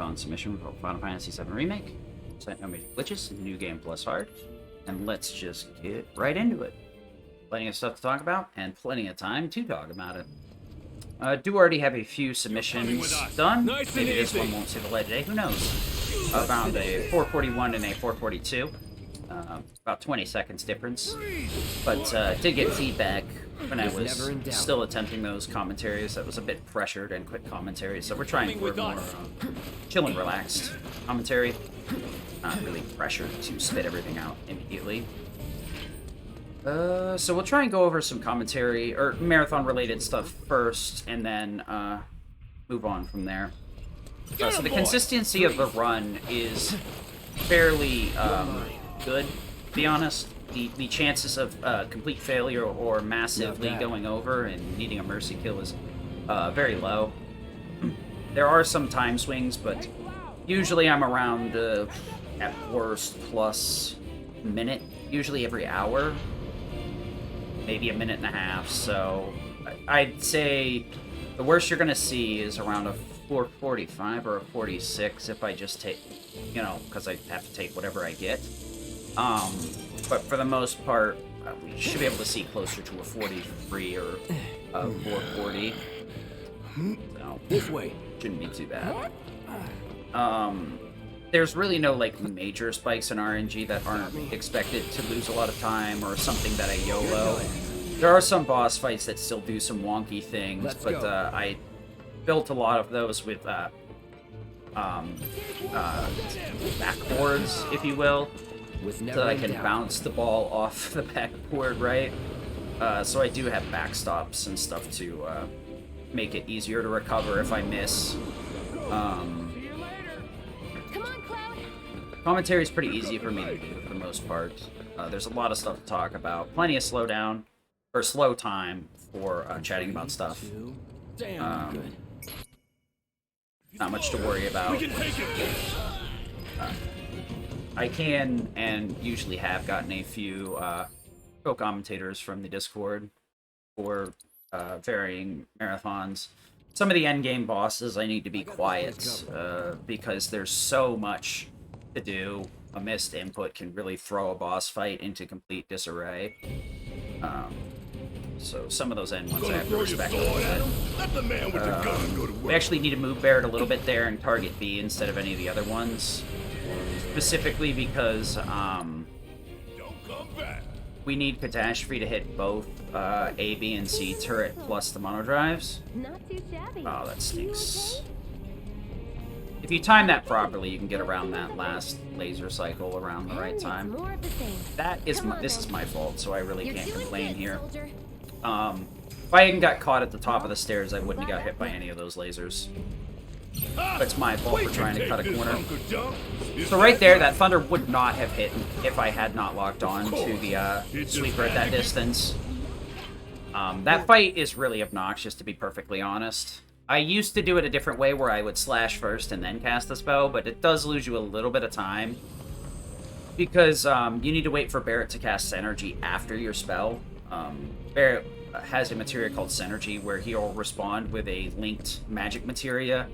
marathon submission for Final Fantasy VII Remake. No major glitches, new game plus hard. And let's just get right into it. Plenty of stuff to talk about, and plenty of time to talk about it. Do already have a few submissions done. Maybe this one won't see the light today, who knows? I found a 441 and a 442. About 20 seconds difference. But did get feedback when I was still attempting those commentaries that was a bit pressured and quick commentary, so we're trying for more chill and relaxed commentary. Not really pressured to spit everything out immediately. So we'll try and go over some commentary, or marathon-related stuff first, and then move on from there. So the consistency of the run is fairly good, to be honest. The chances of complete failure or massively going over and needing a mercy kill is very low. There are some time swings, but usually I'm around, at worst, plus a minute, usually every hour. Maybe a minute and a half, so I'd say the worst you're going to see is around a 445 or a 46 if I just take, you know, because I have to take whatever I get. But for the most part, we should be able to see closer to a 43 or a 440. So, this way. Shouldn't be too bad. There's really no, like, major spikes in RNG that aren't expected to lose a lot of time or something that I YOLO. There are some boss fights that still do some wonky things, but I built a lot of those with backboards, if you will, so that I can bounce the ball off the backboard, right? So I do have backstops and stuff to make it easier to recover if I miss. Commentary is pretty easy for me to do for the most part. There's a lot of stuff to talk about. Plenty of slowdown, or slow time for chatting about stuff. Not much to worry about. I can, and usually have, gotten a few co-commentators from the Discord for varying marathons. Some of the endgame bosses I need to be quiet, because there's so much to do. A missed input can really throw a boss fight into complete disarray. So some of those end ones I have to respect a little bit. We actually need to move Barrett a little bit there and target B instead of any of the other ones. Specifically because we need Catastrophe to hit both A, B, and C turret plus the monodrives. Oh, that stinks. If you time that properly, you can get around that last laser cycle around the right time. This is my fault, so I really can't complain here. If I hadn't got caught at the top of the stairs, I wouldn't have got hit by any of those lasers. But it's my fault for trying to cut a corner. So right there, that thunder would not have hit if I had not locked on to the sweeper at that distance. That fight is really obnoxious, to be perfectly honest. I used to do it a different way where I would slash first and then cast the spell, but it does lose you a little bit of time. Because you need to wait for Barrett to cast Synergy after your spell. Barrett has a materia called Synergy where he'll respond with a linked magic materia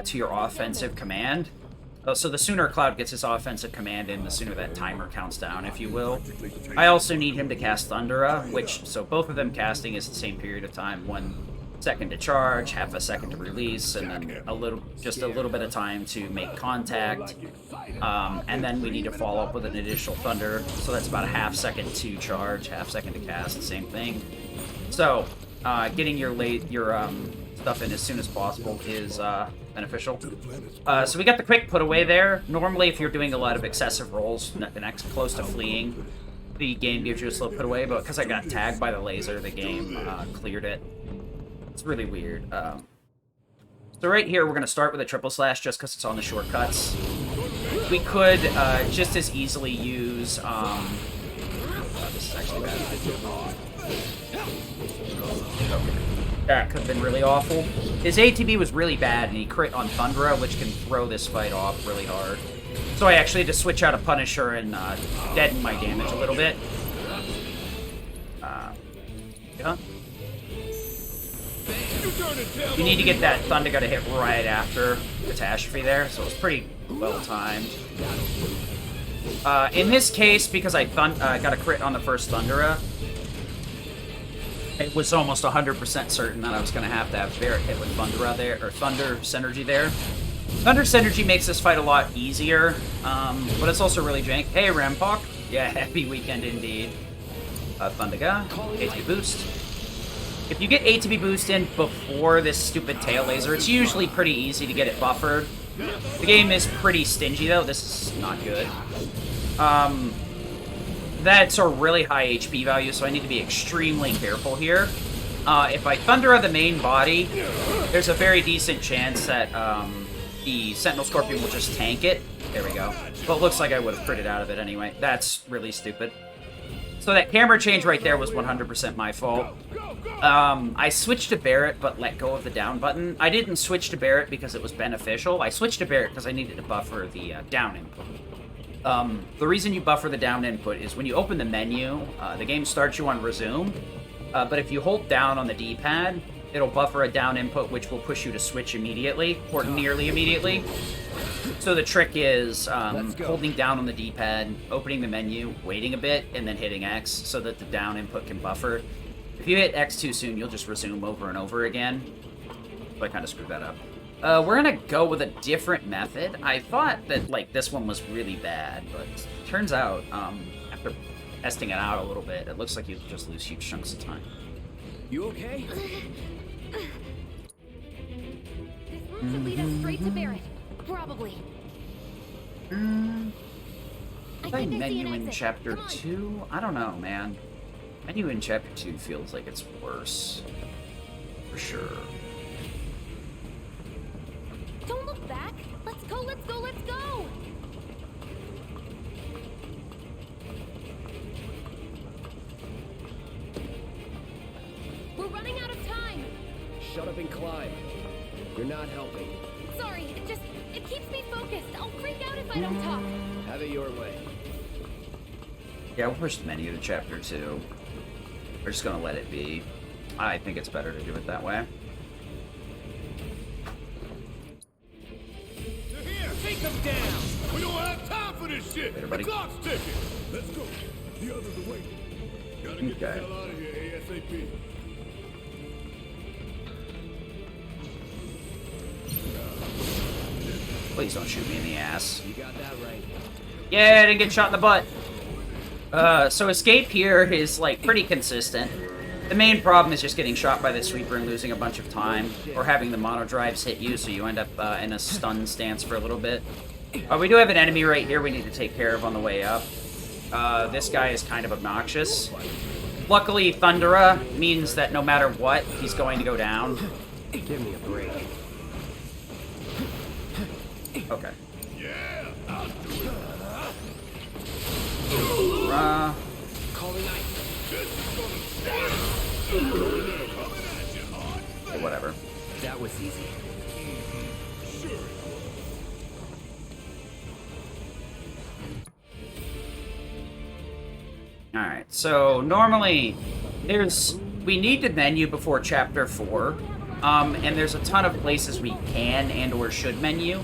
to your offensive command. So the sooner Cloud gets his offensive command in, the sooner that timer counts down, if you will. I also need him to cast Thundera, so both of them casting is the same period of time. 1 second to charge, half a second to release, and then just a little bit of time to make contact. And then we need to follow up with an additional Thunder, so that's about a half second to charge, half second to cast, same thing. So, getting your stuff in as soon as possible is beneficial. So we got the quick put away there. Normally, if you're doing a lot of excessive rolls, the next close to fleeing, the game gives you a slow put away, but because I got tagged by the laser, the game cleared it. It's really weird. So right here, we're going to start with a triple slash just because it's on the shortcuts. We could just as easily use... oh, this is actually bad. That could have been really awful. His ATB was really bad, and he crit on Thundera, which can throw this fight off really hard. So I actually had to switch out a Punisher and deaden my damage a little bit. Yeah. You need to get that Thundaga to hit right after Catastrophe there, so it's pretty well timed. In this case, because I got a crit on the first Thundera, it was almost 100% certain that I was going to have Barret hit with Thundera there, or Thunder Synergy there. Thunder Synergy makes this fight a lot easier, but it's also really jank. Hey, Rampok. Yeah, happy weekend indeed. Thundaga, ATB boost. If you get ATB boost in before this stupid tail laser, it's usually pretty easy to get it buffered. The game is pretty stingy though, this is not good. That's a really high HP value, so I need to be extremely careful here. If I Thundera the main body, there's a very decent chance that the Sentinel Scorpion will just tank it. There we go. But it looks like I would have critted out of it anyway. That's really stupid. So that camera change right there was 100% my fault. I switched to Barret, but let go of the down button. I didn't switch to Barret because it was beneficial. I switched to Barret because I needed to buffer the down input. The reason you buffer the down input is when you open the menu, the game starts you on resume. But if you hold down on the D-pad, it'll buffer a down input, which will push you to switch immediately, or nearly immediately. So the trick is holding down on the D-pad, opening the menu, waiting a bit, and then hitting X so that the down input can buffer. If you hit X too soon, you'll just resume over and over again. So I kind of screwed that up. We're gonna go with a different method. I thought that, like, this one was really bad, but turns out, after testing it out a little bit, it looks like you just lose huge chunks of time. You okay? This route should lead us straight to Barret. Probably. Did I menu in Chapter 2? I don't know, man. Menu in Chapter 2 feels like it's worse. For sure. Don't look back. Let's go, let's go, let's go! We're running out of time. Shut up and climb. You're not helping. Sorry, it keeps me focused. I'll freak out if I don't talk. Have it your way. Yeah, we'll push the menu to Chapter 2. We're just gonna let it be. I think it's better to do it that way. Take them down! We don't have time for this shit! Later, The buddy. clock's ticking! Let's go! The others are waiting. Gotta get the Okay. hell out of here ASAP. Please don't shoot me in the ass. You got that right. Yeah, I didn't get shot in the butt. So escape here is, like, pretty consistent. The main problem is just getting shot by the sweeper and losing a bunch of time, or having the mono drives hit you, so you end up in a stun stance for a little bit. We do have an enemy right here we need to take care of on the way up. This guy is kind of obnoxious. Luckily, Thundera means that no matter what, he's going to go down. Give me a break. Okay. Yeah! I'll do it! Calling ice. This is gonna start! Coming at you, hard! Whatever. That was easy. Sure. Alright, so normally we need to menu before Chapter 4, and there's a ton of places we can and or should menu.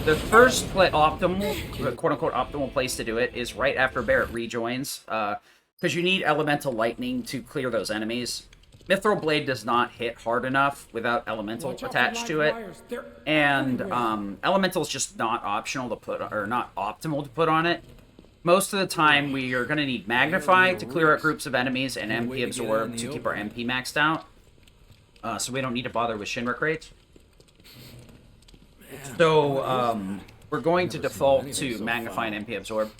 The first optimal, quote-unquote optimal place to do it is right after Barret rejoins, because you need Elemental Lightning to clear those enemies. Mithril Blade does not hit hard enough without Elemental attached to it, and Elemental is just not optional to put, or not optimal to put on it. Most of the time, we are going to need Magnify to clear out groups of enemies, and MP Absorb to keep our MP maxed out, so we don't need to bother with Shinra crates. So, we're going to default to Magnify and MP Absorb.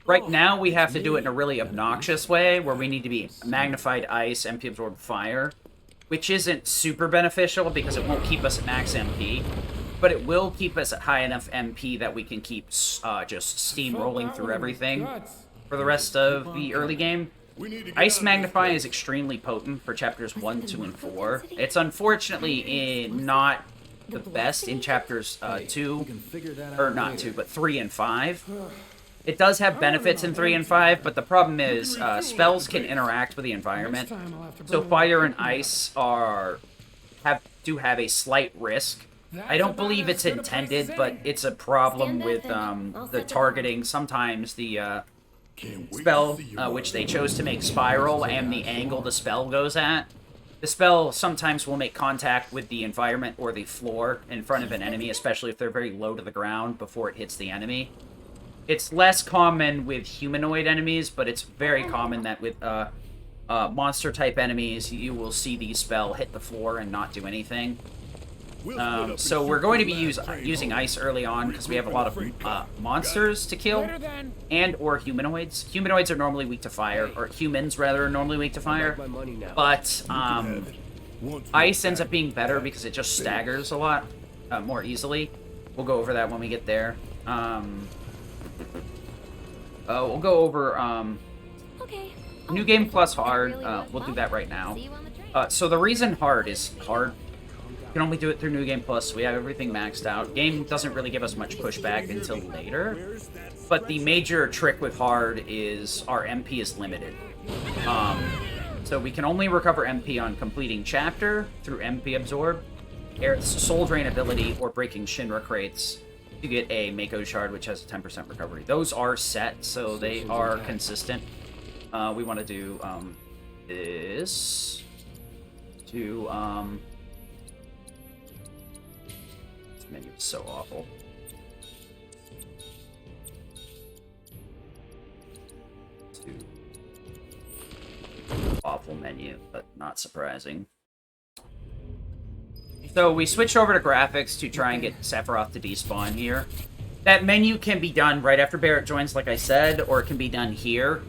Right now, we have to do it in a really obnoxious way, where we need to be Magnified Ice, MP Absorb Fire, which isn't super beneficial because it won't keep us at max MP, but it will keep us at high enough MP that we can keep just steamrolling through everything for the rest of the early game. Ice Magnify is extremely potent for Chapters 1, 2, and 4. It's unfortunately not the best in Chapters 2, or not 2, but 3 and 5. It does have benefits in 3 and 5, but the problem is spells can interact with the environment. So fire and ice have do have a slight risk. I don't believe it's intended, but it's a problem with the targeting. Sometimes the spell, which they chose to make spiral, and the angle the spell goes at. The spell sometimes will make contact with the environment or the floor in front of an enemy, especially if they're very low to the ground before it hits the enemy. It's less common with humanoid enemies, but it's very common that with monster-type enemies, you will see the spell hit the floor and not do anything. So we're going to be using ice early on because we have a lot of monsters to kill and or humanoids. Humanoids are normally weak to fire, or humans rather are normally weak to fire. But ice ends up being better because it just staggers a lot more easily. We'll go over that when we get there. We'll go over New Game Plus Hard. We'll do that right now. So the reason hard is hard. You can only do it through New Game Plus. We have everything maxed out. Game doesn't really give us much pushback until later. But the major trick with hard is our MP is limited. So we can only recover MP on completing chapter through MP absorb, Aerith's soul drain ability, or breaking Shinra crates to get a Mako shard, which has a 10% recovery. Those are set, so they are consistent. We want to do this to this menu is so awful. Awful menu, but not surprising. So we switched over to graphics to try and get Sephiroth to despawn here. That menu can be done right after Barrett joins, like I said, or it can be done here.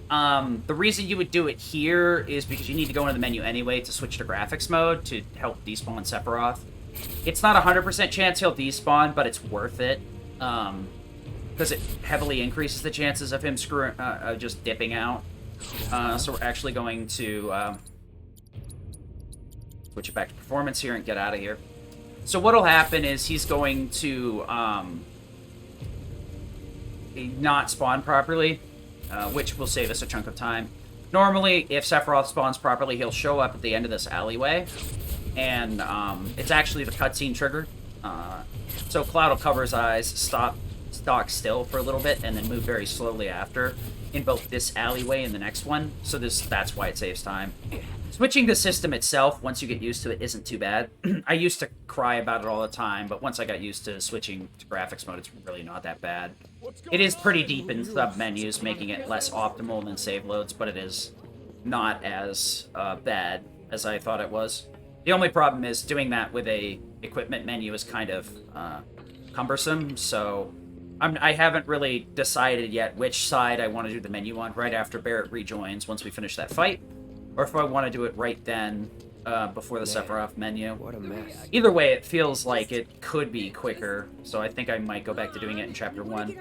The reason you would do it here is because you need to go into the menu anyway to switch to graphics mode to help despawn Sephiroth. It's not a 100% chance he'll despawn, but it's worth it. Because it heavily increases the chances of him just dipping out. So we're actually going to switch it back to performance here and get out of here. So what'll happen is he's going to not spawn properly, which will save us a chunk of time. Normally, if Sephiroth spawns properly, he'll show up at the end of this alleyway, and it's actually the cutscene trigger. So Cloud will cover his eyes, stock still for a little bit, and then move very slowly after in both this alleyway and the next one. So that's why it saves time. Switching the system itself, once you get used to it, isn't too bad. I used to cry about it all the time, but once I got used to switching to graphics mode, it's really not that bad. It is pretty deep in sub-menus, making it less optimal than save loads, but it is not as bad as I thought it was. The only problem is doing that with a equipment menu is kind of cumbersome, so I haven't really decided yet which side I want to do the menu on right after Barrett rejoins once we finish that fight, or if I want to do it right then before the Sephiroth menu. What a mess. Either way, it feels like it could be quicker, so I think I might go back to doing it in Chapter 1.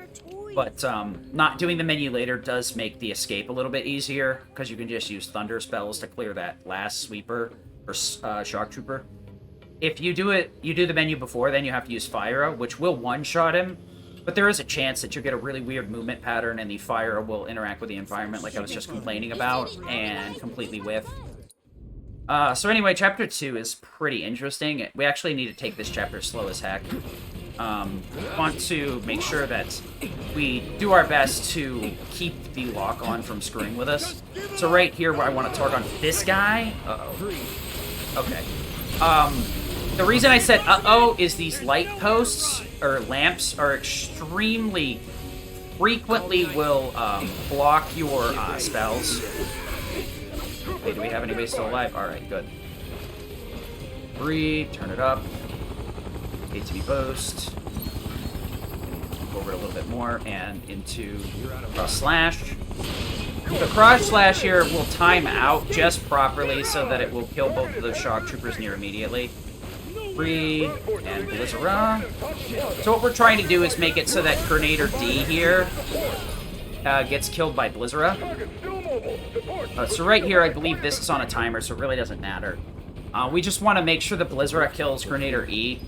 But not doing the menu later does make the escape a little bit easier, because you can just use Thunder spells to clear that last sweeper, or Shock Trooper. If you do the menu before, then you have to use Fire, which will one-shot him, but there is a chance that you'll get a really weird movement pattern and the fire will interact with the environment like I was just complaining about and completely whiff. So anyway, Chapter 2 is pretty interesting. We actually need to take this chapter slow as heck. Want to make sure that we do our best to keep the lock-on from screwing with us. So right here where I want to target on this guy... Uh-oh. Okay. The reason I said uh-oh is these light posts, or lamps, are extremely frequently will block your spells. Hey, do we have anybody still alive? Alright, good. Breathe, turn it up. ATB boost. Over it a little bit more, and into Cross Slash. The Cross Slash here will time out just properly so that it will kill both of those Shock Troopers near immediately. Breathe, and Blizzara. So what we're trying to do is make it so that Grenader D here gets killed by Blizzara. So right here, I believe this is on a timer, so it really doesn't matter. We just want to make sure that Blizzara kills Grenader E,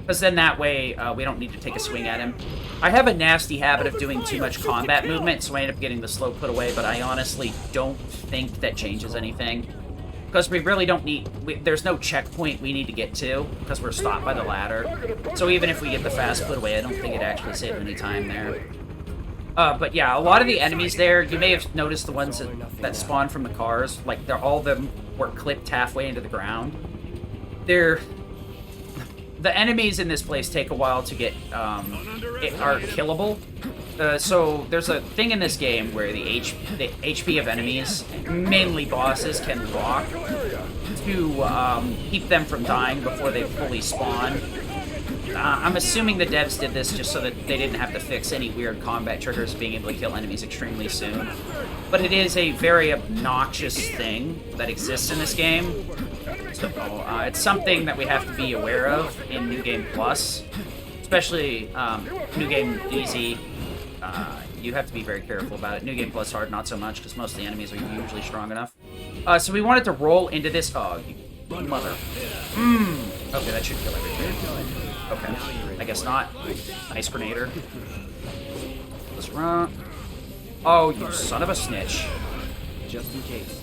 because then that way we don't need to take a swing at him. I have a nasty habit of doing too much combat movement, so I end up getting the slow put away, but I honestly don't think that changes anything. Because we really don't need... there's no checkpoint we need to get to, because we're stopped by the ladder. So even if we get the fast foot away, I don't think it actually saved any time there. But yeah, a lot of the enemies there, you may have noticed the ones that spawn from the cars, like, all of them were clipped halfway into the ground. The enemies in this place take a while to get, are killable. So there's a thing in this game where the HP of enemies, mainly bosses, can lock to keep them from dying before they fully spawn. I'm assuming the devs did this just so that they didn't have to fix any weird combat triggers being able to kill enemies extremely soon. But it is a very obnoxious thing that exists in this game. So it's something that we have to be aware of in New Game Plus. Especially New Game Easy. You have to be very careful about it. New Game Plus Hard, not so much, because most of the enemies are usually strong enough. So we wanted to roll into this... Oh, you mother. Okay, that should kill everything. Okay, I guess not. Nice grenader. Let's run. Oh, you son of a snitch. Just in case.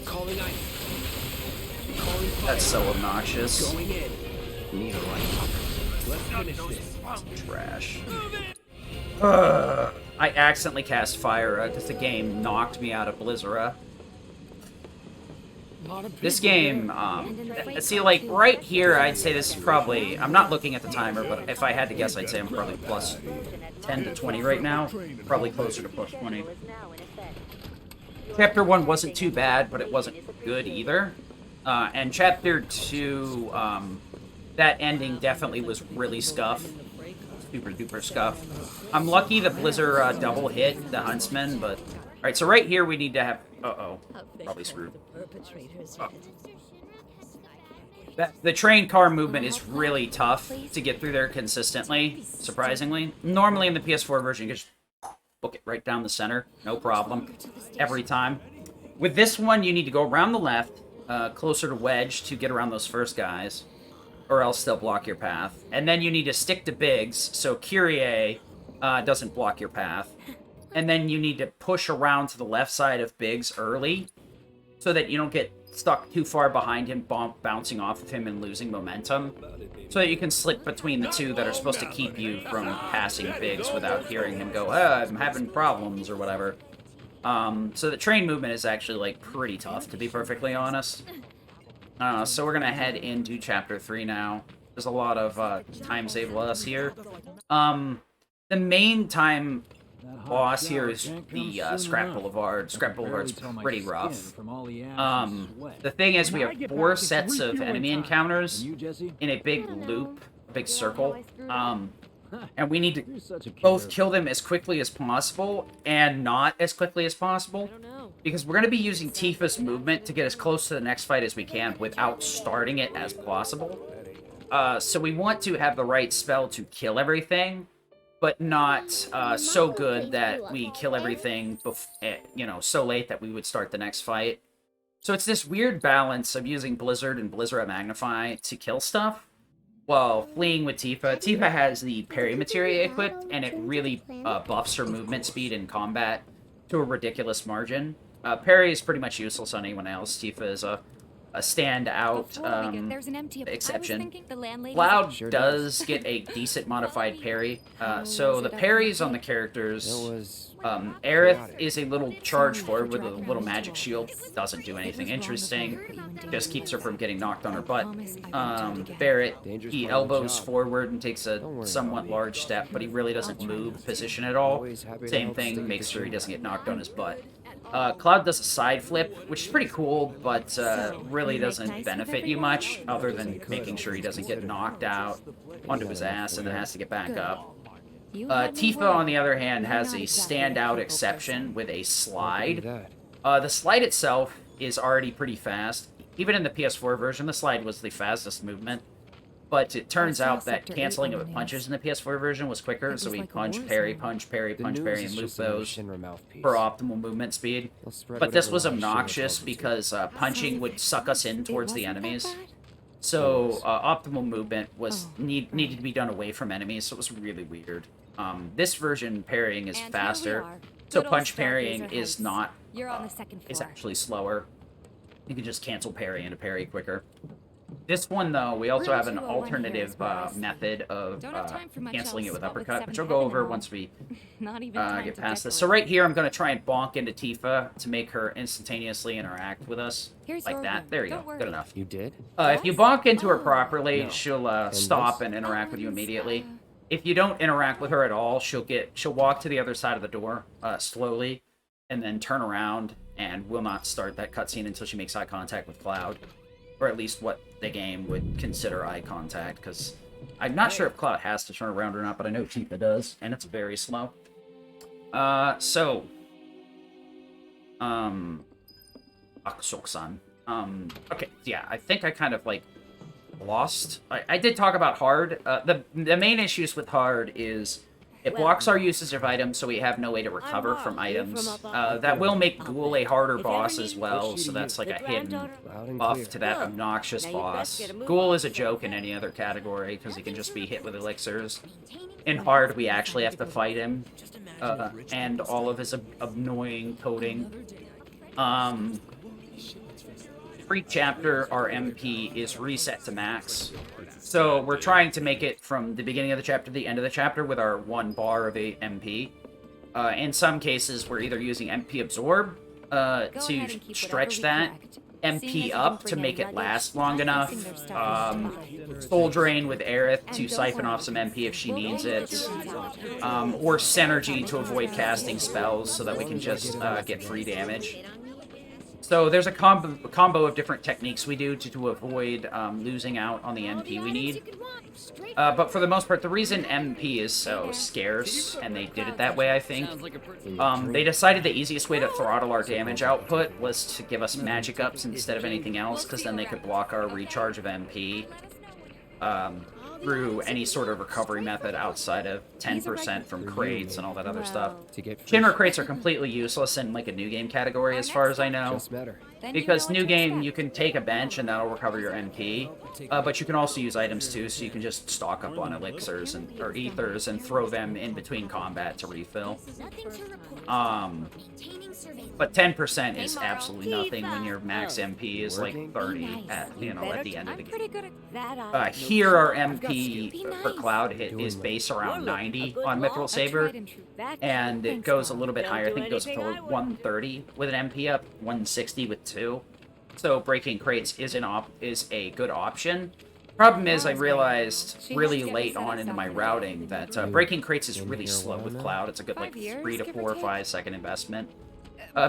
Calling ice. Calling fire. That's so obnoxious. Going in. Need a light. Let's finish this. Trash. I accidentally cast Fire because the game knocked me out of Blizzara. This game, see, like, right here, I'd say this is probably, I'm not looking at the timer, but if I had to guess, I'd say I'm probably plus 10 to 20 right now. Probably closer to plus 20. Chapter 1 wasn't too bad, but it wasn't good either. And Chapter 2, that ending definitely was really scuff. Super duper scuff. I'm lucky the Blizzard double hit the Huntsman, but... Alright, so right here we need to have... Uh-oh. Probably screwed. Oh. The train car movement is really tough to get through there consistently, surprisingly. Normally in the PS4 version, you just book it right down the center. No problem. Every time. With this one, you need to go around the left, closer to Wedge to get around those first guys, or else they'll block your path. And then you need to stick to Biggs, so Kyrie doesn't block your path. And then you need to push around to the left side of Biggs early, so that you don't get stuck too far behind him, bouncing off of him and losing momentum. So that you can slip between the two that are supposed to keep you from passing Biggs without hearing him go, I'm having problems, or whatever. So the train movement is actually, like, pretty tough, to be perfectly honest. So we're gonna head into Chapter 3 now. There's a lot of time save loss here. The main time boss here is the Scrap Boulevard. Scrap Boulevard's pretty rough. The thing is, we have 4 sets of enemy encounters in a big loop, a big circle. And we need to both kill them as quickly as possible and not as quickly as possible. Because we're going to be using Tifa's movement to get as close to the next fight as we can without starting it as possible. So we want to have the right spell to kill everything, but not so good that we kill everything, so late that we would start the next fight. So it's this weird balance of using Blizzard and Blizzard Magnify to kill stuff, while fleeing with Tifa. Tifa has the parry materia equipped, and it really buffs her movement speed in combat to a ridiculous margin. Parry is pretty much useless on anyone else. Tifa is a standout exception. Cloud does get a decent modified parry. So the parries on the characters... Aerith is a little charge forward with a little magic shield. Doesn't do anything interesting. Just keeps her from getting knocked on her butt. Barrett, he elbows forward and takes a somewhat large step, but he really doesn't move position at all. Same thing, makes sure he doesn't get knocked on his butt. Cloud does a side flip, which is pretty cool, but really doesn't benefit you much, other than making sure he doesn't get knocked out onto his ass and then has to get back up. Tifa, on the other hand, has a standout exception with a slide. The slide itself is already pretty fast. Even in the PS4 version, the slide was the fastest movement. But it turns out that canceling of punches in the PS4 version was quicker, so we punch, parry, punch, parry, punch, parry, and loop those for optimal movement speed. But this was obnoxious because punching would suck us in towards the enemies. So optimal movement was needed to be done away from enemies, so it was really weird. This version parrying is faster, so punch parrying is not is actually slower. You can just cancel parry into parry quicker. This one, though, we also have an alternative method of canceling it with uppercut, which I'll go over once we get past this. So right here, I'm going to try and bonk into Tifa to make her instantaneously interact with us. Like that. There you go. Good enough. You did? If you bonk into her properly, she'll stop and interact with you immediately. If you don't interact with her at all, she'll walk to the other side of the door slowly, and then turn around, and will not start that cutscene until she makes eye contact with Cloud. Or at least what the game would consider eye contact, because I'm not sure if Cloud has to turn around or not, but I know Tifa does, and it's very slow. Akusok-san. Okay, yeah, I think I kind of, like, lost. I did talk about hard. The main issues with hard is it blocks our usage of items, so we have no way to recover from items. That will make Ghoul a harder boss as well, so that's like a hidden buff to that obnoxious boss. Ghoul is a joke in any other category, because he can just be hit with elixirs. In hard, we actually have to fight him, and all of his annoying coding. Every chapter, our MP is reset to max. So we're trying to make it from the beginning of the chapter to the end of the chapter with our 1 bar of a MP. In some cases, we're either using MP Absorb to stretch that MP up to make it last long enough. Soul Drain with Aerith to siphon off some MP if she needs it. Or Synergy to avoid casting spells so that we can just get free damage. So there's a combo of different techniques we do to avoid losing out on the MP we need. But for the most part, the reason MP is so scarce, and they did it that way, I think, they decided the easiest way to throttle our damage output was to give us magic ups instead of anything else, because then they could block our recharge of MP through any sort of recovery method outside of 10% from crates and all that other stuff. Shinra crates are completely useless in like a new game category as far as I know. Because new game, you can take a bench and that'll recover your MP, but you can also use items too, so you can just stock up on elixirs or ethers and throw them in between combat to refill. But 10% is absolutely nothing when your max MP is like 30 at the end of the game. Here our MP for Cloud hit is base around 90 on Mithril Saber, and it goes a little bit higher. I think it goes up to 130 with an MP up, 160 with 2. So breaking crates is a good option. Problem is, I realized really late on into my routing that breaking crates is really slow with Cloud. It's a good like 3 to 4 or 5 second investment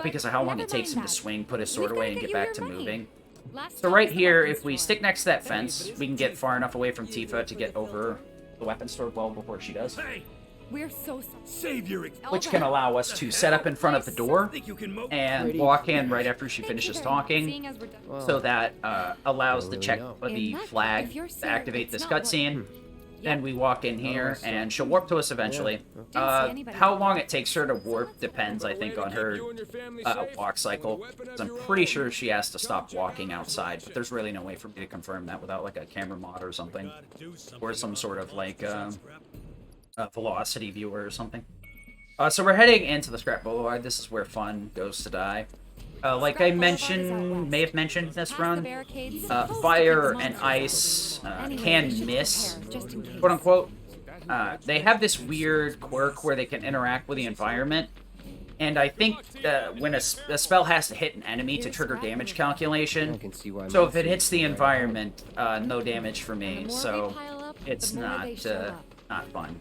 because of how long it takes him to swing, put his sword away, and get back to moving. So right here, if we stick next to that fence, we can get far enough away from Tifa to get over the weapon store well before she does. We're so Which can allow us to set up in front of the door and walk in right after she finishes talking, so that allows the flag to activate this cutscene. Then we walk in here, and she'll warp to us eventually. How long it takes her to warp depends, I think, on her walk cycle. I'm pretty sure she has to stop walking outside, but there's really no way for me to confirm that without like a camera mod or something, or some sort of like velocity viewer or something. So we're heading into the Scrap Boulevard. This is where fun goes to die. Like I may have mentioned this run, fire and ice can miss, quote unquote. They have this weird quirk where they can interact with the environment, and I think when a spell has to hit an enemy to trigger damage calculation, so if it hits the environment, no damage for me, so it's not fun.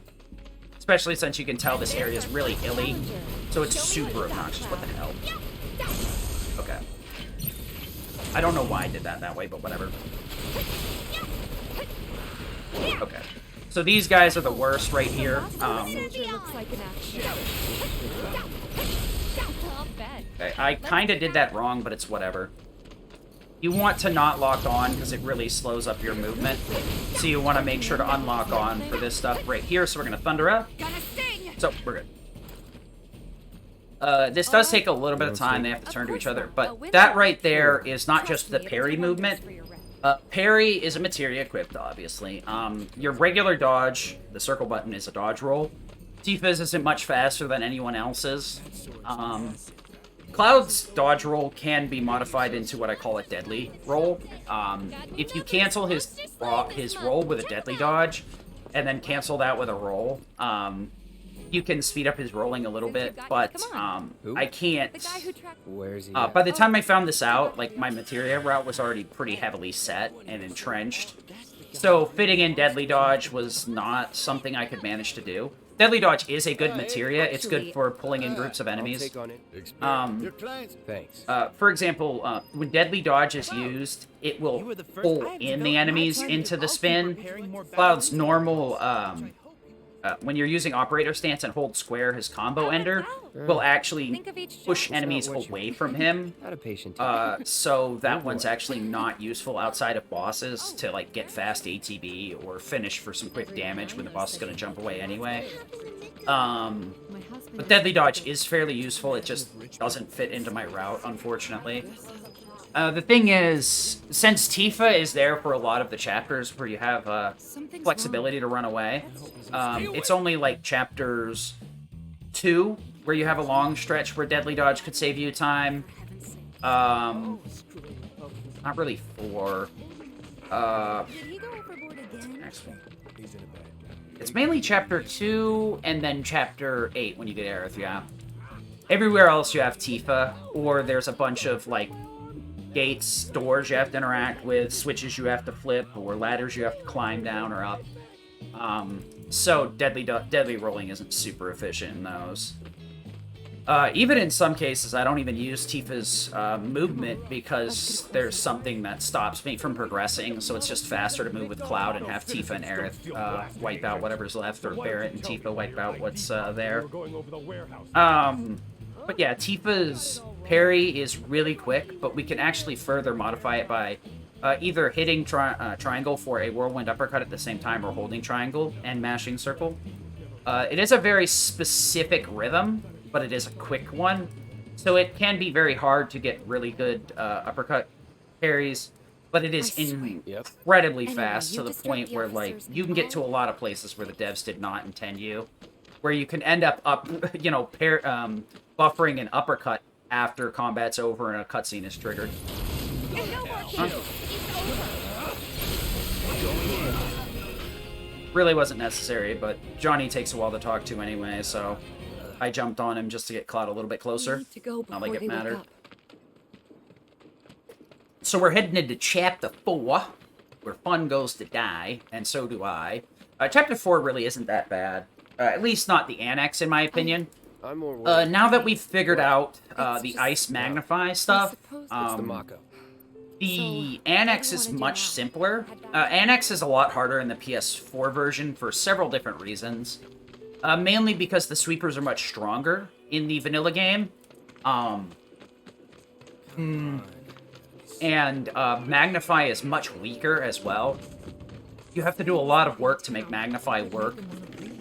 Especially since you can tell this area is really hilly, so it's super obnoxious. What the hell? Okay. I don't know why I did that way, but whatever. Okay. So these guys are the worst right here. Okay, I kind of did that wrong, but it's whatever. You want to not lock on because it really slows up your movement. So you want to make sure to unlock on for this stuff right here. So we're going to Thunder Out. So we're good. This does take a little bit of time. They have to turn to each other. But that right there is not just the parry movement. Parry is a materia equipped, obviously. Your regular dodge, the circle button, is a dodge roll. Tifa's isn't much faster than anyone else's. Cloud's dodge roll can be modified into what I call a deadly roll. If you cancel his roll with a deadly dodge, and then cancel that with a roll, you can speed up his rolling a little bit, but I can't. Where is he? By the time I found this out, like, my materia route was already pretty heavily set and entrenched. So fitting in deadly dodge was not something I could manage to do. Deadly dodge is a good materia. It's good for pulling in groups of enemies. Take on it. Your clients. Thanks. For example, when deadly dodge is used, it will pull in the enemies into the spin. Cloud's normal, when you're using operator stance and hold square, his combo ender will actually push enemies away from him. Not a patient. So that one's actually not useful outside of bosses to, like, get fast ATB or finish for some quick damage when the boss is going to jump away anyway. But deadly dodge is fairly useful. It just doesn't fit into my route, unfortunately. The thing is, since Tifa is there for a lot of the chapters where you have flexibility to run away, it's only like chapters 2 where you have a long stretch where deadly dodge could save you time. Not really 4. Next one. It's mainly chapter 2 and then chapter 8 when you get Aerith, yeah. Everywhere else you have Tifa, or there's a bunch of, like, gates, doors you have to interact with, switches you have to flip, or ladders you have to climb down or up. So deadly rolling isn't super efficient in those. Even in some cases, I don't even use Tifa's movement because there's something that stops me from progressing, so it's just faster to move with Cloud and have Tifa and Aerith wipe out whatever's left, or Barret and Tifa wipe out what's there. But yeah, Tifa's parry is really quick, but we can actually further modify it by either hitting triangle for a whirlwind uppercut at the same time, or holding triangle and mashing circle. It is a very specific rhythm, but it is a quick one, so it can be very hard to get really good uppercut parries, but it is incredibly fast to the point where, like, you can get to a lot of places where the devs did not intend you, where you can end up buffering an uppercut after combat's over and a cutscene is triggered. Really wasn't necessary, but Johnny takes a while to talk to anyway, so I jumped on him just to get Cloud a little bit closer. Not like it mattered. So we're heading into Chapter 4, where fun goes to die, and so do I. Chapter 4 really isn't that bad. At least not the annex, in my opinion. Now that we've figured out the ice magnify stuff, the annex is much simpler. Annex is a lot harder in the PS4 version for several different reasons. Mainly because the sweepers are much stronger in the vanilla game. And Magnify is much weaker as well. You have to do a lot of work to make Magnify work.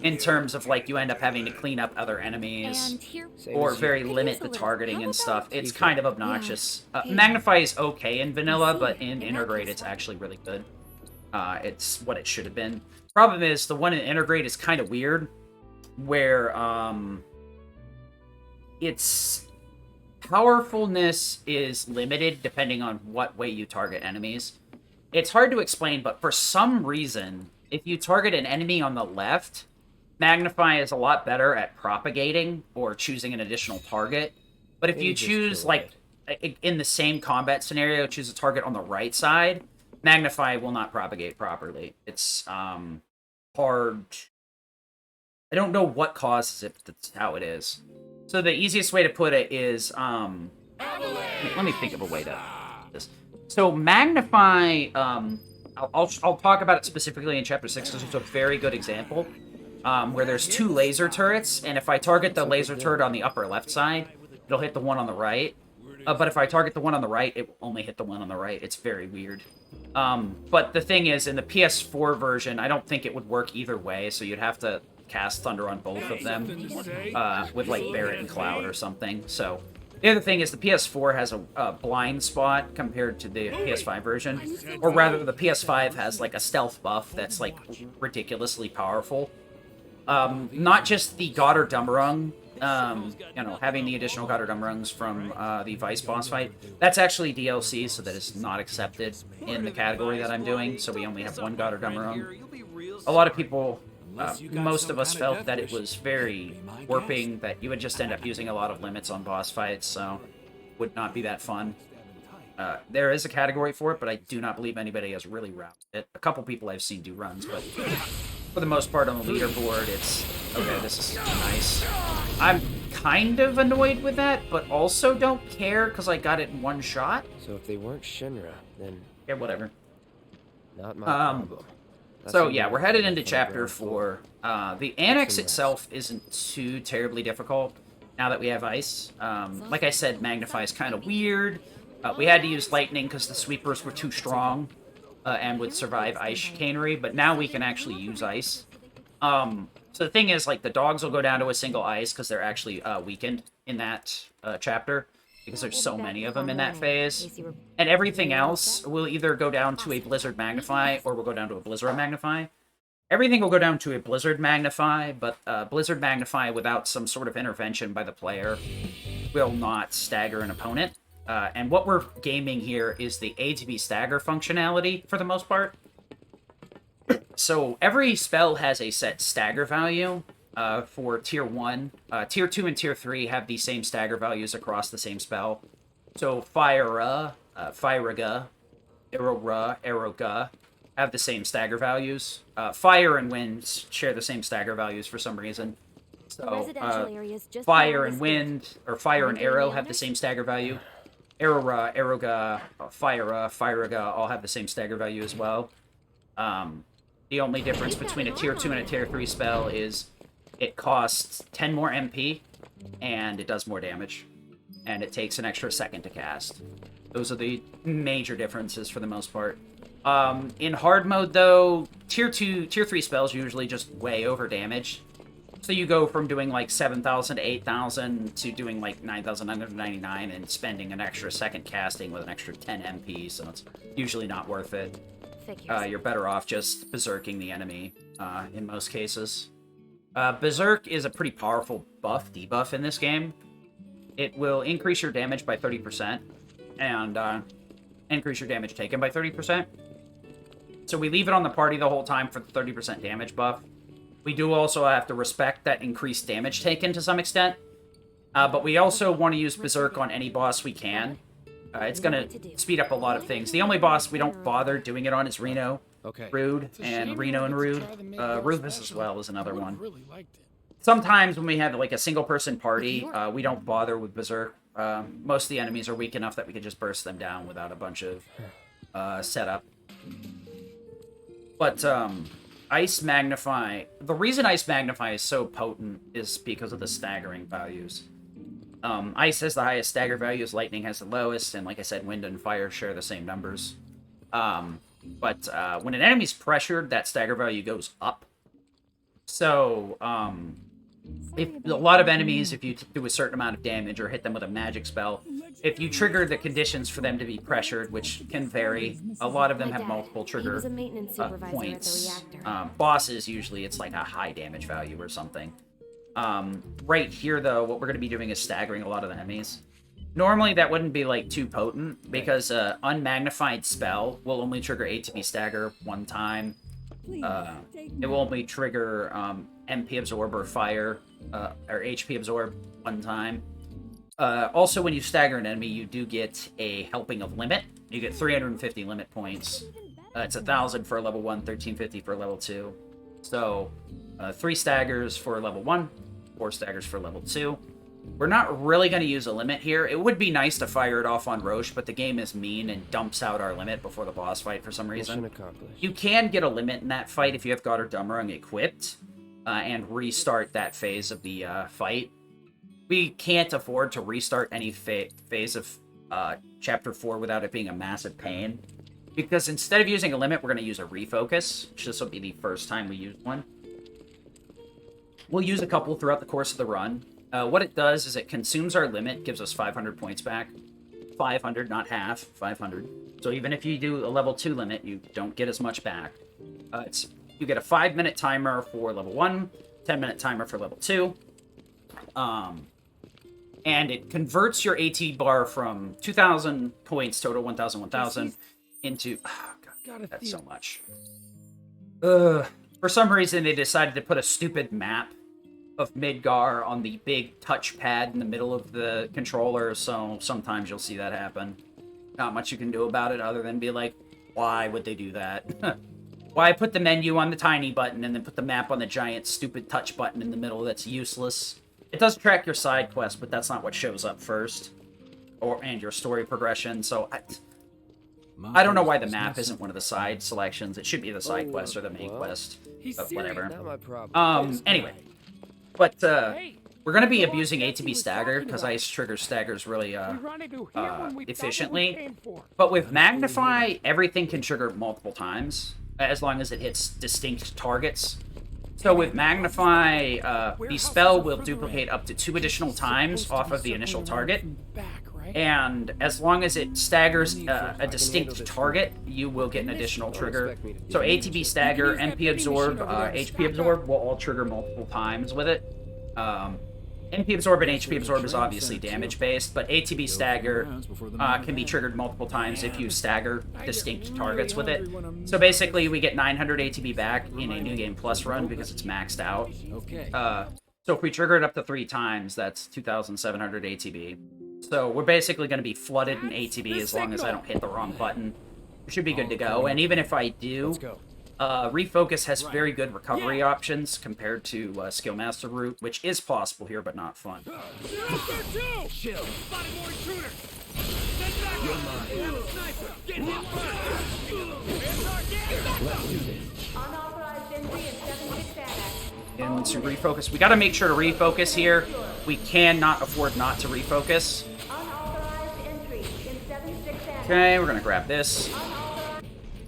In terms of, like, you end up having to clean up other enemies, or very limit the targeting and stuff. It's kind of obnoxious. Magnify is okay in vanilla, but in Intergrade it's actually really good. It's what it should have been. Problem is, the one in Intergrade is kind of weird, where its powerfulness is limited depending on what way you target enemies. It's hard to explain, but for some reason, if you target an enemy on the left, Magnify is a lot better at propagating or choosing an additional target. But if you choose, like, in the same combat scenario, choose a target on the right side, Magnify will not propagate properly. It's hard. I don't know what causes it, but that's how it is. So the easiest way to put it is, let me think of a way to put this. So Magnify, I'll talk about it specifically in Chapter 6, because it's a very good example. Where there's 2 laser turrets, and if I target the laser turret on the upper left side, it'll hit the one on the right. But if I target the one on the right, it will only hit the one on the right. It's very weird. But the thing is, in the PS4 version, I don't think it would work either way, so you'd have to cast Thunder on both of them with, like, Barret and Cloud or something. So the other thing is the PS4 has a blind spot compared to the PS5 version. Or rather, the PS5 has, like, a stealth buff that's, like, ridiculously powerful. Not just the Goddard Dummerung You know, having the additional Goddardum rungs from the Vice boss fight. That's actually DLC, so that is not accepted in the category that I'm doing, so we only have one Goddardum rung. A lot of people, most of us felt that it was very warping, that you would just end up using a lot of limits on boss fights, so would not be that fun. There is a category for it, but I do not believe anybody has really routed it. A couple people I've seen do runs, but for the most part on the leaderboard, it's, okay, this is nice. I'm kind of annoyed with that, but also don't care because I got it in one shot. So if they weren't Shinra, then Yeah, whatever. not my problem. So yeah, we're headed into Chapter 4. The annex itself isn't too terribly difficult now that we have ice. Like I said, Magnify is kind of weird. We had to use lightning because the sweepers were too strong and would survive ice chicanery, but now we can actually use ice. So the thing is, like, the dogs will go down to a single ice because they're actually weakened in that chapter, because there's so many of them in that phase. And everything else will either go down to a Blizzard Magnify or will go down to a Blizzard Magnify. Everything will go down to a Blizzard Magnify, but Blizzard Magnify without some sort of intervention by the player will not stagger an opponent. And what we're gaming here is the A to B stagger functionality for the most part. So every spell has a set stagger value for Tier 1. Tier 2 and Tier 3 have the same stagger values across the same spell. So Fire-Ra, Fire-Ga, Arrow-Ra, Arrow-Ga have the same stagger values. Fire and Wind share the same stagger values for some reason. So Fire and Wind, or Fire and Arrow have the same stagger value. Arrow-Ra, Arrow-Ga, Fire-Ra, Fire-Ga all have the same stagger value as well. The only difference between a Tier 2 and a Tier 3 spell is it costs 10 more MP, and it does more damage. And it takes an extra second to cast. Those are the major differences for the most part. In hard mode, though, Tier 3 spells usually just way over damage. So you go from doing like 7,000 to 8,000 to doing like 9,999 and spending an extra second casting with an extra 10 MP, so it's usually not worth it. You're better off just berserking the enemy in most cases. Berserk is a pretty powerful debuff in this game. It will increase your damage by 30% and increase your damage taken by 30%. So we leave it on the party the whole time for the 30% damage buff. We do also have to respect that increased damage taken to some extent. But we also want to use Berserk on any boss we can. It's going to speed up a lot of things. The only boss we don't bother doing it on is Reno, Rude, and Reno and Rude. Rufus as well is another one. Sometimes when we have like a single-person party, we don't bother with Berserk. Most of the enemies are weak enough that we can just burst them down without a bunch of setup. But Ice Magnify... The reason Ice Magnify is so potent is because of the staggering values. Ice has the highest stagger values, Lightning has the lowest, and like I said, Wind and Fire share the same numbers. But when an enemy's pressured, that stagger value goes up. So, if a lot of enemies, if you do a certain amount of damage or hit them with a magic spell, if you trigger the conditions for them to be pressured, which can vary, a lot of them have multiple trigger points. Bosses, usually it's like a high damage value or something. Right here, though, what we're going to be doing is staggering a lot of the enemies. Normally, that wouldn't be, like, too potent, because unmagnified spell will only trigger ATB stagger one time. It will only trigger MP absorb or fire, or HP absorb one time. Also, when you stagger an enemy, you do get a helping of limit. You get 350 limit points. It's 1,000 for a level 1, 1,350 for a level 2. So, 3 staggers for level 1, 4 staggers for level 2. We're not really going to use a limit here. It would be nice to fire it off on Roche, but the game is mean and dumps out our limit before the boss fight for some reason. You can get a limit in that fight if you have Goddardum Rung equipped, and restart that phase of the fight. We can't afford to restart any phase of Chapter 4 without it being a massive pain. Because instead of using a limit, we're going to use a refocus. This will be the first time we use one. We'll use a couple throughout the course of the run. What it does is it consumes our limit, gives us 500 points back. 500, not half, 500. So even if you do a level 2 limit, you don't get as much back. You get a 5-minute timer for level 1, 10-minute timer for level 2. And it converts your AT bar from 2,000 points total, 1,000, 1,000, into... Oh, God, that's so much. For some reason, they decided to put a stupid map of Midgar on the big touchpad in the middle of the controller, so sometimes you'll see that happen. Not much you can do about it other than be like, why would they do that? Why put the menu on the tiny button and then put the map on the giant stupid touch button in the middle? That's useless. It does track your side quest, but that's not what shows up first. And your story progression, so... I don't know why the map isn't one of the side selections. It should be the side quest or the main quest, but whatever. Not my problem. Anyway. But, we're gonna be abusing ATB Stagger, because Ice triggers staggers really, efficiently. But with Magnify, everything can trigger multiple times, as long as it hits distinct targets. So with Magnify, the spell will duplicate up to 2 additional times off of the initial target. And as long as it staggers a distinct target, you will get an additional trigger. So ATB Stagger, MP Absorb, HP Absorb will all trigger multiple times with it. MP Absorb and HP Absorb is obviously damage-based, but ATB Stagger can be triggered multiple times if you stagger distinct targets with it. So basically, we get 900 ATB back in a New Game Plus run because it's maxed out. So if we trigger it up to 3 times, that's 2,700 ATB. So we're basically going to be flooded in ATB as long as I don't hit the wrong button. We should be good to go. And even if I do, Refocus has very good recovery options compared to Skillmaster route, which is possible here, but not fun. Chill. Spotted more intruder. Send back. You're mine. Sniper. Get him Let's do this. Unauthorized entry in 7-6 Into Refocus. We got to make sure to refocus here. We cannot afford not to refocus. Unauthorized entry in 7-6 Okay, we're going to grab this.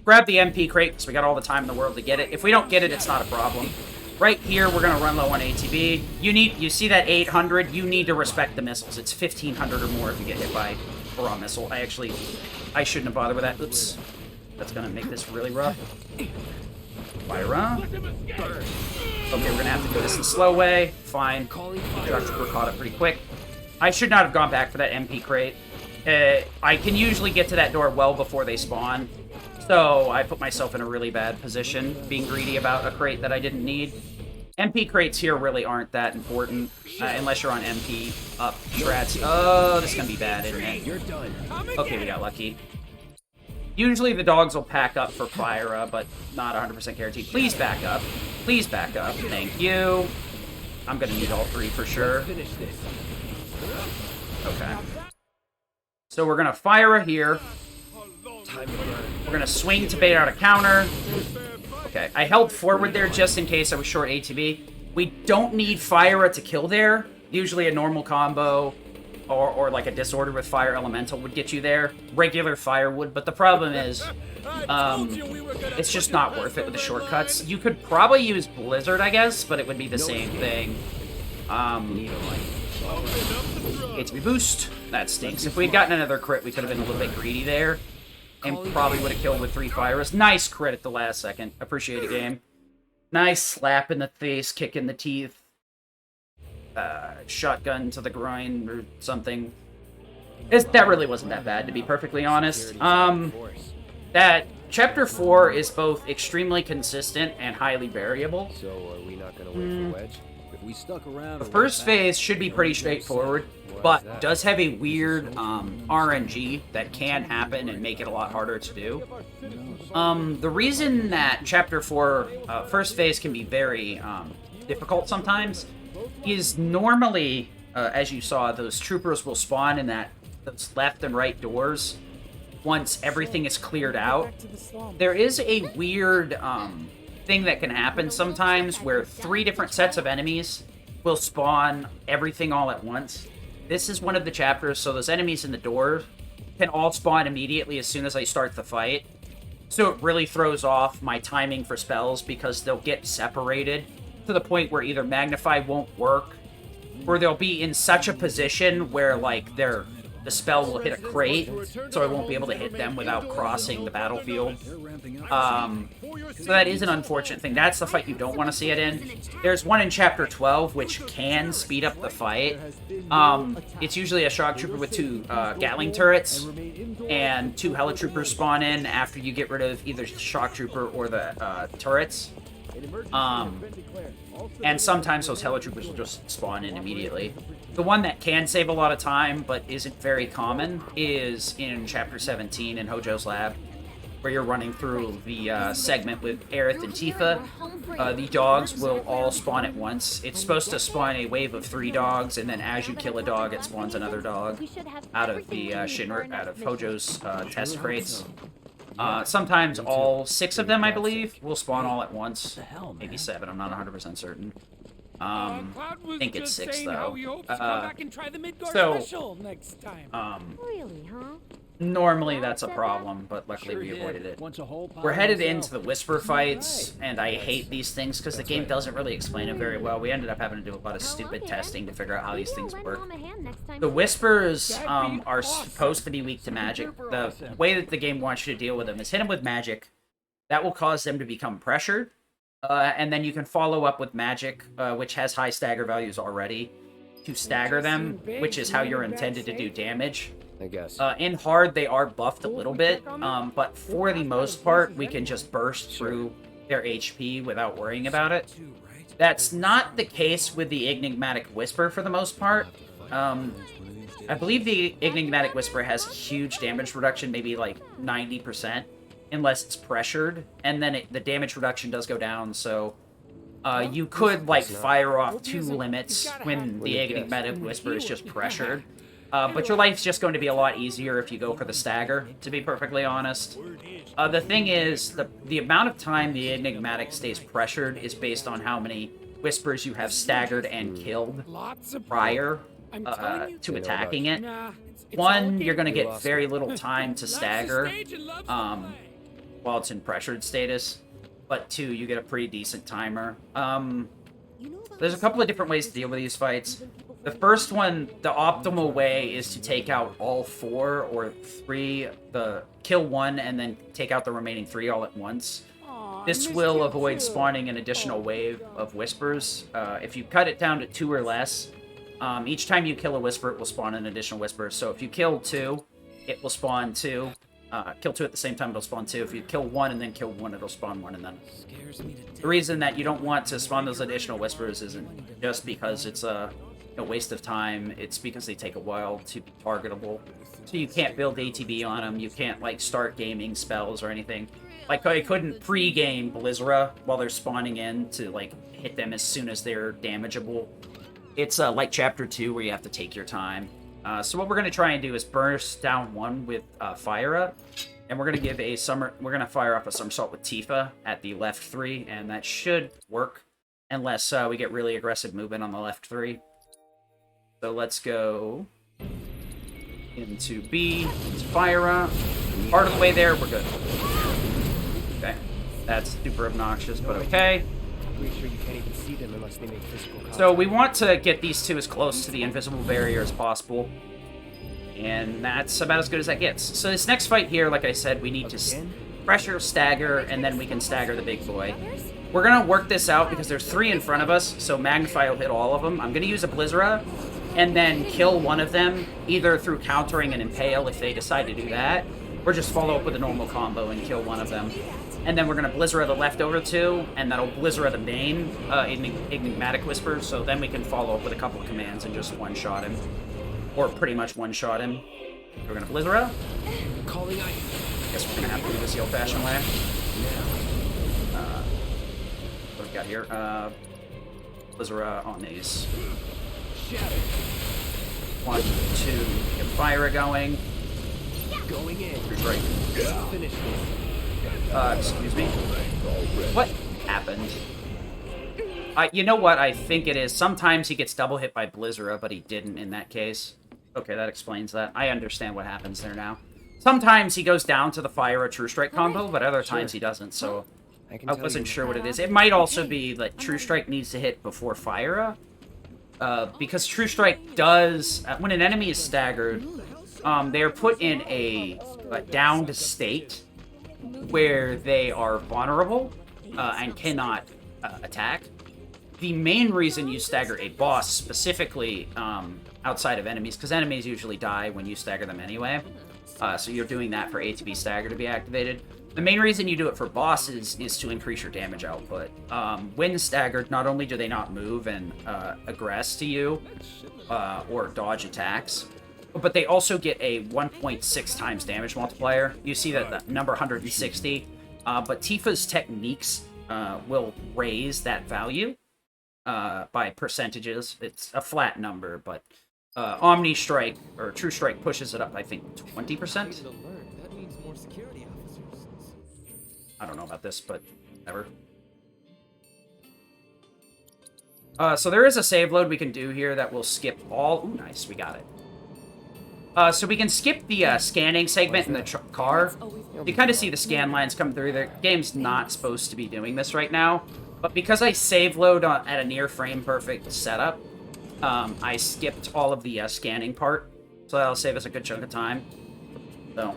Grab the MP crate, because we got all the time in the world to get it. If we don't get it, it's not a problem. Right here, we're going to run low on ATB. You see that 800? You need to respect the missiles. It's 1,500 or more if you get hit by a raw missile. I shouldn't have bothered with that. Oops. That's going to make this really rough. Fire up. Okay, we're going to have to do this in slow way. Fine. We're caught up pretty quick. I should not have gone back for that MP crate. I can usually get to that door well before they spawn. So I put myself in a really bad position, being greedy about a crate that I didn't need. MP crates here really aren't that important, unless you're on MP up strats. Oh, this is going to be bad, isn't it? You're done. Okay, we got lucky. Usually the dogs will pack up for Fire, but not 100% guaranteed. Please back up. Please back up. Thank you. I'm going to need all 3 for sure. Finish this. Okay. So we're going to Fire here. We're going to swing to bait out a counter. Okay, I held forward there just in case I was short ATB. We don't need Fire to kill there. Usually a normal combo or like a Disorder with Fire Elemental would get you there. Regular Fire would, but the problem is it's just not worth it with the shortcuts. You could probably use Blizzard, I guess, but it would be the same thing. ATB boost. That stinks. If we'd gotten another crit, we could have been a little bit greedy there. And probably would have killed with 3 Fires. Nice crit at the last second. Appreciate it, game. Nice slap in the face, kick in the teeth. Shotgun to the groin or something. That really wasn't that bad, to be perfectly honest. That Chapter 4 is both extremely consistent and highly variable. So are we not going to wait for Wedge? If we stuck around... The first phase should be pretty straightforward, but does have a weird RNG that can happen and make it a lot harder to do. The reason that Chapter 4 first phase can be very difficult sometimes is normally, as you saw, those troopers will spawn in those left and right doors once everything is cleared out. There is a weird thing that can happen sometimes where 3 different sets of enemies will spawn everything all at once. This is one of the chapters, so those enemies in the door can all spawn immediately as soon as I start the fight. So it really throws off my timing for spells because they'll get separated to the point where either Magnify won't work or they'll be in such a position where, like, the the spell will hit a crate, so I won't be able to hit them without crossing the battlefield. So that is an unfortunate thing. That's the fight you don't want to see it in. There's one in Chapter 12, which can speed up the fight. It's usually a shock trooper with 2 Gatling turrets, and 2 helitroopers spawn in after you get rid of either the shock trooper or the turrets. And sometimes those helitroopers will just spawn in immediately. The one that can save a lot of time, but isn't very common, is in Chapter 17 in Hojo's lab, where you're running through the segment with Aerith and Tifa. The dogs will all spawn at once. It's supposed to spawn a wave of 3 dogs, and then as you kill a dog, it spawns another dog out of the out of Hojo's test crates. Sometimes all 6 of them, I believe, will spawn all at once. Maybe 7, I'm not 100% certain. I think it's 6, though. Really, huh? Normally that's a problem, but luckily we avoided it. We're headed into the Whisper fights, and I hate these things because the game doesn't really explain it very well. We ended up having to do a lot of stupid testing to figure out how these things work. The Whispers are supposed to be weak to magic. The way that the game wants you to deal with them is hit them with magic. That will cause them to become pressured, and then you can follow up with magic, which has high stagger values already, to stagger them, which is how you're intended to do damage. I guess. In hard, they are buffed a little bit, but for the most part, we can just burst through their HP without worrying about it. That's not the case with the Enigmatic Whisper for the most part. I believe the Enigmatic Whisper has huge damage reduction, maybe like 90%, unless it's pressured, and then the damage reduction does go down, so you could like fire off 2 limits when the Enigmatic Whisper is just pressured. But your life's just going to be a lot easier if you go for the stagger, to be perfectly honest. The thing is, the amount of time the Enigmatic stays pressured is based on how many Whispers you have staggered and killed prior to attacking it. 1, you're going to get very little time to stagger while it's in pressured status. But 2, you get a pretty decent timer. There's a couple of different ways to deal with these fights. The first one, the optimal way is to take out all 4 or 3, kill 1 and then take out the remaining 3 all at once. This will avoid spawning an additional wave of Whispers. If you cut it down to 2 or less, each time you kill a Whisper, it will spawn an additional Whisper. So if you kill 2, it will spawn 2. Kill 2 at the same time, it'll spawn 2. If you kill 1 and then kill 1, it'll spawn 1 and then... The reason that you don't want to spawn those additional Whispers isn't just because it's a waste of time. It's because they take a while to be targetable. So you can't build ATB on them. You can't, like, start gaming spells or anything. Like, I couldn't pre-game Blizzra while they're spawning in to, like, hit them as soon as they're damageable. It's like Chapter 2 where you have to take your time. So what we're going to try and do is burst down 1 with Fire, and we're going to give we're going to fire off a somersault with Tifa at the left 3, and that should work unless we get really aggressive movement on the left 3. So let's go into B, into Fire. Part of the way there, we're good. Okay, that's super obnoxious, but okay. Pretty sure you can't even see them unless they make physical contact. So we want to get these 2 as close to the invisible barrier as possible. And that's about as good as that gets. So this next fight here, like I said, we need to pressure, stagger, and then we can stagger the big boy. We're going to work this out because there's 3 in front of us, so Magnify will hit all of them. I'm going to use a Blizzra and then kill one of them, either through countering and Impale if they decide to do that, or just follow up with a normal combo and kill one of them. And then we're going to Blizzra the leftover 2, and that'll Blizzra the main Enigmatic Whisper, so then we can follow up with a couple of commands and just one-shot him. Or pretty much one-shot him. We're going to Blizzra. Calling I Guess we're going to have to do this the old-fashioned way. What do we got here? Blizzra on these. 1, 2, get Fire going. going in. Right. Finish this. Excuse me? What happened? You know what I think it is? Sometimes he gets double hit by Blizzra, but he didn't in that case. Okay, that explains that. I understand what happens there now. Sometimes he goes down to the Fire or True Strike combo, but other times he doesn't, so I wasn't sure what it is. It might also be that True Strike needs to hit before Fire, because True Strike does... when an enemy is staggered, they're put in a downed state where they are vulnerable and cannot attack. The main reason you stagger a boss, specifically outside of enemies, because enemies usually die when you stagger them anyway, so you're doing that for ATB stagger to be activated. The main reason you do it for bosses is to increase your damage output. When staggered, not only do they not move and aggress to you or dodge attacks, but they also get a 1.6 times damage multiplier. You see that the number 160, but Tifa's techniques will raise that value by percentages. It's a flat number, but Omni Strike, or True Strike, pushes it up, I think, 20%. That means more security officers. I don't know about this, but whatever. So there is a save load we can do here that will skip all... Ooh, nice, we got it. So we can skip the scanning segment in the car. You kind of see the scan lines come through. The game's not supposed to be doing this right now. But because I save load at a near frame perfect setup, I skipped all of the scanning part. So that'll save us a good chunk of time. So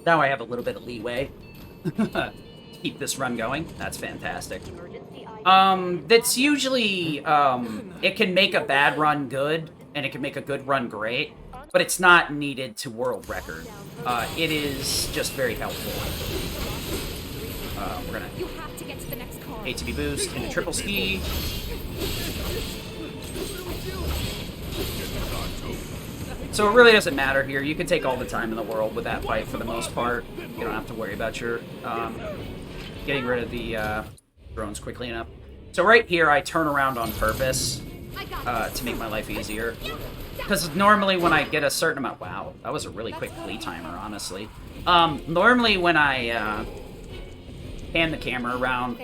now I have a little bit of leeway to keep this run going. That's fantastic. That's usually, it can make a bad run good, and it can make a good run great, but it's not needed to world record. It is just very helpful. We're gonna You have to get to the next car. ATB boost into triple ski. So it really doesn't matter here. You can take all the time in the world with that fight for the most part. You don't have to worry about your getting rid of the drones quickly enough. So right here, I turn around on purpose to make my life easier. Because normally when I get a certain amount... Wow, that was a really quick fleet timer, honestly. Normally when I pan the camera around,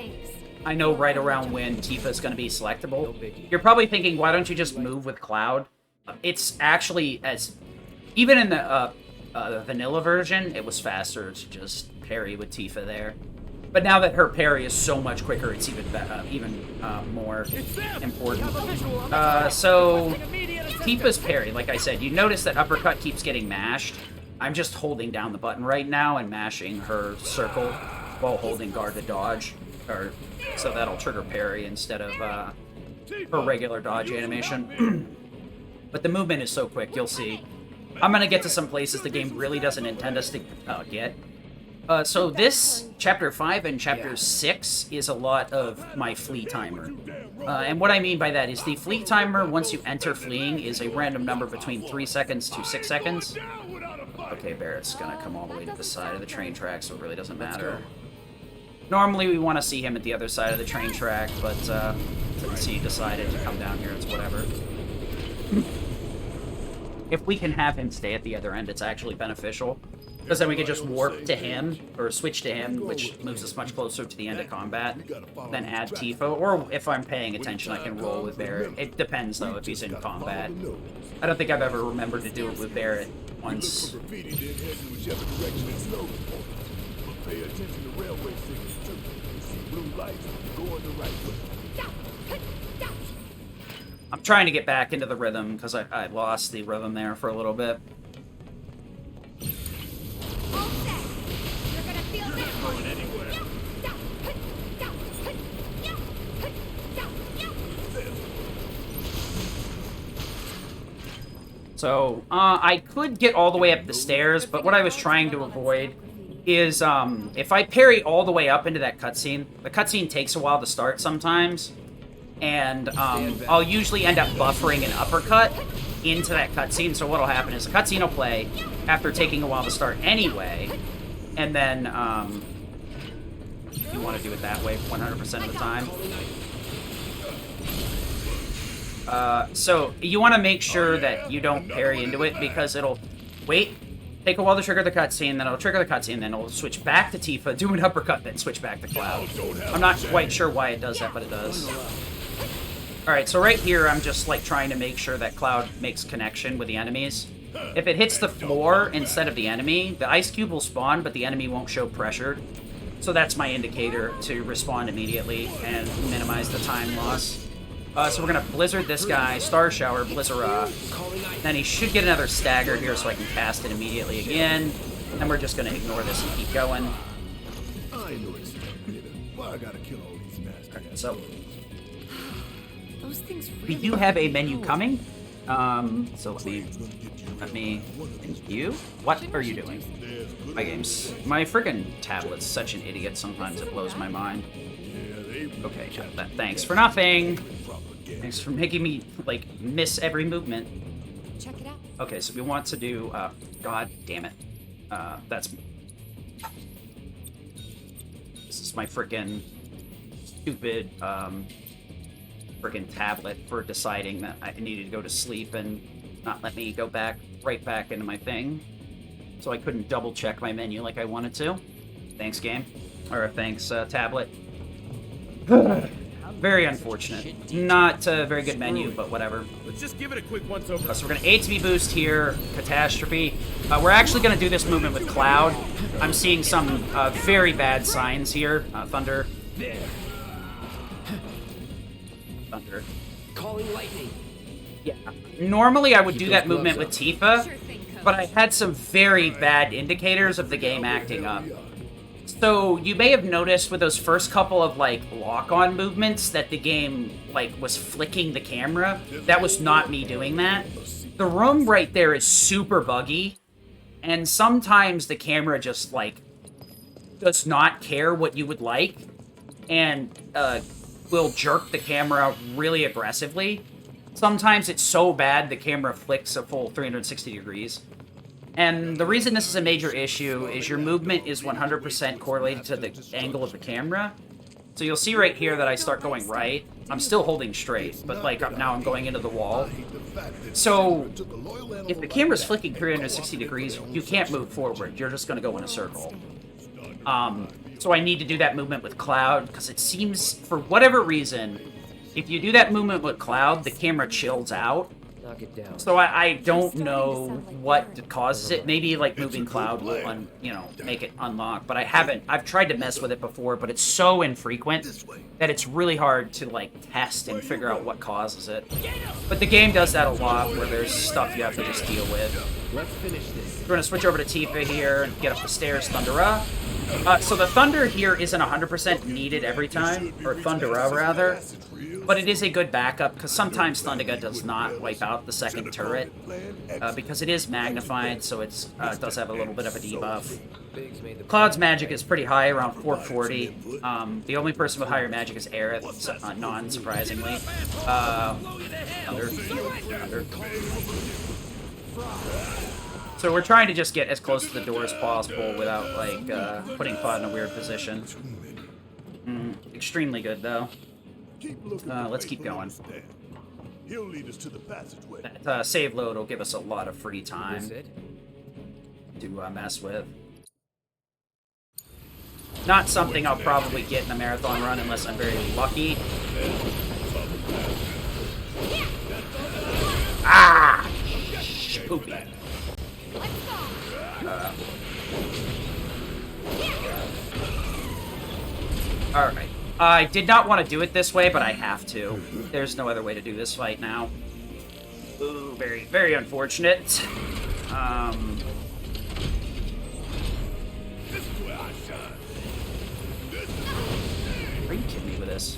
I know right around when Tifa's going to be selectable. You're probably thinking, why don't you just move with Cloud? It's actually, as even in the vanilla version, it was faster to just parry with Tifa there. But now that her parry is so much quicker, it's even more important. So Tifa's parry, like I said, you notice that uppercut keeps getting mashed. I'm just holding down the button right now and mashing her circle while holding guard to dodge, so that'll trigger parry instead of her regular dodge animation. But the movement is so quick, you'll see. I'm gonna get to some places the game really doesn't intend us to get. So this, Chapter 5 and Chapter 6, is a lot of my flee timer. And what I mean by that is the flee timer, once you enter fleeing, is a random number between 3 seconds to 6 seconds. Okay, Barrett's gonna come all the way to the side of the train track, so it really doesn't matter. Normally we want to see him at the other side of the train track, but since he decided to come down here, it's whatever. If we can have him stay at the other end, it's actually beneficial. Because then we can just warp to him, or switch to him, which moves us much closer to the end of combat, then add Tifa. Or if I'm paying attention, I can roll with Barrett. It depends, though, if he's in combat. I don't think I've ever remembered to do it with Barrett once. Pay attention to railway signals too. You see blue lights, go on the right way. I'm trying to get back into the rhythm because I lost the rhythm there for a little bit. All set. You're gonna feel this one. So, I could get all the way up the stairs, but what I was trying to avoid is, if I parry all the way up into that cutscene, the cutscene takes a while to start sometimes, and I'll usually end up buffering an uppercut into that cutscene, so what'll happen is the cutscene will play after taking a while to start anyway, and then, you want to do it that way 100% of the time. So you want to make sure that you don't parry into it, because it'll take a while to trigger the cutscene, then it'll trigger the cutscene, then it'll switch back to Tifa, do an uppercut, then switch back to Cloud. I'm not quite sure why it does that, but it does. Alright, so right here, I'm just like trying to make sure that Cloud makes connection with the enemies. If it hits the floor instead of the enemy, the ice cube will spawn, but the enemy won't show pressured. So that's my indicator to respawn immediately and minimize the time loss. So we're gonna Blizzard this guy, Star Shower, Blizzara. Calling ice. Then he should get another stagger here so I can cast it immediately again. And we're just gonna ignore this and keep going. I ain't no expert. Why I gotta kill all these nasty Okay, so Those things we really do have a menu coming. So let me, and you? What are you doing? My games. My friggin' tablet's such an idiot, sometimes it blows my mind. Okay, yeah, thanks for nothing. Thanks for making me, like, miss every movement. check it out. Okay, so we want to do, god damn it. That's... This is my frickin' stupid, frickin' tablet for deciding that I needed to go to sleep and not let me go right back into my thing. So I couldn't double check my menu like I wanted to. Thanks, game. Or thanks, tablet. Very unfortunate. Not a very good menu, but whatever. Let's just give it a quick once over. So we're going to ATB boost here, Catastrophe. We're actually going to do this movement with Cloud. I'm seeing some very bad signs here. Thunder. Thunder. Calling lightning. Yeah. Normally I would do that movement with Tifa, Sure thing, Coach. but I had some very bad indicators of the game acting up. So you may have noticed with those first couple of like lock-on movements that the game like was flicking the camera. That was not me doing that. The room right there is super buggy, and sometimes the camera just like does not care what you would like, and will jerk the camera really aggressively. Sometimes it's so bad the camera flicks a full 360 degrees. And the reason this is a major issue is your movement is 100% correlated to the angle of the camera. So you'll see right here that I start going right. I'm still holding straight, but like now I'm going into the wall. So if the camera's flicking 360 degrees, you can't move forward. You're just going to go in a circle. So I need to do that movement with Cloud, because it seems, for whatever reason, if you do that movement with Cloud, the camera chills out. Knock it down. So I don't know what causes it. Maybe like moving Cloud will, make it unlock. But I've tried to mess with it before, but it's so infrequent that it's really hard to like test and figure out what causes it. But the game does that a lot, where there's stuff you have to just deal with. Let's finish this. We're gonna switch over to Tifa here and get up the stairs, Thundera. So the Thunder here isn't 100% needed every time, or Thundera rather, but it is a good backup, because sometimes Thundera does not wipe out the second turret, because it is magnified, so it does have a little bit of a debuff. Biggs made the Cloud's magic is pretty high, around 440. The only person with higher magic is Aerith, non-surprisingly. Thunder. So we're trying to just get as close to the door as possible without, like, putting Cloud in a weird position. Extremely good, though. Let's keep going. He'll lead us to the passageway. That save load will give us a lot of free time That's it. to mess with. Not something I'll probably get in a marathon run unless I'm very lucky. Ah! Poopy. Alright. I did not want to do it this way, but I have to. There's no other way to do this fight now. Ooh, very, very unfortunate. This is where I shine. Are you kidding me with this?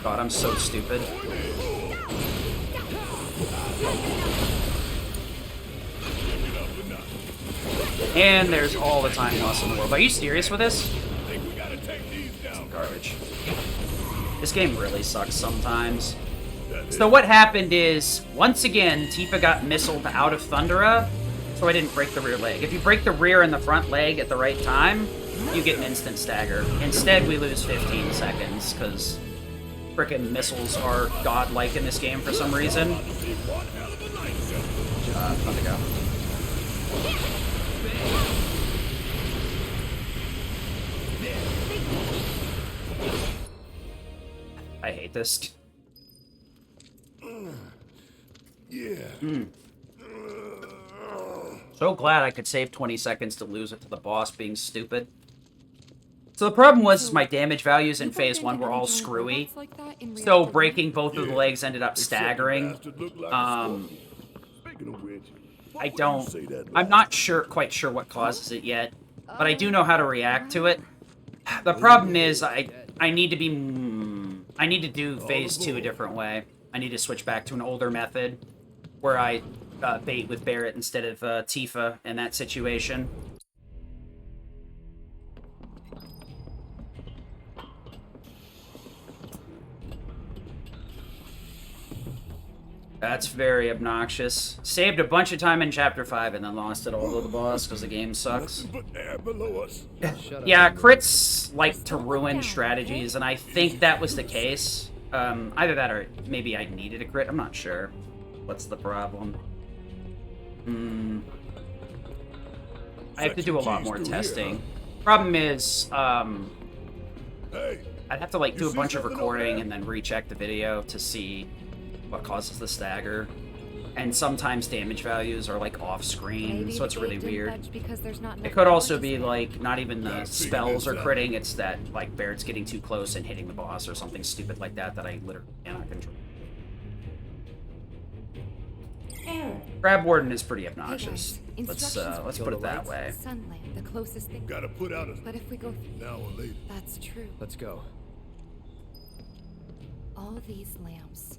God, I'm so stupid. And there's all the time lost in the world. Are you serious with this? Garbage. This game really sucks sometimes. So what happened is, once again, Tifa got missiled out of Thundera, so I didn't break the rear leg. If you break the rear and the front leg at the right time, you get an instant stagger. Instead, we lose 15 seconds, because frickin' missiles are godlike in this game for some reason. Thunder. I hate this. Yeah. So glad I could save 20 seconds to lose it to the boss being stupid. So the problem was my damage values in phase 1 were all screwy. So breaking both of the legs ended up staggering. Speaking of which, I'm not quite sure what causes it yet, but I do know how to react to it. The problem is I need to do phase 2 a different way. I need to switch back to an older method where I bait with Barrett instead of Tifa in that situation. That's very obnoxious. Saved a bunch of time in Chapter 5 and then lost it all to the boss because the game sucks. but air below us. Yeah, crits like to ruin strategies, and I think that was the case. Either that or maybe I needed a crit. I'm not sure. What's the problem? I have to do a lot more testing. Problem is, Hey, I'd have to like do a bunch of recording and then recheck the video to see what causes the stagger. And sometimes damage values are like off screen, so it's really weird. It could also be like not even the spells are critting, it's that like Barrett's getting too close and hitting the boss or something stupid like that that I literally cannot control. Crab Warden is pretty obnoxious. Let's put it that way. Sunlight, the closest thing. gotta put out a But if we go, now or later. that's true. Let's go. All these lamps.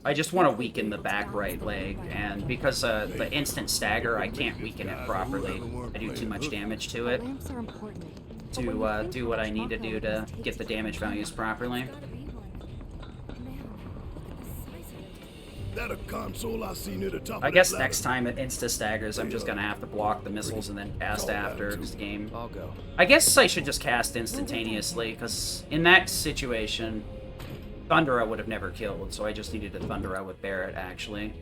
I just want to weaken the back right leg, and because the instant stagger, I can't weaken it properly. I do too much damage to it Lamps are important. to do what I need to do to get the damage values properly. Gotta be one. Man, look at the size of it. That a console I seen at the top I of guess that next time it insta staggers, I'm just gonna have to block the missiles and then cast after this game. I'll go. I guess I should just cast instantaneously, because in that situation, Thundera would have never killed, so I just needed to Thundera with Barrett, actually.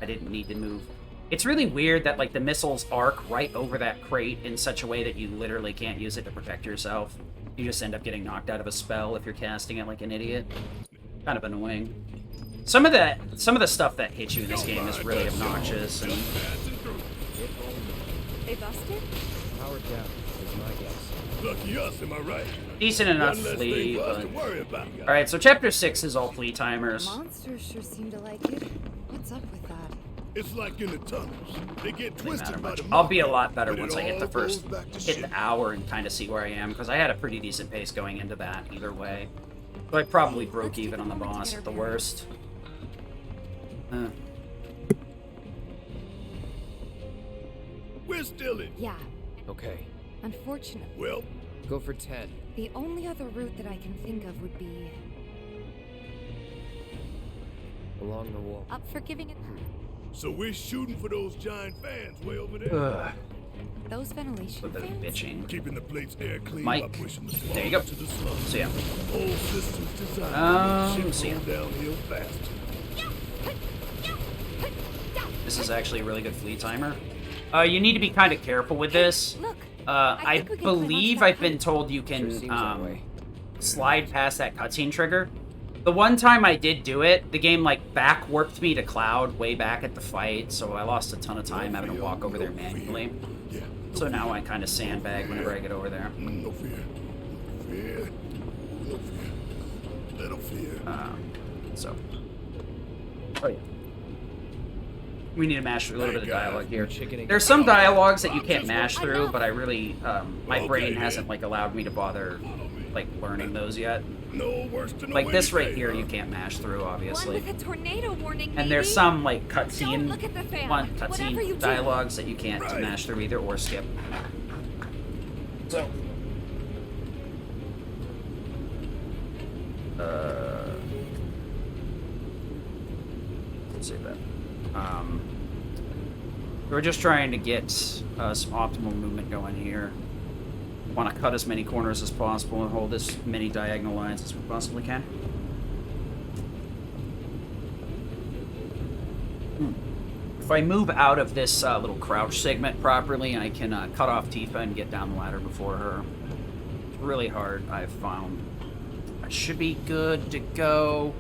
I didn't need to move. It's really weird that, like, the missiles arc right over that crate in such a way that you literally can't use it to protect yourself. You just end up getting knocked out of a spell if you're casting it like an idiot. Kind of annoying. Some of the stuff that hits you in this game is really obnoxious, and They busted? Powered down is my guess. Lucky us, am I right? decent enough One less flea, thing for us but... to worry about. Alright, so Chapter 6 is all flea timers. Monsters sure seem to like it. What's up with that? It's like in the tunnels. They get Doesn't matter twisted by much. the I'll be a market, lot better but it once I hit the all first, goes back to hit shit. the hour and kind of see where I am, because I had a pretty decent pace going into that either way. So I probably broke even on the boss at the worst. We're still in. Yeah. Okay. Unfortunately, Well, Go for 10. the only other route that I can think of would be Along the wall. up for giving it. so we're shooting for those giant fans way over there. Ugh. Those ventilation With the fans. bitching. Keeping the plates air clean Mike. by pushing the There you go. smog to the slums. So yeah. Whole systems designed to make so yeah. shit roll downhill fast. This is actually a really good flea timer. You need to be kind of careful with this. Look. I think we can climb believe onto that I've been told you Sure can seems that way. slide past that cutscene trigger. The one time I did do it, the game like back warped me to Cloud way back at the fight, so I lost a ton of time having to walk over there manually. Yeah. So now I kind of sandbag whenever I get over there. No fear. No fear. No fear. Little fear. So. Oh yeah. We need to mash through a little bit of dialogue here. There's some dialogues that you can't mash through, but I really, my brain hasn't like allowed me to bother like learning those yet. No worse than Like this right anything, here, huh? you can't mash through, One obviously. with a tornado warning. And there's maybe? some like Don't cutscene, look at the fan. Whatever you cutscene do. dialogues that you can't Right. mash through either or skip. So. Let's see that. We're just trying to get some optimal movement going here. Want to cut as many corners as possible and hold as many diagonal lines as we possibly can. If I move out of this little crouch segment properly, I can cut off Tifa and get down the ladder before her. It's really hard, I've found. I should be good to go.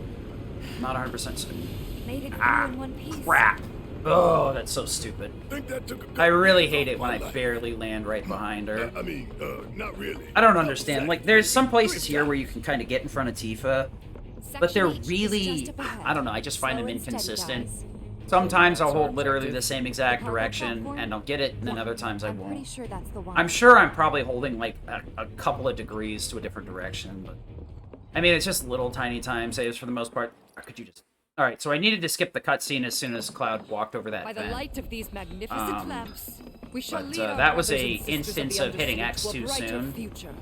Not 100% certain. Made it through in one piece. Crap. Oh, that's so stupid. Think that took a couple I really years hate off it when my I life. barely land right behind her. I mean, not really. I don't understand. Like, there's some places here where you can kind of get in front of Tifa, but they're really... I don't know, I just find them inconsistent. Sometimes I'll hold literally the same exact direction, and I'll get it, and then other times I I'm pretty won't. sure that's the one. I'm sure I'm probably holding, like, a couple of degrees to a different direction, but... I mean, it's just little tiny time saves for the most part. Or could you just... Alright, so I needed to skip the cutscene as soon as Cloud walked over that By the vent. light of these magnificent lamps, we shall but, lead our that was brothers a and sisters of instance the of hitting Undercity X to a too brighter soon. Future.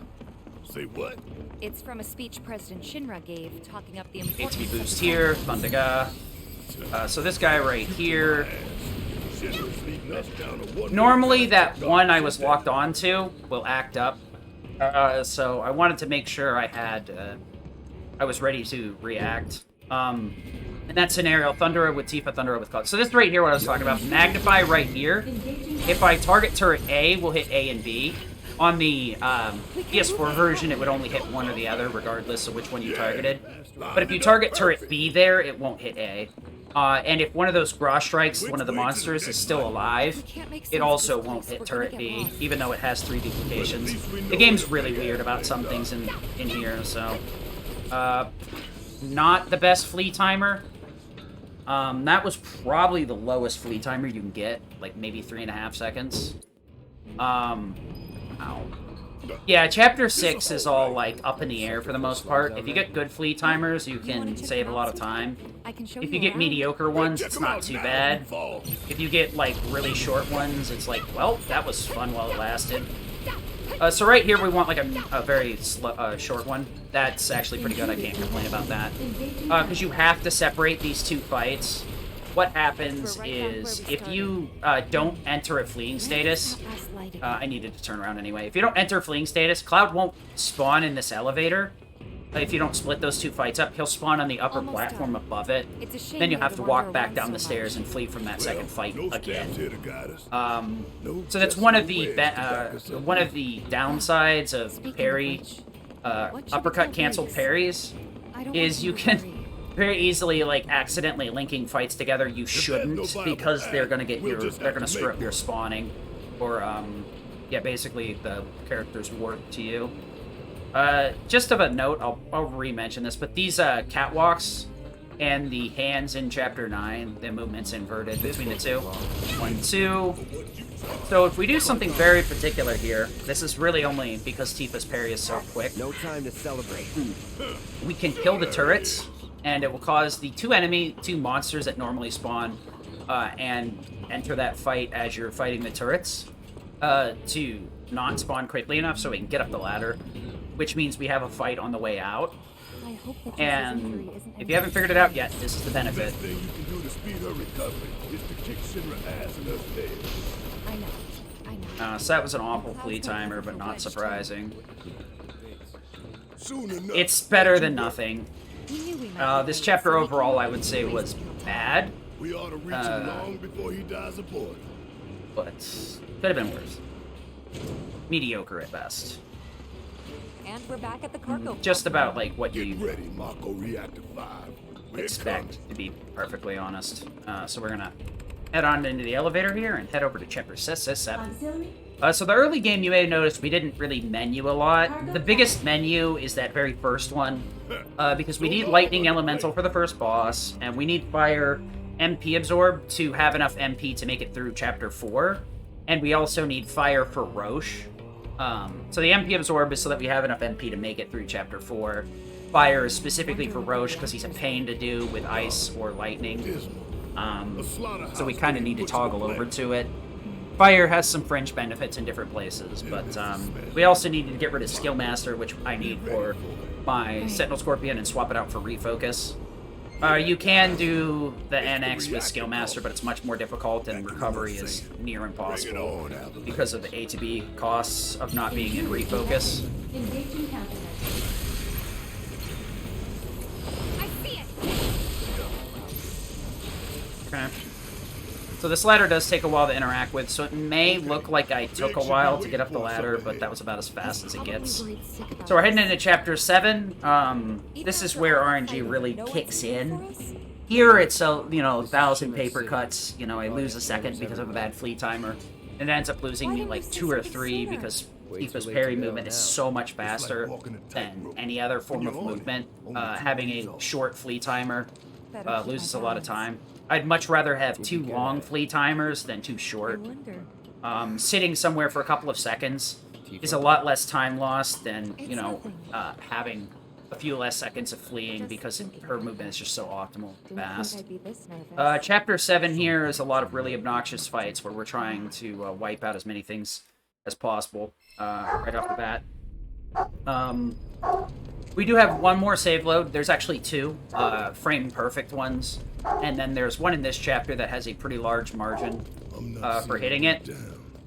Say what? It's from a speech President Shinra gave, talking up the importance ATB of boost the here, Thundaga. So this guy right here... Shit's leading us down a one-way Normally, path. that one I was locked onto will act up. So I wanted to make sure I had... I was ready to react. In that scenario, Thundera with Tifa, Thundera with Cloud. So this right here, what I was talking about, Magnify right here. If I target turret A, we'll hit A and B. On the PS4 version, it would only hit one or the other, regardless of which one you targeted. But if you target turret B there, it won't hit A. And if one of those Grosh strikes, one of the monsters, is still alive, it also won't hit turret B, even though it has 3 duplications. The game's really weird about some things in here, so... not the best flee timer. That was probably the lowest flee timer you can get, like maybe 3.5 seconds. Ow. Yeah, Chapter 6 is all, like, up in the air for the most part. If you get good flee timers, you can save a lot of time. I can show If you get around. mediocre ones, it's not too bad. If you get, like, really short ones, it's like, well, that was fun while it lasted. So right here we want, like, a very short one. That's actually pretty good, I can't complain about that. Because you have to separate these 2 fights. What happens is, if you don't enter a fleeing status... I needed to turn around anyway. If you don't enter fleeing status, Cloud won't spawn in this elevator. If you don't split those 2 fights up, he'll spawn on the upper Almost platform done. above it. It's a shame Then you we have had to to walk wander back around down so the stairs much. and flee from that second fight no again. stabs here to guide us. No So that's just one of no the ways to back us up. one of the downsides of Speaking of parry, which, what should we uppercut tell canceled Grace? parries, I don't is want you to can worry. very easily like accidentally linking fights together. You shouldn't, because they're gonna get We'll just they're have gonna to screw make up your spawning, or yeah, basically the character's warp to you. Just of a note, I'll re-mention this, but these catwalks and the hands in Chapter 9, the movement's inverted between the 2. 1, 2. So if we do something very particular here, this is really only because Tifa's parry is so quick. No time to celebrate. We can kill the turrets, and it will cause the 2 monsters that normally spawn and enter that fight as you're fighting the turrets to not spawn quickly enough so we can get up the ladder, which means we have a fight on the way out. I hope that Tifa's And injury isn't if you haven't figured it out yet, this is the The benefit. best thing you can do to speed her recovery is to kick Shinra ass in her head. I know. So that was an awful flee timer, but not surprising. Soon enough. It's better than nothing. We knew we might This be chapter late, so we overall, can I would say, was race bad, We ought to reach him long before he dies aboard. but could have been worse. Mediocre at best. And we're back at the cargo. Just about like what Get you ready, Mako Reactor 5. We're expect, coming. to be perfectly honest. So we're gonna head on into the elevator here and head over to Chapter 7. So the early game, you may have noticed we didn't really menu a lot. The biggest menu is that very first one, because we need Lightning Elemental for the first boss, and we need Fire MP Absorb to have enough MP to make it through Chapter 4, and we also need Fire for Roche. So the MP Absorb is so that we have enough MP to make it through Chapter 4. Fire is specifically for Roche because he's a pain to do with ice or lightning. So we kind of need to toggle over to it. Fire has some fringe benefits in different places, but we also need to get rid of Skill Master, which I need for my Sentinel Scorpion, and swap it out for Refocus. You can do the NX with Skill Master, but it's much more difficult, and recovery is near impossible because of the A to B costs of not being in Refocus. Engaging countermeasures. I see it. Okay. So this ladder does take a while to interact with, so it may look like I took a while to get up the ladder, but that was about as fast as it gets. So we're heading into Chapter 7. This is where RNG really kicks in. Here it's a, 1,000 paper cuts. I lose a second because of a bad flee timer. And it ends up losing me like 2 or 3 because Tifa's parry movement is so much faster than any other form of movement. Having a short flee timer loses a lot of time. I'd much rather have 2 long flee timers than 2 short. Sitting somewhere for a couple of seconds is a lot less time lost than, having a few less seconds of fleeing because her movement is just so optimal fast. Chapter 7 here is a lot of really obnoxious fights where we're trying to wipe out as many things as possible right off the bat. We do have one more save load. There's actually 2 frame perfect ones, and then there's one in this chapter that has a pretty large margin for hitting it.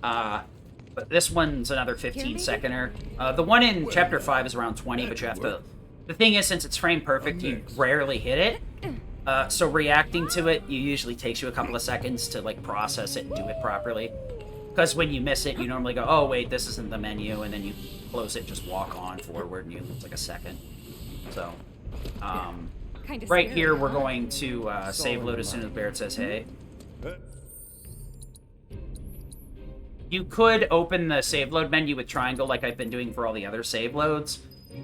But this one's another 15-seconder. The one in chapter 5 is around 20, but you have to... The thing is, since it's frame perfect, you rarely hit it. So reacting to it usually takes you a couple of seconds to like process it and do it properly. Because when you miss it, you normally go, oh wait, this isn't the menu, and then you close it, just walk on forward, and you lose like a second. So, right here, we're going to save load as soon as Barrett says hey. You could open the save load menu with triangle like I've been doing for all the other save loads.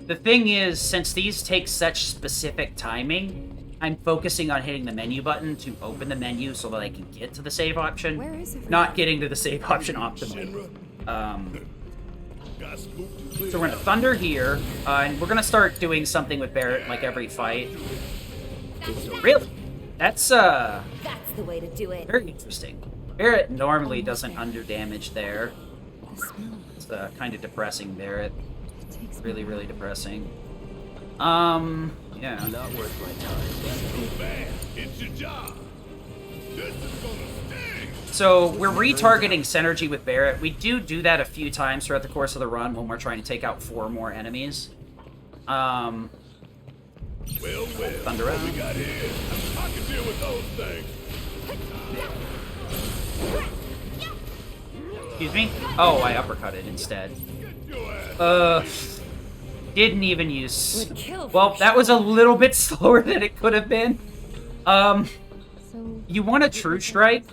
The thing is, since these take such specific timing, I'm focusing on hitting the menu button to open the menu so that I can get to the save option, not getting to the save option optimally. So we're going to Thunder here, and we're going to start doing something with Barrett like every fight. Really? That's the way to do it. Very interesting. Barrett normally doesn't underdamage there. It's kind of depressing, Barrett. Really, really depressing. Yeah. Not worth my time. Too bad. It's your job. This is gonna sting. So we're retargeting Synergy with Barrett. We do that a few times throughout the course of the run when we're trying to take out 4 more enemies. Well, Thunder what out. we got here? I can deal with those things. Excuse me? Oh, I uppercutted instead. Get your ass. Didn't even use... Well, that was a little bit slower than it could have been. You want a True Strike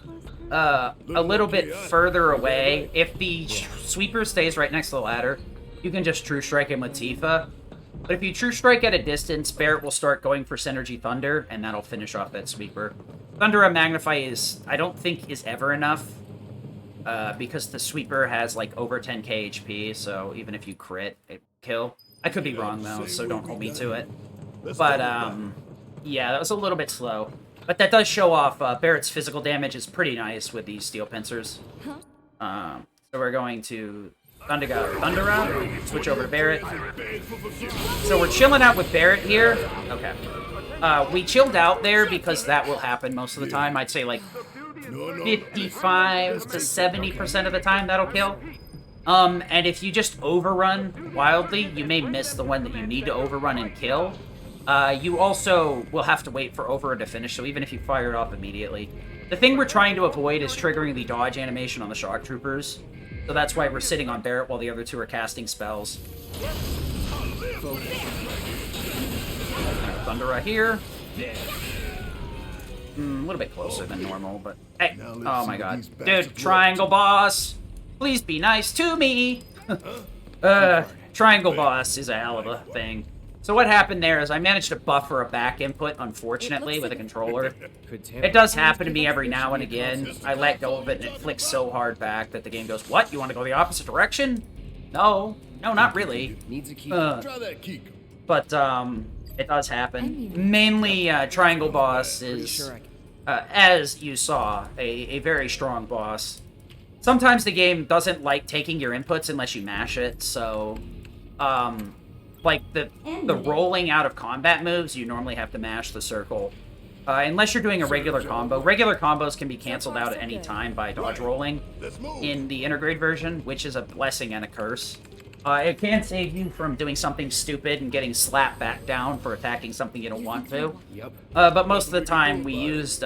a little bit further away. If the sweeper stays right next to the ladder, you can just True Strike him with Tifa. But if you True Strike at a distance, Barrett will start going for Synergy Thunder, and that'll finish off that sweeper. Thunder and Magnify is, I don't think, is ever enough. Because the sweeper has, like, over 10k HP, so even if you crit, it kill. I could be wrong, though, so don't hold me to it. But, yeah, that was a little bit slow. But that does show off Barrett's physical damage is pretty nice with these steel pincers. So we're going to Thunder out, switch over to Barrett. So we're chilling out with Barrett here. Okay. We chilled out there because that will happen most of the time. I'd say, like, 55 to 70% of the time that'll kill. And if you just overrun wildly, you may miss the one that you need to overrun and kill. You also will have to wait for Overrun to finish, so even if you fire it off immediately. The thing we're trying to avoid is triggering the dodge animation on the Shock Troopers. So that's why we're sitting on Barrett while the other 2 are casting spells. Thunder right here. A little bit closer than normal, but hey, oh my god. Dude, triangle boss! Please be nice to me! Triangle boss is a hell of a thing. So what happened there is I managed to buffer a back input, unfortunately, with a controller. It does happen to me every now and again. I let go of it and it flicks so hard back that the game goes, what? You want to go the opposite direction? No. No, not really. Needs a key. Try that key. But, it does happen. Mainly, Triangle Boss is, as you saw, a very strong boss. Sometimes the game doesn't like taking your inputs unless you mash it, so, like, the rolling out of combat moves, you normally have to mash the circle. Unless you're doing a regular combo. Regular combos can be canceled out at any time by dodge rolling in the intergrade version, which is a blessing and a curse. It can save you from doing something stupid and getting slapped back down for attacking something you don't want to. But most of the time, we used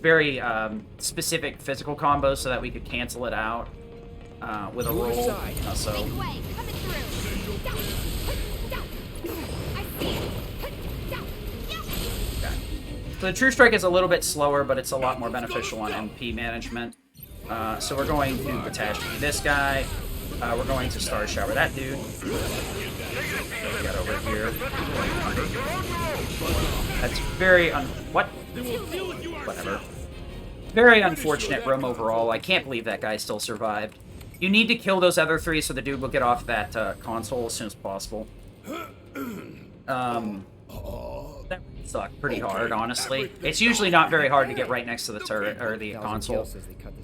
very specific physical combos so that we could cancel it out with a roll. So. Way, coming through. I see it. Okay. So the True Strike is a little bit slower, but it's a lot more beneficial on MP management. So we're going to catastrophe this guy. We're going to Star Shower that dude. We got over here. That's very what? Whatever. Very unfortunate room overall. I can't believe that guy still survived. You need to kill those other three so the dude will get off that console as soon as possible. That sucked pretty hard, honestly. It's usually not very hard to get right next to the turret or the console.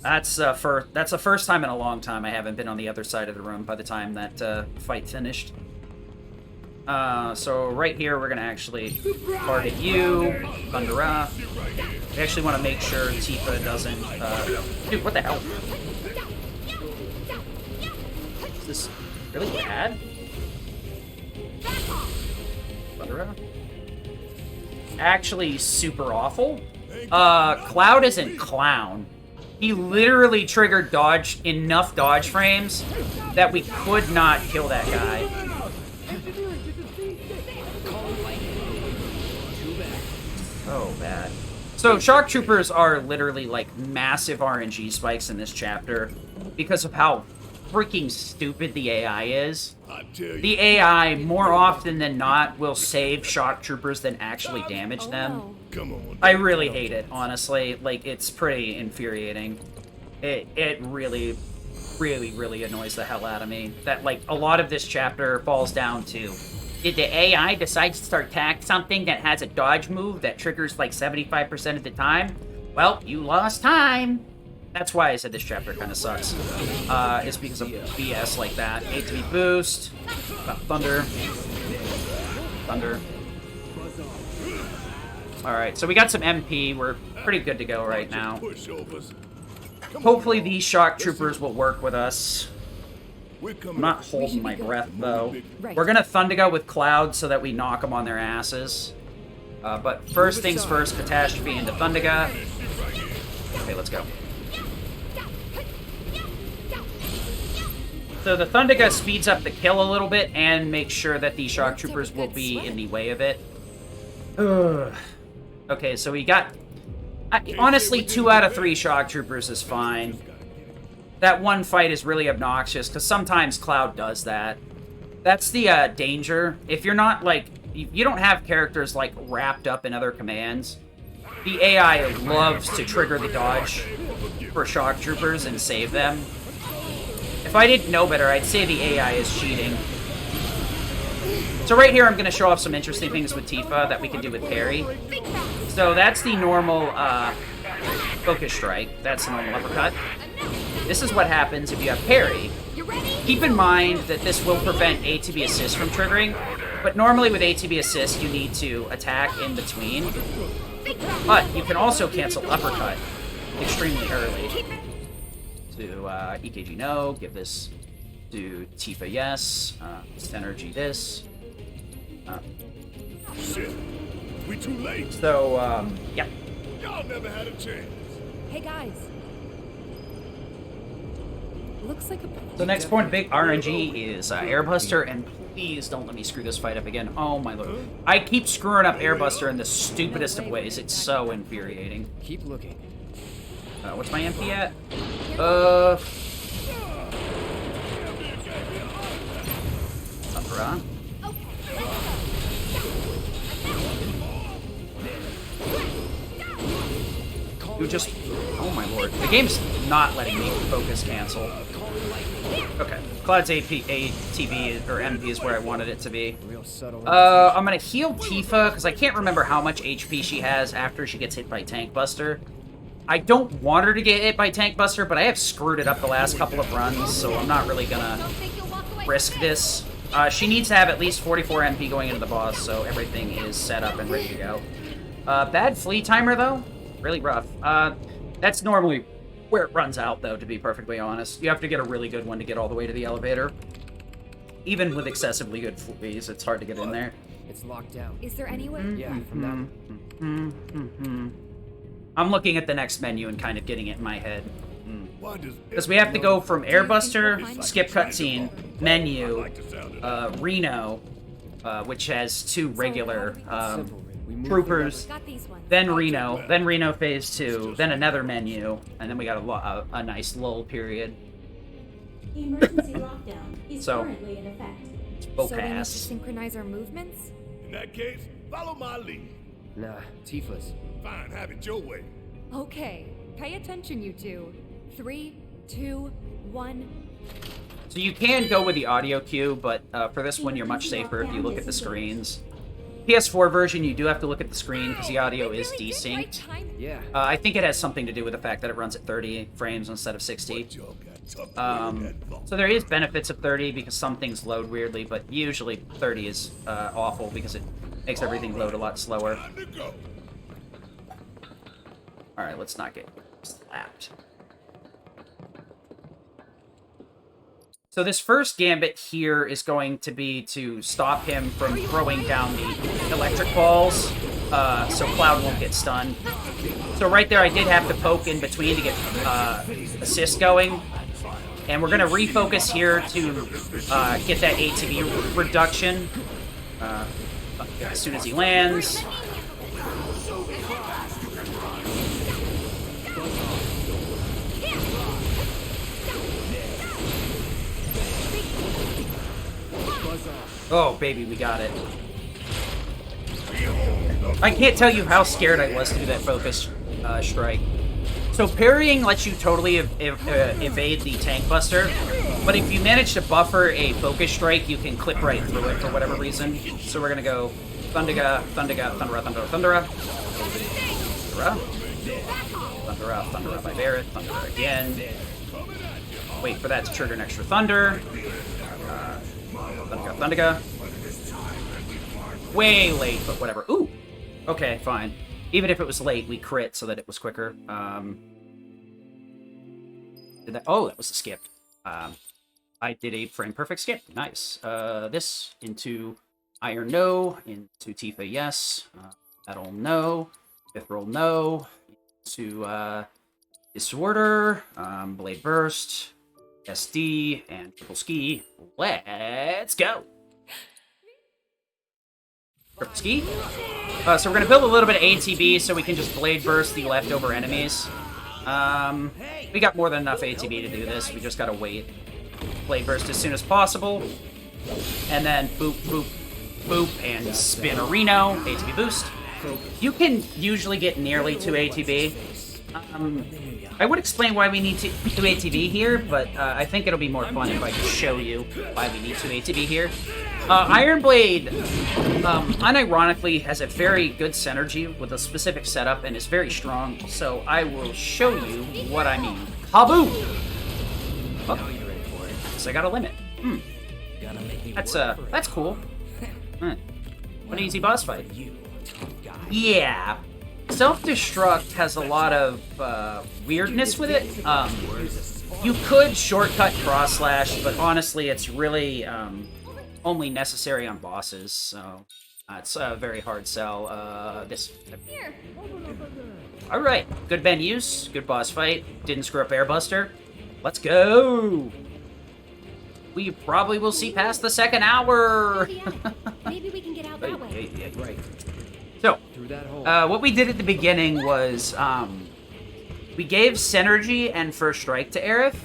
That's the first time in a long time I haven't been on the other side of the room by the time that fight finished. So right here we're gonna actually target you, Thundera. We actually want to make sure Tifa doesn't. Dude, what the hell? Is this really bad? Thundera? Actually, super awful. Cloud isn't Clown. He literally triggered enough dodge frames that we could not kill that guy. So bad. So shock troopers are literally like massive RNG spikes in this chapter because of how freaking stupid the AI is. The AI, more often than not, will save shock troopers than actually damage them. I really hate it, honestly. Like, it's pretty infuriating. It really, really, really annoys the hell out of me. That, like, a lot of this chapter falls down to, did the AI decide to start attack something that has a dodge move that triggers, like, 75% of the time? Well, you lost time. That's why I said this chapter kind of sucks. It's because of BS like that. ATB boost. Thunder. Alright, so we got some MP. We're pretty good to go right now. Hopefully these shock troopers will work with us. I'm not holding my breath, though. We're gonna Thundiga with Cloud so that we knock them on their asses. But first things first, Catastrophe into Thundiga. Okay, let's go. So the Thundiga speeds up the kill a little bit and makes sure that the shock troopers will be in the way of it. Ugh. Okay, so we got... honestly, 2 out of 3 shock troopers is fine. That one fight is really obnoxious, because sometimes Cloud does that. That's the danger. If you're not, like... you don't have characters, like, wrapped up in other commands. The AI loves to trigger the dodge for shock troopers and save them. If I didn't know better, I'd say the AI is cheating. So right here, I'm going to show off some interesting things with Tifa that we can do with parry. So that's the normal focus strike. That's the normal uppercut. This is what happens if you have parry. Keep in mind that this will prevent ATB assist from triggering, but normally with ATB assist, you need to attack in between. But you can also cancel uppercut extremely early. To EKG no, give this to Tifa yes, Synergy this. Shit, we too late. So, yeah. Y'all never had a chance. Hey guys. Looks like a... So next point of big RNG is Airbuster, and please don't let me screw this fight up again. Oh my lord. I keep screwing up Airbuster in the stupidest of ways. It's so infuriating. Keep looking. What's my MP at? Thundera. You just... oh my lord. The game's not letting me focus cancel. Okay. Cloud's ATB or MP is where I wanted it to be. I'm gonna heal Tifa, because I can't remember how much HP she has after she gets hit by Tank Buster. I don't want her to get hit by Tank Buster, but I have screwed it up the last couple of runs, so I'm not really gonna risk this. She needs to have at least 44 MP going into the boss, so everything is set up and ready to go. Bad flee timer, though? Really rough. That's normally where it runs out, though, to be perfectly honest. You have to get a really good one to get all the way to the elevator. Even with excessively good flees, it's hard to get in there. It's locked down. Is there any way? Yeah, from that. I'm looking at the next menu and kind of getting it in my head. Because we have to go from Airbuster, skip cutscene, menu, Reno, which has 2 regular move Troopers, Got these ones. then Reno phase 2, then another menu, and then we got a nice lull period. Emergency lockdown is So- currently in effect. So we need to Focus. synchronize our movements? In that case, follow my lead. Nah, Tifa's. Fine, have it your way. Okay. Pay attention, you two. 3, 2, 1. So you can go with the audio cue, but for this one you're much safer if you look at the screens. PS4 version, you do have to look at the screen because the audio is Really did right desynced. time. Yeah. I think it has something to do with the fact that it runs at 30 frames instead of 60. Y'all got tough So there is benefits of 30 because some things load weirdly, but usually 30 is awful because it makes everything load a lot slower. Time to go. Alright, let's not get slapped. So this first gambit here is going to be to stop him from throwing down the electric balls, so Cloud won't get stunned. So right there I did have to poke in between to get assist going. And we're going to refocus here to get that ATB reduction as soon as he lands. Oh, baby, we got it. I can't tell you how scared I was to do that focus strike. So parrying lets you totally evade the tank buster, but if you manage to buffer a focus strike, you can clip right through it for whatever reason. So we're gonna go Thundiga, Thundiga, Thundera, Thundera, Thundera. Thundera. Thundera, Thundera by Barret, Thundera again. Wait for that to trigger an extra Thunder. Thundiga, Thundiga. Way late, but whatever. Ooh! Okay, fine. Even if it was late, we crit so that it was quicker. Did that? Oh, that was a skip. I did a frame perfect skip. Nice. This into Iron no, into Tifa yes, Metal no, Mithril no, into Disorder, Blade Burst, SD, and Triple Ski. Let's go! Triple Ski. So we're going to build a little bit of ATB so we can just Blade Burst the leftover enemies. We got more than enough ATB to do this. We just got to wait. Blade Burst as soon as possible. And then boop, boop, boop, and spin a Reno. ATB boost. You can usually get nearly 2 ATB. I would explain why we need 2 ATB here, but I think it'll be more fun if I just show you why we need 2 ATB here. Iron Blade, unironically, has a very good synergy with a specific setup and is very strong, so I will show you what I mean. Haboom! Oh, so I got a limit. That's cool. What an easy boss fight. Yeah. Self-Destruct has a lot of weirdness with it. You could shortcut cross slash, but honestly, it's really only necessary on bosses, so it's a very hard sell. This. Here. Alright, good Ben use, good boss fight, didn't screw up Airbuster. Let's go! We probably will see past the second hour! Maybe we can get out that way. Right. So, Through that hole. what we did at the beginning was, we gave Synergy and First Strike to Aerith.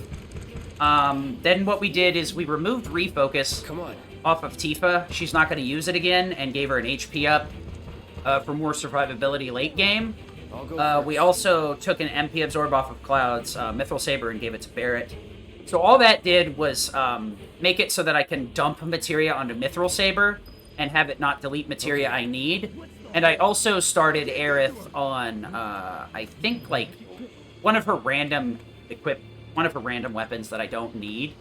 Then what we did is we removed Refocus Come on. off of Tifa. She's not going to use it again, and gave her an HP up for more survivability late game. I'll go We also took an MP Absorb off of Cloud's Mithril Saber and gave it to Barret. So all that did was make it so that I can dump materia onto Mithril Saber and have it not delete materia I need. And I also started Aerith on, I think, like, one of her random weapons that I don't need,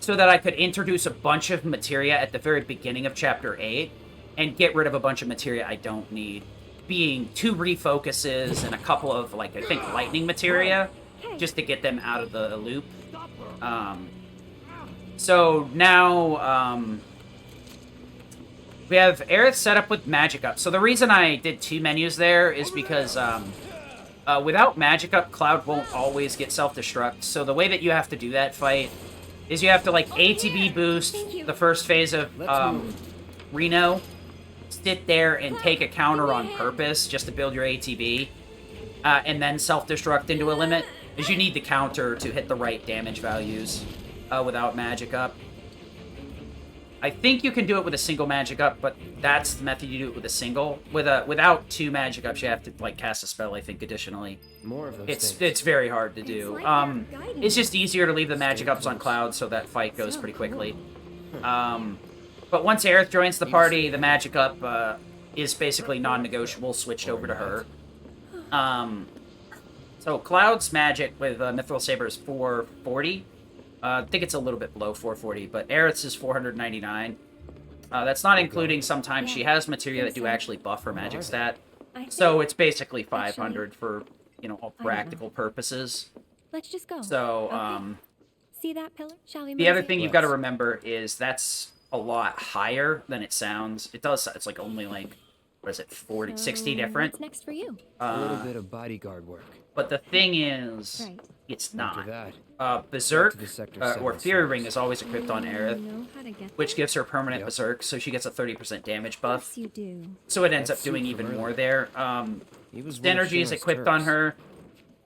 so that I could introduce a bunch of materia at the very beginning of Chapter 8 and get rid of a bunch of materia I don't need, being 2 refocuses and a couple of, like, I think, lightning materia, just to get them out of the loop. So now, we have Aerith set up with Magic Up. So the reason I did 2 menus there is because without Magic Up, Cloud won't always get Self-Destruct. So the way that you have to do that fight is you have to, like, ATB boost the first phase of Reno, sit there and take a counter on purpose just to build your ATB, and then self-destruct into a limit, is you need the counter to hit the right damage values without magic up. I think you can do it with a single magic up, but that's the method you do it with a single. Without 2 magic ups, you have to like cast a spell, I think, additionally. More of those It's things. it's very hard to do. It's just easier to leave the magic ups on Cloud so that fight goes pretty quickly. But once Aerith joins the party, the magic up is basically non-negotiable, switched over to her. So Cloud's magic with Mithril Saber is 440. I think it's a little bit below 440, but Aerith's is 499. That's not including sometimes she has materia that do actually buff her magic stat. So it's basically 500 for, you know, all practical purposes. Let's just go. So, See that pillar? Shall we? the other thing you've got to remember is that's a lot higher than it sounds. It's like only like, what is it, 40, 60 different? What's next for you? A little bit of bodyguard work. But the thing is, Right. it's After not. that, Berserk, to the Sector or 7 Fury service. Ring is always equipped on Aerith, Know how to get which gives her permanent Yep. Berserk, so she gets a 30% damage buff. Yes, you do. So it ends That's up doing super even early. more there. he was one of Synergy is Shayna's equipped on turfs. her,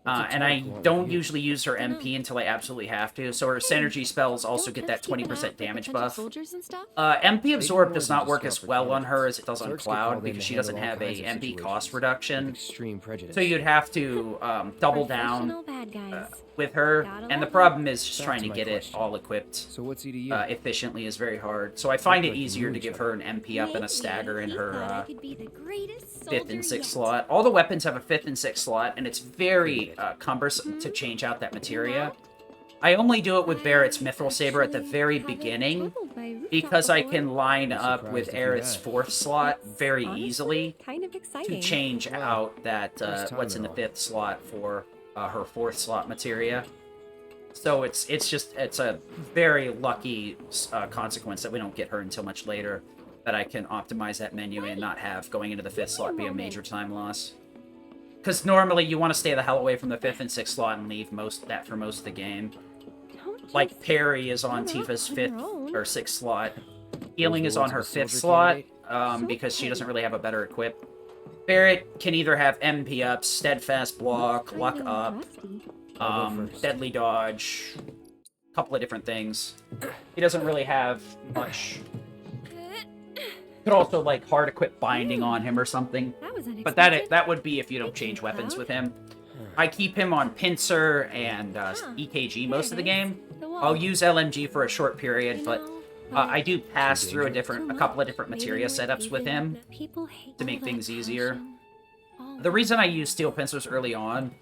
What's a and I turf want don't with you? usually use her MP until I absolutely have to, so her Synergy spells also get that 20% damage buff. Soldiers and stuff. MP Absorb does more not than work just as well on opportunities. her as it does on Zergs get Cloud, called in because to she doesn't handle all have a kinds of MP cost situations reduction. with extreme prejudice. So you'd have to double down Professional bad guys. with her, Gotta and the love problem is just Back trying to to my get question. it all equipped So what's he to you? efficiently is very hard. So I find it like you easier knew to each give other. her an MP up and a stagger in He her thought I could be the greatest 5th and soldier 6th yet. slot. All the weapons have a 5th and 6th slot, and it's very cumbersome to change out that materia. I only do it with Barrett's Mithril Saber at the very beginning, because I can line up with surprised if you Aerith's had. 4th slot very Honestly, easily kind of to exciting. change out that First time what's in the and all. 5th slot for her 4th slot materia. So it's a very lucky consequence that we don't get her until much later, that I can optimize that menu and not have going into the 5th slot be a major time loss. Because normally you want to stay the hell away from the 5th and 6th slot and leave that for most of the game. Don't Like just Parry is on run off Tifa's on 5th your own. or 6th slot. Healing is on her Rules of a 5th soldier slot candidate? because she doesn't really have a better equip. Barrett can either have MP up, Steadfast Block, Luck kinda up, rusty. I'll go first. Deadly Dodge, a couple of different things. He doesn't really have much. Could also like hard equip Binding on him or something. That was unexpected. But that would be if you don't change weapons with him. I keep him on Pincer and EKG most of the game. I'll use LMG for a short period, but I do pass through a couple of different materia setups with him to make things easier. The reason I use Steel Pincers early on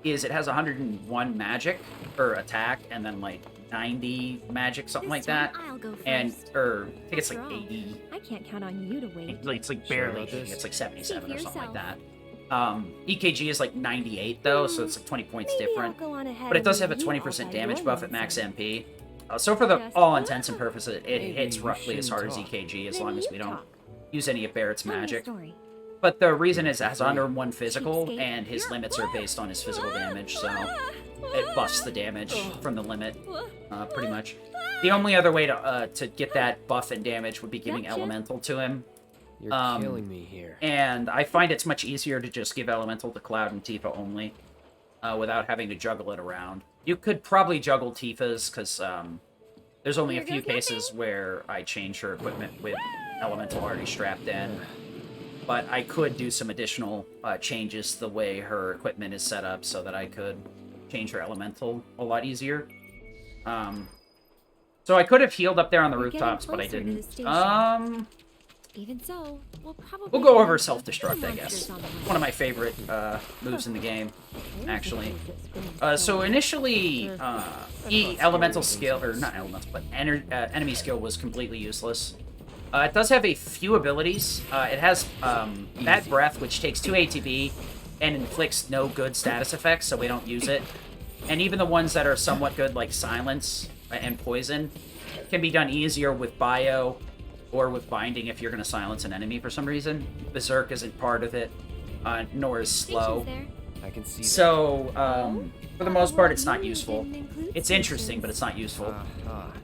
is it has 101 magic or attack, and then like 90 magic, something like that. I'll go first. And or I think it's like After all, 80. I can't count on you to wait. It's like Sure barely about 80. this? It's like 77 See or for something like yourself. that. EKG is like 98 though, so it's like 20 points Maybe different. I'll go on ahead But it does and have a leave you 20% all by damage your buff at max lonesome. MP. So for the Just all intents and purposes, it Maybe hits you roughly as hard as shouldn't EKG as Then long as you we don't talk. use any of Barrett's Tell me a magic. story. But the reason is it has 101 physical, Cheapskate. and his limits are based on his physical damage, so it buffs the damage from the limit, pretty much. The only other way to get that buff and damage would be giving Gotcha. Elemental to him. You're killing me here. And I find it's much easier to just give Elemental to Cloud and Tifa only, without having to juggle it around. You could probably juggle Tifa's, because there's only a Here few goes cases nothing. where I change her equipment with Elemental already strapped in. But I could do some additional changes to the way her equipment is set up so that I could change her Elemental a lot easier. So I could have healed up there on the We're getting rooftops, but I closer to the didn't. station. Even so, we'll probably We'll go run over into Self-Destruct, I monsters guess. on the way. One of my favorite moves in the game, There's actually. the things that spin So initially, elemental skill, or not elemental, but enemy skill was completely useless. It does have a few abilities. It has Bad Breath, which takes 2 ATB and inflicts no good status effects, so we don't use it. And even the ones that are somewhat good, like Silence and Poison, can be done easier with Bio or with Binding if you're going to silence an enemy for some reason. Berserk isn't part of it, nor is Slow. Stations there. I can see So, for the most part, it's not useful. Didn't include It's interesting, stations. but it's not useful.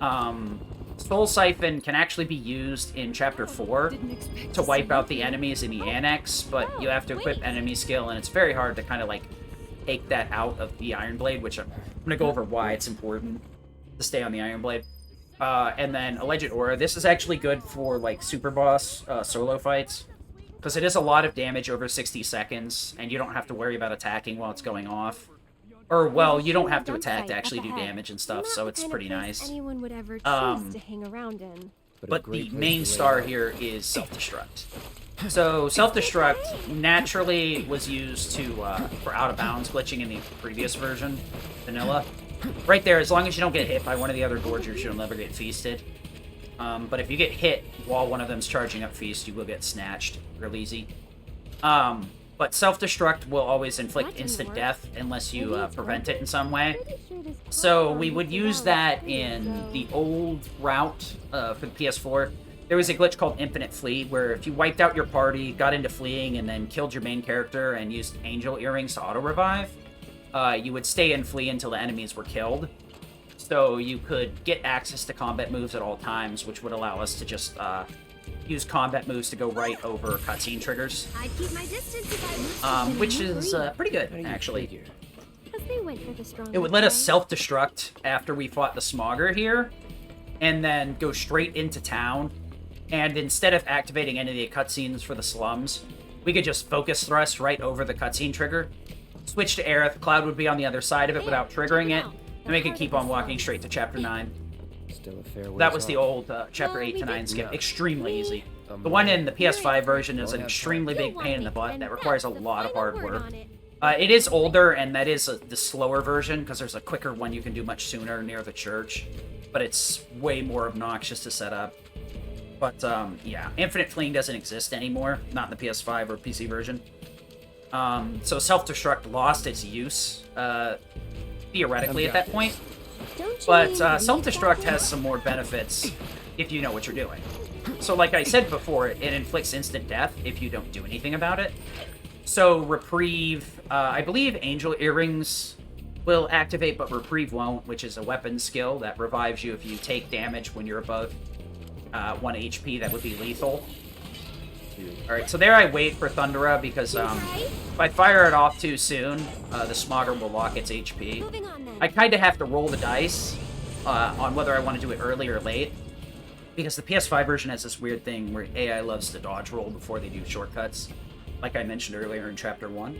that. Soul Siphon can actually be used in Chapter 4 to wipe out the enemies in the Annex, but you have to equip enemy skill, and it's very hard to kind of, like, take that out of the Iron Blade, which I'm going to go over why it's important to stay on the Iron Blade. And then Alleged Aura. This is actually good for, like, Super Boss solo fights, because it is a lot of damage over 60 seconds, and you don't have to worry about attacking while it's going off. Or, well, you don't have to attack to actually do damage and stuff, so it's pretty nice. Anyone would ever choose to hang around in. But the main star here is Self-Destruct. So, Self-Destruct naturally was used to for out-of-bounds glitching in the previous version, vanilla. Right there, as long as you don't get hit by one of the other gorgers, you'll never get feasted. But if you get hit while one of them's charging up feast, you will get snatched real easy. But Self-Destruct will always inflict instant death unless you prevent it in some way. So we would use that in the old route for the PS4. There was a glitch called Infinite Flee, where if you wiped out your party, got into fleeing, and then killed your main character and used Angel Earrings to auto-revive, you would stay and flee until the enemies were killed. So you could get access to combat moves at all times, which would allow us to just use combat moves to go right over cutscene triggers. I'd keep my distance if I was Which is pretty good, actually. because they went for the strong. It would let us self-destruct after we fought the Smogger here, and then go straight into town. And instead of activating any of the cutscenes for the slums, we could just focus thrust right over the cutscene trigger. Switch to Aerith, Cloud would be on the other side of it without triggering it, and we could keep on walking straight to Chapter 9. Still a fair way That was the old Chapter 8 to 9 skip. Extremely easy. The one in the PS5 version is an extremely big pain in the butt that requires a lot of hard work. It is older, and that is the slower version, because there's a quicker one you can do much sooner near the church. But it's way more obnoxious to set up. But, yeah, Infinite Fleeing doesn't exist anymore, not in the PS5 or PC version. So Self-Destruct lost its use, theoretically at that point. But Self-Destruct has some more benefits if you know what you're doing. So like I said before, it inflicts instant death if you don't do anything about it. So Reprieve, I believe Angel Earrings will activate, but Reprieve won't, which is a weapon skill that revives you if you take damage when you're above 1 HP. That would be lethal. Alright, so there I wait for Thundera because if I fire it off too soon, the Smogger will lock its HP. I kind of have to roll the dice on whether I want to do it early or late, because the PS5 version has this weird thing where AI loves to dodge roll before they do shortcuts, like I mentioned earlier in Chapter 1.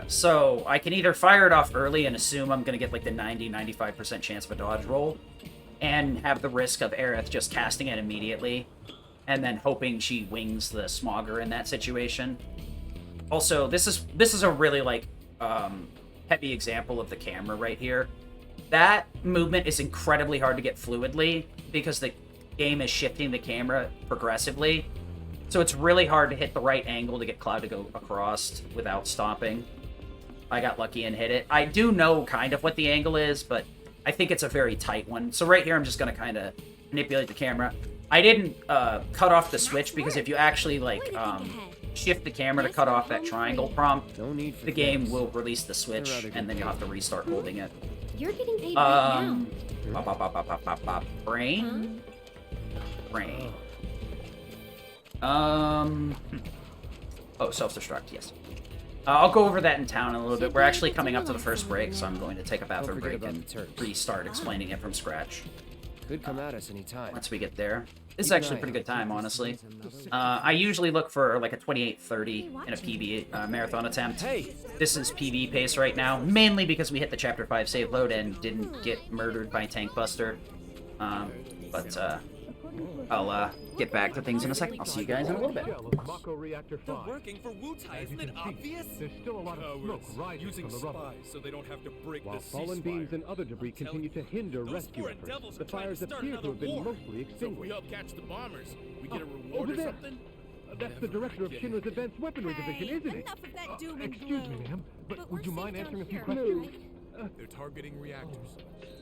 So I can either fire it off early and assume I'm going to get like the 90-95% chance of a dodge roll, and have the risk of Aerith just casting it immediately, and then hoping she wings the Smogger in that situation. Also, this is a really, like, heavy example of the camera right here. That movement is incredibly hard to get fluidly, because the game is shifting the camera progressively. So it's really hard to hit the right angle to get Cloud to go across without stopping. I got lucky and hit it. I do know kind of what the angle is, but I think it's a very tight one. So right here, I'm just going to kind of manipulate the camera. I didn't cut off the switch, because if you actually, like, shift the camera to cut off that triangle prompt, the game will release the switch, and then you'll have to restart holding it. You're getting paid right now. Brain? Brain. Oh, Self-Destruct, yes. I'll go over that in town in a little bit. We're actually coming up to the first break, so I'm going to take a bathroom break and restart explaining it from scratch. Could come at us anytime. Once we get there. This is actually a pretty good time, honestly. I usually look for like a 28:30 in a PB marathon attempt. This is PB pace right now, mainly because we hit the Chapter 5 save load and didn't get murdered by Tank Buster. I'll get back to things in a second. I'll see you guys in a little bit. They're working for Wutai, isn't it obvious? There's still a lot of smoke rising Using from the rubble. spies so they don't have to break While the fallen ceasefire. beams and other debris continue to hinder Those rescue foreign efforts, devils the are trying fires to start appear to another have been war. mostly So if we extinguished. help catch the bombers, we get a reward Over or there. something? That's the director of Shinra's Advanced Weaponry Division, isn't it? Enough of that doom and Excuse me, gloom. ma'am, but would you we're mind safe answering a down few here, questions? right? They're targeting reactors.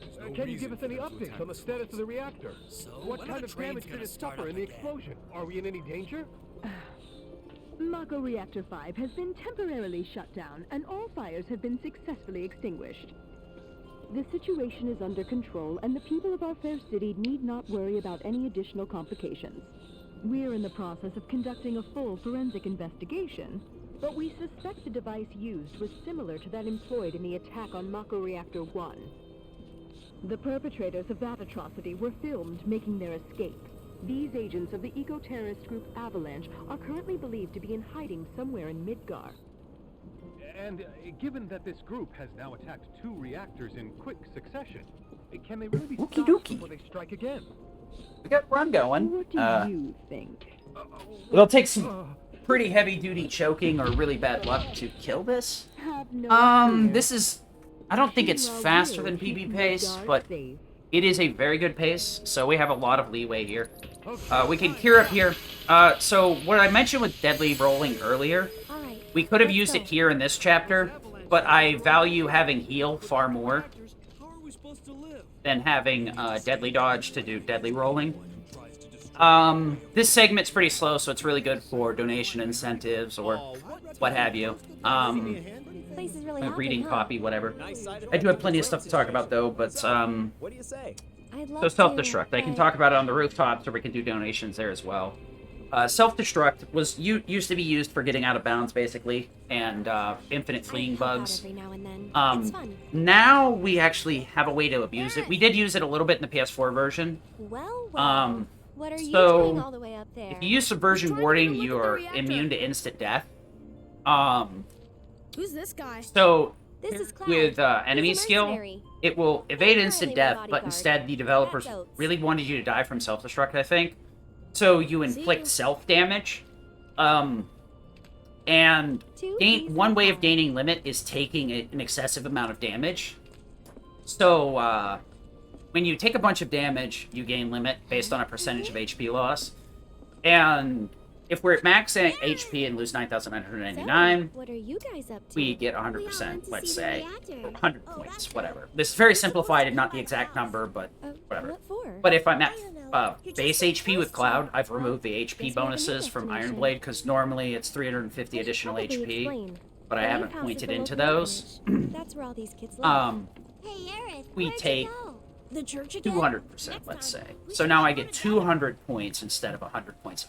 There's no Can you reason give us for any them to updates attack on the the status of Smogger. the reactor? So, What when kind are of the trains damage did gonna it start suffer up in the again? explosion? Are we in any danger? Mako Reactor 5 has been temporarily shut down, and all fires have been successfully extinguished. The situation is under control, and the people of our fair city need not worry about any additional complications. We're in the process of conducting a full forensic investigation, but we suspect the device used was similar to that employed in the attack on Mako Reactor 1. The perpetrators of that atrocity were filmed making their escape. These agents of the eco-terrorist group Avalanche are currently believed to be in hiding somewhere in Midgar. And given that this group has now attacked 2 reactors in quick succession, can they really be stopped before they strike again? We got run going. What do you think? It'll take some pretty heavy-duty choking or really bad luck to kill this. Have no fear. This is... I don't think it's faster than PB pace, but it is a very good pace, so we have a lot of leeway here. We can gear up here. So what I mentioned with deadly rolling earlier, we could have used it here in this chapter, but I value having heal far more than having deadly dodge to do deadly rolling. This segment's pretty slow, so it's really good for donation incentives or what have you. Place is really Reading copy, whatever. I do have plenty of stuff to talk about, though, but, What do you say? so Self-Destruct. I can talk about it on the rooftops, or we can do donations there as well. Self-Destruct was used to be used for getting out of bounds, basically, and infinite fleeing bugs. Every now and then. It's fun. Now we actually have a way to abuse it. We did use it a little bit in the PS4 version. Well, what are you so doing all the way up there? If you use Subversion Warding, you are immune to instant death. Who's this guy? So, This is Cloud. with He's a enemy skill, mercenary. it will evade instant death, but bodyguard. instead the developers That's oats. really wanted you to die from self-destruct, I think. So you inflict self-damage. And one way of gaining limit is taking an excessive amount of damage. So, when you take a bunch of damage, you gain limit based on a percentage of HP loss. And if we're at max HP and lose 9,999, What are you guys up to? we get 100%, let's say. 100 points, whatever. This is very simplified and not the exact number, but whatever. What for? But if I'm at base HP with Cloud, I've removed the HP bonuses from Ironblade, because normally it's 350 additional HP, but I haven't pointed into those. That's where all these kids live. Hey, Aerith, We where'd take you go? The church again? 200%, let's say. So now I get 200 points instead of 100 points.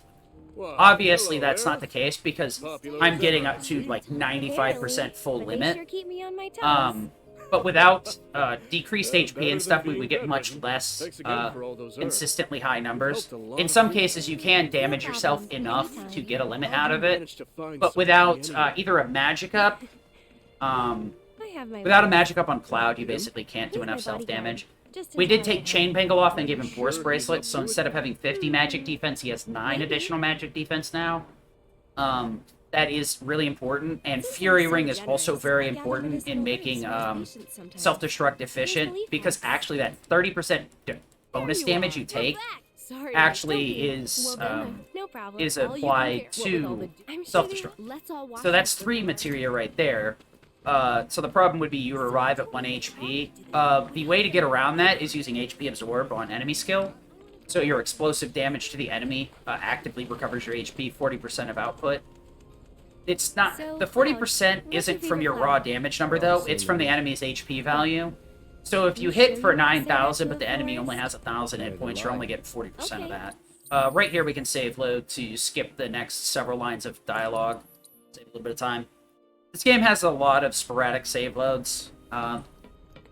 Obviously, that's not the case, because I'm getting up to, like, 95% full But they limit. sure keep me on my toes. But without decreased HP and stuff, we would get much less consistently high numbers. In some cases, you can damage yourself enough to get a limit out of it, but without either a magic up, without a magic up on Cloud, you basically can't do enough self-damage. We did take Chain Bangle off and gave him Force Bracelet, so instead of having 50 magic defense, he has 9 additional magic defense now. That is really important, and Fury Ring is also very important in making Self-Destruct efficient, because actually that 30% bonus damage you take actually is applied to Self-Destruct. So that's 3 materia right there. So the problem would be you arrive at 1 HP. The way to get around that is using HP Absorb on enemy skill. So your explosive damage to the enemy actively recovers your HP, 40% of output. It's not... The 40% isn't from your raw damage number, though. It's from the enemy's HP value. So if you hit for 9,000, but the enemy only has 1,000 hit points, you're only getting 40% of that. Right here, we can save load to skip the next several lines of dialogue. Save a little bit of time. This game has a lot of sporadic save loads.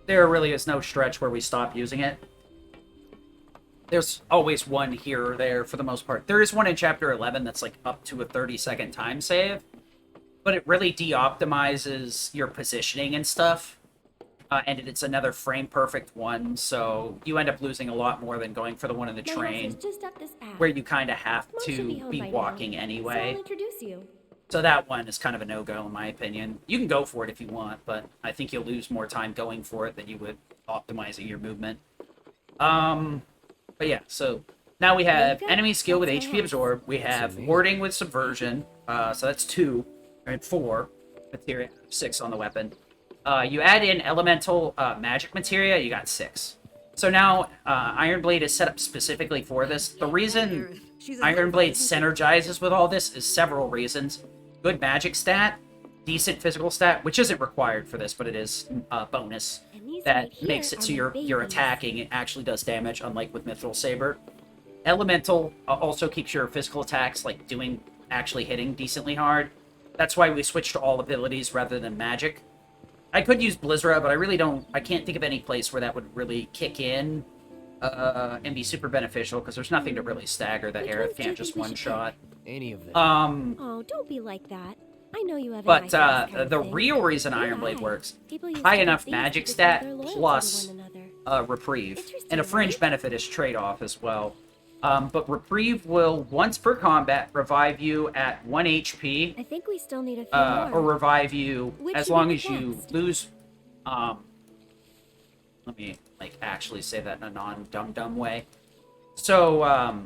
There really is no stretch where we stop using it. There's always one here or there for the most part. There is one in Chapter 11 that's like up to a 30-second time save, but it really de-optimizes your positioning and stuff. And it's another frame-perfect one, so you end up losing a lot more than going for the one in the train, where you kind of have to be walking anyway. So that one is kind of a no-go, in my opinion. You can go for it if you want, but I think you'll lose more time going for it than you would optimizing your movement. But yeah, so now we have enemy skill with HP Absorb. We have Warding with Subversion, so that's 2, and 4 materia, 6 on the weapon. You add in Elemental Magic materia, you got 6. So now Ironblade is set up specifically for this. The reason Ironblade synergizes with all this is several reasons. Good magic stat, decent physical stat, which isn't required for this, but it is a bonus. that makes it so you're attacking. It actually does damage, unlike with Mithril Saber. Elemental also keeps your physical attacks, like, actually hitting decently hard. That's why we switched to all abilities rather than magic. I could use Blizzra, but I can't think of any place where that would really kick in and be super beneficial, because there's nothing to really stagger that Aerith can't just one-shot. Any of them. Oh, don't be like that. I know you have But a nice kind of the thing. real reason Ironblade works, People used high to enough do things magic to stat prove their loyalty plus to one another. Reprieve. Interesting, And a fringe right? benefit is trade-off as well. But Reprieve will, once per combat, revive you at 1 HP, I think we still need a few more. or revive you Which as should long be as you next? lose... let me, like, actually say that in a non-dumb way. So,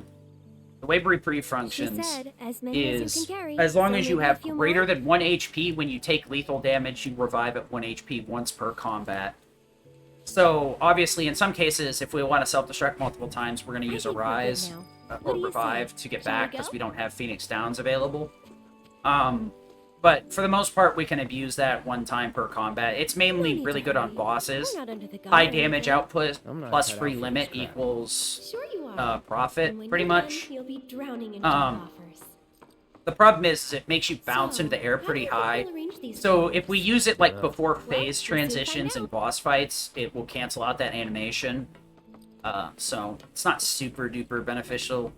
the way Reprieve functions said, as many as you is, can carry, as long so as you maybe a have few greater more? than 1 HP when you take lethal damage, you revive at 1 HP once per combat. So, obviously, in some cases, if we want to self-destruct multiple times, we're going to use a think we're good Rise now. or What do you Revive say? to get Shall we back, because go? we don't have Phoenix Downs available. But for the most part, we can abuse that 1 time per combat. It's mainly really good on bosses. We're not under the gun High or damage anything. output I'm not plus cut free out for limit this crap. equals Sure you are. profit, And when pretty you're done, much. you'll be drowning in Um, job offers. The problem is it makes you bounce So, into the air how do pretty you think high. we'll arrange these So things? if we use it like before let's phase soon find transitions and out. boss fights, it will cancel out that animation. So it's not super duper beneficial.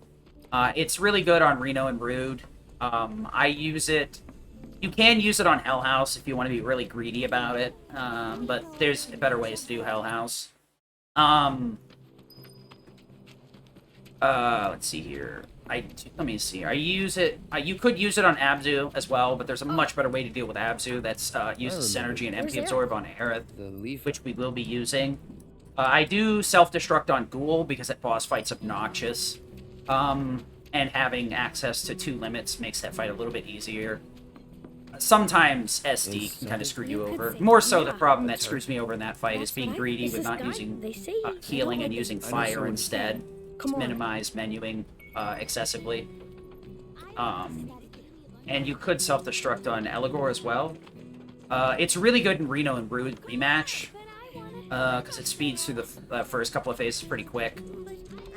It's really good on Reno and Rude. I use it. You can use it on Hell House if you want to be really greedy about it. But there's better ways to do Hell House. Let's see here. Let me see. I use it. You could use it on Abzu as well, but there's a much better way to deal with Abzu. That's uses Synergy and MP Absorb on Aerith, The leaf. which we will be using. I do self-destruct on Ghoul because that boss fight's obnoxious. And having access to 2 limits makes that fight a little bit easier. Sometimes SD can kind of screw you over. More so, the problem that screws me over in that fight is being greedy with not using healing and using fire instead to minimize menuing excessively. And you could self-destruct on Eligor as well. It's really good in Reno and Rude rematch, because it speeds through the first couple of phases pretty quick,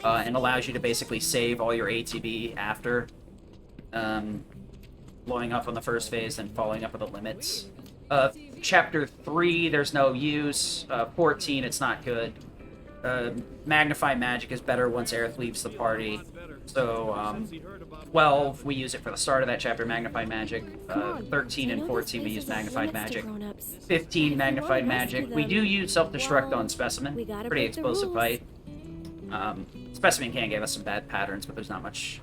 and allows you to basically save all your ATB after blowing up on the first phase and following up with the limits. Chapter 3, there's no use. 14, it's not good. Magnify Magic is better once Aerith leaves the party. So, 12, we use it for the start of that chapter, Magnify Magic. 13 and 14, we use Magnified Magic. 15, Magnified Magic. We do use Self-Destruct on Specimen. Pretty explosive fight. Specimen can give us some bad patterns, but there's not much.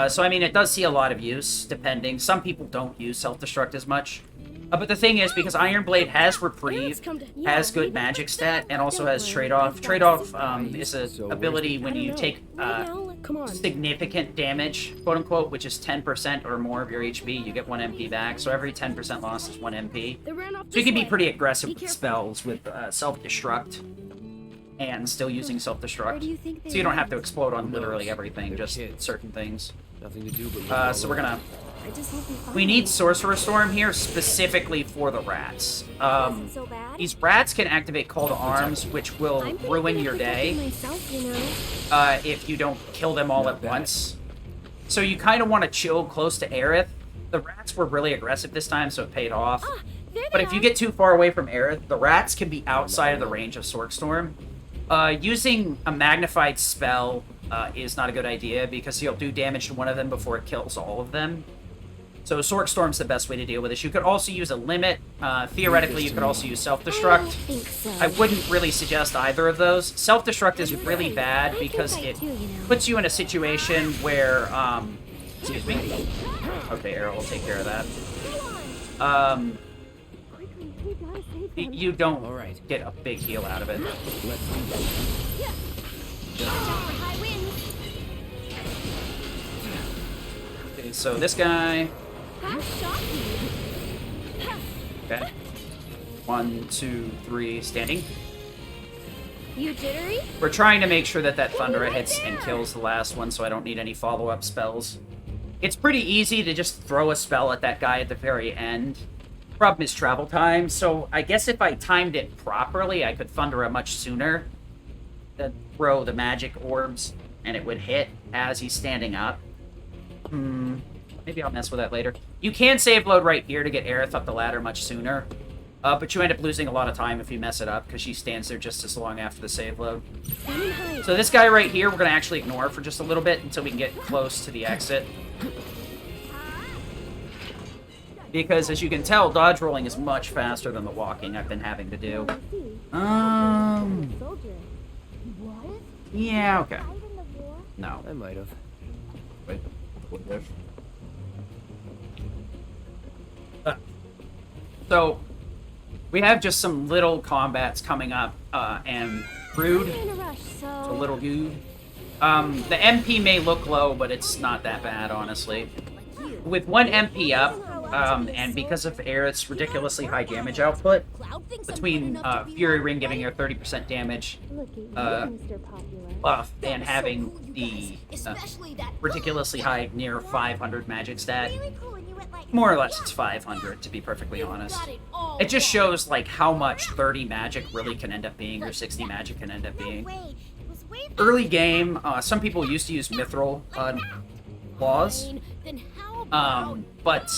So, I mean, it does see a lot of use, depending. Some people don't use Self-Destruct as much. But the thing is, because Ironblade has Reprieve, has good magic stat, and also has Trade-Off. Trade-Off is an ability when you take significant damage, quote-unquote, which is 10% or more of your HP, you get 1 MP back. So every 10% loss is 1 MP. So you can be pretty aggressive with spells with Self-Destruct and still using Self-Destruct. So you don't have to explode on literally everything, just certain things. Nothing to do but So we're gonna... We need Sorcerer Storm here specifically for the rats. These rats can activate Call to Arms, which will ruin your day if you don't kill them all at once. So you kind of want to chill close to Aerith. The rats were really aggressive this time, so it paid off. But if you get too far away from Aerith, the rats can be outside of the range of Sorc Storm. Using a magnified spell is not a good idea because you'll do damage to one of them before it kills all of them. So Sorc Storm's the best way to deal with this. You could also use a limit. Theoretically, you could also use Self-Destruct. I wouldn't really suggest either of those. Self-Destruct is really bad because it puts you in a situation where, excuse me. Okay, Arrow will take care of that. You don't get a big heal out of it. Okay, so this guy... Okay. 1, 2, 3, standing. You jittery? We're trying to make sure that that Thundera hits and kills the last one, so I don't need any follow-up spells. It's pretty easy to just throw a spell at that guy at the very end. Problem is travel time, so I guess if I timed it properly, I could thunder it much sooner. Then throw the magic orbs, and it would hit as he's standing up. Maybe I'll mess with that later. You can save load right here to get Aerith up the ladder much sooner. But you end up losing a lot of time if you mess it up, because she stands there just as long after the save load. So this guy right here, we're going to actually ignore for just a little bit until we can get close to the exit. Because, as you can tell, dodge rolling is much faster than the walking I've been having to do. Yeah, okay. No. I might have. Wait, what this? So, we have just some little combats coming up, and Rude, a little dude. The MP may look low, but it's not that bad, honestly. With 1 MP up, and because of Aerith's ridiculously high damage output, between Fury Ring giving her 30% damage buff and having the ridiculously high near 500 magic stat, more or less it's 500 to be perfectly honest. It just shows like how much 30 magic really can end up being, or 60 magic can end up being. Early game, some people used to use mithril claws, but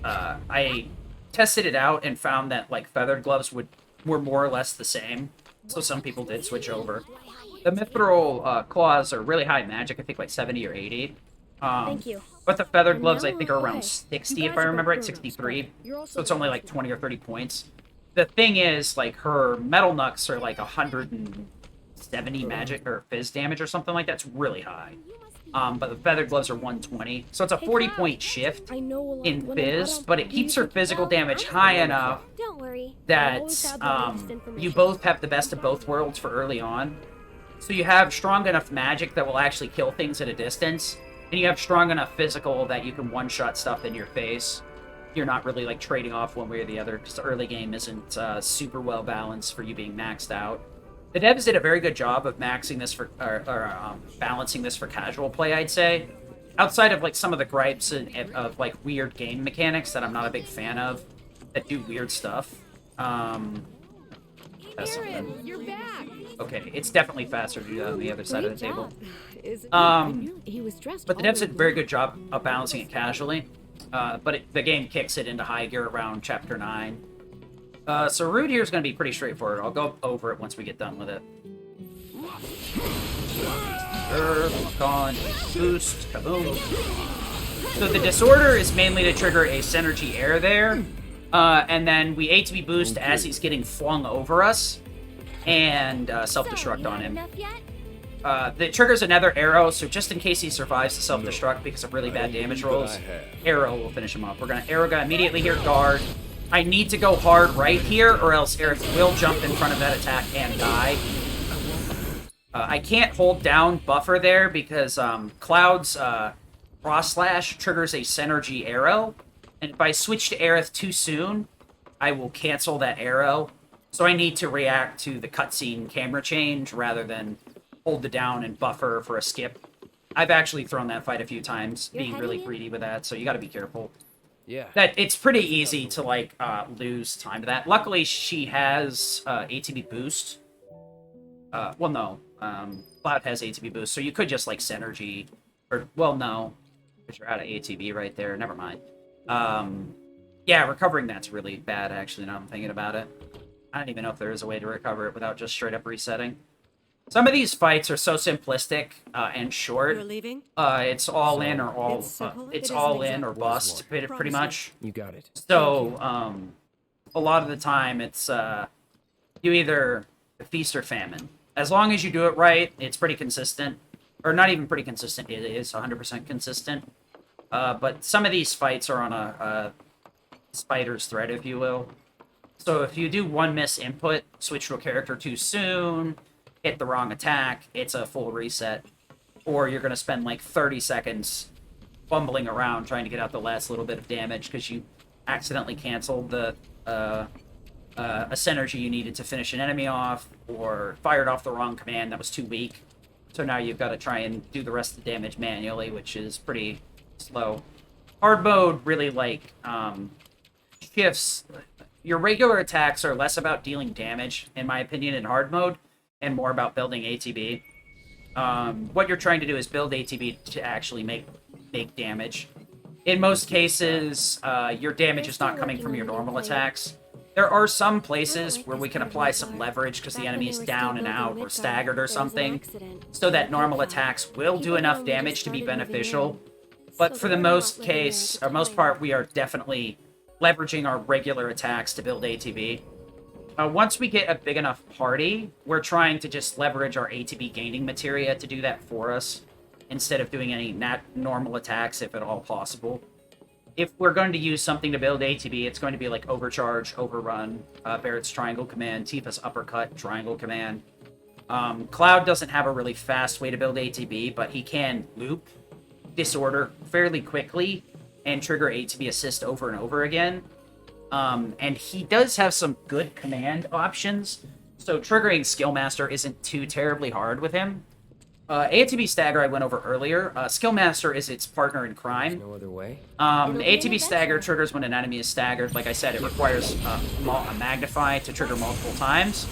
I tested it out and found that like feathered gloves were more or less the same, so some people did switch over. The mithril claws are really high magic, I think like 70 or 80. Thank you. But the feathered gloves I think are around 60 if I remember right, 63. So it's only like 20 or 30 points. The thing is, like, her metal knucks are like 170 magic or fizz damage or something like that. It's really high. But the feathered gloves are 120. So it's a 40-point shift in fizz, but it keeps her physical damage high enough that you both have the best of both worlds for early on. So you have strong enough magic that will actually kill things at a distance, and you have strong enough physical that you can one-shot stuff in your face. You're not really, like, trading off one way or the other, because the early game isn't super well balanced for you being maxed out. The devs did a very good job of maxing this for, balancing this for casual play, I'd say. Outside of, like, some of the gripes of, like, weird game mechanics that I'm not a big fan of, that do weird stuff. That's something. You're back. Okay, it's definitely faster to do that on the other side of the table. But the devs did a very good job of balancing it casually. But the game kicks it into high gear around Chapter 9. So Rude here is going to be pretty straightforward. I'll go over it once we get done with it. Con, boost, kaboom. So the disorder is mainly to trigger a Synergy Air there. And then we ATB boost as he's getting flung over us. And Self-Destruct on him. That triggers another arrow, so just in case he survives the Self-Destruct because of really bad damage rolls, arrow will finish him off. We're going to arrow guy immediately here, guard. I need to go hard right here, or else Aerith will jump in front of that attack and die. I can't hold down buffer there because Cloud's Cross Slash triggers a Synergy arrow, and if I switch to Aerith too soon, I will cancel that arrow. So I need to react to the cutscene camera change rather than hold it down and buffer for a skip. I've actually thrown that fight a few times, being really greedy with that, so you gotta be careful. Yeah. It's pretty easy to, like, lose time to that. Luckily, she has ATB boost. Well, no. Cloud has ATB boost, so you could just, like, Synergy. Or, well, no. Because you're out of ATB right there. Never mind. Yeah, recovering that's really bad, actually, now I'm thinking about it. I don't even know if there is a way to recover it without just straight up resetting. Some of these fights are so simplistic and short. You're leaving? It's all in or all. It's all in or bust, pretty much. You got it. So, a lot of the time, it's you either feast or famine. As long as you do it right, it's pretty consistent. Or not even pretty consistent. It is 100% consistent. But some of these fights are on a spider's thread, if you will. So if you do one miss input, switch to a character too soon, hit the wrong attack, it's a full reset. Or you're going to spend like 30 seconds fumbling around trying to get out the last little bit of damage because you accidentally canceled the a synergy you needed to finish an enemy off, or fired off the wrong command that was too weak. So now you've got to try and do the rest of the damage manually, which is pretty slow. Hard mode really, like, shifts. Your regular attacks are less about dealing damage, in my opinion, in hard mode, and more about building ATB. What you're trying to do is build ATB to actually make damage. In most cases, your damage is not coming from your normal attacks. There are some places where we can apply some leverage because the enemy is down and out or staggered or something, so that normal attacks will do enough damage to be beneficial. But for the most part, we are definitely leveraging our regular attacks to build ATB. Once we get a big enough party, we're trying to just leverage our ATB gaining materia to do that for us, instead of doing any normal attacks, if at all possible. If we're going to use something to build ATB, it's going to be like Overcharge, Overrun, Barrett's Triangle Command, Tifa's Uppercut, Triangle Command. Cloud doesn't have a really fast way to build ATB, but he can loop Disorder fairly quickly and trigger ATB Assist over and over again. And he does have some good command options, so triggering Skillmaster isn't too terribly hard with him. ATB Stagger I went over earlier. Skillmaster is its partner in crime. No other way. ATB Stagger triggers when an enemy is staggered. Like I said, it requires a Magnify to trigger multiple times.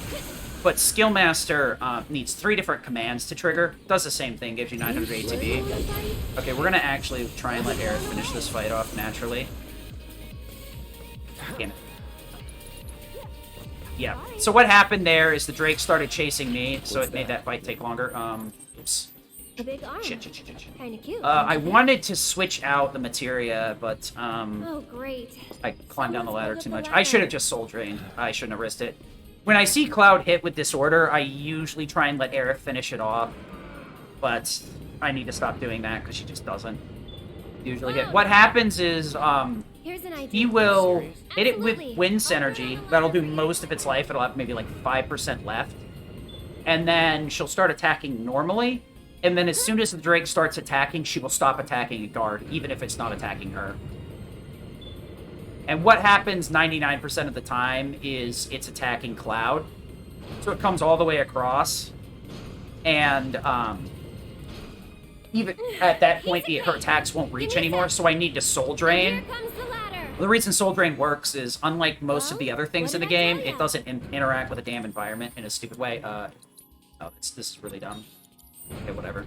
But Skillmaster needs 3 different commands to trigger. Does the same thing, gives you 900 ATB. Okay, we're gonna actually try and let Aerith finish this fight off naturally. Damn it. Yeah, so what happened there is the Drake started chasing me, so it made that fight take longer. Oops. A big arm. Shit. Kinda cute. I wanted to switch out the materia, but, Oh, great. I climbed down the ladder too much. I should have just soul drained. I shouldn't have risked it. When I see Cloud hit with Disorder, I usually try and let Aerith finish it off. But I need to stop doing that, because she just doesn't usually hit. What happens is, Here's an idea. he will hit it with Wind Synergy. That'll do most of its life. It'll have maybe like 5% left. And then she'll start attacking normally. And then as soon as the Drake starts attacking, she will stop attacking a guard, even if it's not attacking her. And what happens 99% of the time is it's attacking Cloud. So it comes all the way across. And even at that point, her attacks won't reach anymore, so I need to Soul Drain. The reason Soul Drain works is, unlike most of the other things in the game, it doesn't interact with a damn environment in a stupid way. Oh, this is really dumb. Okay, whatever.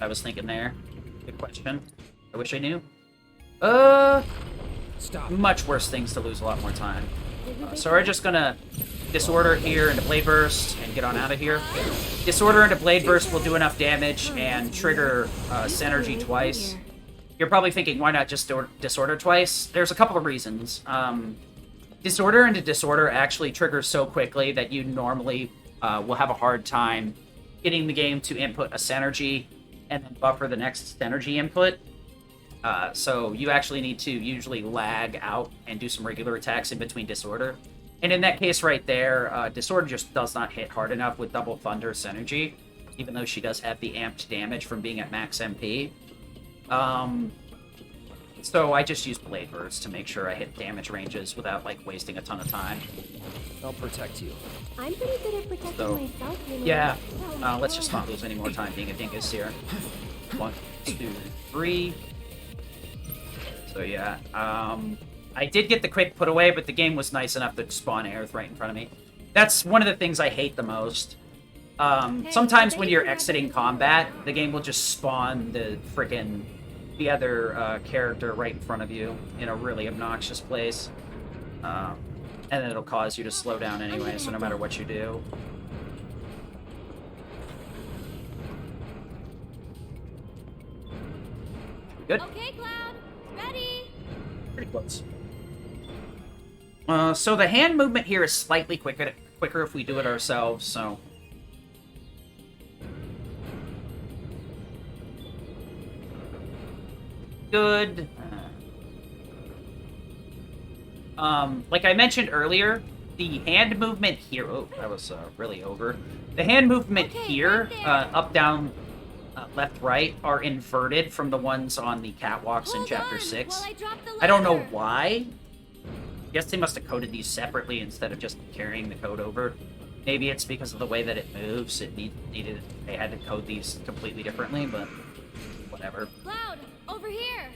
I was thinking there. Good question. I wish I knew. Stop. Much worse things to lose a lot more time. So we're just gonna Disorder here into Blade Burst and get on out of here. Disorder into Blade Burst will do enough damage and trigger Synergy twice. You're probably thinking, why not just Disorder twice? There's a couple of reasons. Disorder into Disorder actually triggers so quickly that you normally will have a hard time getting the game to input a Synergy and then buffer the next Synergy input. So you actually need to usually lag out and do some regular attacks in between Disorder. And in that case right there, Disorder just does not hit hard enough with Double Thunder Synergy, even though she does have the amped damage from being at max MP. So I just use Blade Burst to make sure I hit damage ranges without, like, wasting a ton of time. I'll protect you. I'm pretty good at protecting myself, you know. Yeah, let's just not lose any more time being a dingus here. 1, 2, 3... So yeah, I did get the quick put away, but the game was nice enough to spawn Aerith right in front of me. That's one of the things I hate the most. Sometimes when you're exiting combat, the game will just spawn the other character right in front of you in a really obnoxious place. And then it'll cause you to slow down anyway, so no matter what you do. Good? Okay, Cloud. Ready? Pretty close. So the hand movement here is slightly quicker if we do it ourselves, so... Good. Like I mentioned earlier, the hand movement here... Oh, that was really over. The hand movement here, up, down, left, right, are inverted from the ones on the catwalks in Chapter 6. I don't know why. I guess they must have coded these separately instead of just carrying the code over. Maybe it's because of the way that it moves. They had to code these completely differently, but whatever. Cloud, over here.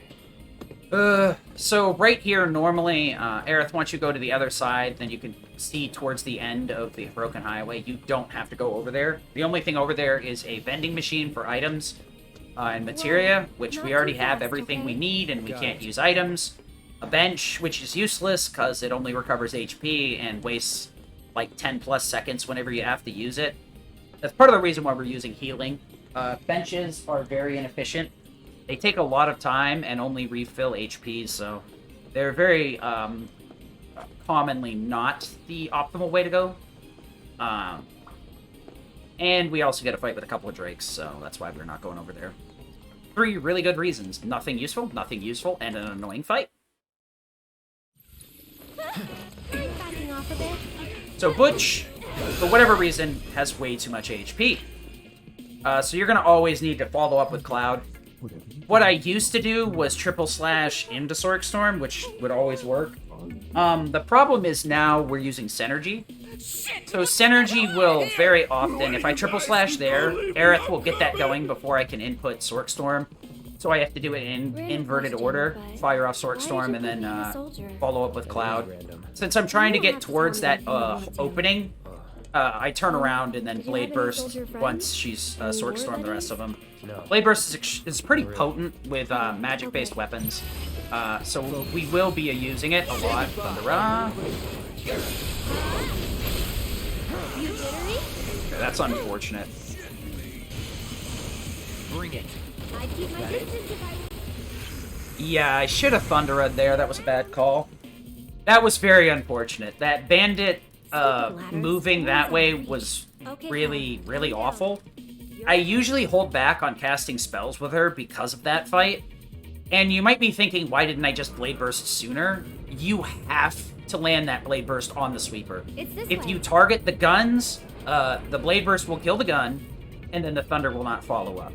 So right here, normally, Aerith, once you go to the other side, then you can see towards the end of the broken highway. You don't have to go over there. The only thing over there is a vending machine for items and materia, which we already have everything we need, and we can't use items. A bench, which is useless, because it only recovers HP and wastes, like, 10 plus seconds whenever you have to use it. That's part of the reason why we're using healing. Benches are very inefficient. They take a lot of time and only refill HP, so they're very commonly not the optimal way to go. And we also get a fight with a couple of drakes, so that's why we're not going over there. 3 really good reasons. Nothing useful, and an annoying fight. I'm backing off a bit. So Butch, for whatever reason, has way too much HP. So you're going to always need to follow up with Cloud. What I used to do was triple slash into Sork Storm, which would always work. The problem is now we're using Synergy. So Synergy will very often, if I triple slash there, Aerith will get that going before I can input Sork Storm. So I have to do it in inverted order, fire off Sork Storm, and then follow up with Cloud. Since I'm trying to get towards that opening, I turn around and then Blade Burst once she's Sork Storm the rest of them. Blade Burst is pretty potent with magic-based weapons, so we will be using it a lot. Thunder. Okay, that's unfortunate. Bring it. I'd keep my distance if I... Yeah, I should have Thunder'd there. That was a bad call. That was very unfortunate. That bandit moving that way was really, really awful. I usually hold back on casting spells with her because of that fight. And you might be thinking, why didn't I just Blade Burst sooner? You have to land that Blade Burst on the sweeper. If you target the guns, the Blade Burst will kill the gun, and then the Thunder will not follow up.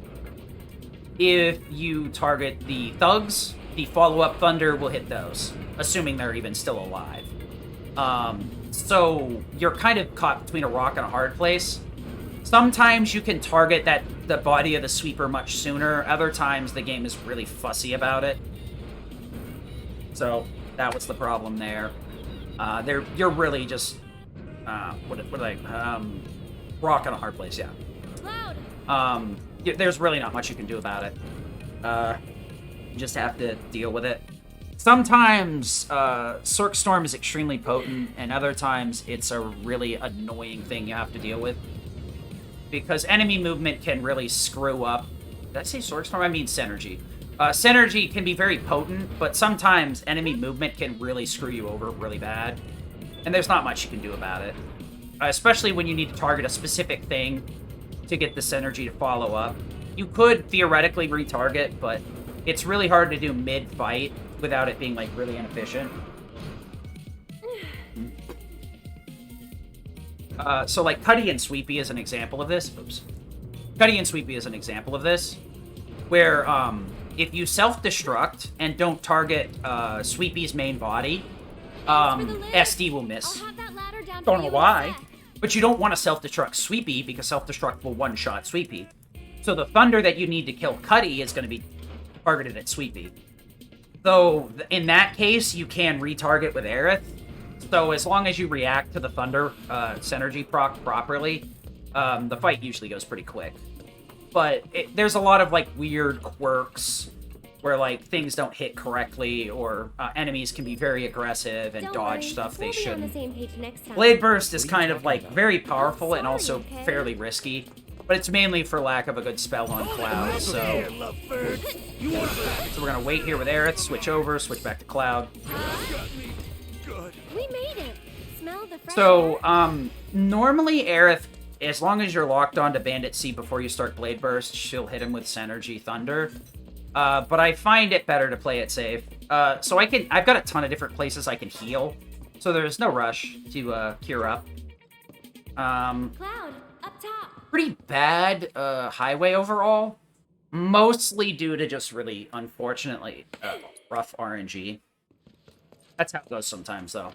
If you target the thugs, the follow-up Thunder will hit those, assuming they're even still alive. So you're kind of caught between a rock and a hard place. Sometimes you can target the body of the sweeper much sooner. Other times the game is really fussy about it. So that was the problem there. You're really just rock and a hard place, yeah. Cloud. There's really not much you can do about it. You just have to deal with it. Sometimes Sork Storm is extremely potent, and other times it's a really annoying thing you have to deal with. Because enemy movement can really screw up. Did I say Sork Storm? I mean Synergy. Synergy can be very potent, but sometimes enemy movement can really screw you over really bad. And there's not much you can do about it. Especially when you need to target a specific thing to get the Synergy to follow up. You could theoretically retarget, but it's really hard to do mid-fight without it being, like, really inefficient. So, like, Cuddy and Sweepy is an example of this. Oops. Cuddy and Sweepy is an example of this. Where, if you self-destruct and don't target Sweepy's main body, SD will miss. Don't know why. But you don't want to self-destruct Sweepy, because self-destruct will one-shot Sweepy. So the Thunder that you need to kill Cuddy is going to be targeted at Sweepy. Though, in that case, you can retarget with Aerith. So as long as you react to the Thunder Synergy proc properly, the fight usually goes pretty quick. But there's a lot of, like, weird quirks where, like, things don't hit correctly, or enemies can be very aggressive and dodge stuff they shouldn't. Blade Burst is kind of, like, very powerful and also fairly risky, but it's mainly for lack of a good spell on Cloud, so we're gonna wait here with Aerith, switch over, switch back to Cloud. We made it. Smell the fresh So, air. normally Aerith, as long as you're locked onto Bandit C before you start Blade Burst, she'll hit him with Synergy Thunder. But I find it better to play it safe. So I've got a ton of different places I can heal, so there's no rush to cure up. Cloud, up top. Pretty bad highway overall, mostly due to just really, unfortunately, rough RNG. That's how it goes sometimes, though.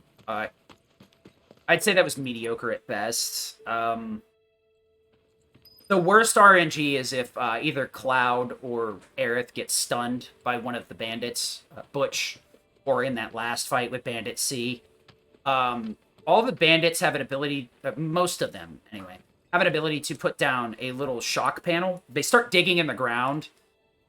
I'd say that was mediocre at best. The The worst RNG is if either Cloud or Aerith gets stunned by one of the bandits, Butch, or in that last fight with Bandit C. All the bandits have an ability, most of them anyway, have an ability to put down a little shock panel. They start digging in the ground,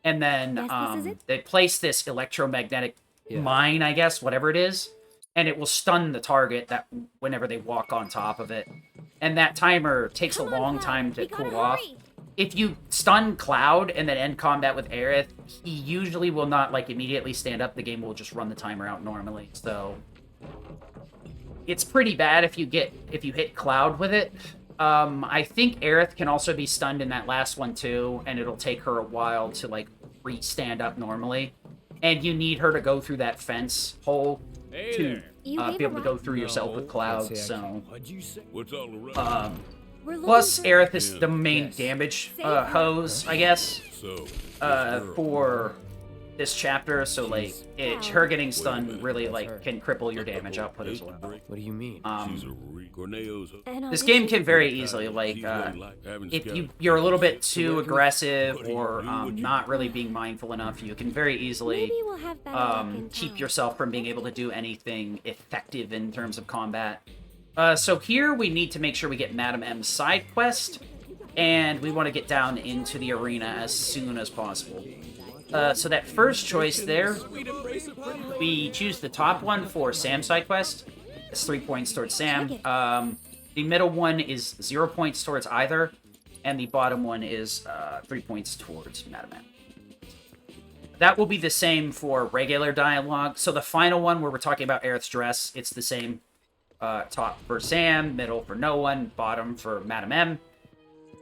and then they place this electromagnetic mine, I guess, whatever it is, and it will stun the target that whenever they walk on top of it. And that timer takes a long time to cool off. If you stun Cloud and then end combat with Aerith, he usually will not, like, immediately stand up. The game will just run the timer out normally, so... It's pretty bad if you hit Cloud with it. I think Aerith can also be stunned in that last one, too, and it'll take her a while to, like, stand up normally. And you need her to go through that fence hole to be able to go through yourself with Cloud, so... Plus, Aerith is the main damage hose, I guess, for this chapter, so, like, her getting stunned really, like, can cripple your damage output as well. What do you mean? This game can very easily, like, if you're a little bit too aggressive or not really being mindful enough, you can very easily keep yourself from being able to do anything effective in terms of combat. So here we need to make sure we get Madam M's side quest, and we want to get down into the arena as soon as possible. So that first choice there, we choose the top one for Sam's side quest. It's 3 points towards Sam. The middle one is 0 points towards either, and the bottom one is 3 points towards Madam M. That will be the same for regular dialogue. So the final one where we're talking about Aerith's dress, it's the same. Top for Sam, middle for no one, bottom for Madam M.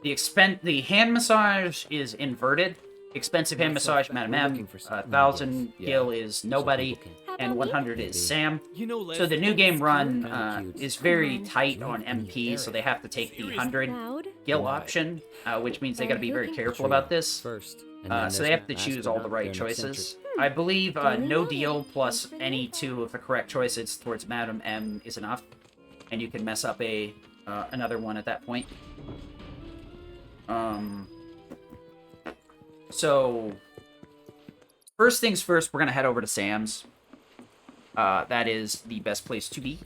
The hand massage is inverted. Expensive hand massage, Madam M. 1,000 gil is nobody, and 100 is Sam. So the new game run is very tight on MP, so they have to take the 100 gil option, which means they got to be very careful about this. So they have to choose all the right choices. I believe no deal plus any two of the correct choices towards Madam M is enough, and you can mess up another one at that point. So, first things first, we're going to head over to Sam's. That is the best place to be.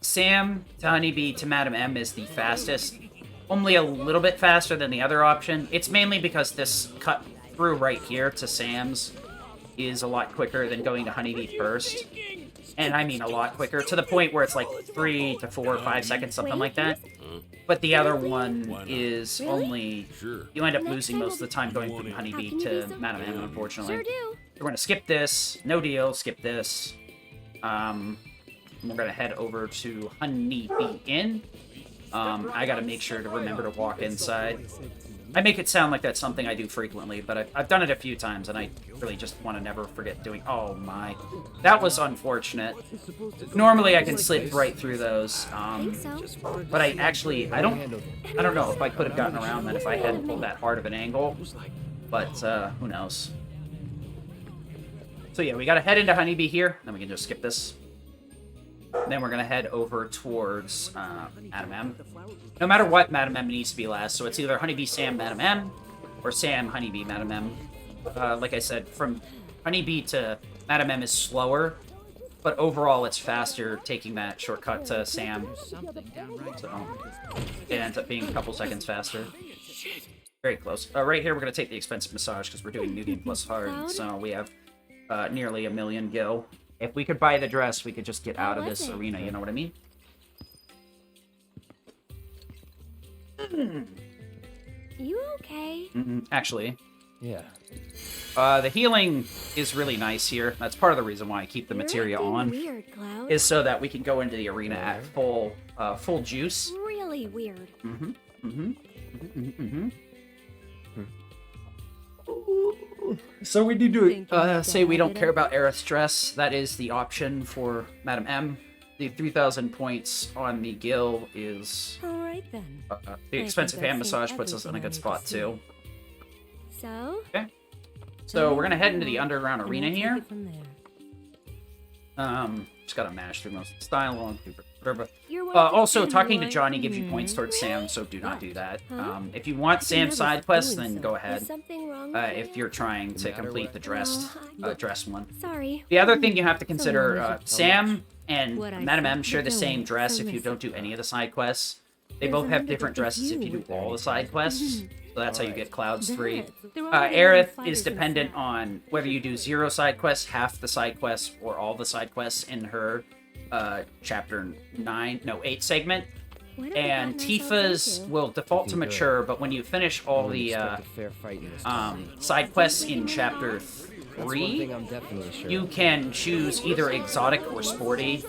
Sam to Honeybee to Madam M is the fastest. Only a little bit faster than the other option. It's mainly because this cut through right here to Sam's is a lot quicker than going to Honeybee first. And I mean a lot quicker, to the point where it's like 3 to 4 or 5 seconds, something like that. But the other one is only... You end up losing most of the time going from Honeybee to Madam M, unfortunately. We're going to skip this. No deal, skip this. We're going to head over to Honeybee Inn. I got to make sure to remember to walk inside. I make it sound like that's something I do frequently, but I've done it a few times, and I really just want to never forget doing... Oh, my. That was unfortunate. Normally, I can slip right through those, but I don't know if I could have gotten around that if I hadn't pulled that hard of an angle, but who knows. So yeah, we got to head into Honeybee here, then we can just skip this. Then we're going to head over towards Madam M. No matter what, Madam M needs to be last, so it's either Honeybee, Sam, Madam M, or Sam, Honeybee, Madam M. Like I said, from Honeybee to Madam M is slower, but overall it's faster taking that shortcut to Sam. So it ends up being a couple seconds faster. Very close. Right here we're going to take the expensive massage because we're doing New Game Plus Hard, so we have nearly 1 million gil. If we could buy the dress, we could just get out of this arena, you know what I mean? You okay? Actually. Yeah. The healing is really nice here. That's part of the reason why I keep the materia on. Weird, Cloud. Is so that we can go into the arena at full juice. Really weird. So we need to say we don't care about Aerith's dress. That is the option for Madam M. The 3,000 points on the Gil is... Alright then. The expensive hand massage puts us in a good spot too. So? Okay. So we're gonna head into the underground arena here. Just gotta mash through most of the dialogue. Also, talking to Johnny gives you points towards Sam, so do not do that. If you want Sam's side quest, then go ahead. If you're trying to complete the dressed one. Sorry. The other thing you have to consider, Sam and Madame M share the same dress if you don't do any of the side quests. They both have different dresses if you do all the side quests. So that's how you get Cloud's 3. Aerith is dependent on whether you do 0 side quests, half the side quests, or all the side quests in her chapter 8 segment. And Tifa's will default to mature, but when you finish all the side quests in chapter 3, you can choose either exotic or sporty,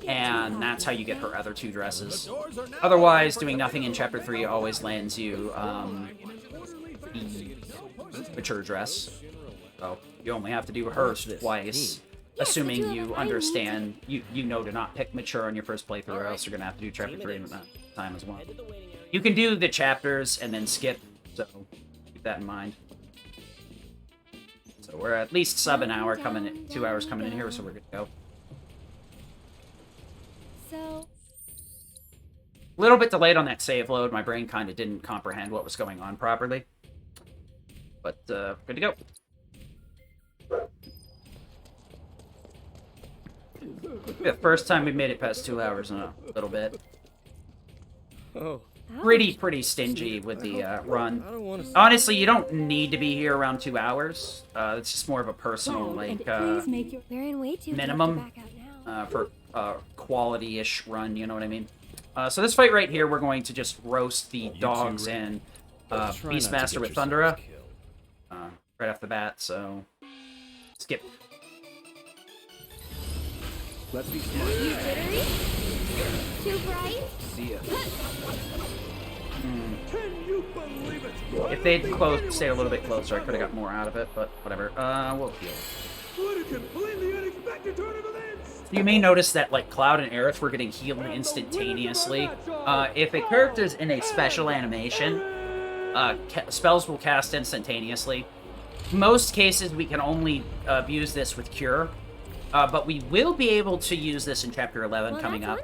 and that's how you get her other 2 dresses. Otherwise, doing nothing in chapter 3 always lands you the mature dress. So you only have to do her twice, assuming you understand, you know to not pick mature on your first playthrough, or else you're gonna have to do chapter 3 in that time as well. You can do the chapters and then skip, so keep that in mind. So we're at least sub an hour coming in, 2 hours coming in here, so we're good to go. So, A little bit delayed on that save load. My brain kind of didn't comprehend what was going on properly. But, good to go. The first time we made it past 2 hours in a little bit. Oh. Pretty stingy with the run. Honestly, you don't need to be here around 2 hours. It's just more of a personal, like, minimum for quality-ish run, you know what I mean? So this fight right here, we're going to just roast the dogs and Beastmaster with Thundera right off the bat, so skip. Let's be smart. You jittery? Too bright? See ya. Can you believe it? If they'd stayed a little bit closer, I could have got more out of it, but whatever. We'll heal. What a completely unexpected turn of events! You may notice that, like, Cloud and Aerith were getting healed instantaneously. If a character's in a special animation, spells will cast instantaneously. Most cases, we can only use this with Cure, but we will be able to use this in Chapter 11 coming up.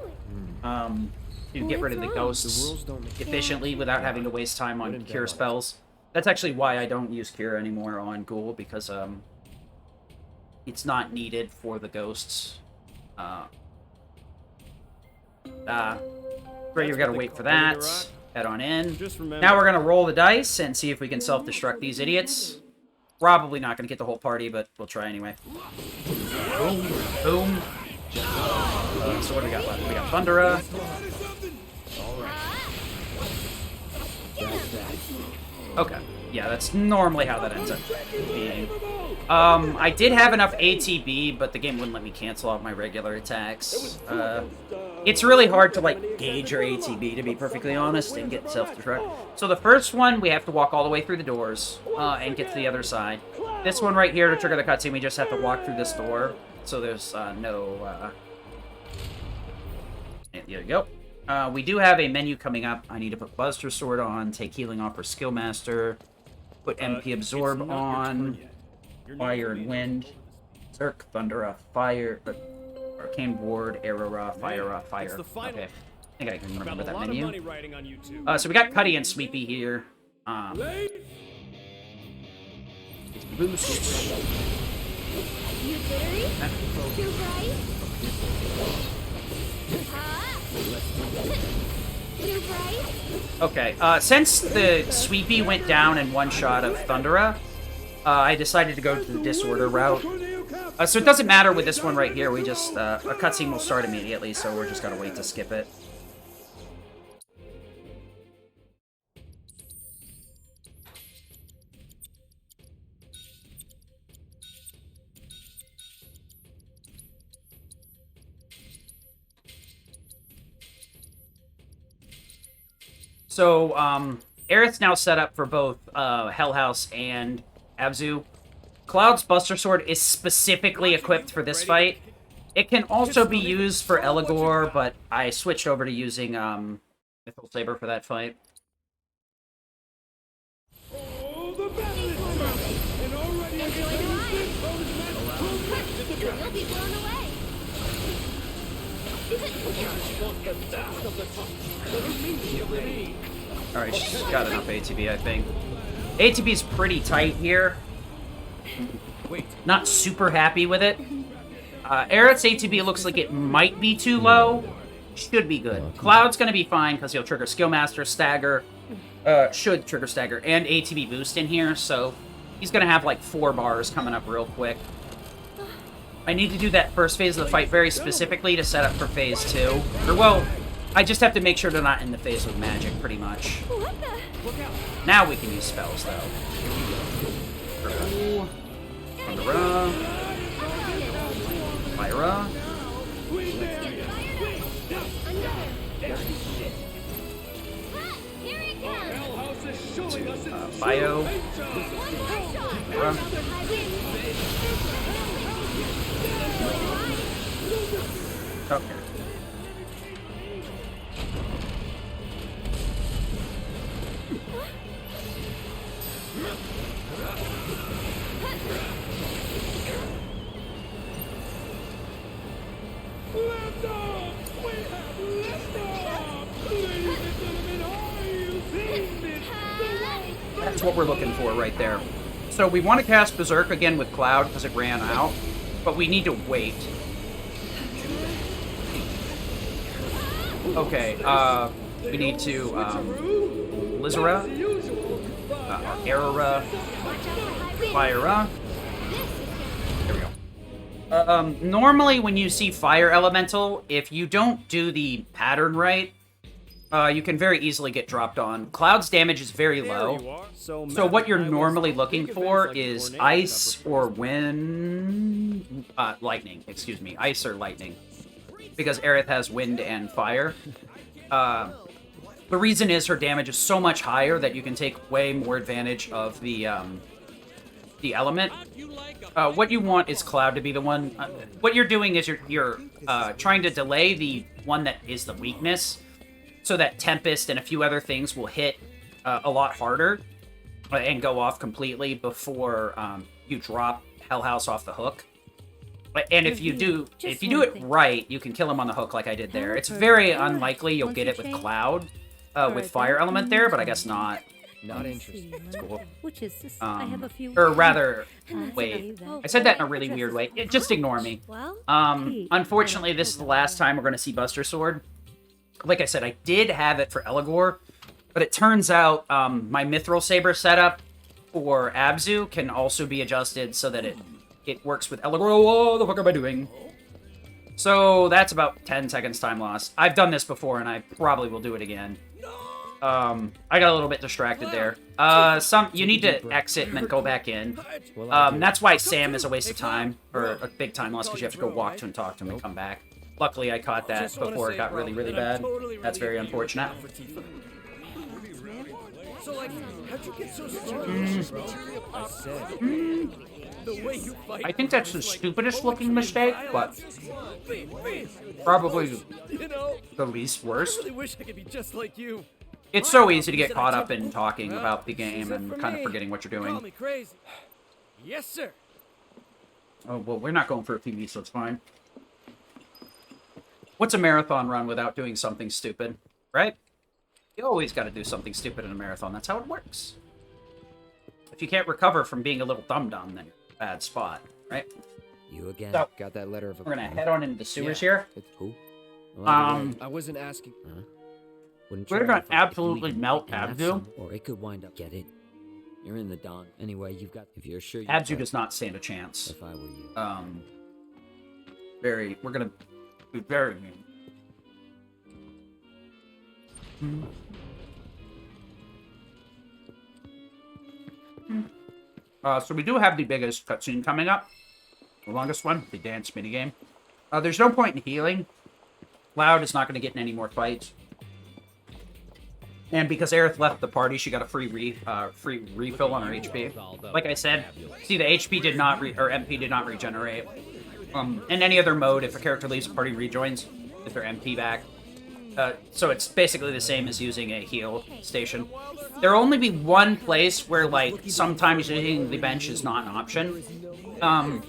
To get rid of the ghosts efficiently without having to waste time on Cure spells. That's actually why I don't use Cure anymore on Ghoul, because it's not needed for the ghosts. Great, you've got to wait for that. Head on in. Now we're going to roll the dice and see if we can self-destruct these idiots. Probably not going to get the whole party, but we'll try anyway. Boom. Boom. So what do we got left? We got Thundera. Okay. Yeah, that's normally how that ends up being. I did have enough ATB, but the game wouldn't let me cancel out my regular attacks. It's really hard to, like, gauge your ATB, to be perfectly honest, and get self-destruct. So the first one, we have to walk all the way through the doors, and get to the other side. This one right here, to trigger the cutscene, we just have to walk through this door. So there's, no, there you go. We do have a menu coming up. I need to put Buster Sword on, take healing off for Skill Master, put MP Absorb on, Fire and Wind, Zerk, Thundera, Fire, Arcane Ward, Aurora, Fire, Fire. Okay, I think I can remember that menu. So we got Cuddy and Sweepy here. Boost. You jittery? Too bright? Too bright? Okay, since the Sweepy went down in one shot of Thundera, I decided to go to the Disorder route. So it doesn't matter with this one right here, we just, a cutscene will start immediately, so we're just gonna wait to skip it. So, Aerith's now set up for both Hell House and Abzu. Cloud's Buster Sword is specifically equipped for this fight. It can also be used for Eligor, but I switched over to using Mythril Saber for that fight. Oh, the battle is over! And already I Enjoy the ride! You'll be blown away! Alright, she's got enough ATB, I think. ATB's pretty tight here. Not super happy with it. Aerith's ATB looks like it might be too low. Should be good. Cloud's gonna be fine because he'll trigger Skillmaster, Stagger. Should trigger Stagger and ATB boost in here, so he's gonna have like 4 bars coming up real quick. I need to do that first phase of the fight very specifically to set up for phase 2. Or, well, I just have to make sure they're not in the phase with magic, pretty much. Now we can use spells, though. Thundera. Myra. Bio. Myra. Okay. That's what we're looking for right there. So we want to cast Berserk again with Cloud because it ran out, but we need to wait. Okay, we need to, Lizera, Erra, Fyra. There we go. Normally when you see Fire Elemental, if you don't do the pattern right, you can very easily get dropped on. Cloud's damage is very low, so what you're normally looking for is Ice or Wind... Lightning, excuse me. Ice or Lightning. Because Aerith has Wind and Fire. The reason is her damage is so much higher that you can take way more advantage of the element. What you want is Cloud to be the one... what you're doing is you're trying to delay the one that is the weakness, so that Tempest and a few other things will hit a lot harder and go off completely before you drop Hell House off the hook. And if you do it right, you can kill him on the hook like I did there. It's very unlikely you'll get it with Cloud, with Fire Element there, but I guess not. Not interested. It's cool. Which is just, I have a few. Or rather, wait. I said that in a really weird way. Just ignore me. Unfortunately, this is the last time we're going to see Buster Sword. Like I said, I did have it for Eligor, but it turns out my Mithril Saber setup for Abzu can also be adjusted so that it works with Eligor. What the fuck am I doing? So that's about 10 seconds time loss. I've done this before, and I probably will do it again. I got a little bit distracted there. You need to exit and then go back in. That's why Sam is a waste of time, or a big time loss, because you have to go walk to and talk to him and come back. Luckily, I caught that before it got really, really bad. That's very unfortunate. So, like, how'd you get so I think that's the stupidest looking mistake, but probably the least worst. I really wish I could be just like you. It's so easy to get caught up in talking about the game and kind of forgetting what you're doing. Call me crazy. Yes, sir. Oh, well, we're not going for a PB, so it's fine. What's a marathon run without doing something stupid, right? You always got to do something stupid in a marathon. That's how it works. If you can't recover from being a little dum-dum, then you're in a bad spot, right? You again. So, got that letter of we're going to head on into the sewers here. Who? Well, I wasn't asking. We're going to absolutely melt Abzu. Or it could wind up. Get it. You're in the Don. Anyway, you've got. If you're sure. Abzu does not stand a chance. If I were you. We're going to be very mean. So we do have the biggest cutscene coming up. The longest one, the dance minigame. There's no point in healing. Cloud is not going to get in any more fights. And because Aerith left the party, she got a free refill on her HP. Like I said, see, the HP did not, or MP did not regenerate. In any other mode, if a character leaves a party, rejoins with their MP back. So it's basically the same as using a heal station. There'll only be one place where, like, sometimes using the bench is not an option. I'm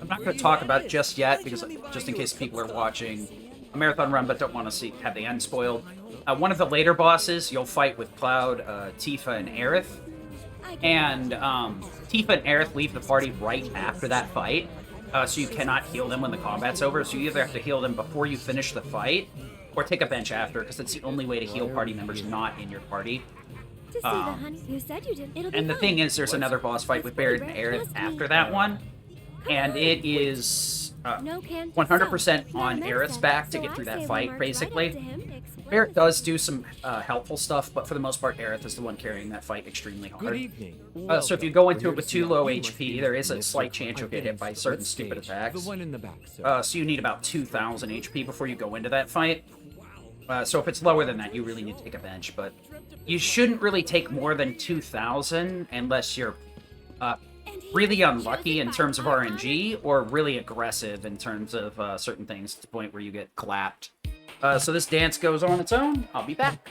not going to talk about it just yet, because just in case people are watching a marathon run, but don't want to have the end spoiled. One of the later bosses, you'll fight with Cloud, Tifa, and Aerith. And Tifa and Aerith leave the party right after that fight, so you cannot heal them when the combat's over. So you either have to heal them before you finish the fight, or take a bench after, because it's the only way to heal party members not in your party. And the thing is, there's another boss fight with Barret and Aerith after that one, and it is 100% on Aerith's back to get through that fight, basically. Barret does do some helpful stuff, but for the most part, Aerith is the one carrying that fight extremely hard. So if you go into it with too low HP, there is a slight chance you'll get hit by certain stupid attacks. So you need about 2,000 HP before you go into that fight. So if it's lower than that, you really need to take a bench, but you shouldn't really take more than 2,000 unless you're really unlucky in terms of RNG, or really aggressive in terms of certain things to the point where you get clapped. So this dance goes on its own. I'll be back.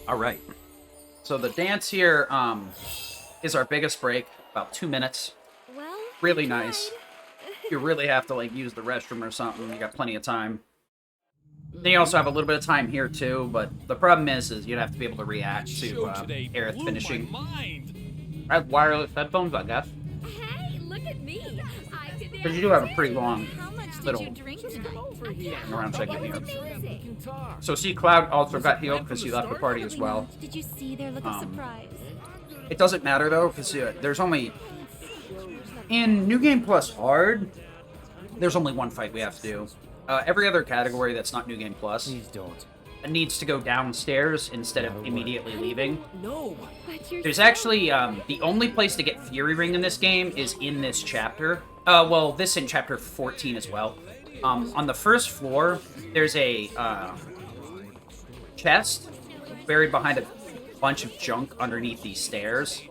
All right. So the dance here is our biggest break, about 2 minutes. Well, really nice. You really have to like use the restroom or something. You got plenty of time. Then you also have a little bit of time here too, but the problem is you have to be able to react to Aerith finishing. I have wireless headphones, I guess. Hey, look at me. Because you do have a pretty long little around segment here. Amazing. So see, Cloud also got healed because he left the party as well. Did you see their look of surprise? It doesn't matter though, because there's only in New Game Plus Hard, there's only one fight we have to do. Every other category that's not New Game Plus needs to go downstairs instead of immediately leaving. No. There's actually the only place to get Fury Ring in this game is in this chapter. Well, this in chapter 14 as well. On the first floor, there's a chest buried behind a bunch of junk underneath these stairs.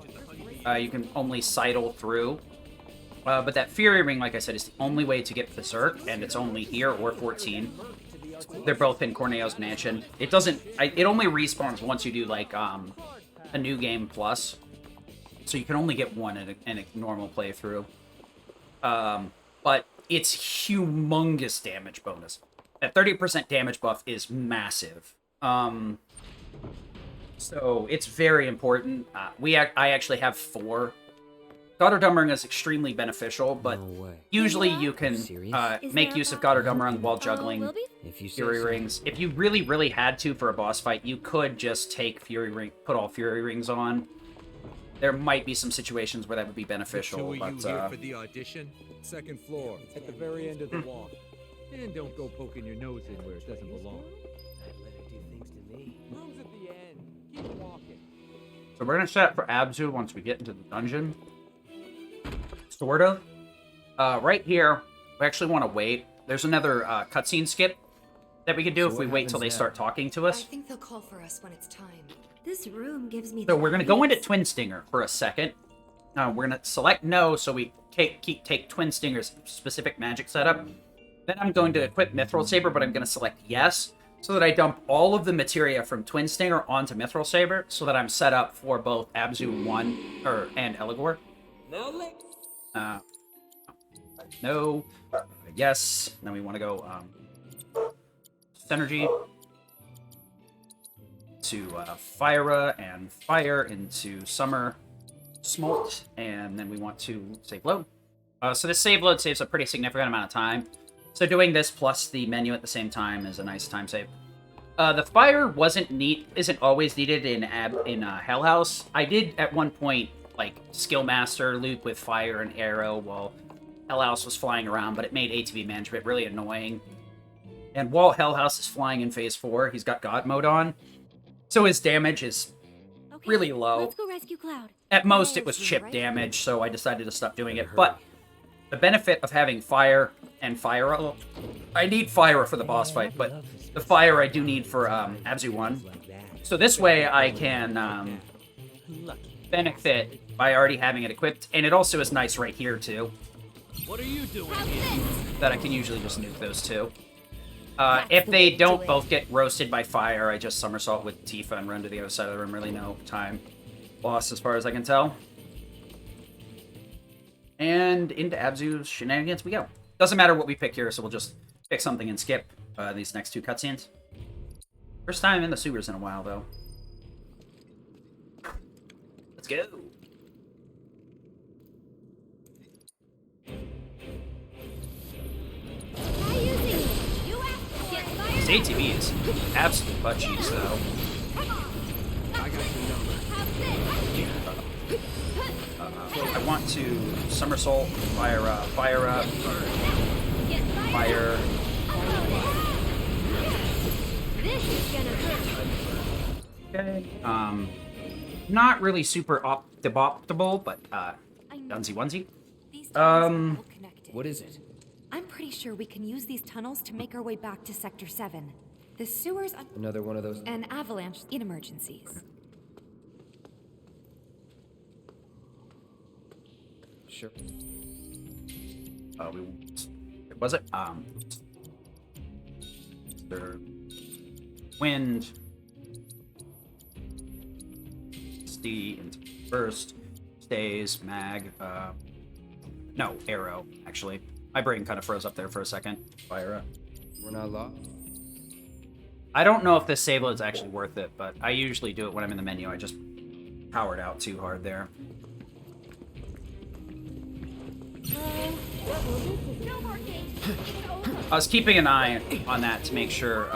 You can only sidle through. But that Fury Ring, like I said, is the only way to get Berserk, and it's only here or 14. They're both in Corneo's mansion. It doesn't... it only respawns once you do, like, a New Game Plus. So you can only get one in a normal playthrough. But it's humongous damage bonus. That 30% damage buff is massive. So it's very important. I actually have 4 Götterdämmerung is extremely beneficial, but No way. usually you can Is make there use a of Götterdämmerung while juggling Will be? If you say Fury so. Rings. If you really, really had to for a boss fight, you could just take put all Fury Rings on. There might be some situations where that would be beneficial, So are but you here for the audition? Second floor, at the very end of the walk. And don't go poking your nose in where it doesn't belong. I'd let her do things to me. Room's at the end. Keep walking. so we're gonna set up for Abzu once we get into the dungeon. Sort of. Right here, we actually want to wait. There's another cutscene skip that we can do So if we what wait till they happens start talking to I us. think they'll call for us when it's time. This room gives me. So we're gonna go into creeps. Twin Stinger for a second. We're gonna select no, so we take Twin Stinger's specific magic setup. Then I'm going to equip Mithril Saber, but I'm gonna select yes, so that I dump all of the materia from Twin Stinger onto Mithril Saber, so that I'm set up for both Abzu 1 and Eligor. No, yes. Then we want to go Synergy to Fyra and Fire into Summer Smolt, and then we want to save load. So this save load saves a pretty significant amount of time. So doing this plus the menu at the same time is a nice time save. The fire isn't always needed in Hell House. I did at one point like skill master loop with fire and arrow while Hell House was flying around, but it made ATB management really annoying. And while Hell House is flying in Phase 4, he's got God mode on, so his damage is Okay, really low. Let's go rescue Cloud. At most, it was chip damage, so I decided to stop doing it. But the benefit of having fire and fire, I need fire for the boss fight, but the fire I do need for Abzu 1. So this way I can benefit by already having it equipped, and it also is nice right here too, What are you doing How's here? this? that I can usually just nuke those two. If they don't both get roasted by fire, I just somersault with Tifa and run to the other side of the room. Really no time lost as far as I can tell. And into Abzu's shenanigans we go. Doesn't matter what we pick here, so we'll just pick something and skip these next two cutscenes. First time in the sewers in a while, though. Let's go. Try using it. You asked for it. Fire. This ATV is absolute butt cheeks, though. Come on. I got your number. How's this? I want to somersault, fire up, Get fire. fired. This is gonna hurt. Okay. Not really super optimal, but onesie onesie. These tunnels are Um, all connected. What is it? I'm pretty sure we can use these tunnels to make our way back to Sector 7. The sewers Another one of those. and avalanche in emergencies. Sure. Was it? The wind. Stee into first. Stays, mag. No, arrow, actually. My brain kind of froze up there for a second. Fire up. We're not lost. I don't know if this save load's actually worth it, but I usually do it when I'm in the menu. I just powered out too hard there. No more games. It's over. I was keeping an eye on that to make sure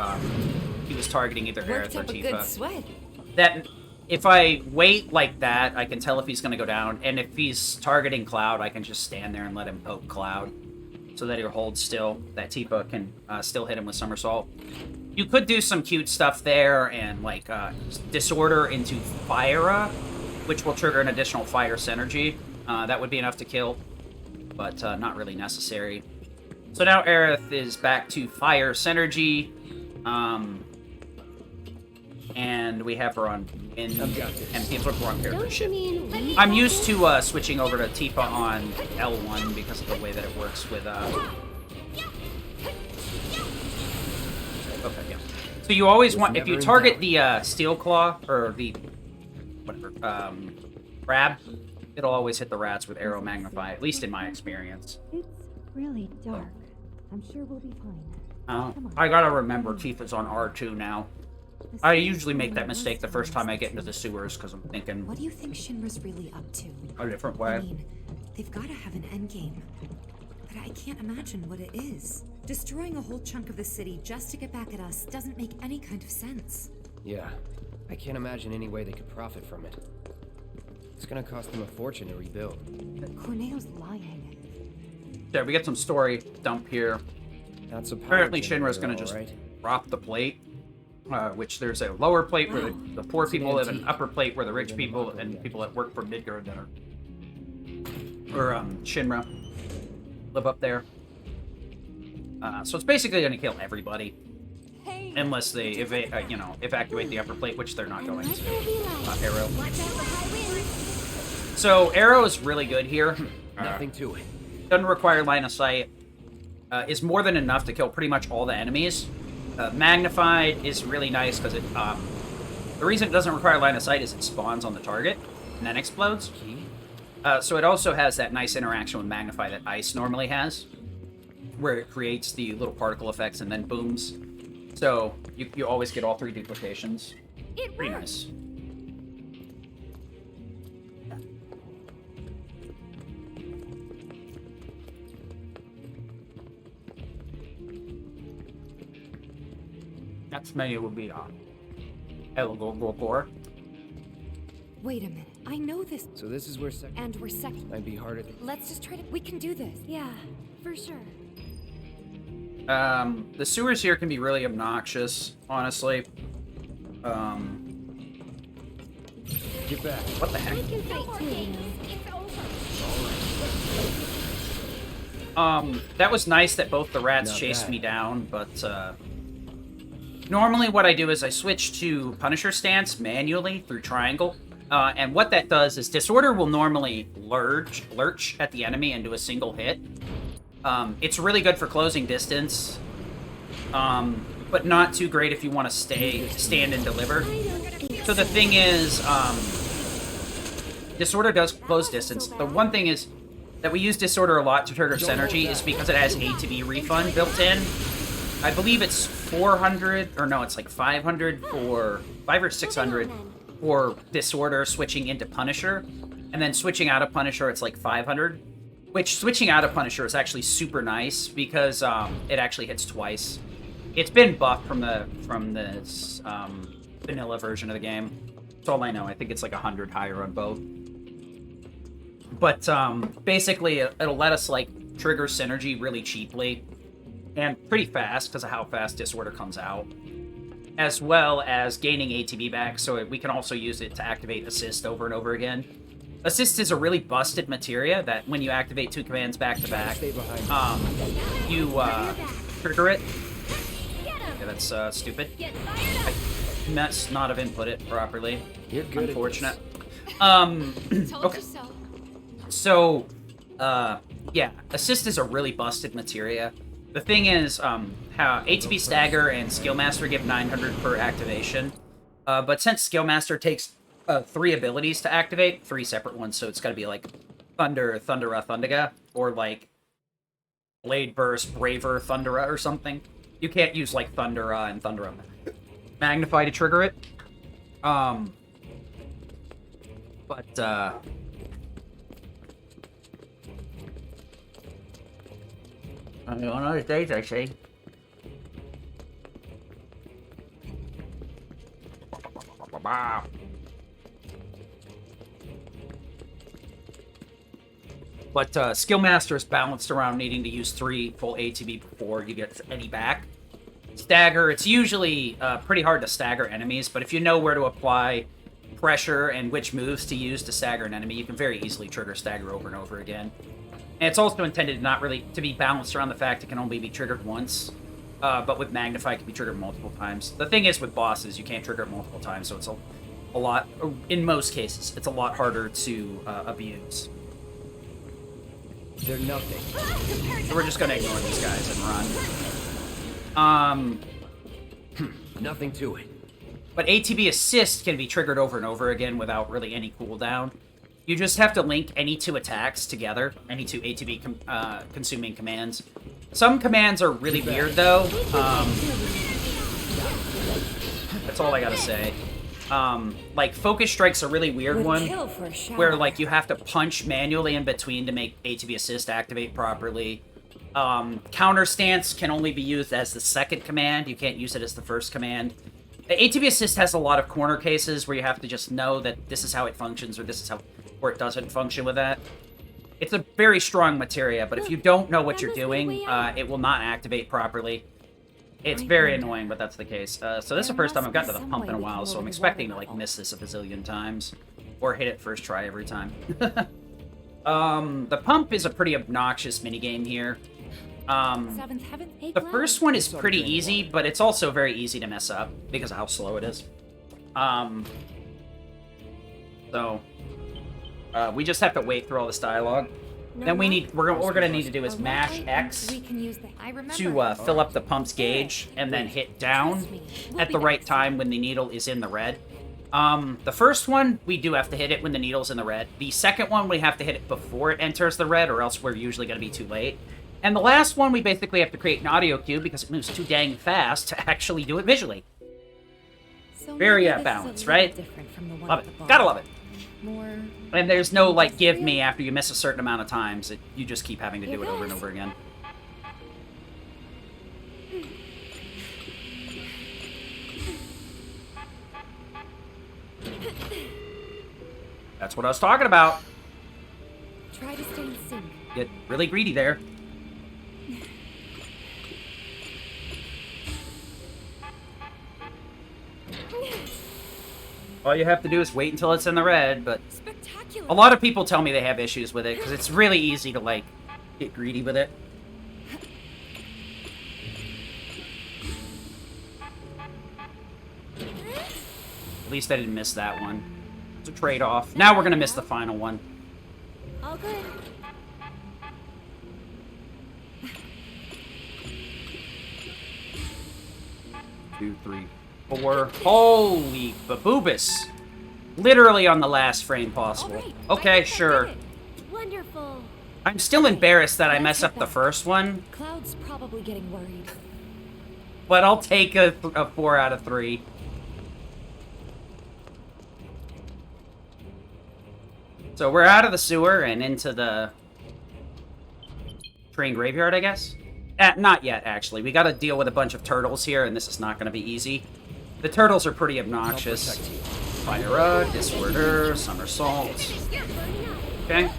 he was targeting either Worked Aerith or up a good Tifa. sweat. That if I wait like that, I can tell if he's going to go down, and if he's targeting Cloud, I can just stand there and let him poke Cloud, so that he'll hold still. That Tifa can still hit him with somersault. You could do some cute stuff there and like disorder into Fyra, which will trigger an additional fire synergy. That would be enough to kill, but not really necessary. So now Aerith is back to fire synergy, and we have her on wind, and seems like we're on character Don't you shift. mean I'm used to switching over to Tifa on L1 because of the way that it works with Okay, yeah. So you always want, if you target the Steel Claw, or the, whatever, Crab, it'll always hit the rats with Arrow Magnify, at least in my experience. It's really dark. I'm sure we'll be fine. I gotta remember Tifa's on R2 now. I usually make that mistake the first time I get into the sewers because I'm thinking What do you think Shinra's really up to? a different I way. mean, they've got to have an endgame. But I can't imagine what it is. Destroying a whole chunk of the city just to get back at us doesn't make any kind of sense. Yeah, I can't imagine any way they could profit from it. It's gonna cost them a fortune to rebuild. But Corneo's lying. Yeah, we get some story dump here. That's Apparently Shinra's gonna just drop the plate. Which there's a lower plate where the poor people live, and an upper plate where the rich people and people that work for Midgard that are, or Shinra, live up there. So it's basically going to kill everybody, unless they evacuate the upper plate, which they're not going to. Arrow. So Arrow is really good here. Nothing to it. Doesn't require line of sight. Is more than enough to kill pretty much all the enemies. Magnified is really nice because it, the reason it doesn't require line of sight is it spawns on the target and then explodes. So it also has that nice interaction with Magnify that Ice normally has, where it creates the little particle effects and then booms. So you always get all 3 duplications. Pretty nice. Next menu will be El Gor. Wait a minute. I know this. So this is where second. And we're second. Might be harder. Let's just try to. We can do this. Yeah, for sure. The sewers here can be really obnoxious, honestly. Get back. What the heck? I can fight too. It's over. That was nice that both the rats chased me down, but normally what I do is I switch to Punisher stance manually through triangle. And what that does is Disorder will normally lurch at the enemy and do a single hit. It's really good for closing distance, but not too great if you want to stand and deliver. So the thing is, Disorder does close distance. The one thing is that we use Disorder a lot to trigger Synergy is because it has A to B refund built in. I believe it's 400, or no, it's like 500 for 500 or 600 for Disorder switching into Punisher, and then switching out of Punisher it's like 500. Which switching out of Punisher is actually super nice because it actually hits twice. It's been buffed from the vanilla version of the game. That's all I know. I think it's like 100 higher on both. But basically, it'll let us like trigger Synergy really cheaply and pretty fast because of how fast Disorder comes out, as well as gaining ATB back. So we can also use it to activate Assist over and over again. Assist is a really busted materia that when you activate 2 commands back to back, you trigger it. Yeah, that's stupid. I must not have input it properly. You're good. Unfortunate. Told Okay. you so. So, yeah, Assist is a really busted materia. The thing is, how ATB Stagger and Skillmaster give 900 per activation, but since Skillmaster takes 3 abilities to activate, 3 separate ones, so it's got to be like Thundera, Thundiga, or like Blade Burst, Braver, Thundera, or something. You can't use like Thundera and Thundera Magnify to trigger it. But on those days, I see. But Skillmaster is balanced around needing to use 3 full ATB before you get any back. Stagger, it's usually pretty hard to stagger enemies, but if you know where to apply pressure and which moves to use to stagger an enemy, you can very easily trigger Stagger over and over again. And it's also intended not really to be balanced around the fact it can only be triggered once, but with Magnify it can be triggered multiple times. The thing is with bosses, you can't trigger it multiple times, so it's a lot, in most cases, it's a lot harder to abuse. They're nothing. So we're just gonna ignore these guys and run. Nothing to it. But ATB Assist can be triggered over and over again without really any cooldown. You just have to link any 2 attacks together, any 2 ATB consuming commands. Some commands are really weird though. That's all I gotta say. Like, Focus Strike's a really weird one, where, like, you have to punch manually in between to make ATB Assist activate properly. Counter Stance can only be used as the second command. You can't use it as the first command. The ATB Assist has a lot of corner cases where you have to just know that this is how it functions, or this is how, or it doesn't function with that. It's a very strong materia, but if you don't know what you're doing, it will not activate properly. It's very annoying, but that's the case. So this is the first time I've gotten to the pump in a while, so I'm expecting to, like, miss this a bazillion times. Or hit it first try every time. The pump is a pretty obnoxious minigame here. The first one is pretty easy, but it's also very easy to mess up because of how slow it is. We just have to wait through all this dialogue. Then we're gonna need to do is mash X to fill up the pump's gauge, and then hit down at the right time when the needle is in the red. The first one, we do have to hit it when the needle's in the red. The second one, we have to hit it before it enters the red, or else we're usually gonna be too late. And the last one, we basically have to create an audio cue because it moves too dang fast to actually do it visually. Very balanced, right? Love it. Gotta love it. And there's no, like, give me after you miss a certain amount of times. You just keep having to do it over and over again. That's what I was talking about. Try to stay in sync. Get really greedy there. All you have to do is wait until it's in the red, but a lot of people tell me they have issues with it, because it's really easy to, like, get greedy with it. At least I didn't miss that one. It's a trade-off. Now we're gonna miss the final one. All good. 2, 3, 4. Holy baboobus! Literally on the last frame possible. Okay, sure. Wonderful. I'm still embarrassed that I mess up the first one, Cloud's probably getting worried. but I'll take a 4 out of 3. So we're out of the sewer and into the train graveyard, I guess? Not yet, actually. We gotta deal with a bunch of turtles here, and this is not gonna be easy. The turtles are pretty obnoxious. Fire, disorder, somersault. Okay.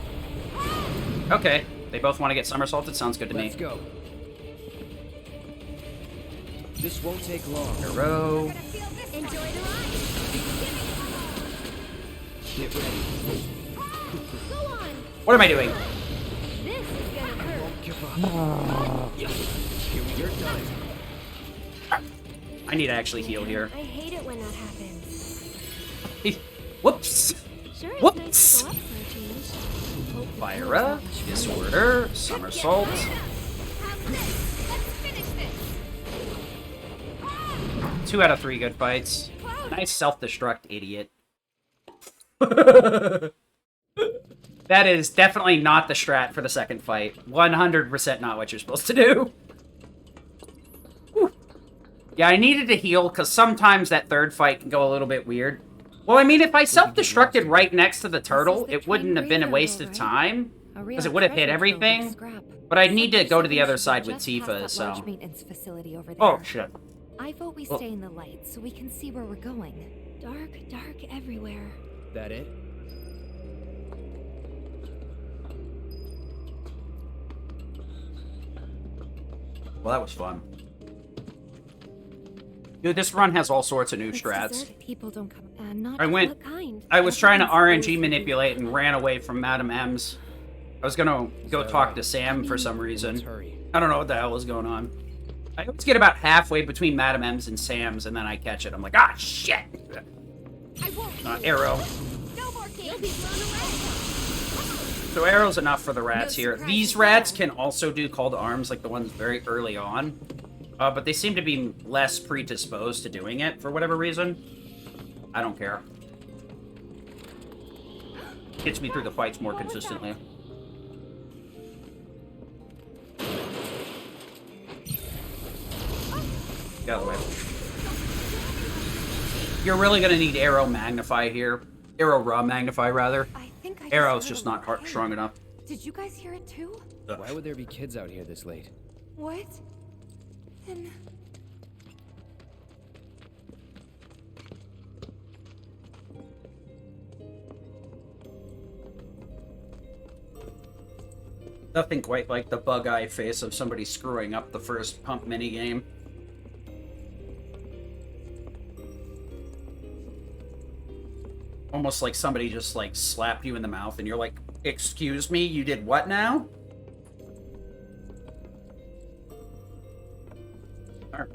Okay. They both want to get somersaulted. Sounds good to me. Let's go. This won't take long. Hero. Enjoy the ride. Get ready. Go on. What am I doing? This is gonna hurt. Give up. Here we are done. I need to actually heal here. I hate it when that happens. Whoops. Sure, it's Whoops. nice to go up for a change. Fire, disorder, somersault. Let's finish this. 2 out of 3 good fights. Nice self-destruct, idiot. That is definitely not the strat for the second fight. 100% not what you're supposed to do. Whew. Yeah, I needed to heal, because sometimes that third fight can go a little bit weird. Well, I mean, if I self-destructed right next to the turtle, it wouldn't have been a waste of time, because it would have hit everything. But I'd need to go to the other side with Tifa, so... Oh, shit. I vote we stay in the light, so we can see where we're going. Dark everywhere. That it? Well, that was fun. Dude, this run has all sorts of new strats. People don't come. Not I kind. was trying to RNG manipulate and ran away from Madam M's. I was gonna go talk to Sam for some reason. I don't know what the hell was going on. I always get about halfway between Madam M's and Sam's, and then I catch it. I'm like, ah, shit! Arrow. No more games. So arrow's enough for the rats here. These rats can also do call to arms, like the ones very early on. But they seem to be less predisposed to doing it for whatever reason. I don't care. Gets me through the fights more consistently. Get out of the way. you're really gonna need Arrow Magnify here. Arrow Raw Magnify, rather. I think I Arrow's heard just a not little kid. strong enough. Did you guys hear it too? Why would there be kids out here this late? What? Then... Nothing quite like the bug-eye face of somebody screwing up the first pump minigame. Almost like somebody just, like, slapped you in the mouth and you're like, excuse me, you did what now? Alright.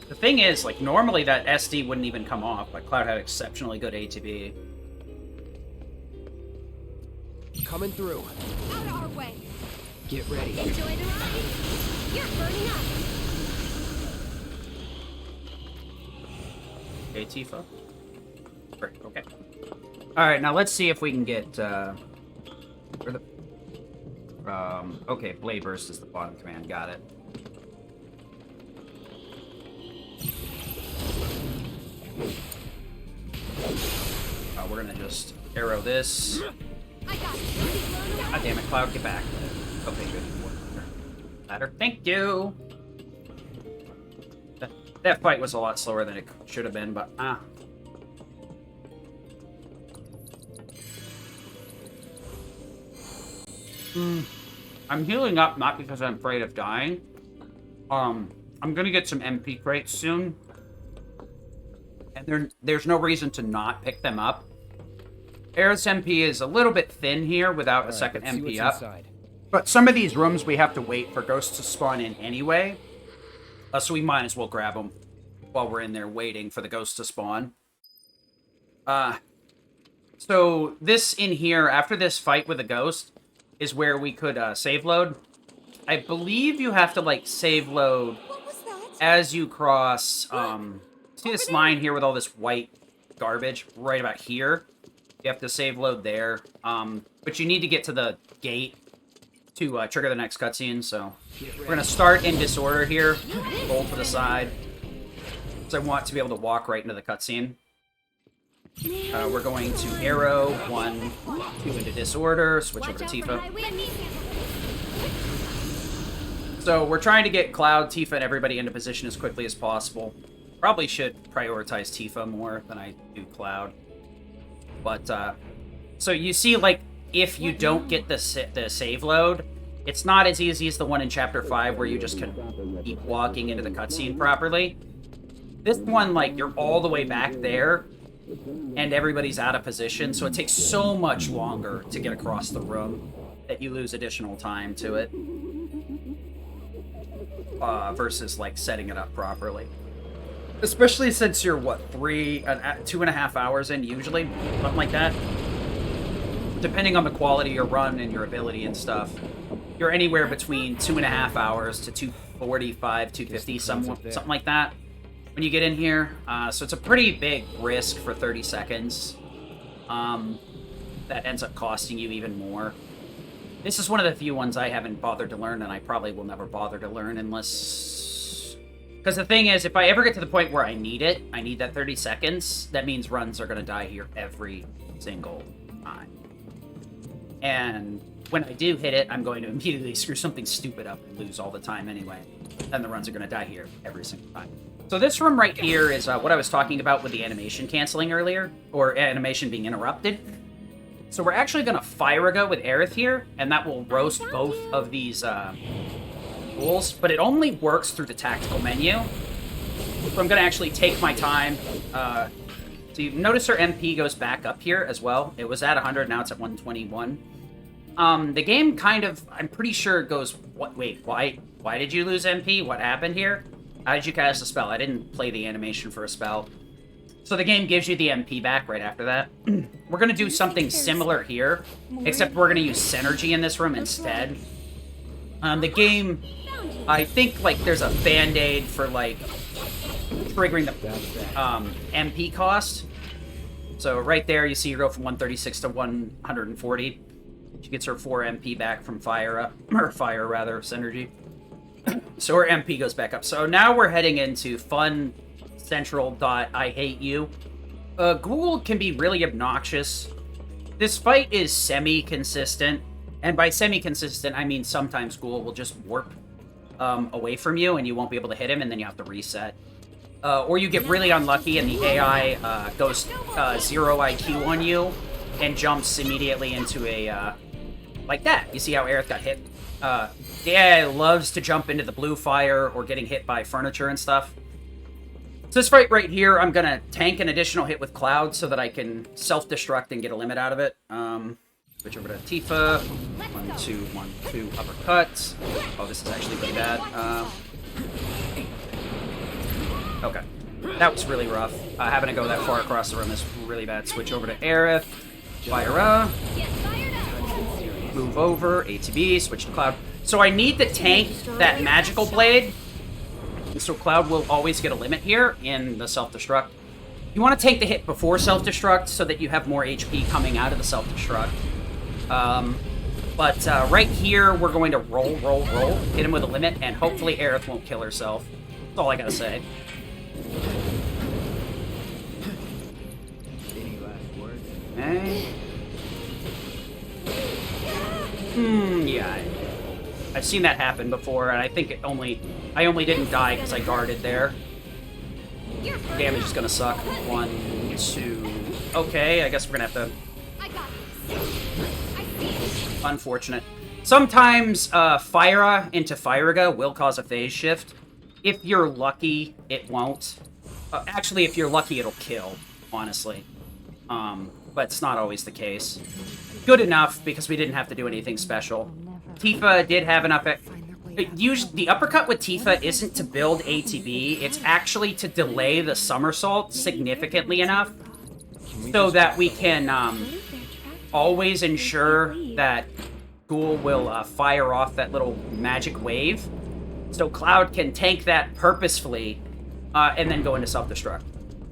The thing is, like, normally that SD wouldn't even come off, but Cloud had exceptionally good ATB. Coming through. Out of our way! Get ready. Enjoy the ride! You're burning up! Okay, Tifa. Great, okay. Alright, now let's see if we can get, where the... okay, Blade Burst is the bottom command, got it. We're gonna just arrow this. I got it! God damn it, Cloud, get back. Okay, good. Ladder, thank you! That fight was a lot slower than it should have been, but, I'm healing up, not because I'm afraid of dying. I'm gonna get some MP crates soon. And there's no reason to not pick them up. Aerith's MP is a little bit thin here without a second MP up. Inside. But some of these rooms we have to wait for ghosts to spawn in anyway. So we might as well grab them while we're in there waiting for the ghosts to spawn. So this in here, after this fight with a ghost, is where we could save load. I believe you have to, like, save load as you cross, see this line here with all this white garbage right about here? You have to save load there. But you need to get to the gate to trigger the next cutscene, so we're going to start in disorder here. Roll to the side. So I want to be able to walk right into the cutscene. We're going to arrow, 1, 2 into disorder, switch over to Tifa. So we're trying to get Cloud, Tifa, and everybody into position as quickly as possible. Probably should prioritize Tifa more than I do Cloud. But, so you see, like, if you don't get the save load, it's not as easy as the one in Chapter 5 where you just can keep walking into the cutscene properly. This one, like, you're all the way back there, and everybody's out of position, so it takes so much longer to get across the room that you lose additional time to it. Versus, like, setting it up properly. Especially since you're, what, 2.5 hours in, usually? Something like that. Depending on the quality of your run and your ability and stuff. You're anywhere between 2.5 hours to 245, 250, something like that. When you get in here. So it's a pretty big risk for 30 seconds. That ends up costing you even more. This is one of the few ones I haven't bothered to learn, and I probably will never bother to learn unless... Because the thing is, if I ever get to the point where I need it, I need that 30 seconds, that means runs are going to die here every single time. And when I do hit it, I'm going to immediately screw something stupid up and lose all the time anyway. Then the runs are going to die here every single time. So this room right here is what I was talking about with the animation canceling earlier, or animation being interrupted. So we're actually going to fire a go with Aerith here, and that will roast both of these ghouls, but it only works through the tactical menu. So I'm going to actually take my time. So you notice her MP goes back up here as well. It was at 100, now it's at 121. The game kind of, I'm pretty sure it goes, wait, why did you lose MP? What happened here? How did you cast a spell? I didn't play the animation for a spell. So the game gives you the MP back right after that. We're going to do something similar here, except we're going to use Synergy in this room instead. The game, I think, like, there's a Band-Aid for, like, triggering the MP cost. So right there, you see her go from 136 to 140. She gets her 4 MP back from Synergy. So her MP goes back up. So now we're heading into fun Central.I hate you. Ghoul can be really obnoxious. This fight is semi-consistent. And by semi-consistent, I mean sometimes Ghoul will just warp away from you and you won't be able to hit him and then you have to reset. Or you get really unlucky and the AI goes 0 IQ on you and jumps immediately into a, like that. You see how Aerith got hit? The AI loves to jump into the blue fire or getting hit by furniture and stuff. So this fight right here, I'm gonna tank an additional hit with Cloud so that I can self-destruct and get a limit out of it. Switch over to Tifa. 1, 2, 1, 2, uppercuts. Oh, this is actually pretty bad. Okay. That was really rough. Having to go that far across the room is really bad. Switch over to Aerith. Fire. Move over. ATB. Switch to Cloud. So I need to tank that magical blade. So Cloud will always get a limit here in the self-destruct. You want to tank the hit before self-destruct so that you have more HP coming out of the self-destruct. But right here, we're going to roll, hit him with a limit, and hopefully Aerith won't kill herself. That's all I gotta say. Any last words? Okay. Yeah. I've seen that happen before, and I think I only didn't die because I guarded there. Damage is gonna suck. 1, 2. Okay, I guess we're gonna have to. Unfortunate. Sometimes Fyra into Fyriga will cause a phase shift. If you're lucky, it won't. Actually, if you're lucky, it'll kill. Honestly, but it's not always the case. Good enough because we didn't have to do anything special. Tifa did have enough. Usually, the uppercut with Tifa isn't to build ATB. It's actually to delay the somersault significantly enough so that we can always ensure that Ghoul will fire off that little magic wave. So Cloud can tank that purposefully and then go into self-destruct.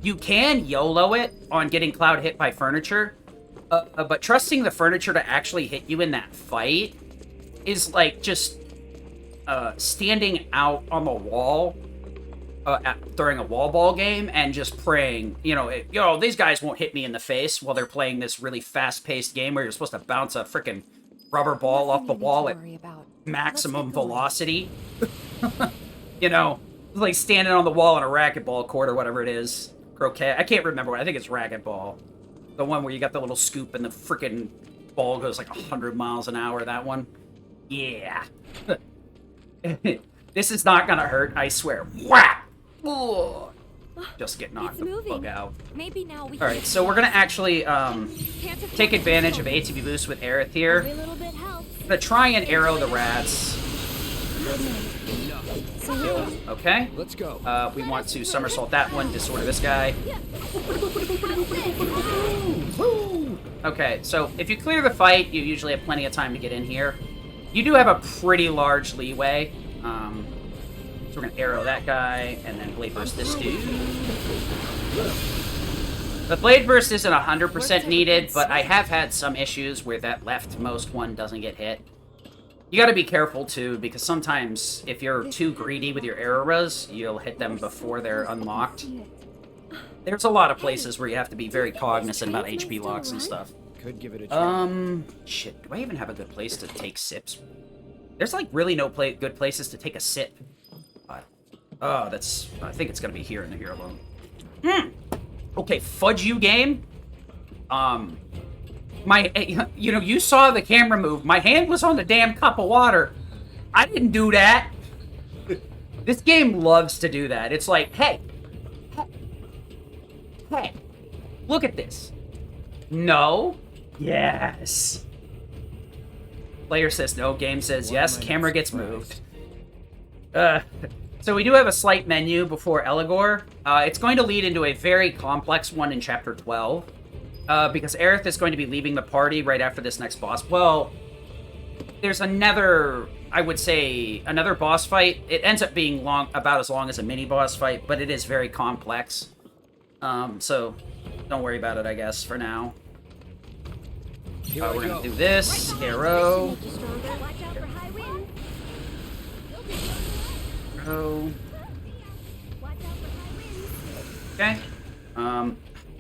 You can YOLO it on getting Cloud hit by furniture, but trusting the furniture to actually hit you in that fight is like just standing out on the wall during a wall ball game and just praying, these guys won't hit me in the face while they're playing this really fast-paced game where you're supposed to bounce a freaking rubber ball off the wall at maximum velocity. Like standing on the wall on a racquetball court or whatever it is. Croquet. I can't remember what. I think it's racquetball. The one where you got the little scoop and the freaking ball goes like 100 miles an hour, that one. Yeah. This is not gonna hurt, I swear. Whap! Oh, just get knocked the fuck out. Maybe now we Alright, so we're gonna actually take advantage of ATB boost with Aerith here. I'm gonna try and arrow the rats. Okay. Let's go. We want to somersault that one, disorder this guy. Okay, so if you clear the fight, you usually have plenty of time to get in here. You do have a pretty large leeway. So we're gonna arrow that guy, and then blade burst this dude. The blade burst isn't 100% needed, but I have had some issues where that leftmost one doesn't get hit. You gotta be careful too, because sometimes if you're too greedy with your arrow res, you'll hit them before they're unlocked. There's a lot of places where you have to be very cognizant about HP locks and stuff. Could give it a try. Shit, do I even have a good place to take sips? There's like really no good places to take a sip. I think it's gonna be here in the hero room. Okay, fudge you game. You saw the camera move. My hand was on the damn cup of water. I didn't do that. This game loves to do that. It's like, hey, look at this. No. Yes. Player says no, game says yes, camera gets moved. So we do have a slight menu before Eligor. It's going to lead into a very complex one in Chapter 12. Because Aerith is going to be leaving the party right after this next boss. Well, there's another, I would say, another boss fight. It ends up being about as long as a mini-boss fight, but it is very complex. So don't worry about it, I guess, for now. We're going to do this. Arrow. Arrow.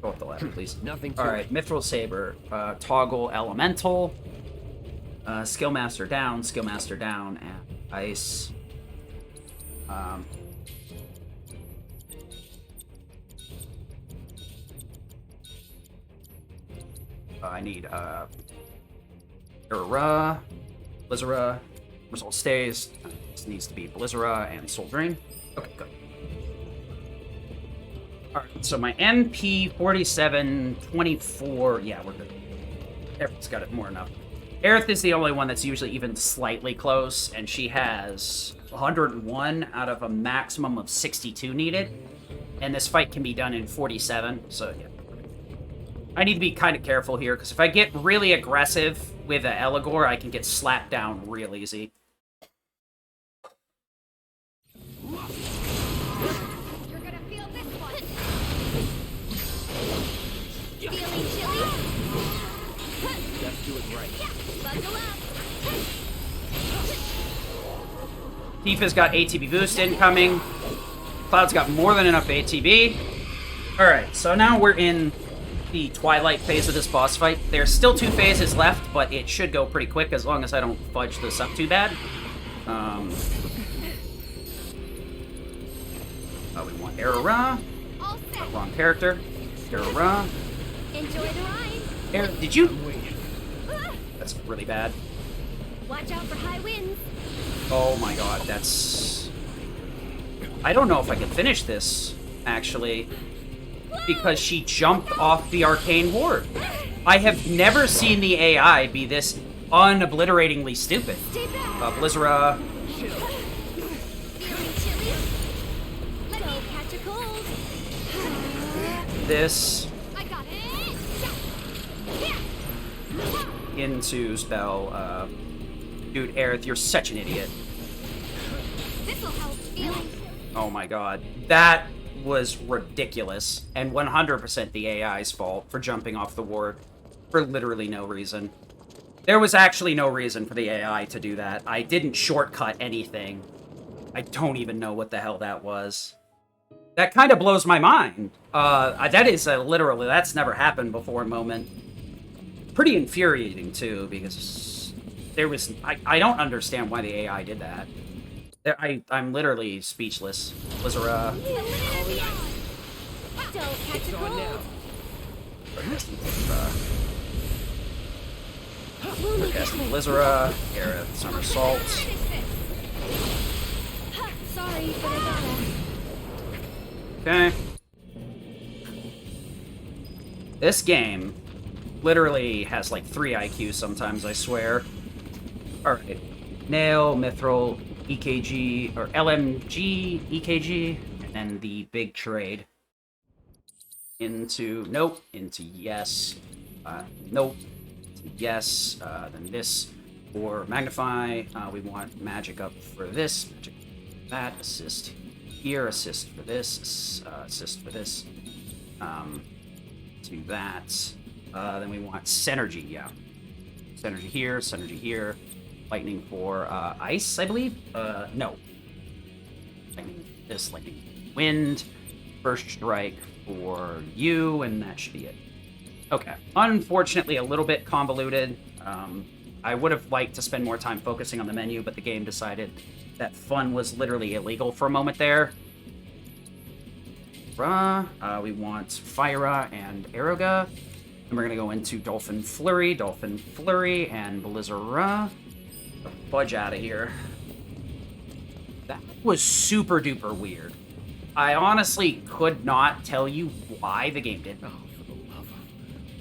Go up the ladder, please. Nothing to Alright, Mithril Saber. Toggle Elemental. Skillmaster down, and Ice. I need, Blizzara. Result stays. This needs to be Blizzara and Soul Drain. Okay, good. Alright, so my MP 4724. Yeah, we're good. Everyone's got it more enough. Aerith is the only one that's usually even slightly close, and she has 101 out of a maximum of 62 needed. And this fight can be done in 47, so yeah. I need to be kind of careful here, because if I get really aggressive with an Eligor, I can get slapped down real easy. You're gonna feel this one. Feeling chilly? Just do it right. Buckle up. Tifa's got ATB boost incoming. Cloud's got more than enough ATB. Alright, so now we're in the Twilight phase of this boss fight. There's still 2 phases left, but it should go pretty quick as long as I don't fudge this up too bad. We want Aerora. Wrong character. Aerora. Enjoy the ride. Aerith, did you? That's really bad. Watch out for high winds. Oh my god, that's... I don't know if I can finish this, actually, because she jumped off the Arcane Ward. I have never seen the AI be this unobliteratingly stupid. Blizzara. This. Into spell. Dude, Aerith, you're such an idiot. Oh my god. That was ridiculous. And 100% the AI's fault for jumping off the ward for literally no reason. There was actually no reason for the AI to do that. I didn't shortcut anything. I don't even know what the hell that was. That kind of blows my mind. That is literally, that's never happened before moment. Pretty infuriating, too, because there was... I don't understand why the AI did that. I'm literally speechless. Blizzara. It's on now. Blizzara, Aerith, Somersault. Sorry, but I gotta. Okay. This game literally has like 3 IQ sometimes, I swear. Alright. Nail, Mithril, EKG, or LMG, EKG, and then the big trade. Into nope, into yes, nope, into yes, then this for magnify. We want magic up for this, magic for that, assist here, assist for this, assist for this, to that. Then we want synergy, yeah. Synergy here, lightning for ice, I believe. No. Lightning, this lightning, wind, first strike for you, and that should be it. Okay. Unfortunately, a little bit convoluted. I would have liked to spend more time focusing on the menu, but the game decided that fun was literally illegal for a moment there. We want Fyra and Aeroga. And we're going to go into Dolphin Flurry, and Blizzara. Fudge out of here. That was super duper weird. I honestly could not tell you why the game did that. Oh, for the love of...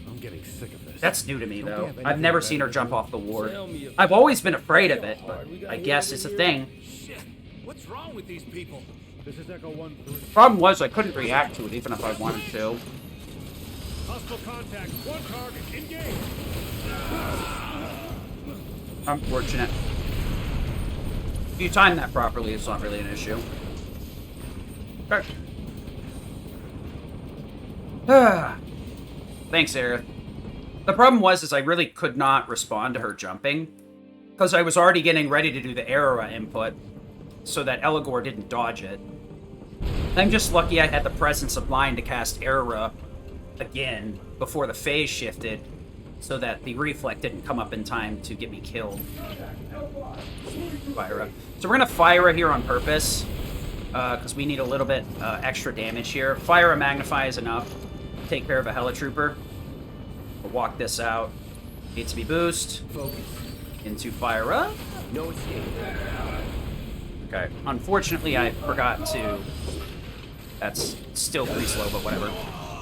I'm getting sick of this. That's new to me, though. I've never seen her jump off the ward. I've always been afraid of it, but I guess it's a thing. Shit! What's wrong with these people? This is Echo 1-3. Problem was, I couldn't react to it, even if I wanted to. Hostile contact. 1 target. Engage. Unfortunate. If you time that properly, it's not really an issue. Okay. Thanks, Aerith. The problem was, I really could not respond to her jumping, because I was already getting ready to do the Aerora input, so that Eligor didn't dodge it. I'm just lucky I had the presence of mind to cast Era again before the phase shifted, so that the reflect didn't come up in time to get me killed. Fire. So we're gonna Fire here on purpose, because we need a little bit extra damage here. Fire and Magnify is enough to take care of a Helitrooper. We'll walk this out. Needs to be boost. Focus. Into Fire Up. No escape. Okay. Unfortunately, I forgot to... That's still pretty slow, but whatever.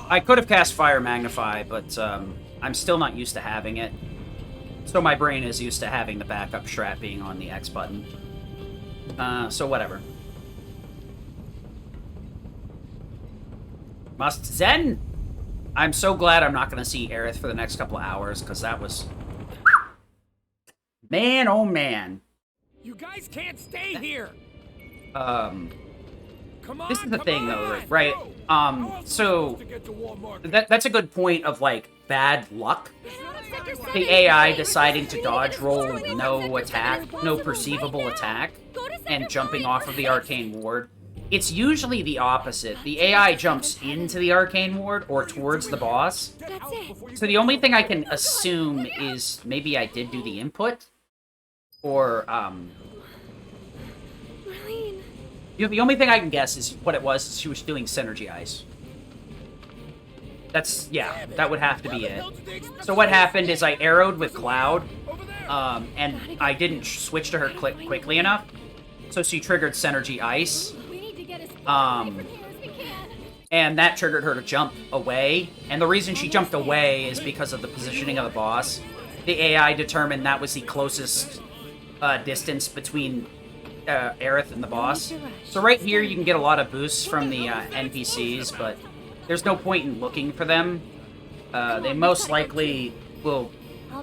I could have cast Fire Magnify, but I'm still not used to having it. So my brain is used to having the backup strat being on the X button. So whatever. Must Zen! I'm so glad I'm not going to see Aerith for the next couple of hours, because that was... Man, oh man. You guys can't stay here. Come on, this is the thing, though, right? So that's a good point of like bad luck. The AI deciding to dodge roll no attack, no perceivable attack, and jumping off of the arcane ward. It's usually the opposite. The AI jumps into the arcane ward or towards the boss. So the only thing I can assume is maybe I did do the input, or You know, the only thing I can guess is what it was. She was doing Synergy Ice. That's, yeah, that would have to be it. So what happened is I arrowed with Cloud, and I didn't switch to her quickly enough. So she triggered Synergy Ice. And that triggered her to jump away. And the reason she jumped away is because of the positioning of the boss. The AI determined that was the closest distance between Aerith and the boss. So right here you can get a lot of boosts from the NPCs, but there's no point in looking for them. They most likely will...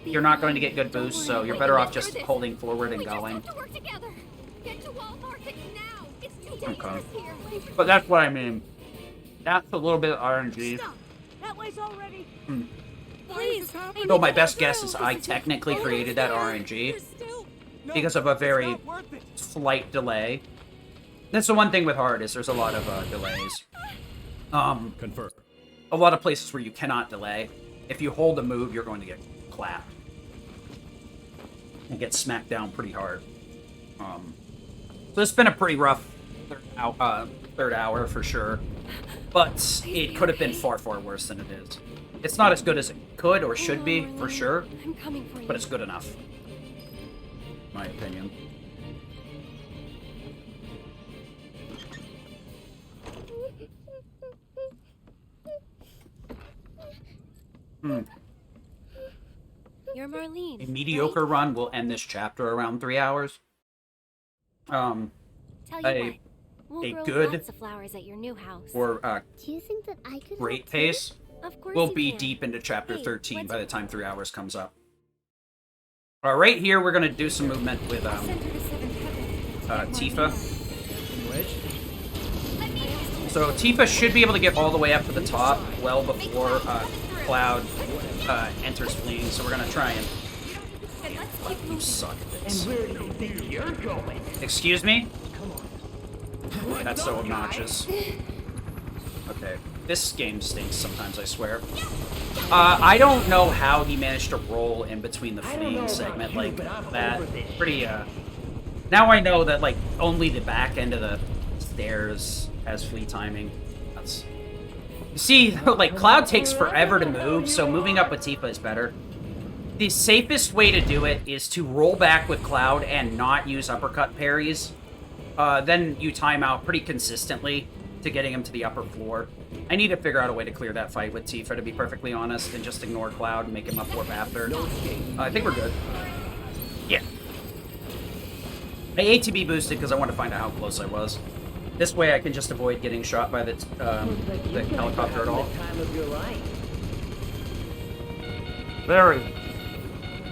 You're not going to get good boosts, so you're better off just holding forward and going. Okay. But that's what I mean. That's a little bit of RNG. Though my best guess is I technically created that RNG because of a very slight delay. That's the one thing with hard, is there's a lot of delays. Confirm. A lot of places where you cannot delay. If you hold a move, you're going to get clapped. And get smacked down pretty hard. So it's been a pretty rough third hour for sure. But it could have been far, far worse than it is. It's not as good as it could or should be, for sure. But it's good enough. My opinion. You're Marlene. A mediocre run will end this chapter around 3 hours. Tell you what, we'll grow good lots of flowers at your new house. Or Do you think that I could great help pace Of course will you be can. deep into chapter Hey, 13 by the time 3 hours comes up. Right here we're gonna do some movement with Tifa. So Tifa should be able to get all the way up to the top well before Cloud enters fleeing. So we're gonna try and. You suck at this. And where do you think you're going? Excuse me? That's so obnoxious. Okay. This game stinks sometimes, I swear. I don't know how he managed to roll in between the fleeing segment like that. Pretty, Now I know that, like, only the back end of the stairs has flee timing. That's... You see, like, Cloud takes forever to move, so moving up with Tifa is better. The safest way to do it is to roll back with Cloud and not use uppercut parries. Then you time out pretty consistently to getting him to the upper floor. I need to figure out a way to clear that fight with Tifa, to be perfectly honest, and just ignore Cloud and make him up warp after. I think we're good. Yeah. I ATB boosted because I wanted to find out how close I was. This way I can just avoid getting shot by the helicopter at all. Very,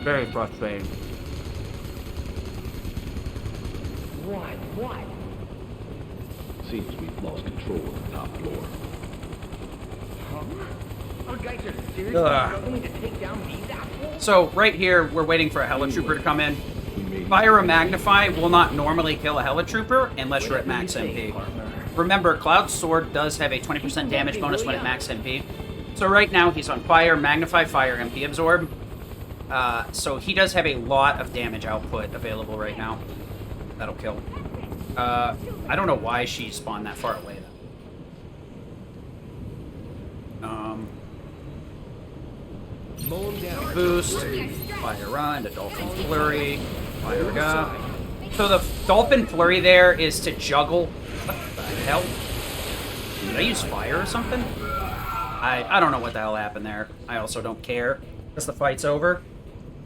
very frustrating. What? Seems we've lost control of the top floor. Our guys are seriously struggling to take down these assholes? So, right here, we're waiting for a Helitrooper to come in. Fire a Magnify will not normally kill a Helitrooper unless you're at max MP. remember, Cloud's sword does have a 20% damage bonus when at max MP. So right now he's on fire, magnify fire, MP absorb. So he does have a lot of damage output available right now. That'll kill. I don't know why she spawned that far away, though. Mow him down. Boost, fire run, a dolphin flurry, fire gun. So the dolphin flurry there is to juggle. What the hell? Did I use fire or something? I don't know what the hell happened there. I also don't care, because the fight's over.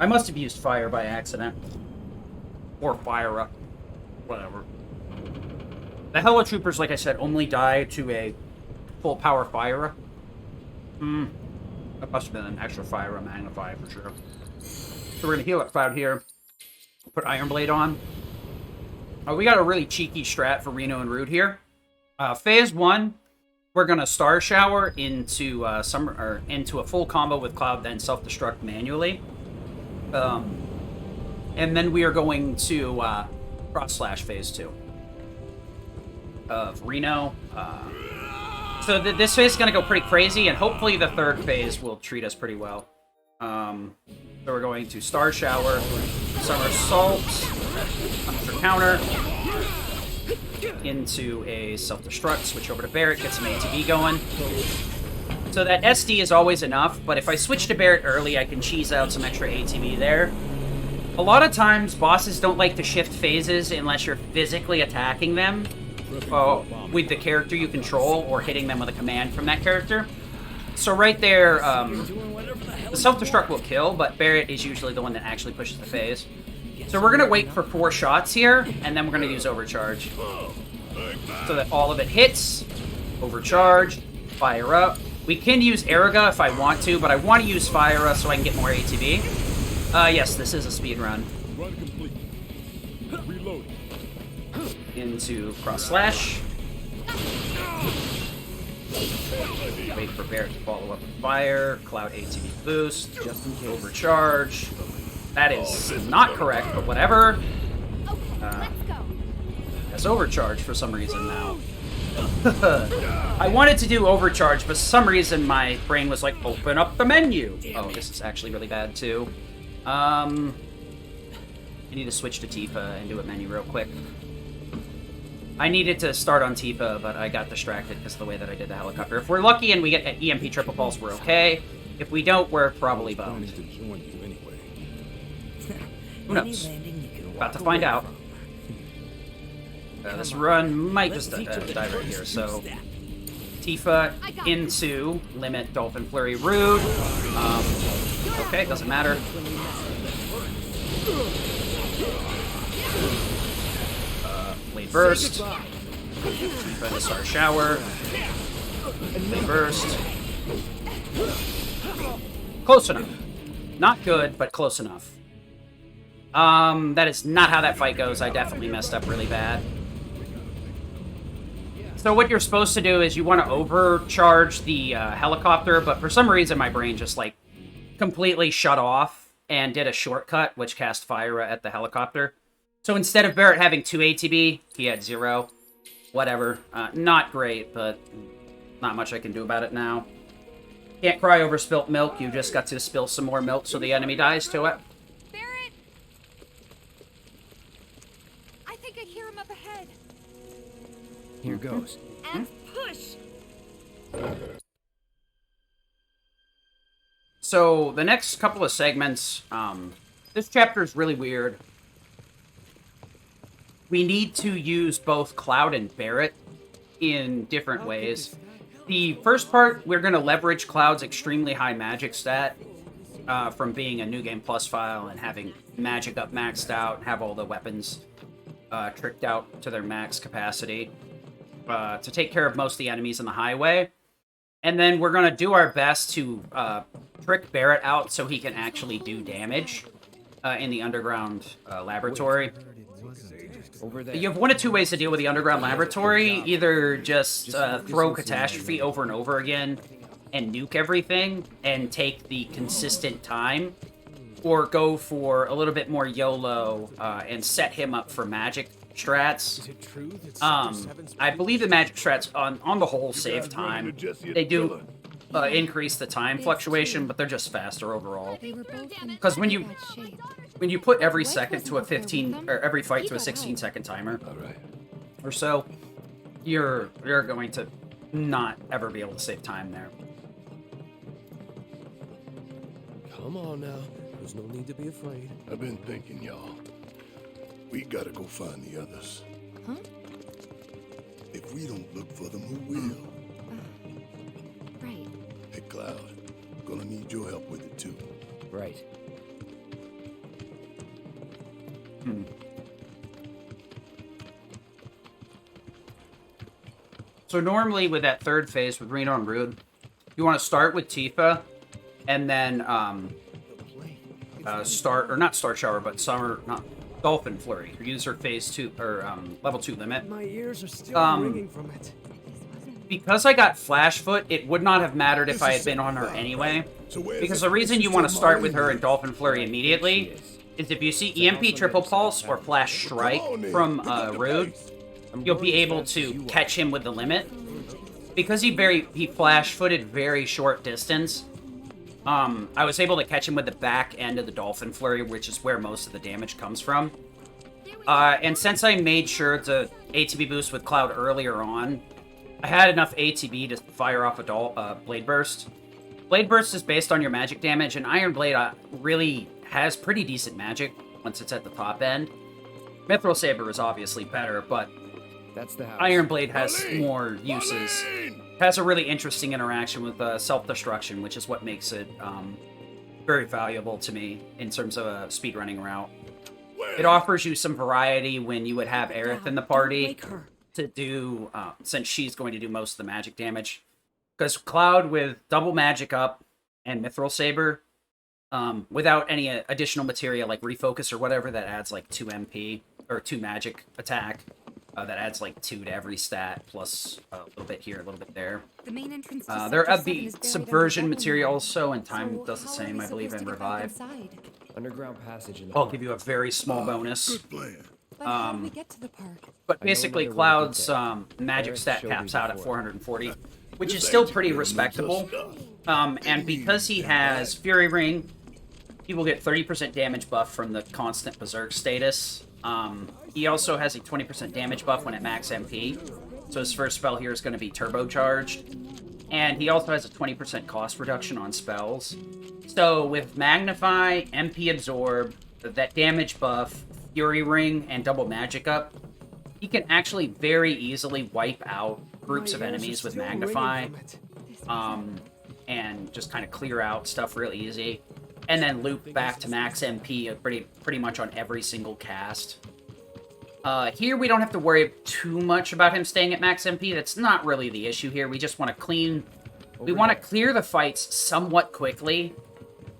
I must have used fire by accident. Or fire up. Whatever. The helitroopers, like I said, only die to a full power fire. That must have been an extra fire magnify for sure. So we're gonna heal up Cloud here. Put Iron Blade on. Oh, we got a really cheeky strat for Reno and Rude here. Phase 1, we're gonna Star Shower into into a full combo with Cloud, then Self-Destruct manually. And then we are going to Cross Slash Phase 2 of Reno. So this phase is going to go pretty crazy, and hopefully the third phase will treat us pretty well. So we're going to Star Shower, Somersault, Punisher Counter, into a Self-Destruct, switch over to Barret, get some ATB going. So that SD is always enough, but if I switch to Barret early, I can cheese out some extra ATB there. A lot of times, bosses don't like to shift phases unless you're physically attacking them with the character you control or hitting them with a command from that character. So right there, the Self-Destruct will kill, but Barret is usually the one that actually pushes the phase. So we're going to wait for 4 shots here, and then we're going to use Overcharge. So that all of it hits, Overcharge, Fire Up. We can use Eriga if I want to, but I want to use Fire Up so I can get more ATB. Yes, this is a speed run. Run complete. Reload. Into Cross Slash. Wait for Barret to follow up with Fire. Cloud ATB boost. Just in case. Overcharge. That is not correct, but whatever. That's Overcharge for some reason now. I wanted to do Overcharge, but for some reason my brain was like, open up the menu. Oh, this is actually really bad too. I need to switch to Tifa and do a menu real quick. I needed to start on Tifa, but I got distracted because of the way that I did the helicopter. If we're lucky and we get an EMP triple pulse, we're okay. If we don't, we're probably boned. Who knows? About to find out. This run might just die right here, so... Tifa into Limit, Dolphin Flurry, Rude. Okay, doesn't matter. Blade Burst. Tifa into Star Shower. Blade Burst. Close enough. Not good, but close enough. That is not how that fight goes. I definitely messed up really bad. So what you're supposed to do is you want to overcharge the helicopter, but for some reason my brain just, like, completely shut off and did a shortcut, which cast fire at the helicopter. So instead of Barret having 2 ATB, he had 0. Whatever. Not great, but not much I can do about it now. Can't cry over spilt milk. You just got to spill some more milk so the enemy dies to it. Barret! I think I hear him up ahead. Here goes. And push! So, the next couple of segments, this chapter is really weird. We need to use both Cloud and Barret in different ways. The first part, we're going to leverage Cloud's extremely high magic stat from being a New Game Plus file and having magic up maxed out and have all the weapons tricked out to their max capacity to take care of most of the enemies in the highway. And then we're going to do our best to trick Barret out so he can actually do damage in the underground laboratory. You have 1 of 2 ways to deal with the underground laboratory. Either just throw Catastrophe over and over again and nuke everything and take the consistent time, or go for a little bit more YOLO and set him up for magic strats. Is it true that I believe the magic strats on the whole save time. They do increase the time fluctuation, but they're just faster overall. Because when you put every second to a 15 or every fight to a 16-second timer, or so, you're going to not ever be able to save time there. Come on now. There's no need to be afraid. I've been thinking, y'all. We gotta go find the others. Huh? If we don't look for them, who will? Right. Hey, Cloud. Gonna need your help with it, too. Right. So normally with that third phase with Reno and Rude, you want to start with Tifa, and then Dolphin Flurry. Use her phase 2 or level 2 limit. My ears are still ringing from it. Because I got Flash Foot, it would not have mattered if I had been on her anyway. Because the reason you want to start with her and Dolphin Flurry immediately is if you see EMP Triple Pulse or Flash Strike from Rude, you'll be able to catch him with the limit. Because he flash-footed very short distance, I was able to catch him with the back end of the Dolphin Flurry, which is where most of the damage comes from. And since I made sure to ATB boost with Cloud earlier on, I had enough ATB to fire off a Blade Burst. Blade Burst is based on your magic damage, and Iron Blade really has pretty decent magic once it's at the top end. Mithril Saber is obviously better, but that's the house. Iron Blade has more uses. It has a really interesting interaction with Self-Destruction, which is what makes it very valuable to me in terms of a speedrunning route. It offers you some variety when you would have Aerith in the party to do, since she's going to do most of the magic damage. Because Cloud with double magic up and Mithril Saber, without any additional materia like Refocus or whatever, that adds like 2 MP, or 2 magic attack. That adds like 2 to every stat, plus a little bit here, a little bit there. The main entrance to There Sector are 7 the is buried Subversion under materia Devon. also, and Time So does the how are same, we I believe, supposed and to get back Revive. inside? Underground passage in the I'll park. give you a very small bonus. Good plan. But how do we get to the park? But I know basically, another way to get Cloud's there. magic Aerith stat showed me caps out at before. 440, which is still pretty respectable. And because he has Fury Ring, he will get 30% damage buff from the constant Berserk status. He also has a 20% damage buff when at max MP, so his first spell here is going to be turbocharged. And he also has a 20% cost reduction on spells. So with Magnify, MP Absorb, that damage buff, Fury Ring, and double magic up, he can actually very easily wipe out groups of enemies with Magnify, and just kind of clear out stuff real easy. And then loop back to max MP pretty much on every single cast. Here we don't have to worry too much about him staying at max MP. That's not really the issue here. We just want to clear the fights somewhat quickly,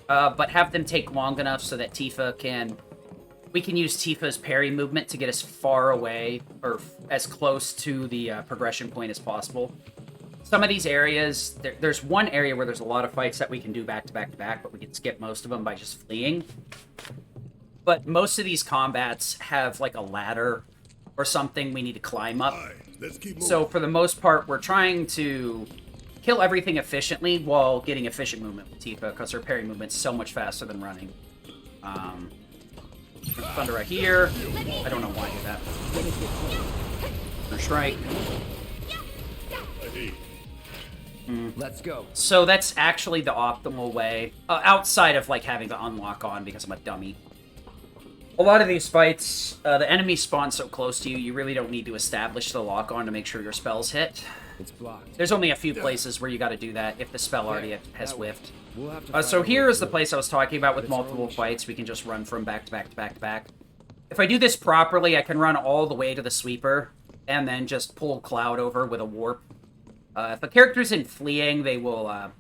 but have them take long enough so that we can use Tifa's parry movement to get as far away or as close to the progression point as possible. Some of these areas, there's one area where there's a lot of fights that we can do back to back to back, but we can skip most of them by just fleeing. But most of these combats have like a ladder or something we need to climb up. Let's keep moving. So for the most part, we're trying to kill everything efficiently while getting efficient movement with Tifa, because her parry movement's so much faster than running. Thunder right here. I don't know why I did that. Thunder Strike. Let's go. So that's actually the optimal way, outside of like having the unlock on because I'm a dummy. A lot of these fights, the enemies spawn so close to you, you really don't need to establish the lock on to make sure your spells hit. It's blocked. There's only a few places where you got to do that if the spell already has whiffed. We'll have to So find a here way is the through. place I was talking about with But it's our multiple own fights. We can just run from back to back to back to back. If I do this properly, I can run all the way to the sweeper and then just pull Cloud over with a warp. If a character's in fleeing, they will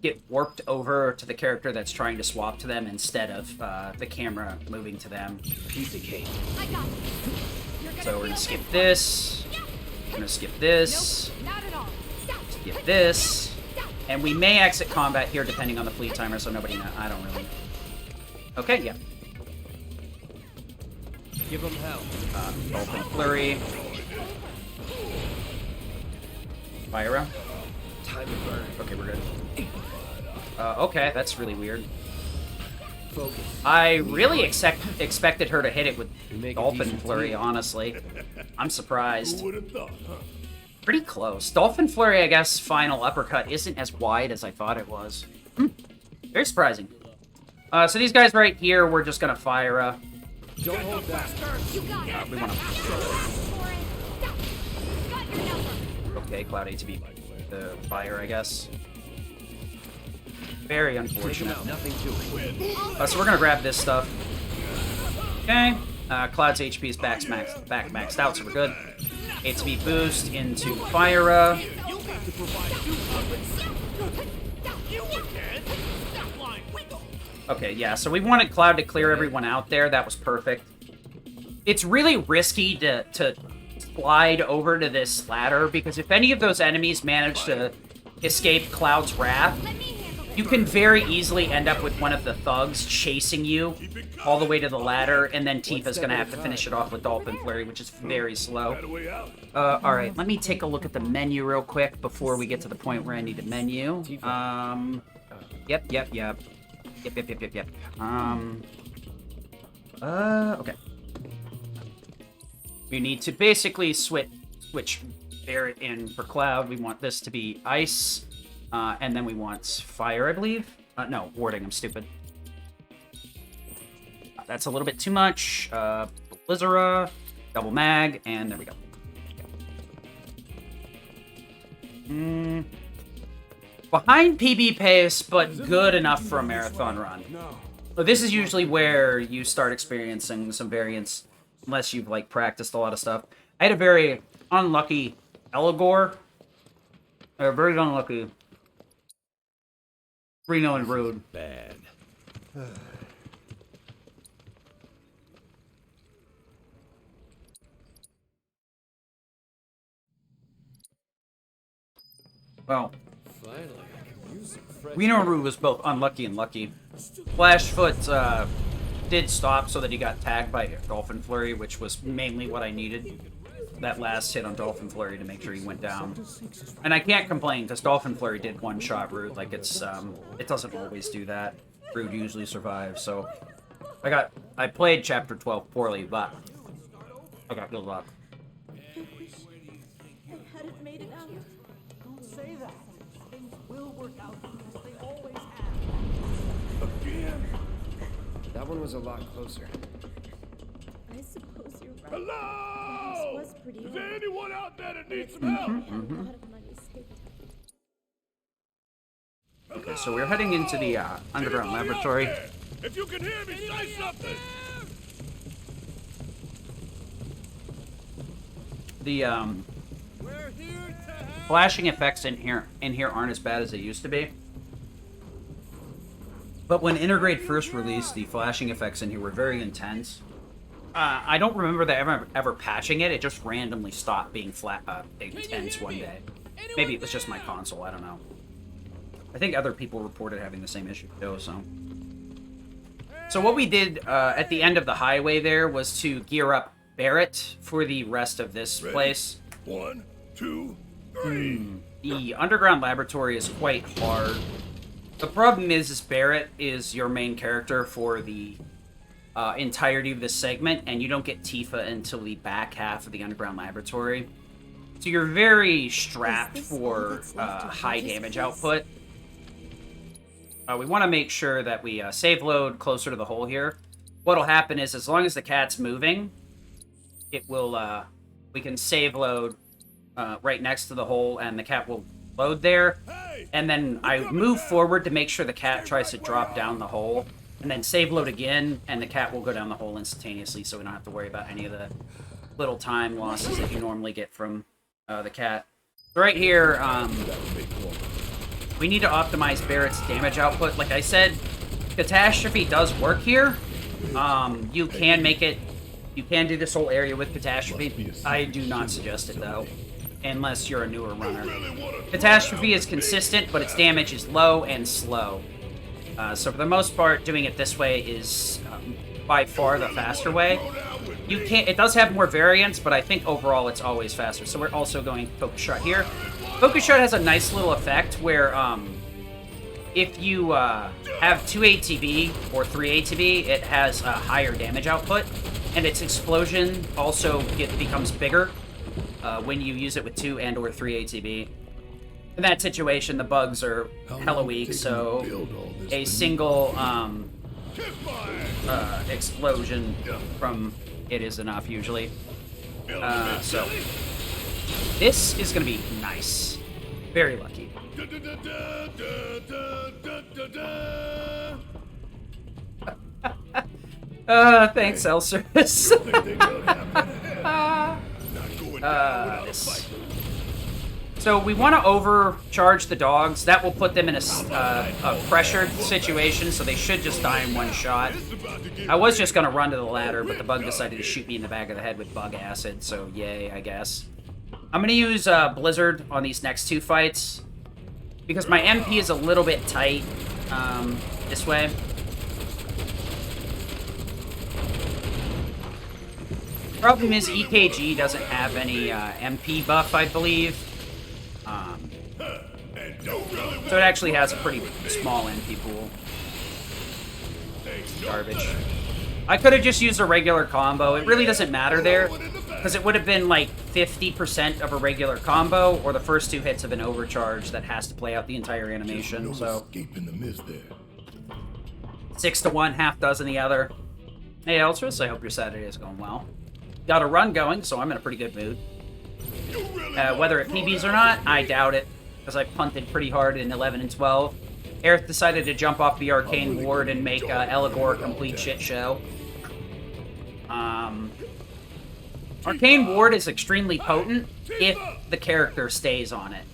get warped over to the character that's trying to swap to them instead of the camera moving to them. Piece of cake. So we're going to skip this. We're going to skip this. Skip this. And we may exit combat here depending on the fleet timer, so nobody knows. I don't really. Okay, yeah. Give them hell. Dolphin Flurry. Fire. Time to burn. Okay, we're good. Okay, that's really weird. Focus. I really expected her to hit it with make a Dolphin decent Flurry, team. honestly. I'm surprised. Who would have thought, huh? Pretty close. Dolphin Flurry, I guess, final uppercut isn't as wide as I thought it was. Very surprising. So these guys right here, we're just gonna fire. Don't hold back. We wanna... Okay, Cloud ATB the fire, I guess. Very unfortunate. Nothing to it. So we're gonna grab this stuff. Okay. Cloud's HP is back maxed out, so we're good. ATB boost into Fire. Okay, yeah, so we wanted Cloud to clear everyone out there. That was perfect. It's really risky to slide over to this ladder, because if any of those enemies manage to escape Cloud's wrath, you can very easily end up with one of the thugs chasing you all the way to the ladder, and then Tifa's gonna have to finish it off with Dolphin Flurry, which is very slow. Alright, let me take a look at the menu real quick before we get to the point where I need a menu. Yep. Okay. We need to basically switch Barret in for Cloud. We want this to be Ice, and then we want Fire, I believe. No, Warding, I'm stupid. That's a little bit too much. Blizzara, Double Mag, and there we go. Behind PB pace, but good enough for a marathon run. So this is usually where you start experiencing some variance, unless you've, like, practiced a lot of stuff. I had a very unlucky Eligor. A very unlucky Reno and Rude. Bad. Well, Finally, I can use some fresh Reno and Rude was both unlucky and lucky. Flashfoot did stop so that he got tagged by Dolphin Flurry, which was mainly what I needed. That last hit on Dolphin Flurry to make sure he went down. And I can't complain, because Dolphin Flurry did one-shot Rude. Like, it's, it doesn't always do that. Rude usually survives, so... I played Chapter 12 poorly, but... I got good luck. I hadn't made it out. Don't say that. Things will work out because they always have. Again? That one was a lot closer. I suppose you're right. Hello! This was pretty Is hard. there anyone out there that needs some I help? had a lot of money saved up. Okay, so we're heading into the underground Anybody out laboratory. there? If you can hear me, say something. The We're here to help. flashing effects in here aren't as bad as they used to be. But when Intergrade first released, the flashing effects in here were very intense. I don't remember that ever patching it. It just randomly stopped being intense one day. Maybe it was just my console. I don't know. I think other people reported having the same issue too. So what we did at the end of the highway there was to gear up Barret for the rest of this place. 1, 2, 3. The underground laboratory is quite hard. The problem is Barret is your main character for the entirety of this segment, and you don't get Tifa until the back half of the underground laboratory. So you're very strapped for high damage output. We want to make sure that we save load closer to the hole here. What'll happen is, as long as the cat's moving, it will, we can save load right next to the hole, and the cat will load there. And then I move forward to make sure the cat tries to drop down the hole, and then save load again, and the cat will go down the hole instantaneously, so we don't have to worry about any of the little time losses that you normally get from the cat. So right here, we need to optimize Barret's damage output. Like I said, Catastrophe does work here. You can make it... You can do this whole area with Catastrophe. I do not suggest it, though, unless you're a newer runner. Catastrophe is consistent, but its damage is low and slow. So for the most part, doing it this way is by far the faster way. You can't. It does have more variants, but I think overall it's always faster. So we're also going Focus Shot here. Focus Shot has a nice little effect where if you have 2 ATB or 3 ATB, it has a higher damage output, and its explosion also becomes bigger when you use it with 2 and or 3 ATB. In that situation, the bugs are hella weak, so a single explosion from it is enough usually. So this is gonna be nice. Very lucky. Thanks, Elsurus. This. So we want to overcharge the dogs. That will put them in a pressured situation, so they should just die in one shot. I was just going to run to the ladder, but the bug decided to shoot me in the back of the head with bug acid, so yay, I guess. I'm going to use Blizzard on these next 2 fights, because my MP is a little bit tight this way. Problem is EKG doesn't have any MP buff, I believe. So it actually has a pretty small MP pool. Garbage. I could have just used a regular combo. It really doesn't matter there, because it would have been like 50% of a regular combo, or the first 2 hits of an overcharge that has to play out the entire animation. So 6 to 1, half dozen the other. Hey, Elstrus, I hope your Saturday is going well. Got a run going, so I'm in a pretty good mood. Whether it PBs or not, I doubt it, because I punted pretty hard in 11 and 12. Aerith decided to jump off the Arcane Ward and make Eligor a complete shit show. Arcane Ward is extremely potent if the character stays on it.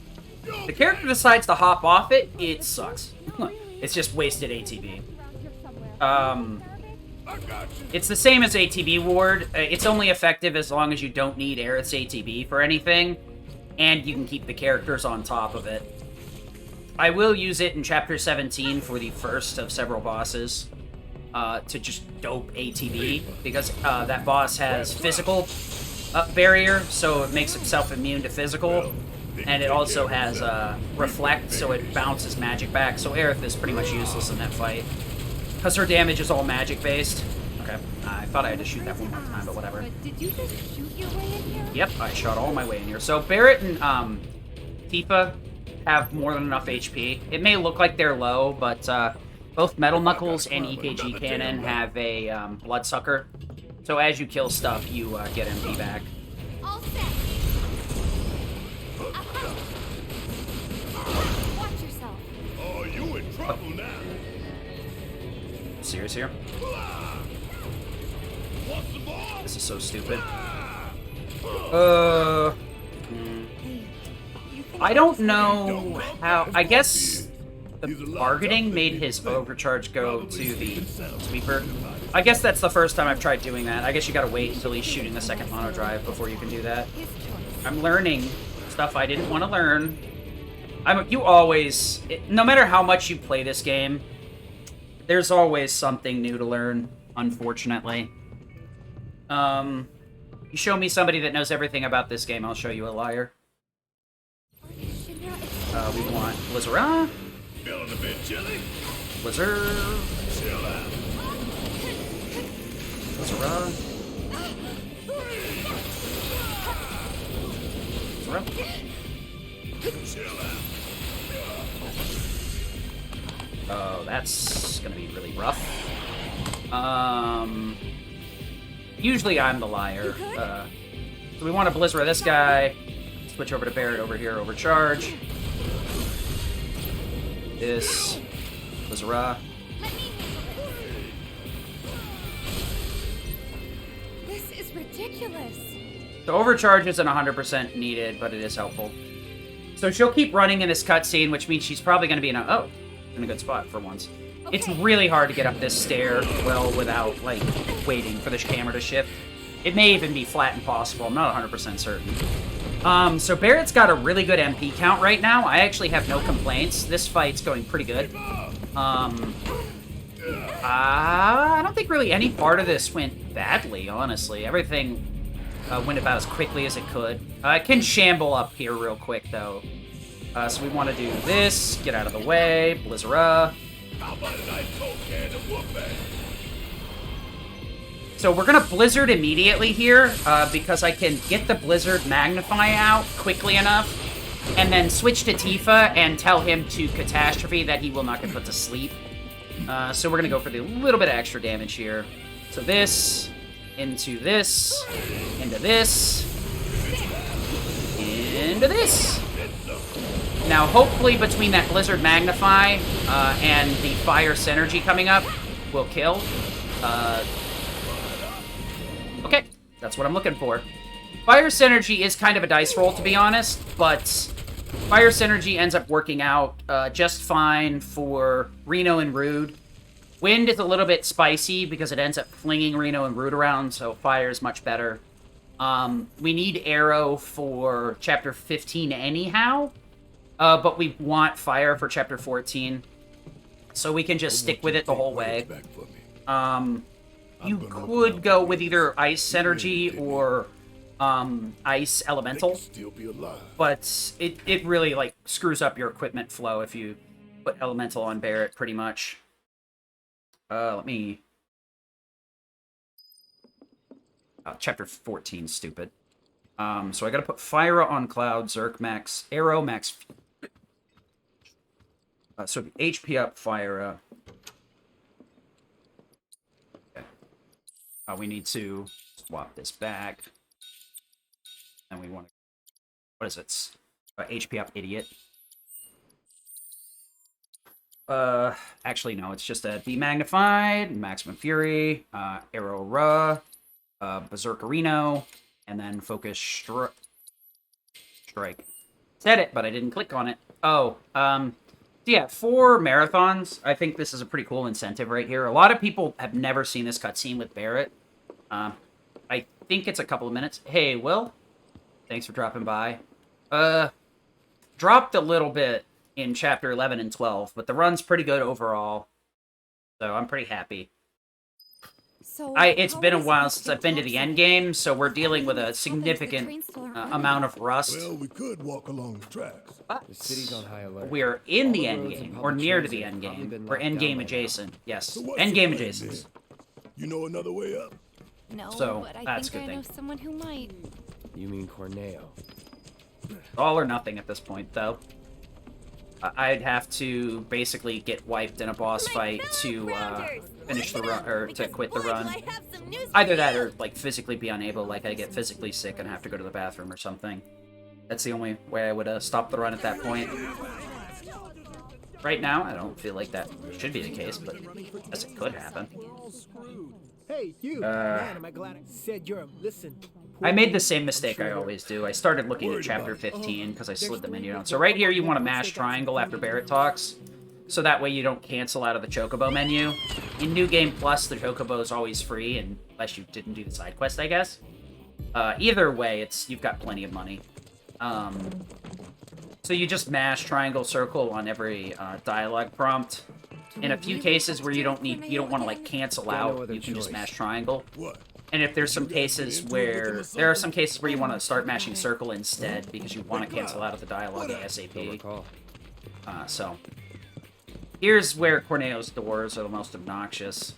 If the character decides to hop off it, it sucks. It's just wasted ATB. It's the same as ATB Ward. It's only effective as long as you don't need Aerith's ATB for anything, and you can keep the characters on top of it. I will use it in Chapter 17 for the first of several bosses to just dope ATB, because that boss has physical barrier, so it makes itself immune to physical, and it also has reflect, so it bounces magic back, so Aerith is pretty much useless in that fight. Because her damage is all magic-based. Okay, I thought I had to shoot that one more time, but whatever. Did you just shoot your way in here? Yep, I shot all my way in here. So Barret and Tifa have more than enough HP. It may look like they're low, but both Metal Knuckles and EKG Cannon have a Bloodsucker. So as you kill stuff, you get MP back. All set. Watch yourself. Oh, you in trouble now. Serious here? This is so stupid. I don't know how. I guess the targeting made his overcharge go to the sweeper. I guess that's the first time I've tried doing that. I guess you gotta wait until he's shooting the second mono drive before you can do that. I'm learning stuff I didn't want to learn. No matter how much you play this game, there's always something new to learn, unfortunately. You show me somebody that knows everything about this game, I'll show you a liar. We want Blizzard. Feeling a bit chilly? Blizzard. Chill out. Blizzard. Chill out. Oh, that's gonna be really rough. Usually I'm the liar. So we want to Blizzard this guy. Switch over to Barret over here, overcharge. This. Blizzard. This is ridiculous. The overcharge isn't 100% needed, but it is helpful. So she'll keep running in this cutscene, which means she's probably going to be in a good spot for once. Okay. It's really hard to get up this stair well without, like, waiting for the camera to shift. It may even be flat impossible. I'm not 100% certain. So Barret's got a really good MP count right now. I actually have no complaints. This fight's going pretty good. I don't think really any part of this went badly, honestly. Everything went about as quickly as it could. It can shamble up here real quick, though. So we want to do this, get out of the way, Blizzara. So we're going to Blizzard immediately here, because I can get the Blizzard Magnify out quickly enough, and then switch to Tifa and tell him to Catastrophe that he will not get put to sleep. So we're going to go for the little bit of extra damage here. So this, into this, into this, into this. Now, hopefully between that Blizzard Magnify and the Fire Synergy coming up, we'll kill. Okay, that's what I'm looking for. Fire Synergy is kind of a dice roll, to be honest, but Fire Synergy ends up working out just fine for Reno and Rude. Wind is a little bit spicy because it ends up flinging Reno and Rude around, so fire is much better. We need Arrow for Chapter 15 anyhow, but we want fire for Chapter 14, so we can just stick with it the whole way. You could go with either Ice Energy or Ice Elemental, but it really, like, screws up your equipment flow if you put Elemental on Barret, pretty much. Let me... Chapter 14, stupid. So I gotta put Fyra on Cloud, Zerk max, Arrow max... so HP up, Fyra. Okay. We need to swap this back. And we want to... What is it? HP up, idiot. Actually, no, it's just a Demagnified, Maximum Fury, Arrow Ra, Berserkerino, and then Focus Strike. Said it, but I didn't click on it. Oh, yeah, for marathons, I think this is a pretty cool incentive right here. A lot of people have never seen this cutscene with Barret. I think it's a couple of minutes. Hey, Will? Thanks for dropping by. Dropped a little bit in Chapter 11 and 12, but the run's pretty good overall. So I'm pretty happy. So it's been a while since I've been to the end game, so we're dealing with a significant amount of rust. Well, we could walk along the tracks. But The city's on high alert. we're in the All end roads and game, or public near to transit the have end probably game. been We're locked end down game by now. adjacent. Yes, So what's end your game plan, adjacent. You know another way up? No, So, but I that's think a good I know thing. someone who might. You mean Corneo? All or nothing at this point, though. I'd have to basically get wiped in a boss fight to finish the run, or to quit the run. Either that or, like, physically be unable, like I get physically sick and have to go to the bathroom or something. That's the only way I would stop the run at that point. Right now, I don't feel like that should be the case, but as it could happen. Hey, you. Man, am I glad I said you're a listen. I made the same mistake I always do. I started looking at Chapter 15 because I slid the menu down. So right here, you want to mash triangle after Barret talks, so that way you don't cancel out of the Chocobo menu. In New Game Plus, the Chocobo is always free, unless you didn't do the side quest, I guess. Either way, you've got plenty of money. So you just mash triangle circle on every dialogue prompt. In a few cases where you don't want to like cancel out, you can just mash triangle. And if there's some cases where there are some cases where you want to start mashing circle instead because you want to cancel out of the dialogue ASAP. So here's where Corneo's doors are the most obnoxious.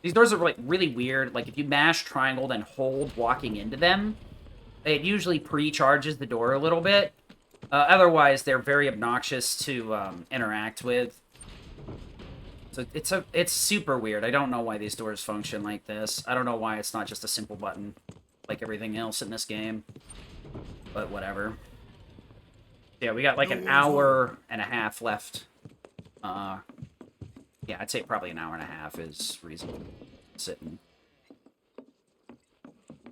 These doors are like really weird. Like if you mash triangle then hold walking into them, it usually pre-charges the door a little bit. Otherwise, they're very obnoxious to interact with. So it's super weird. I don't know why these doors function like this. I don't know why it's not just a simple button like everything else in this game. But whatever. Yeah, we got like an hour and a half left. Yeah, I'd say probably an hour and a half is reasonable. Sitting.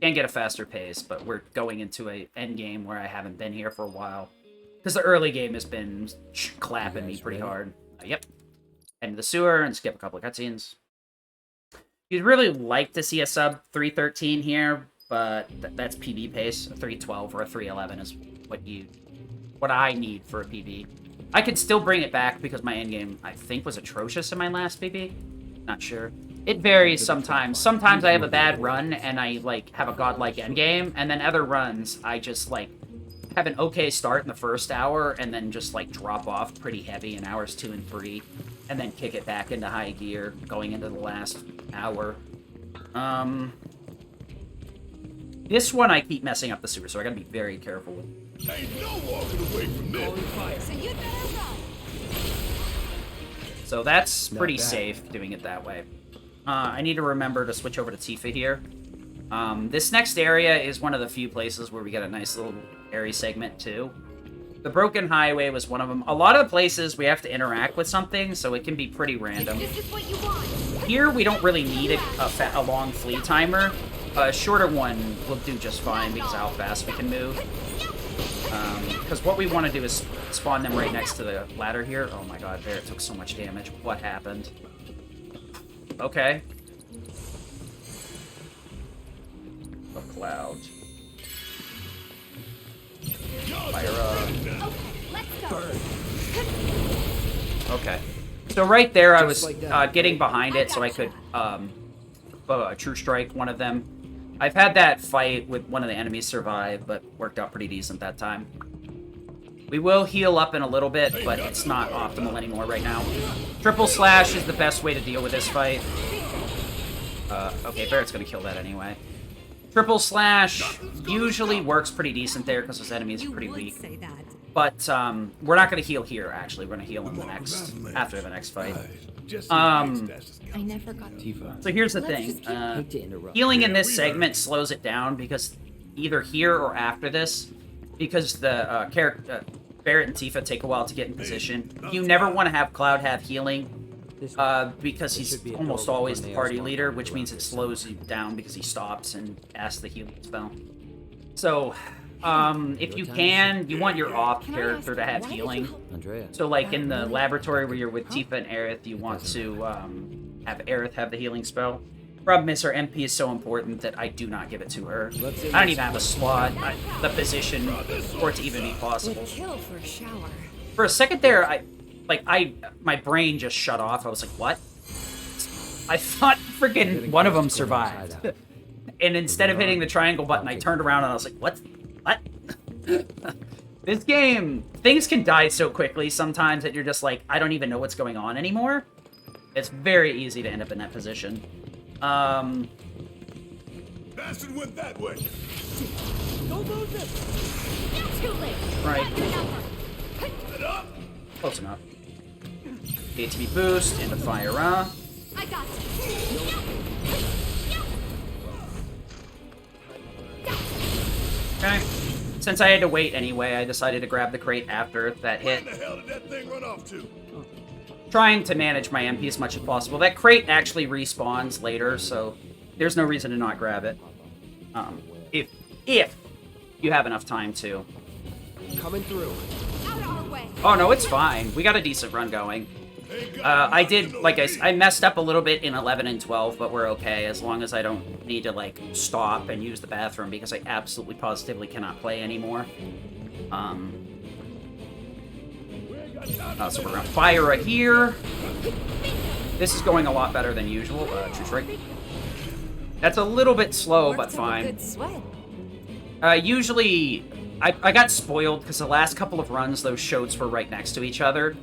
Can get a faster pace, but we're going into a end game where I haven't been here for a while. Because the early game has been clapping me pretty hard. Yep. End of the sewer and skip a couple of cutscenes. You'd really like to see a sub 313 here, but that's PB pace. A 312 or a 311 is what I need for a PB. I could still bring it back because my endgame, I think, was atrocious in my last PB. Not sure. It varies sometimes. Sometimes I have a bad run and I, like, have a godlike endgame, and then other runs I just, like, have an okay start in the first hour and then just, like, drop off pretty heavy in hours 2 and 3, and then kick it back into high gear going into the last hour. This one I keep messing up the sewer, so I gotta be very careful with. Ain't no walking away from this. So you'd better run. So that's pretty safe doing it that way. I need to remember to switch over to Tifa here. This next area is one of the few places where we get a nice little area segment too. The Broken Highway was one of them. A lot of the places we have to interact with something, so it can be pretty random. This is what you want. Here we don't really need a long flee timer. A shorter one will do just fine because of how fast we can move. Because what we want to do is spawn them right next to the ladder here. Oh my god, Barret took so much damage. What happened? Okay. A cloud. Fire up. Okay, let's go. Okay. So right there I was getting behind it so I could true strike one of them. I've had that fight with one of the enemies survive, but worked out pretty decent that time. We will heal up in a little bit, but it's not optimal anymore right now. Triple slash is the best way to deal with this fight. Okay, Barret's gonna kill that anyway. Triple slash usually works pretty decent there because his enemies are pretty weak. But we're not gonna heal here. Actually, we're gonna heal in the next after the next fight. I never got Tifa. So here's the thing. Healing in this segment slows it down because either here or after this, because the character Barret and Tifa take a while to get in position. You never want to have Cloud have healing because he's almost always the party leader, which means it slows you down because he stops and asks the healing spell. So, if you can, you want your off character to have healing. So, like in the laboratory where you're with Tifa and Aerith, you want to have Aerith have the healing spell. Problem is, her MP is so important that I do not give it to her. I don't even have a slot, the position, for it to even be possible. Kill for a shower. For a second there, my brain just shut off. I was like, what? I thought freaking one of them survived. And instead of hitting the triangle button, I turned around and I was like, what? What? This game, things can die so quickly sometimes that you're just like, I don't even know what's going on anymore. It's very easy to end up in that position. Bastard went that way. Don't lose it. too late. Right. Close enough. HP boost into fire. I got you. Okay. Since I had to wait anyway, I decided to grab the crate after that hit. Where the hell did that thing run off to? Trying to manage my MP as much as possible. That crate actually respawns later, so there's no reason to not grab it. If you have enough time to. Coming through. Out our way. Oh no, it's fine. We got a decent run going. I did, like I messed up a little bit in 11 and 12, but we're okay as long as I don't need to, like, stop and use the bathroom because I absolutely positively cannot play anymore. So we're gonna fire it here. This is going a lot better than usual. True strike. That's a little bit slow, but fine. Good sweat. Usually, I got spoiled because the last couple of runs, those shotes were right next to each other.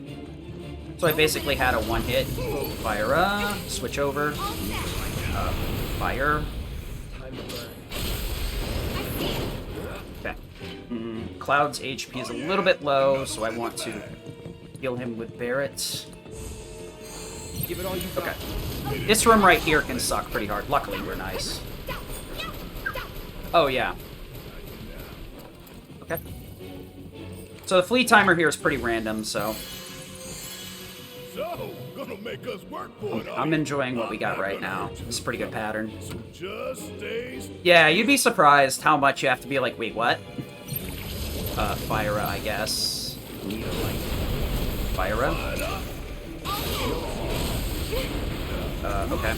So I basically had a one-hit. Fire, switch over. Fire. Okay. Cloud's HP is a little bit low, so I want to heal him with Barret. Give it all you got. Okay. This room right here can suck pretty hard. Luckily, we're nice. Oh, yeah. Okay. So the flee timer here is pretty random, so... So, gonna make us work for it. I'm enjoying what we got right now. It's a pretty good pattern. Just stay. Yeah, you'd be surprised how much you have to be like, wait, what? Fire, I guess. Fire. Okay.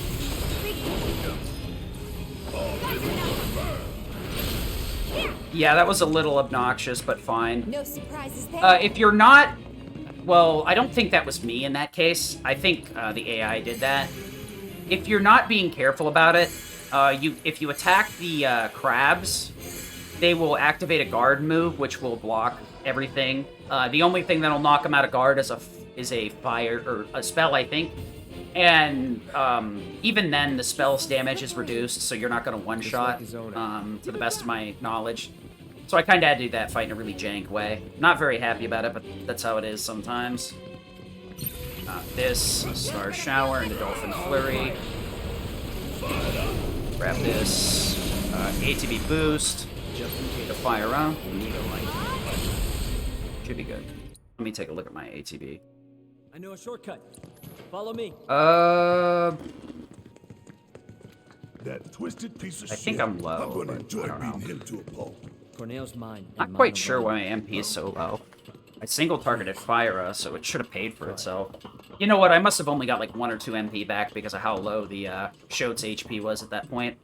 Yeah, that was a little obnoxious, but fine. No surprises there. If you're not... Well, I don't think that was me in that case. I think the AI did that. if you're not being careful about it, if you attack the crabs, they will activate a guard move, which will block everything. The only thing that'll knock them out of guard is a fire or a spell, I think. And even then, the spell's damage is reduced, so you're not going to one-shot, to the best of my knowledge. So I kind of had to do that fight in a really jank way. Not very happy about it, but that's how it is sometimes. This, Star Shower into Dolphin Flurry. Grab this, ATB Boost, the Fire Up. Should be good. Let me take a look at my ATB. I know a shortcut. Follow me. That twisted piece of I shit. think I'm low. I'm gonna but enjoy I don't know. beating him to a pulp. Corneo's mine. Not quite sure why my MP is so low. I single-targeted Fire, so it should have paid for itself. You know what? I must have only got like 1 or 2 MP back because of how low the Shote's HP was at that point.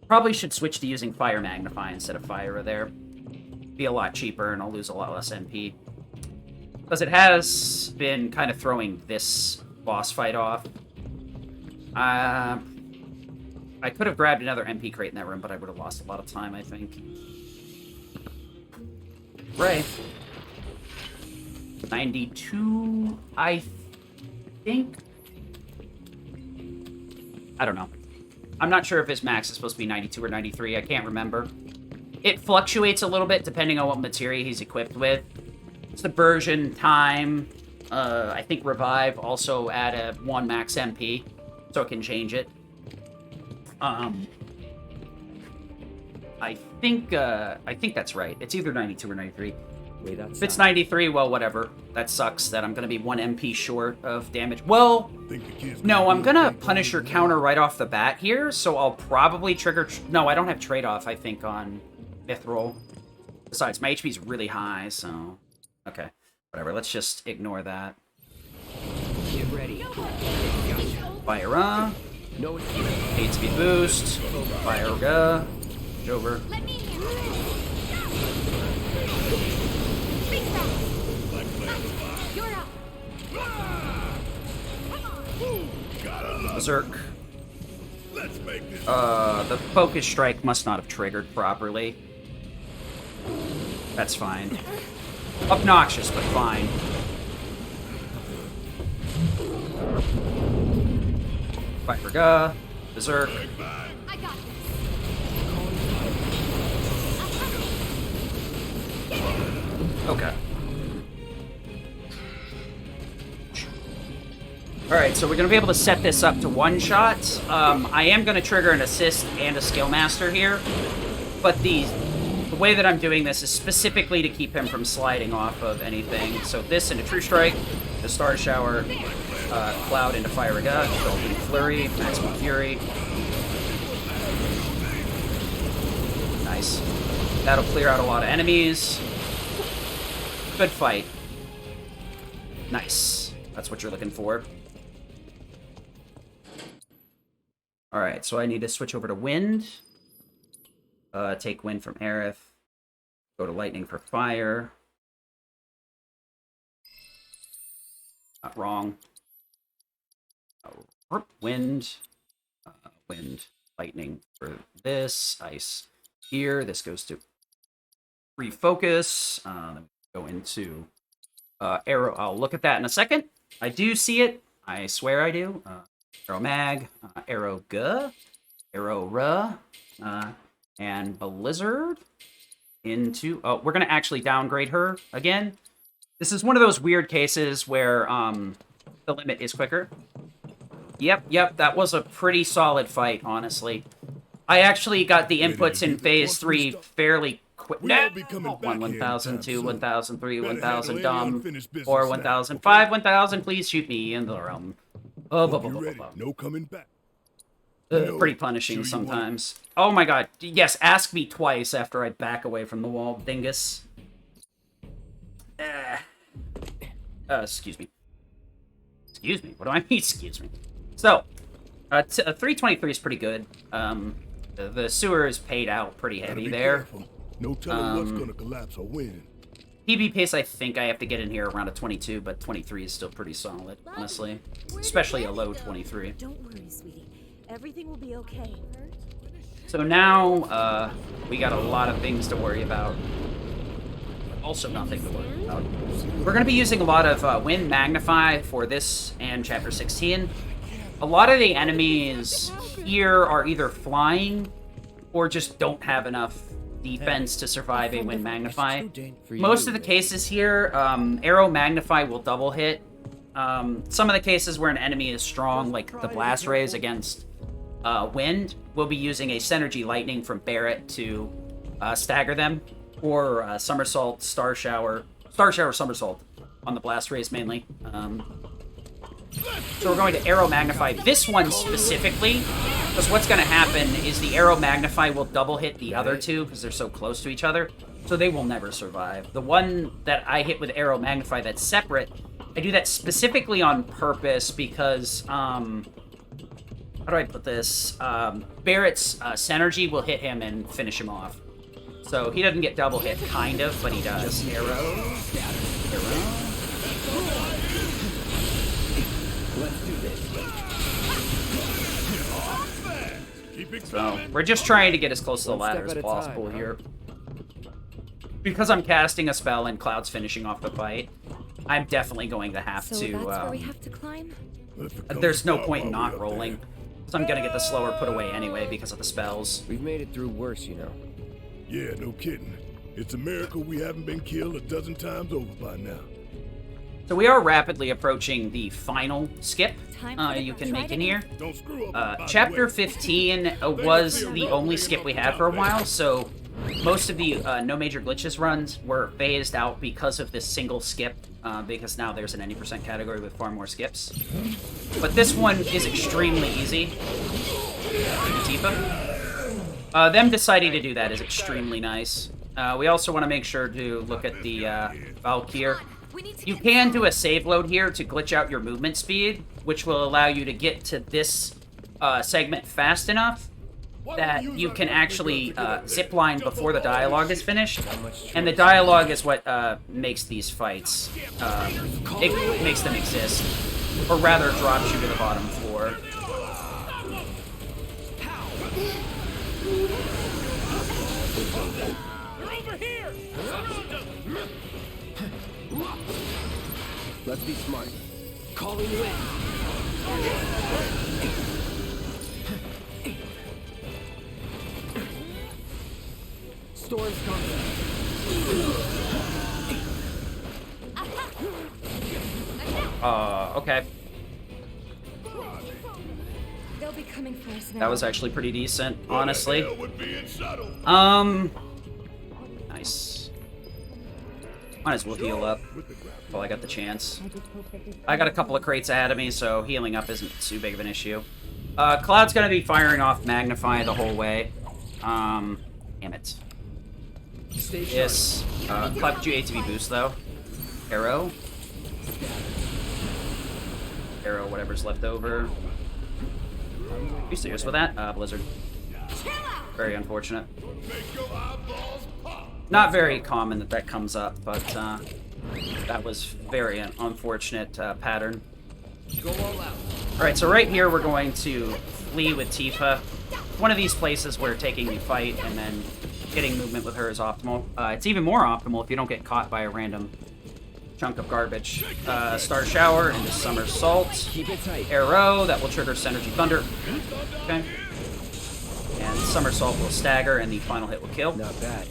Probably should switch to using Fire Magnify instead of Fire there. Be a lot cheaper and I'll lose a lot less MP. Because it has been kind of throwing this boss fight off. I could have grabbed another MP crate in that room, but I would have lost a lot of time, I think. Ray. 92, I think. I don't know. I'm not sure if his max is supposed to be 92 or 93. I can't remember. It fluctuates a little bit depending on what materia he's equipped with. Subversion, time, I think Revive also add a 1 max MP, so it can change it. I think that's right. It's either 92 or 93. Wait, if it's 93, well, whatever. That sucks that I'm going to be 1 MP short of damage. Well, no, I'm going to Punisher counter right off the bat here, so I'll probably trigger... No, I don't have trade-off, I think, on 5th roll. Besides, my HP's really high, so... Okay, whatever. Let's just ignore that. Get ready. Fire up. No ATB boost. Fire up. Over. Berserk. The focus strike must not have triggered properly. That's fine. Obnoxious, but fine. Fire Berserk. Okay. Alright, so we're going to be able to set this up to one-shot. I am going to trigger an assist and a skill master here, but the way that I'm doing this is specifically to keep him from sliding off of anything. So this into True Strike, the Star Shower, Cloud into Fire Rega, Dolphin Flurry, Maximum Fury. Nice. That'll clear out a lot of enemies. Good fight. Nice. That's what you're looking for. Alright, so I need to switch over to Wind. Take Wind from Aerith. Go to Lightning for Fire. Not wrong. Wind. Wind. Lightning for this. Ice here. This goes to Refocus. Then we go into Arrow. I'll look at that in a second. I do see it. I swear I do. Arrow Mag, Arrow Ga, Arrow Ra, and Blizzard into... Oh, we're going to actually downgrade her again. This is one of those weird cases where the limit is quicker. Yep, that was a pretty solid fight, honestly. I actually got the inputs in Phase 3 fairly quick. No! 1,000, 2, 1,000, 3, 1,000, dumb. 4, 1,000, 5, 1,000, please shoot me in the realm. Oh, no coming back. Pretty punishing sometimes. Oh my god. Yes, ask me twice after I back away from the wall, dingus. Excuse me. Excuse me. What do I mean, excuse me? So, 323 is pretty good. The sewer is paid out pretty heavy there. No telling what's gonna collapse or win. PB pace, I think I have to get in here around a 22, but 23 is still pretty solid, honestly. Especially a low 23. Don't worry, sweetie. Everything will be okay. So now, we got a lot of things to worry about. Also nothing to worry about. We're going to be using a lot of Wind Magnify for this and Chapter 16. A lot of the enemies here are either flying or just don't have enough defense to survive a Wind Magnify. Most of the cases here, Arrow Magnify will double hit. Some of the cases where an enemy is strong, like the Blast Rays against Wind, we'll be using a Synergy Lightning from Barret to stagger them, or Somersault, Star Shower, Somersault on the Blast Rays mainly. So we're going to Arrow Magnify this one specifically, because what's going to happen is the Arrow Magnify will double hit the other two, because they're so close to each other, so they will never survive. The one that I hit with Arrow Magnify that's separate, I do that specifically on purpose because, how do I put this? Barret's Synergy will hit him and finish him off. So he doesn't get double hit, kind of, but he does. Arrow. Let's do this. So we're just trying to get as close to the ladder as possible here. Because I'm casting a spell and Cloud's finishing off the fight, I'm definitely going to have to. That's where we have to climb? There's no point in not rolling. So I'm gonna get the slower put away anyway because of the spells. We've made it through worse, you know. Yeah, no kidding. It's a miracle we haven't been killed a dozen times over by now. So we are rapidly approaching the final skip you can make in here. Don't screw up. Chapter 15 was the only skip we had for a while, so most of the no major glitches runs were phased out because of this single skip, because now there's an any % category with far more skips. But this one is extremely easy. Tifa. Them deciding to do that is extremely nice. We also want to make sure to look at the Valkyr. You can do a save load here to glitch out your movement speed, which will allow you to get to this segment fast enough that you can actually zipline before the dialogue is finished. And the dialogue is what makes these fights, it makes them exist. Or rather, drops you to the bottom floor. Let's be smart. Calling you in. Storm's coming. Okay. They'll be coming for us now. That was actually pretty decent, honestly. Nice. Might as well heal up while I got the chance. I got a couple of crates ahead of me, so healing up isn't too big of an issue. Cloud's gonna be firing off Magnify the whole way. Damn it. Yes. Cloud, could you ATB boost, though? Arrow. Arrow, whatever's left over. Are you serious with that? Blizzard. Very unfortunate. Not very common that that comes up, but that was very unfortunate pattern. Alright, so right here we're going to flee with Tifa. One of these places where taking the fight and then getting movement with her is optimal. It's even more optimal if you don't get caught by a random chunk of garbage. Star Shower into Somersault. Keep it tight. Arrow, that will trigger Synergy Thunder. Okay. And Somersault will stagger, and the final hit will kill. Not bad.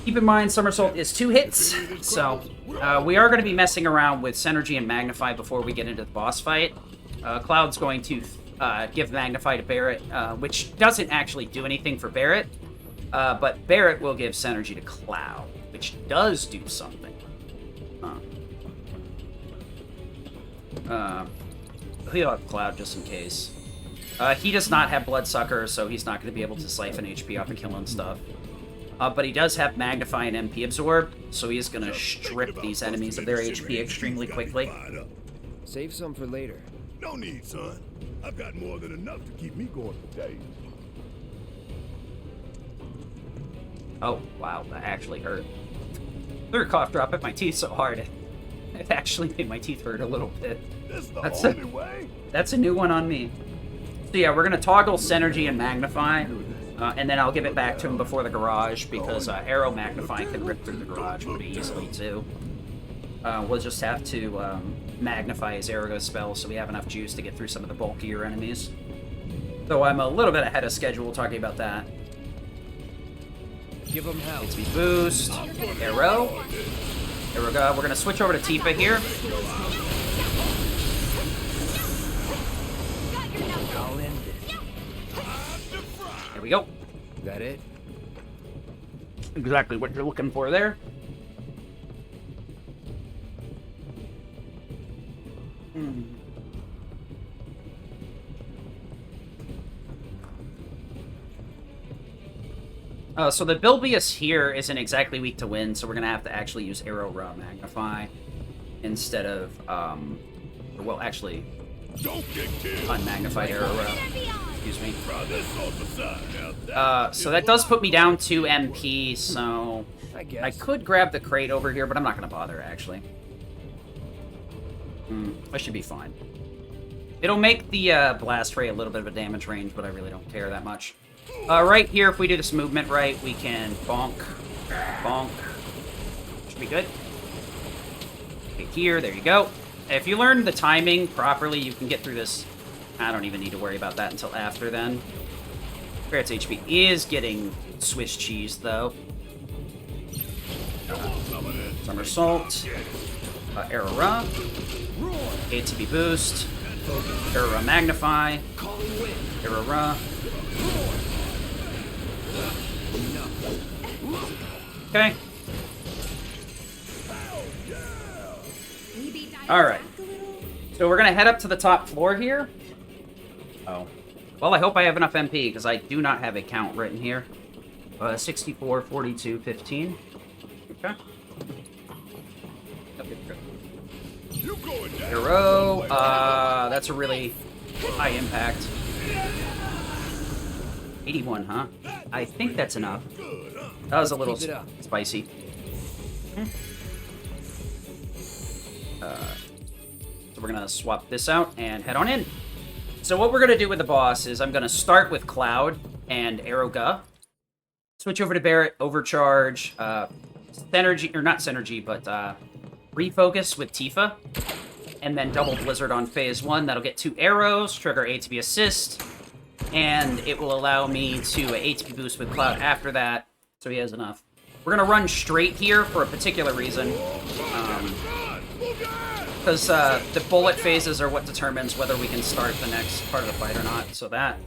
Keep in mind, Somersault is 2 hits, so we are going to be messing around with Synergy and Magnify before we get into the boss fight. Cloud's going to give Magnify to Barret, which doesn't actually do anything for Barret, but Barret will give Synergy to Cloud, which does do something. Heal up Cloud just in case. He does not have Bloodsucker, so he's not going to be able to siphon HP off of killing stuff. But he does have Magnify and MP Absorb, so he is going to strip these enemies of their HP extremely quickly. Save some for later. No need, son. I've got more than enough to keep me going for days. Oh, wow, that actually hurt. Threw a cough drop at my teeth so hard, it actually made my teeth hurt a little bit. That's the only way. That's a new one on me. So yeah, we're gonna toggle Synergy and Magnify, and then I'll give it back to him before the garage, because Arrow Magnify can rip through the garage pretty easily too. We'll just have to magnify his Arrow spell so we have enough juice to get through some of the bulkier enemies. So I'm a little bit ahead of schedule talking about that. Give him hell. It's me boost. Arrow. There we go. We're gonna switch over to Tifa here. I'll end this. There we go. Is that it? Exactly what you're looking for there. So the Bilbius here isn't exactly weak to wind, so we're gonna have to actually use Arrow Raw Magnify instead of, well, actually, unmagnified Arrow Raw. Excuse me. So that does put me down 2 MP, so I could grab the crate over here, but I'm not gonna bother, actually. I should be fine. It'll make the blast ray a little bit of a damage range, but I really don't care that much. Right here, if we do this movement right, we can bonk, bonk. Should be good. Okay, here, there you go. If you learn the timing properly, you can get through this. I don't even need to worry about that until after then. Barrett's HP is getting Swiss cheese, though. Somersault. Arrow Ra. ATB boost. Arrow Ra Magnify. Arrow Ra. Okay. Alright. So we're gonna head up to the top floor here. Oh. Well, I hope I have enough MP, because I do not have a count written here. 64, 42, 15. Okay. Arrow. That's a really high impact. 81, huh? I think that's enough. That was a little spicy. So we're gonna swap this out and head on in. So what we're gonna do with the boss is I'm gonna start with Cloud and Aeroga. Switch over to Barret, overcharge, Synergy, or not Synergy, but refocus with Tifa. And then double Blizzard on phase 1. That'll get 2 arrows, trigger ATB assist. And it will allow me to ATB boost with Cloud after that, so he has enough. We're gonna run straight here for a particular reason. Because the bullet phases are what determines whether we can start the next part of the fight or not. So that,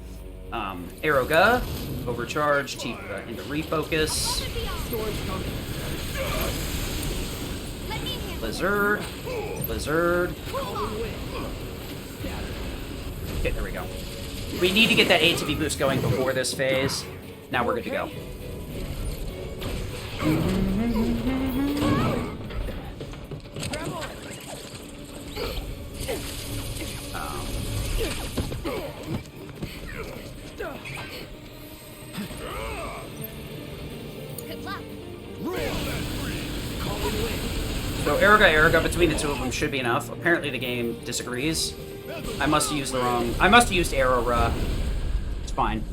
Aeroga, overcharge, Tifa into refocus. Blizzard, Blizzard. Okay, there we go. We need to get that ATB boost going before this phase. Now we're good to go. Good luck. So Aeroga, between the two of them should be enough. Apparently the game disagrees. I must have used the wrong... I must have used Arrow Ra. It's fine.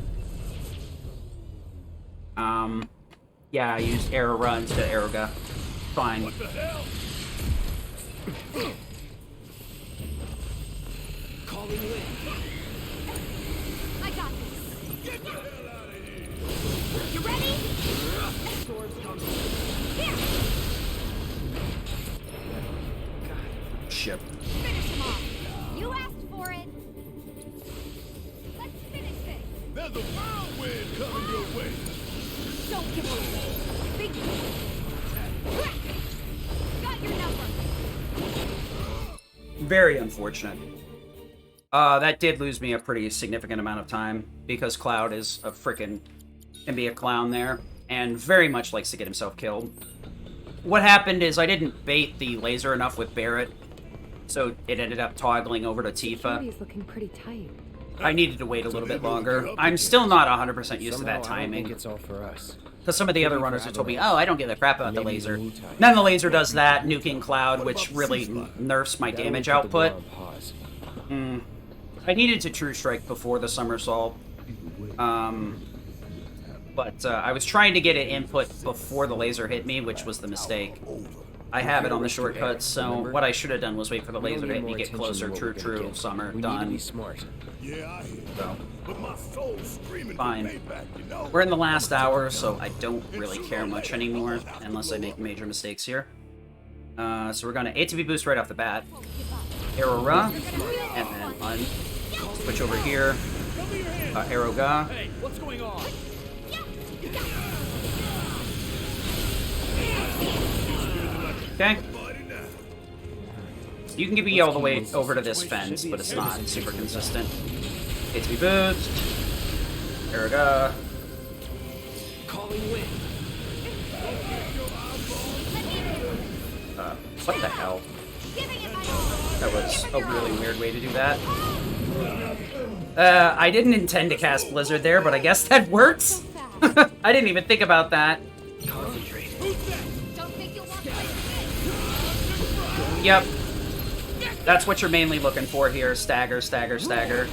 Yeah, I used Arrow Ra instead of Aeroga. Fine. What the hell? Calling in. I got this. Get the hell out of here! You ready? Swords coming. Here. Shit. Finish him off. You asked for it. Let's finish this. There's a whirlwind coming your way! Don't give up. Big crack. Got your number. Very unfortunate. That did lose me a pretty significant amount of time, because Cloud is a frickin' can be a clown there, and very much likes to get himself killed. What happened is I didn't bait the laser enough with Barret, so it ended up toggling over to Tifa. Security's looking pretty tight. I needed to wait a little bit longer. I'm still not 100% used to that I don't timing. think it's all for us. Because some of the other runners have told me, oh, I don't give a crap about the laser. Then the laser does that, nuking Cloud, which really nerfs my damage output. I I needed to True Strike before the somersault. But I was trying to get an input before the laser hit me, which was the mistake. I have it on the shortcuts, so what I should have done was wait for the laser to hit me, get closer. True, summer, done. Smart. Yeah, I hear. So, But my soul's screaming fine. for payback, you know? We're in the last hour, so I don't really care much anymore, unless I make major mistakes here. So we're gonna ATB boost right off the bat. Arrow Ra, and then Un. Switch over here. Arrow Ga. Hey, what's going on? Okay. You can be all the way over to this fence, but it's not super consistent. ATB boost. Arrow Ga. Calling wind. What the hell? That was a really weird way to do that. I didn't intend to cast Blizzard there, but I guess that works. I didn't even think about that. Concentrate. Yep. That's what you're mainly looking for here. Stagger, stagger, stagger.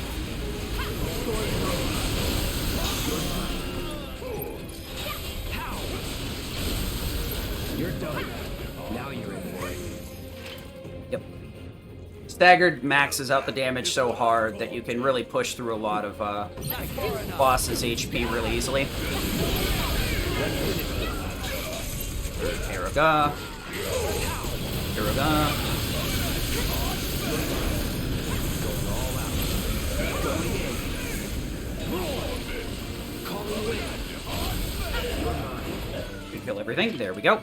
You're done. Now you're in for it. Yep. Staggered maxes out the damage so hard that you can really push through a lot of bosses' HP really easily. Arrow Ga. Arrow Ga. Refill everything. There we go.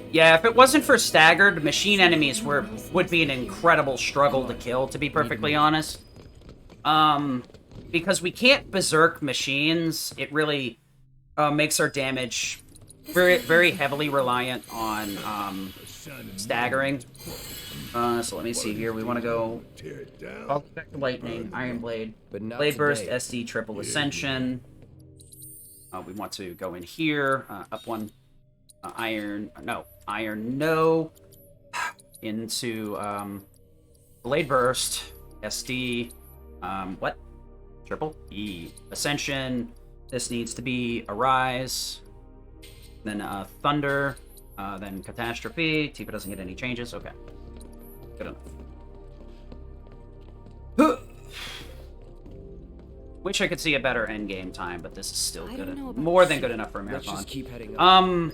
Yeah, if it wasn't for staggered, machine enemies would be an incredible struggle to kill, to be perfectly honest. Because we can't berserk machines, it really makes our damage very, very heavily reliant on staggering. So let me see here. We want to go Lightning, Iron Blade, Blade Burst, SD, Triple Ascension. We want to go in here, up one, Iron, no, into Blade Burst, SD, what? Triple E, Ascension. This needs to be Arise, then Thunder, then Catastrophe. Tifa doesn't get any changes. Okay, good enough. Wish I could see a better endgame time, but this is still good. More than good enough for a marathon. Let's just keep heading up.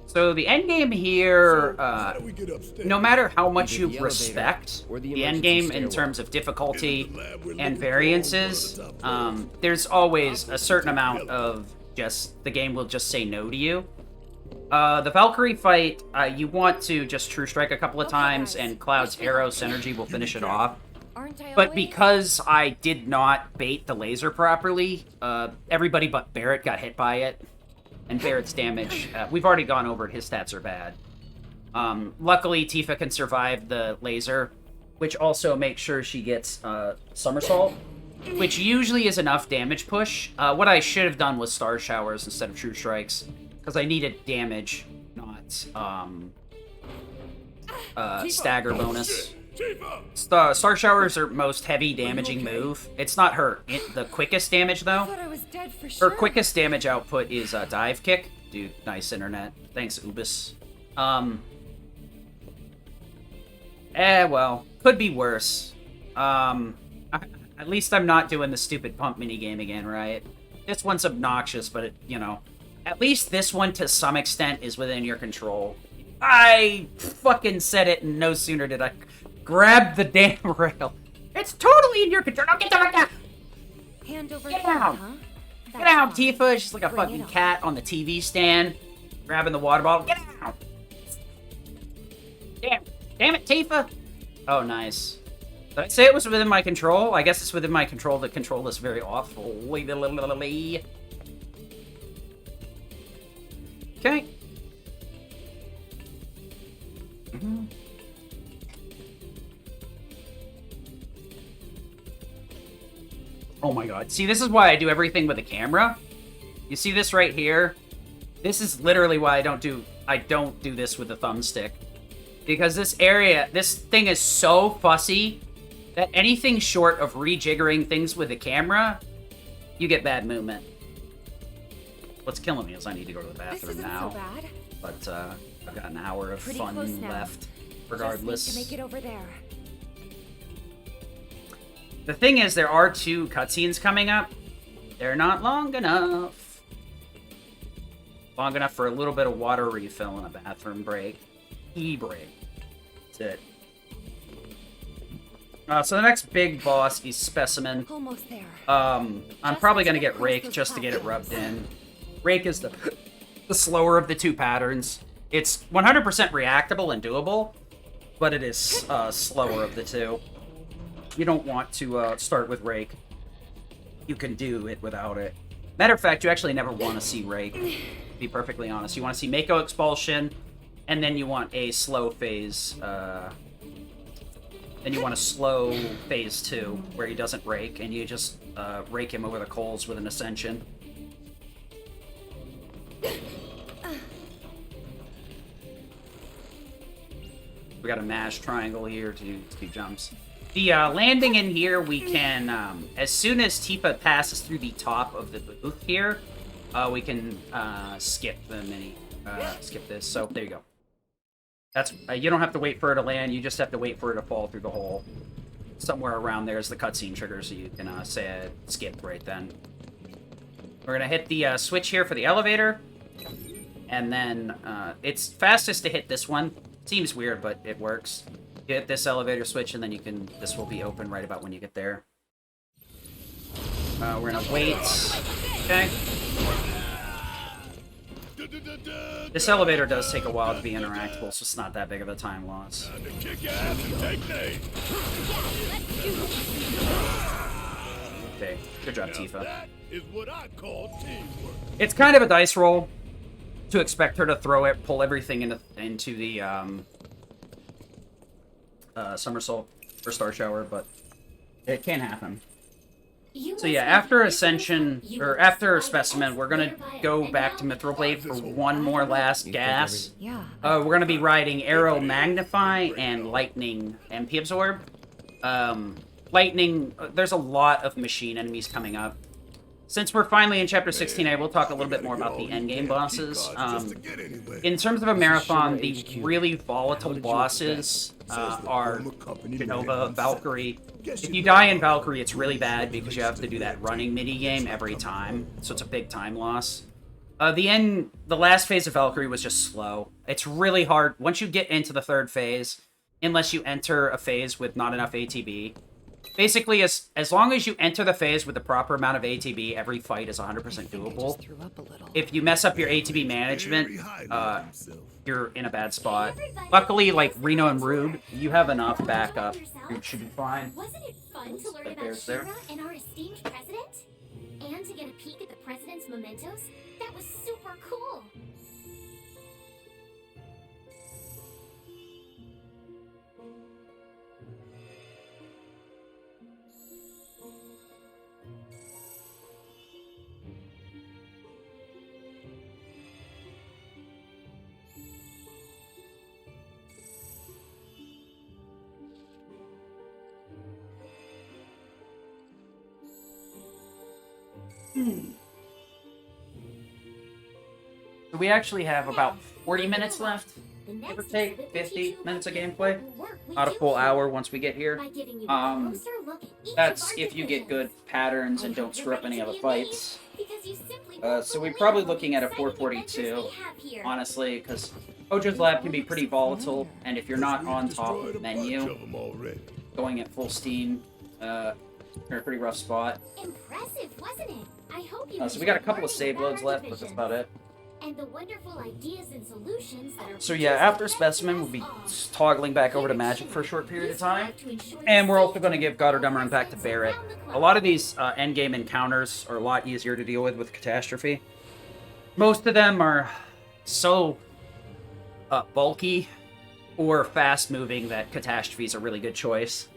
So the endgame here, no matter how much you respect the endgame in terms of difficulty and variances, there's always a certain amount of just, the game will just say no to you. The Valkyrie fight, you want to just True Strike a couple of times, and Cloud's Arrow Synergy will finish it off. But because I did not bait the laser properly, everybody but Barrett got hit by it. And Barrett's damage, we've already gone over it, his stats are bad. Luckily, Tifa can survive the laser, which also makes sure she gets Somersault, which usually is enough damage push. What I should have done was Star Showers instead of True Strikes, because I needed damage, not stagger bonus. Star Showers are most heavy damaging move. It's not the quickest damage, though. Her quickest damage output is Dive Kick. Dude, nice internet. Thanks, Ubis. Well, could be worse. At least I'm not doing the stupid pump minigame again, right? This one's obnoxious, but, at least this one, to some extent, is within your control. I fucking said it, and no sooner did I grab the damn rail. It's totally in your control. Now get down! Hand over Get down! huh? Get down, Tifa! She's like a fucking cat on the TV stand, grabbing the water bottle. Get down! Damn it, Tifa! Oh, nice. Did I say it was within my control? I guess it's within my control to control this very awfully. Okay. Oh my god. See, this is why I do everything with a camera. You see this right here? This is literally why I don't do this with a thumbstick. Because this thing is so fussy that anything short of rejiggering things with the camera, you get bad movement. What's killing me is I need to go to the bathroom now. So bad. But I've got an hour of Pretty fun close now. left, regardless. Just need to make it over there. The thing is, there are 2 cutscenes coming up. They're not long enough. Long enough for a little bit of water refill and a bathroom break. E-break. That's it. So the next big boss is Specimen. Almost there. I'm probably going to get Rake just to get it rubbed in. Rake is the slower of the 2 patterns. It's 100% reactable and doable, but it is slower of the 2. You don't want to start with Rake. You can do it without it. Matter of fact, you actually never want to see Rake, to be perfectly honest. You want to see Mako Expulsion, and then you want a slow phase. Then you want a slow phase 2, where he doesn't rake, and you just rake him over the coals with an Ascension. We got a mash triangle here to do 2 jumps. The landing in here, we can, as soon as Tifa passes through the top of the booth here, we can skip the mini, skip this. So there you go. That's you don't have to wait for it to land. You just have to wait for it to fall through the hole. Somewhere around there is the cutscene trigger, so you can say skip right then. We're gonna hit the switch here for the elevator, and then it's fastest to hit this one. Seems weird, but it works. You hit this elevator switch, and then you can. This will be open right about when you get there. We're gonna wait. Okay. This elevator does take a while to be interactable, so it's not that big of a time loss. Okay, good job, Tifa. It's kind of a dice roll to expect her to throw it, pull everything into the somersault or star shower, but it can happen. So yeah, after Ascension, or after Specimen, we're gonna go back to Mithril Blade for one more last gas. Yeah. We're gonna be riding Arrow Magnify and Lightning MP Absorb. Lightning, there's a lot of machine enemies coming up. Since we're finally in Chapter 16, I will talk a little bit more about the endgame bosses. In terms of a marathon, the really volatile bosses are Genova, Valkyrie. If you die in Valkyrie, it's really bad because you have to do that running mini-game every time, so it's a big time loss. The last phase of Valkyrie was just slow. It's really hard. Once you get into the 3rd phase, unless you enter a phase with not enough ATB, basically, as long as you enter the phase with the proper amount of ATB, every fight is 100% doable. If you mess up your ATB management, you're in a bad spot. Luckily, like Reno and Rude, you have enough backup. You should be fine. Wasn't it fun to learn about Shira and our esteemed president? And to get a peek at the president's mementos? That was super cool. So we actually have about 40 minutes left, give or take, 50 minutes of gameplay. Not a full hour once we get here. That's if you get good patterns and don't screw up any other fights. So we're probably looking at a 442, honestly, because Hojo's Lab can be pretty volatile, and if you're not on top of the menu, going at full steam, you're in a pretty rough spot. Impressive, wasn't it? I hope you so we got a couple of save loads left, but that's about it. And the wonderful ideas and solutions that are So yeah, after Specimen, we'll be toggling back over to Magic for a short period of time. And we're also going to give Gotterdammer Impact to Barret. A lot of these endgame encounters are a lot easier to deal with Catastrophe. Most of them are so bulky or fast-moving that Catastrophe is a really good choice.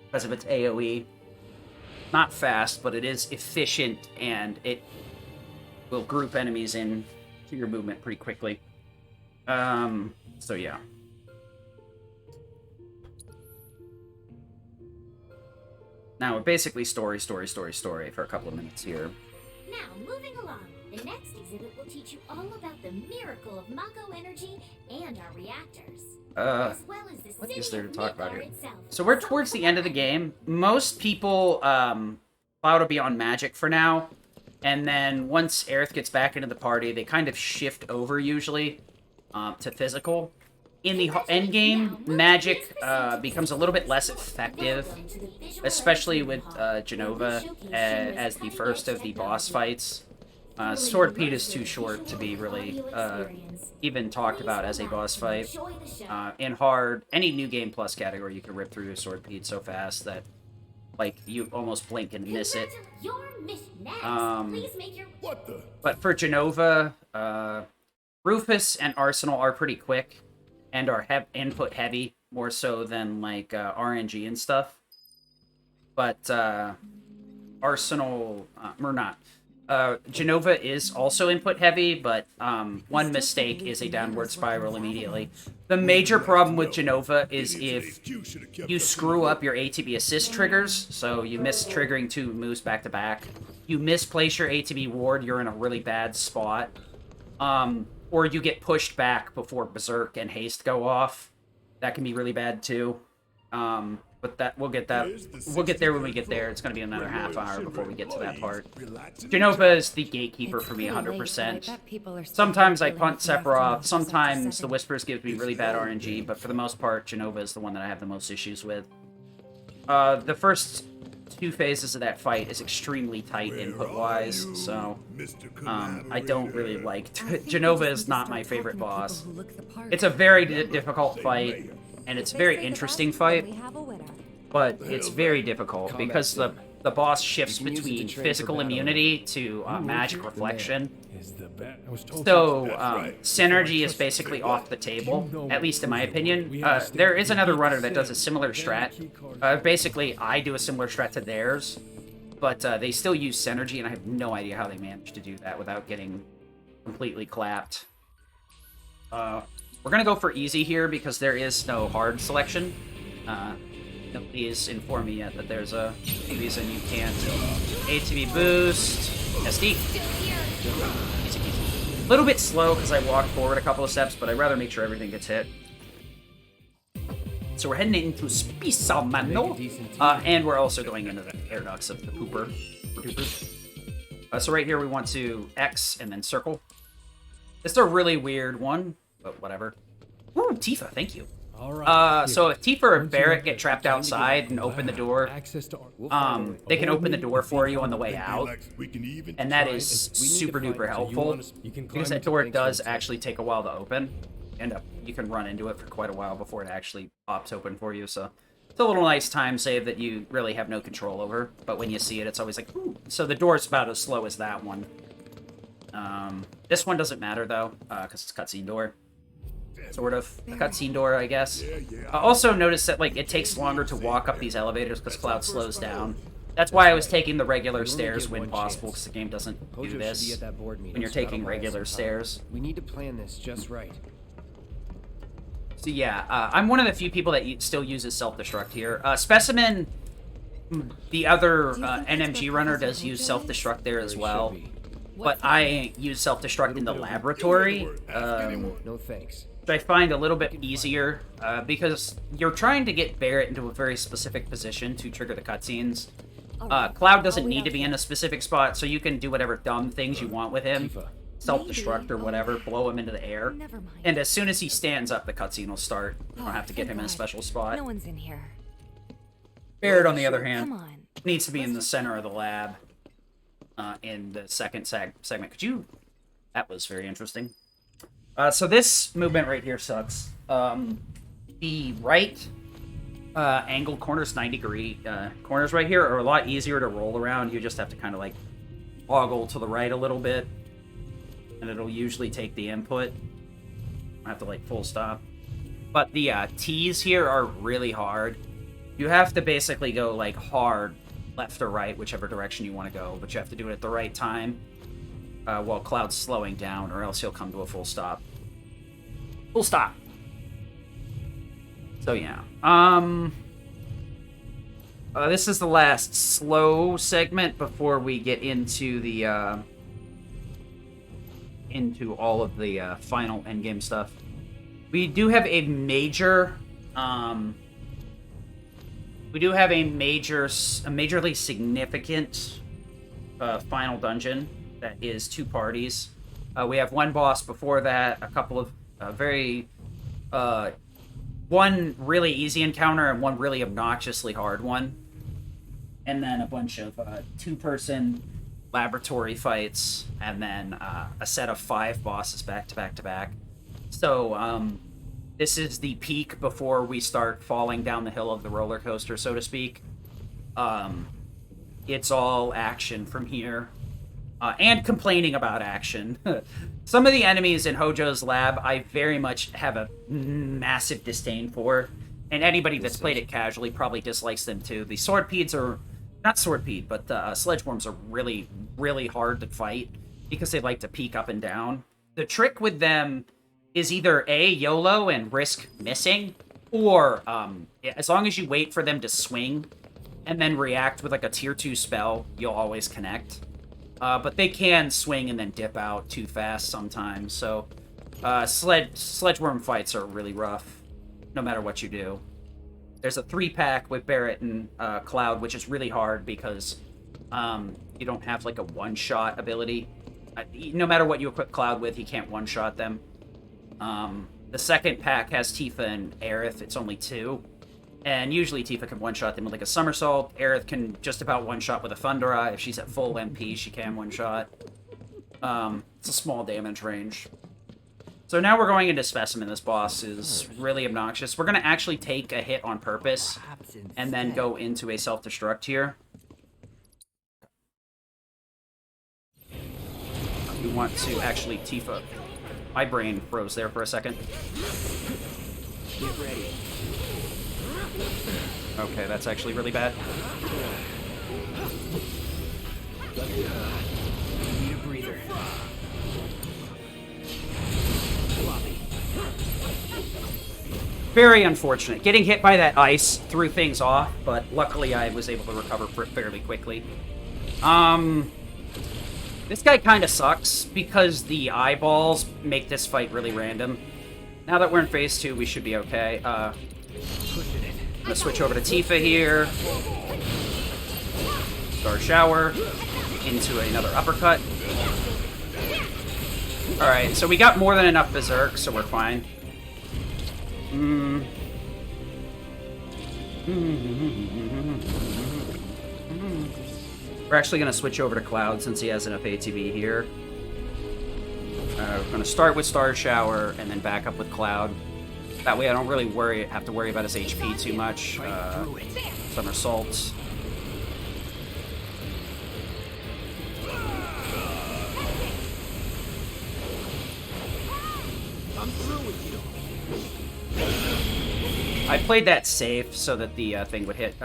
Because of its AoE. Not fast, but it is efficient, and it will group enemies in to your movement pretty quickly. So yeah. Now we're basically story for a couple of minutes here. Now, moving along, the next exhibit will teach you all about the miracle of Mako energy and our reactors. As well as the What city is there to of talk about Midgar here? itself. So we're towards the end of the game. Most people, Cloud will be on magic for now. And then once Aerith gets back into the party, they kind of shift over, usually, to physical. In the end game, magic becomes a little bit less effective, especially with Genova as the first of the boss fights. Sword Pete is too short to be really even talked about as a boss fight. In hard, any new game plus category, you can rip through Sword Pete so fast that, like, you almost blink and miss it. But for Genova, Rufus and Arsenal are pretty quick and are input heavy, more so than, like, RNG and stuff. But Arsenal, or not. Genova is also input heavy, but one mistake is a downward spiral immediately. The major problem with Genova is if you screw up your ATB assist triggers, so you miss triggering 2 moves back to back, you misplace your ATB ward, you're in a really bad spot, or you get pushed back before Berserk and Haste go off. That can be really bad too. But we'll get there when we get there. It's going to be another half hour before we get to that part. Genova is the gatekeeper for me 100%. Sometimes I punt Sephiroth, sometimes the Whispers gives me really bad RNG, but for the most part, Genova is the one that I have the most issues with. The first 2 phases of that fight is extremely tight input-wise, so I don't really like... Genova is not my favorite boss. It's a very difficult fight, and it's a very interesting fight, but it's very difficult because the boss shifts between physical immunity to magic reflection. So synergy is basically off the table, at least in my opinion. There is another runner that does a similar strat. Basically, I do a similar strat to theirs, but they still use synergy, and I have no idea how they managed to do that without getting completely clapped. We're going to go for easy here because there is no hard selection. Nobody has informed me yet that there's a reason you can't. ATB boost. SD. Easy peasy. A little bit slow because I walked forward a couple of steps, but I'd rather make sure everything gets hit. So we're heading into Spissamano. And we're also going into the paradox of the Pooper. So right here we want to X and then circle. It's a really weird one, but whatever. Ooh, Tifa, thank you. So if Tifa or Barrett get trapped outside and open the door, they can open the door for you on the way out, and that is super duper helpful, because that door does actually take a while to open, and you can run into it for quite a while before it actually pops open for you, so it's a little nice time save that you really have no control over, but when you see it, it's always like, ooh. So the door's about as slow as that one. This one doesn't matter, though, because it's a cutscene door. Sort of. A cutscene door, I guess. Also notice that, like, it takes longer to walk up these elevators because Cloud slows down. That's why I was taking the regular stairs when possible, because the game doesn't do this when you're taking regular stairs. We need to plan this just right. So yeah, I'm one of the few people that still uses Self-Destruct here. Specimen, the other NMG runner, does use Self-Destruct there as well. But I use Self-Destruct in the laboratory. No thanks. Which I find a little bit easier, because you're trying to get Barrett into a very specific position to trigger the cutscenes. Cloud doesn't need to be in a specific spot, so you can do whatever dumb things you want with him. Self-destruct or whatever, blow him into the air. And as soon as he stands up, the cutscene will start. You don't have to get him in a special spot. No one's in here. Barrett, on the other hand, needs to be in the center of the lab in the second segment. Could you... That was very interesting. So this movement right here sucks. The right angle corners, 90-degree corners right here, are a lot easier to roll around. You just have to kind of like toggle to the right a little bit, and it'll usually take the input. I have to like full stop. But the T's here are really hard. You have to basically go like hard left or right, whichever direction you want to go, but you have to do it at the right time. While Cloud's slowing down, or else he'll come to a full stop. Full stop. So yeah. This is the last slow segment before we get into the into all of the final endgame stuff. We do have a major majorly significant final dungeon that is 2 parties. We have one boss before that, a couple of one really easy encounter and one really obnoxiously hard one. And then a bunch of 2-person laboratory fights, and then a set of 5 bosses back to back to back. So, this is the peak before we start falling down the hill of the roller coaster, so to speak. It's all action from here. And complaining about action. Some of the enemies in Hojo's lab I very much have a massive disdain for, and anybody that's played it casually probably dislikes them too. The swordpedes are... not swordpede, but sledgeworms are really, really hard to fight because they like to peek up and down. The trick with them is either A, YOLO and risk missing, or as long as you wait for them to swing and then react with like a tier 2 spell, you'll always connect. But they can swing and then dip out too fast sometimes, so sledgeworm fights are really rough, no matter what you do. There's a 3-pack with Barret and Cloud, which is really hard because you don't have like a one-shot ability. No matter what you equip Cloud with, he can't one-shot them. The second pack has Tifa and Aerith. It's only 2. And usually Tifa can one-shot them with like a somersault. Aerith can just about one-shot with a Thunder Eye. If she's at full MP, she can one-shot. It's a small damage range. So now we're going into Specimen. This boss is really obnoxious. We're going to actually take a hit on purpose and then go into a Self-Destruct here. We want to actually Tifa. My brain froze there for a second. Get ready. Okay, that's actually really bad. Need a breather. Very unfortunate. Getting hit by that ice threw things off, but luckily I was able to recover fairly quickly. This guy kind of sucks because the eyeballs make this fight really random. Now that we're in phase 2, we should be okay. I'm gonna switch over to Tifa here. Star Shower into another uppercut. Alright, so we got more than enough Berserk, so we're fine. We're actually going to switch over to Cloud since he has enough ATB here. We're going to start with Star Shower and then back up with Cloud. That way I don't really have to worry about his HP too much. Somersault. I'm through with you. I played that safe so that the thing would hit.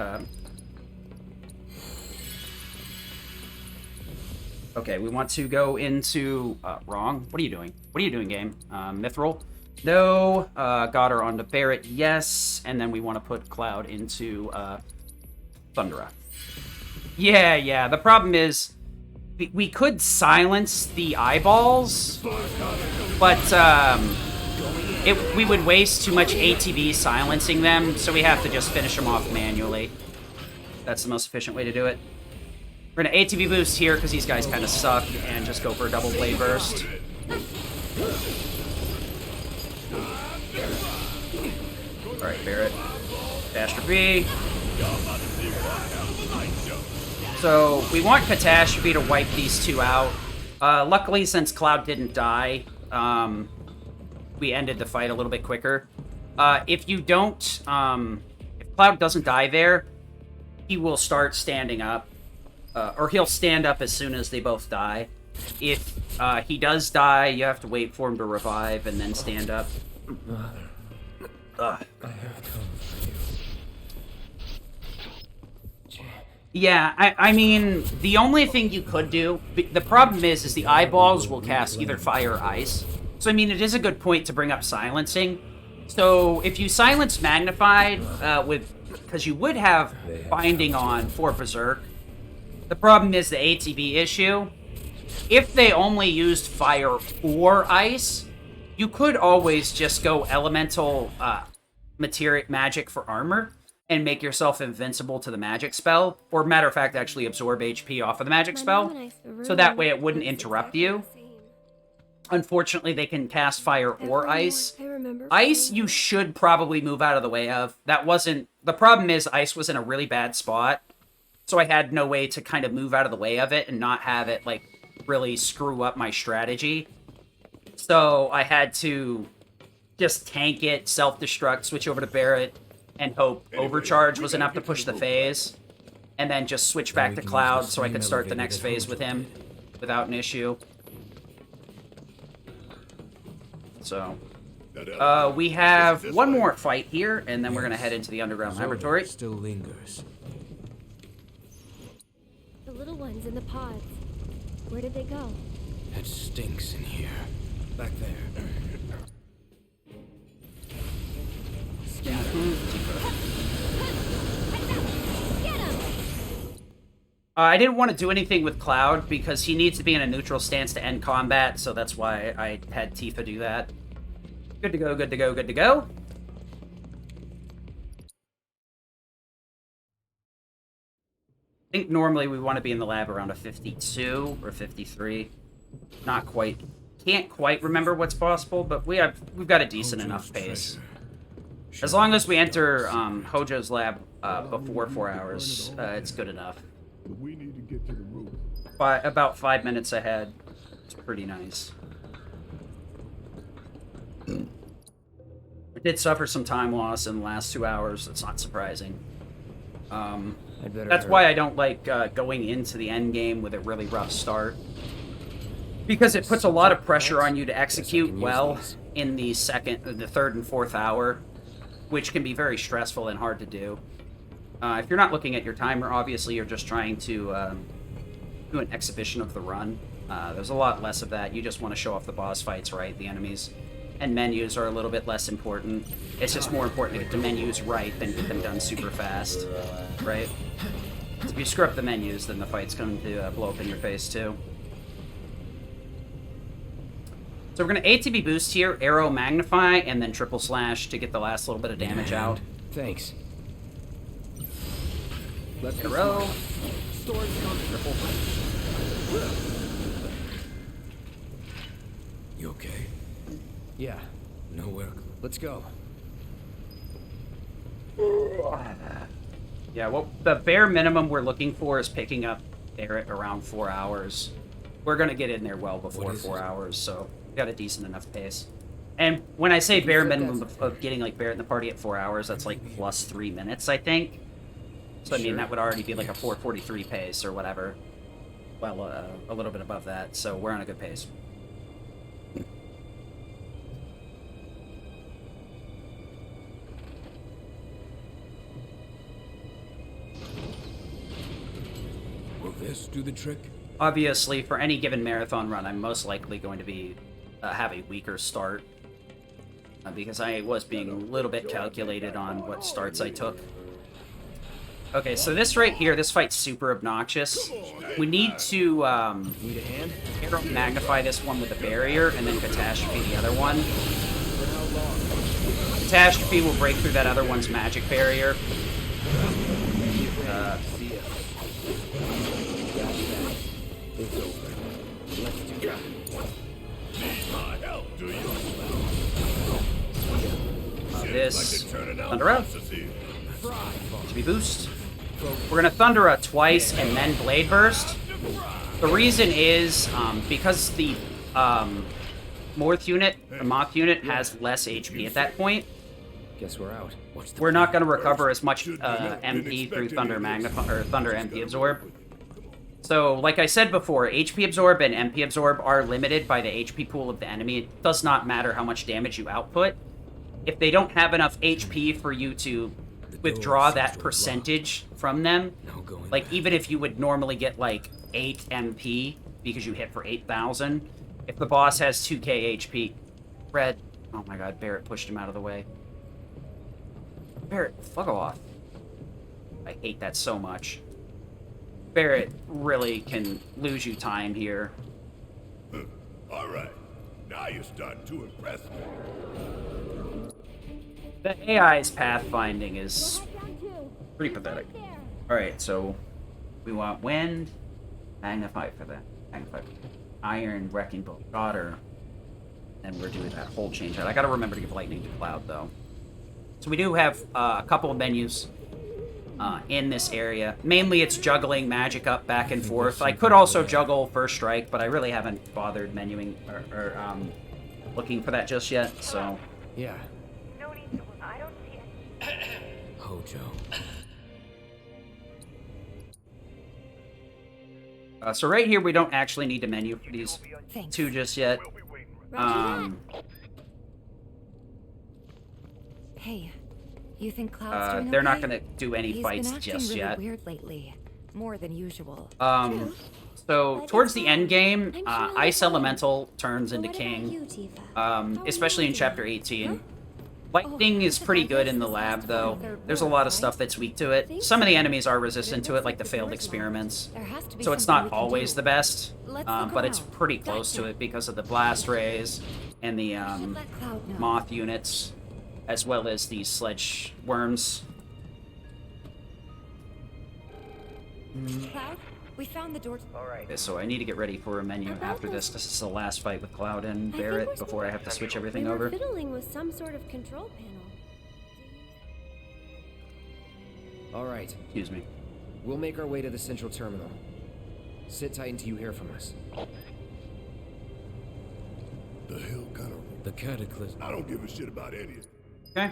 Okay, we want to go into... wrong. What are you doing? What are you doing, game? Mithril? No. Got her onto Barret, yes. And then we want to put Cloud into Thundera. Yeah. The problem is we could silence the eyeballs, but we would waste too much ATB silencing them, so we have to just finish them off manually. That's the most efficient way to do it. We're gonna ATB boost here because these guys kind of suck, and just go for a double blade burst. Alright, Barret. Dash for B. So, we want Catastrophe to wipe these two out. Luckily, since Cloud didn't die, we ended the fight a little bit quicker. If you don't... if Cloud doesn't die there, he will start standing up. Or he'll stand up as soon as they both die. If he does die, you have to wait for him to revive and then stand up. Yeah, I mean, the only thing you could do... The problem is the eyeballs will cast either fire or ice. So, I mean, it is a good point to bring up silencing. So, if you silence Magnified with because you would have binding on for Berserk. The problem is the ATB issue. If they only used fire or ice, you could always just go elemental materia magic for armor and make yourself invincible to the magic spell, or matter of fact, actually absorb HP off of the magic spell, so that way it wouldn't interrupt you. Unfortunately, they can cast fire or ice. Ice, you should probably move out of the way of. That wasn't... The problem is, ice was in a really bad spot, so I had no way to kind of move out of the way of it and not have it, like, really screw up my strategy. So I had to just tank it, self-destruct, switch over to Barret, and hope Overcharge was enough to push the phase, and then just switch back to Cloud so I could start the next phase with him without an issue. So, we have one more fight here, and then we're gonna head into the underground laboratory. Still lingers. The little ones in the pods. Where did they go? It stinks in here. Back there. I didn't want to do anything with Cloud because he needs to be in a neutral stance to end combat, so that's why I had Tifa do that. Good to go, good to go, good to go. I think normally we want to be in the lab around a 52 or 53. Not quite. Can't quite remember what's possible, but we've got a decent enough pace. As long as we enter Hojo's lab before 4 hours, it's good enough. We need to get to the roof. By about 5 minutes ahead. It's pretty nice. I did suffer some time loss in the last 2 hours. That's not surprising. That's why I don't like going into the end game with a really rough start. Because it puts a lot of pressure on you to execute well in the third and fourth hour, which can be very stressful and hard to do. If you're not looking at your timer, obviously you're just trying to do an exhibition of the run. There's a lot less of that. You just want to show off the boss fights, right? The enemies. And menus are a little bit less important. It's just more important to get the menus right than get them done super fast, right? If you screw up the menus, then the fight's going to blow up in your face, too. So we're going to ATB boost here, arrow magnify, and then triple slash to get the last little bit of damage out. Thanks. Let's arrow. Triple. You okay? Yeah. Nowhere. Let's go. Yeah, well, the bare minimum we're looking for is picking up Barret around 4 hours. We're going to get in there well before 4 hours, so we got a decent enough pace. And when I say bare minimum of getting like Barret in the party at 4 hours, that's like plus 3 minutes, I think. So I mean, that would already be like a 4:43 pace or whatever. Well, a little bit above that, so we're on a good pace. Will this do the trick? Obviously, for any given marathon run, I'm most likely going to be have a weaker start because I was being a little bit calculated on what starts I took. Okay, so this right here, this fight's super obnoxious. We need to arrow magnify this one with a barrier and then catastrophe the other one. Catastrophe will break through that other one's magic barrier. It's over. Let's do it. This Thundera. To be boost. We're gonna Thundera twice and then Blade Burst. The reason is because the Moth unit has less HP at that point. Guess we're out. We're not gonna recover as much MP through Thunder MP Absorb. So, like I said before, HP Absorb and MP Absorb are limited by the HP pool of the enemy. It does not matter how much damage you output. If they don't have enough HP for you to withdraw that percentage from them, like even if you would normally get like 8 MP because you hit for 8,000, if the boss has 2k HP, Red, oh my god, Barret pushed him out of the way. Barret, fuck off. I hate that so much. Barret really can lose you time here. All right. Now you're starting to impress me. The AI's pathfinding is pretty pathetic. Alright, so we want wind. Magnify for that. Magnify for that. Iron, wrecking bolt, daughter. And we're doing that whole change out. I gotta remember to give lightning to cloud, though. So we do have a couple of menus in this area. Mainly it's juggling magic up back and forth. I could also juggle first strike, but I really haven't bothered menuing or looking for that just yet, so... Yeah. No need to. I don't see it. Hojo. So right here, we don't actually need to menu for these two just yet. Hey, you think Cloud's doing they're okay? not gonna do any fights He's been just acting yet. really weird lately, more than usual. So towards the end game, Ice Elemental turns into King, especially in Chapter 18. Lightning is pretty good in the lab, though. There's a lot of stuff that's weak to it. Some of the enemies are resistant to it, like the failed experiments. So it's not always the best, but it's pretty close to it because of the blast rays and the moth units, as well as these sledge worms. Cloud, we found the door. Okay, so I need to get ready for a menu after this. This is the last fight with Cloud and Barret before I have to switch everything over. Fiddling with some sort of control panel. All right. Excuse me. We'll make our way to the central terminal. Sit tight until you hear from us. The hell kind of... The cataclysm. I don't give a shit about any of it. Okay.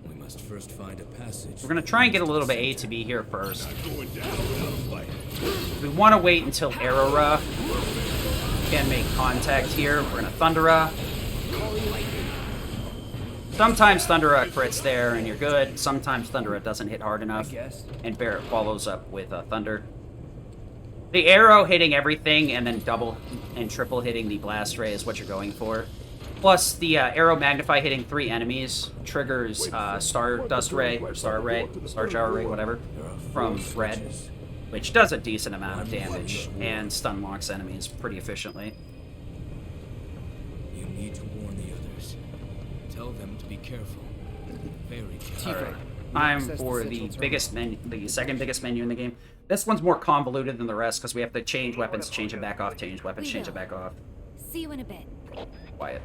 We must first find a passage. We're gonna try and get a little bit A to B here first. We want to wait until Aurora can make contact here. We're gonna Thundera. Sometimes Thundera crits there and you're good. Sometimes Thundera doesn't hit hard enough, and Barret follows up with Thunder. The arrow hitting everything and then double and triple hitting the blast ray is what you're going for. Plus, the arrow magnify hitting 3 enemies triggers Stardust Ray, or Star Shower Ray, whatever, from Red, which does a decent amount of damage and stun locks enemies pretty efficiently. You need to warn the others. Tell them to be careful. Very careful. Alright, time for the biggest menu, the second biggest menu in the game. This one's more convoluted than the rest because we have to change weapons, change it back off, change weapons, change it back off. See you in a bit. Quiet.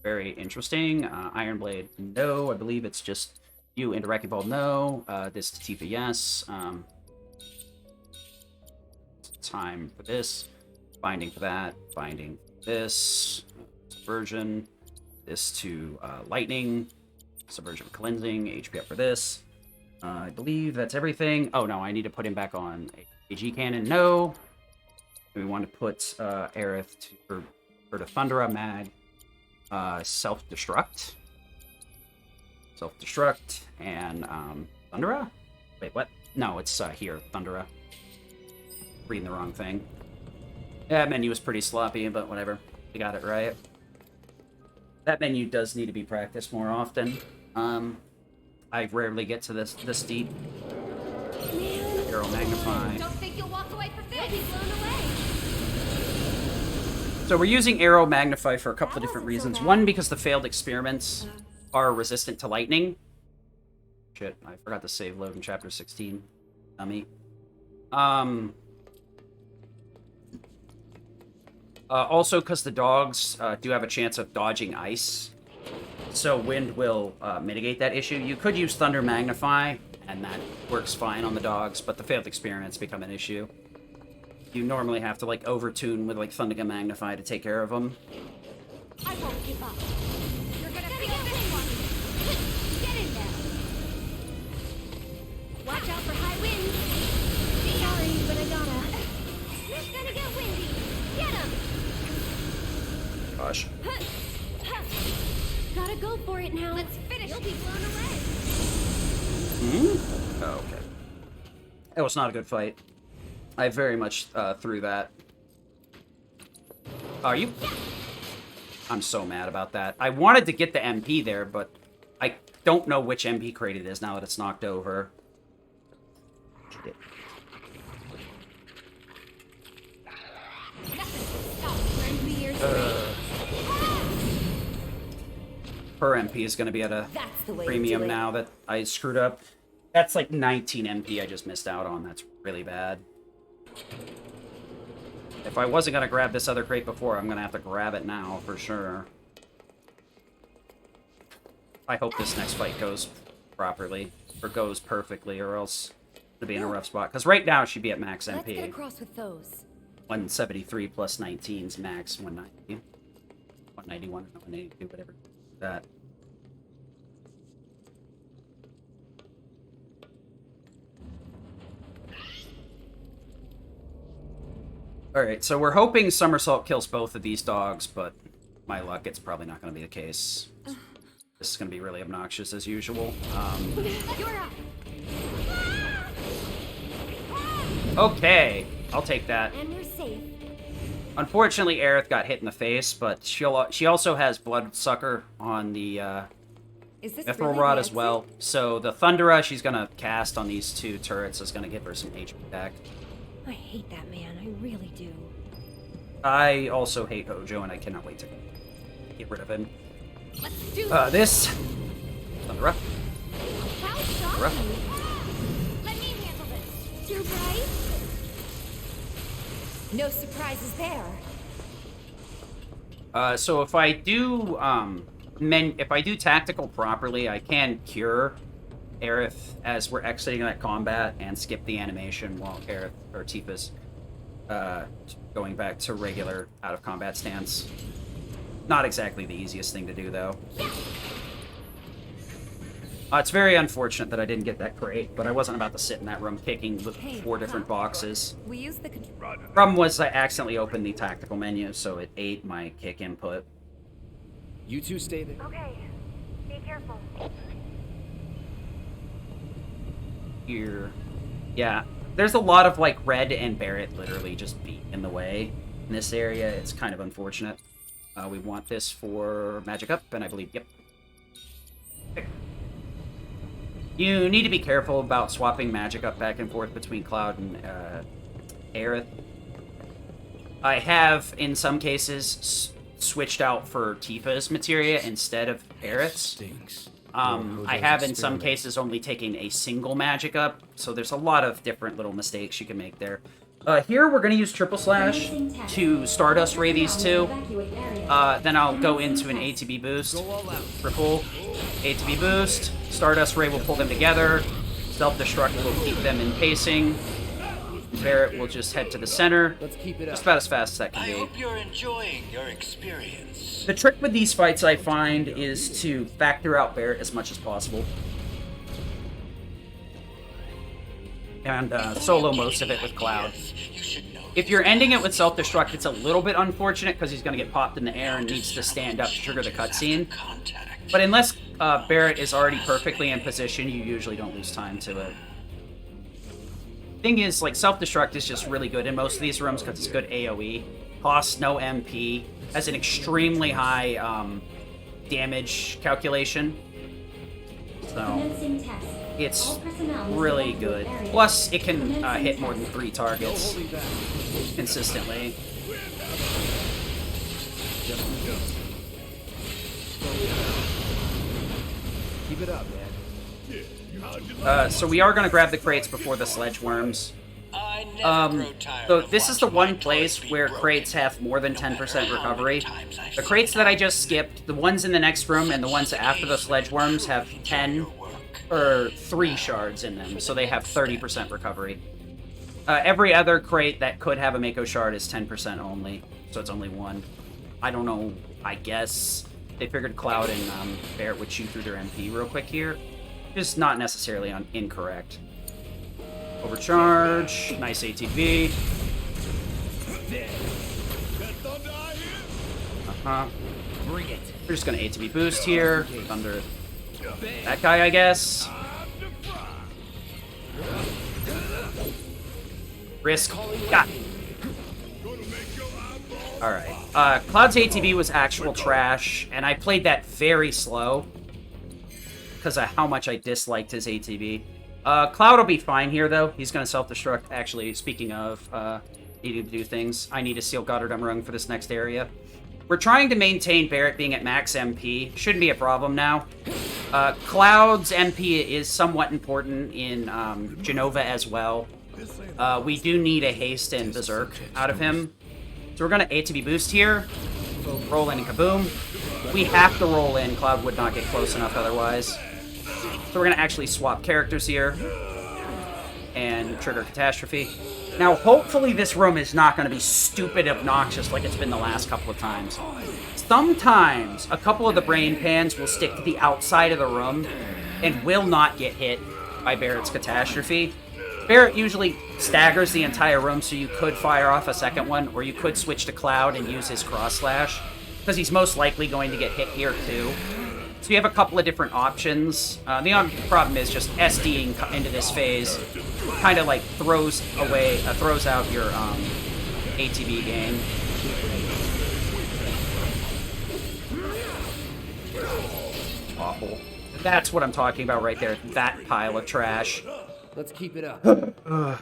Very interesting. Iron Blade, no. I believe it's just you into Wrecking Ball, no. This to Tifa, yes. Time for this. Binding for that. Binding for this. Subversion. This to Lightning. Subversion for Cleansing. HP up for this. I believe that's everything. Oh, no, I need to put him back on AG Cannon, no. We want to put Aerith to Thundera Mag. Self-Destruct. Self-Destruct and Thundera? Wait, what? No, it's here, Thundera. Reading the wrong thing. That menu was pretty sloppy, but whatever. We got it right. That menu does need to be practiced more often. I rarely get to this deep. Arrow Magnify. Don't think you'll walk away from this. You'll be blown away. So we're using Arrow Magnify for a couple of different reasons. One, because the failed experiments are resistant to lightning. Shit, I forgot to save load in Chapter 16. Dummy. Also, because the dogs do have a chance of dodging ice. So wind will mitigate that issue. You could use Thunder Magnify, and that works fine on the dogs, but the failed experiments become an issue. You normally have to, like, overtune with, like, Thunder Magnify to take care of them. I won't give up. You're gonna feel this one. Get in there. Watch out for high winds. Sorry, but I gotta. It's gonna get windy. Get him. Gosh. Gotta go for it now. Let's finish. You'll be blown away. Oh, okay. That was not a good fight. I very much threw that. Are you? I'm so mad about that. I wanted to get the MP there, but I don't know which MP crate it is now that it's knocked over. Her MP is going to be at a premium now that I screwed up. That's like 19 MP I just missed out on. That's really bad. If I wasn't going to grab this other crate before, I'm going to have to grab it now for sure. I hope this next fight goes properly, or goes perfectly, or else it'll be in a rough spot. Because right now she'd be at max MP. Let's get across with those. 173 plus 19's max 190. 191, 182, whatever. That. Alright, so we're hoping Somersault kills both of these dogs, but my luck, it's probably not going to be the case. This is going to be really obnoxious as usual. Okay, I'll take that. And we're safe. Unfortunately, Aerith got hit in the face, but she also has Bloodsucker on the Mithril Rod as well. So the Thundera she's going to cast on these two turrets is going to give her some HP back. I hate that man, I really do. I also hate Hojo, and I cannot wait to get rid of him. Let's do this. Thundera. How shocking! Let me handle this. You're right. No surprises there. So if I do if I do tactical properly, I can cure Aerith as we're exiting that combat and skip the animation while Aerith or Tifa's going back to regular out of combat stance. Not exactly the easiest thing to do though. It's very unfortunate that I didn't get that crate, but I wasn't about to sit in that room kicking with 4 different boxes. We use the Problem was I accidentally opened the tactical menu, so it ate my kick input. You two stay there. Okay. Be careful. Here. Yeah. There's a lot of, like, Red and Barret literally just being in the way in this area. It's kind of unfortunate. We want this for Magic Up, and I believe, yep. Okay. You need to be careful about swapping Magic Up back and forth between Cloud and Aerith. I have, in some cases, switched out for Tifa's materia instead of Aerith's. I have, in some cases, only taken a single Magic Up, so there's a lot of different little mistakes you can make there. Here, we're going to use Triple Slash to Stardust Ray these two. Then I'll go into an ATB boost. Triple ATB boost. Stardust Ray will pull them together. Self-Destruct will keep them in pacing. Barret will just head to the center. Let's keep it up. Just about as fast as that can be. I hope you're enjoying your experience. The trick with these fights, I find, is to factor out Barret as much as possible. And solo most of it with Cloud. If you're ending it with Self-Destruct, it's a little bit unfortunate because he's going to get popped in the air and needs to stand up to trigger the cutscene. But unless Barret is already perfectly in position, you usually don't lose time to it. Thing is, like, Self-Destruct is just really good in most of these rooms because it's good AoE. Costs no MP. Has an extremely high damage calculation. So it's really good. Plus, it can hit more than 3 targets consistently. Keep it up, man. So we are going to grab the crates before the sledge worms. So this is the one place where crates have more than 10% recovery. The crates that I just skipped, the ones in the next room and the ones after the sledge worms have 10 or 3 shards in them, so they have 30% recovery. Every other crate that could have a Mako shard is 10% only, so it's only 1. I don't know, I guess they figured Cloud and Barret would shoot through their MP real quick here. Just not necessarily incorrect. Overcharge, nice ATB. Bring it. We're just gonna ATB boost here. Thunder that guy, I guess. Risk. Got it. Alright. Cloud's ATB was actual trash, and I played that very slow because of how much I disliked his ATB. Cloud will be fine here, though. He's going to self-destruct. Actually, speaking of needing to do things, I need to seal Goddardum Rung for this next area. We're trying to maintain Barrett being at max MP. Shouldn't be a problem now. Cloud's MP is somewhat important in Genova as well. We do need a haste and berserk out of him. So we're going to ATB boost here. Roll in and kaboom. We have to roll in. Cloud would not get close enough otherwise. So we're going to actually swap characters here. And trigger Catastrophe. Now, hopefully this room is not going to be stupid obnoxious like it's been the last couple of times. Sometimes, a couple of the brain pans will stick to the outside of the room and will not get hit by Barrett's Catastrophe. Barrett usually staggers the entire room, so you could fire off a second one, or you could switch to Cloud and use his Cross Slash, because he's most likely going to get hit here too. So you have a couple of different options. The only problem is just SDing into this phase kind of like throws out your ATB gain. Awful. That's what I'm talking about right there. That pile of trash. Let's keep it up. I'm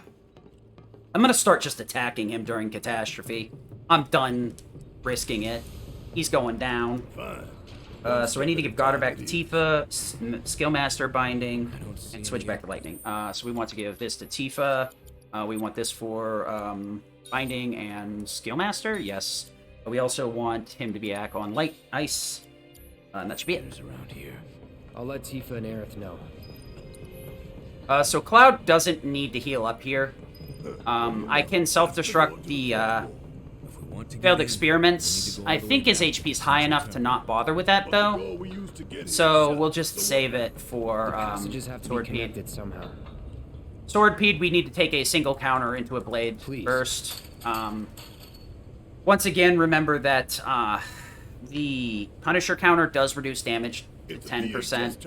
gonna start just attacking him during Catastrophe. I'm done risking it. He's going down. So I need to give Goddard back to Tifa, Skillmaster Binding, and switch back to Lightning. So we want to give this to Tifa. We want this for Binding and Skillmaster, yes. We also want him to be back on Light Ice. And that should be it. Around here. I'll let Tifa and Aerith know. So Cloud doesn't need to heal up here. I can self-destruct the failed experiments. I think his HP is high enough to not bother with that, though. So we'll just save it for Swordpede. Somehow. Swordpede, we need to take a single counter into a blade first. Once again, remember that the Punisher counter does reduce damage to 10%.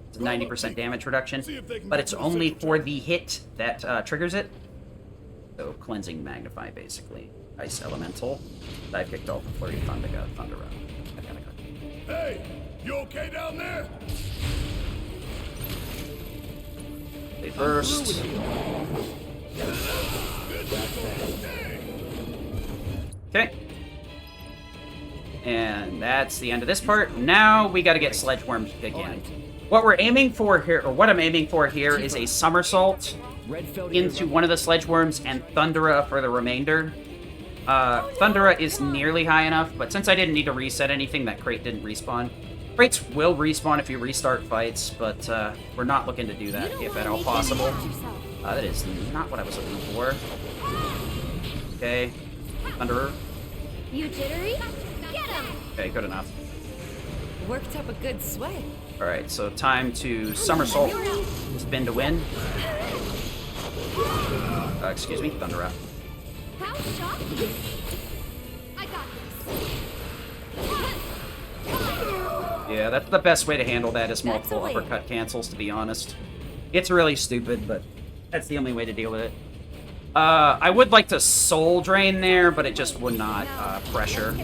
It's a 90% damage reduction, but it's only for the hit that triggers it. So Cleansing Magnify, basically. Ice Elemental. Dive Kick, Dolphin Flurry, Thunder Run. Hey, you okay down there? They burst. Okay. And that's the end of this part. Now we gotta get Sledgeworm again. What we're aiming for here, or what I'm aiming for here, is a somersault into one of the Sledgeworms and Thundera for the remainder. Thundera is nearly high enough, but since I didn't need to reset anything, that crate didn't respawn. Crates will respawn if you restart fights, but we're not looking to do that if at all possible. That is not what I was looking for. Okay. Thunderer. You jittery? Get him! Okay, good enough. Worked up a good sweat. Alright, so time to somersault. Spin to win. Excuse me, Thundera. How shocking! I got this. Yeah, that's the best way to handle that is multiple uppercut cancels, to be honest. It's really stupid, but that's the only way to deal with it. I would like to soul drain there, but it just would not pressure.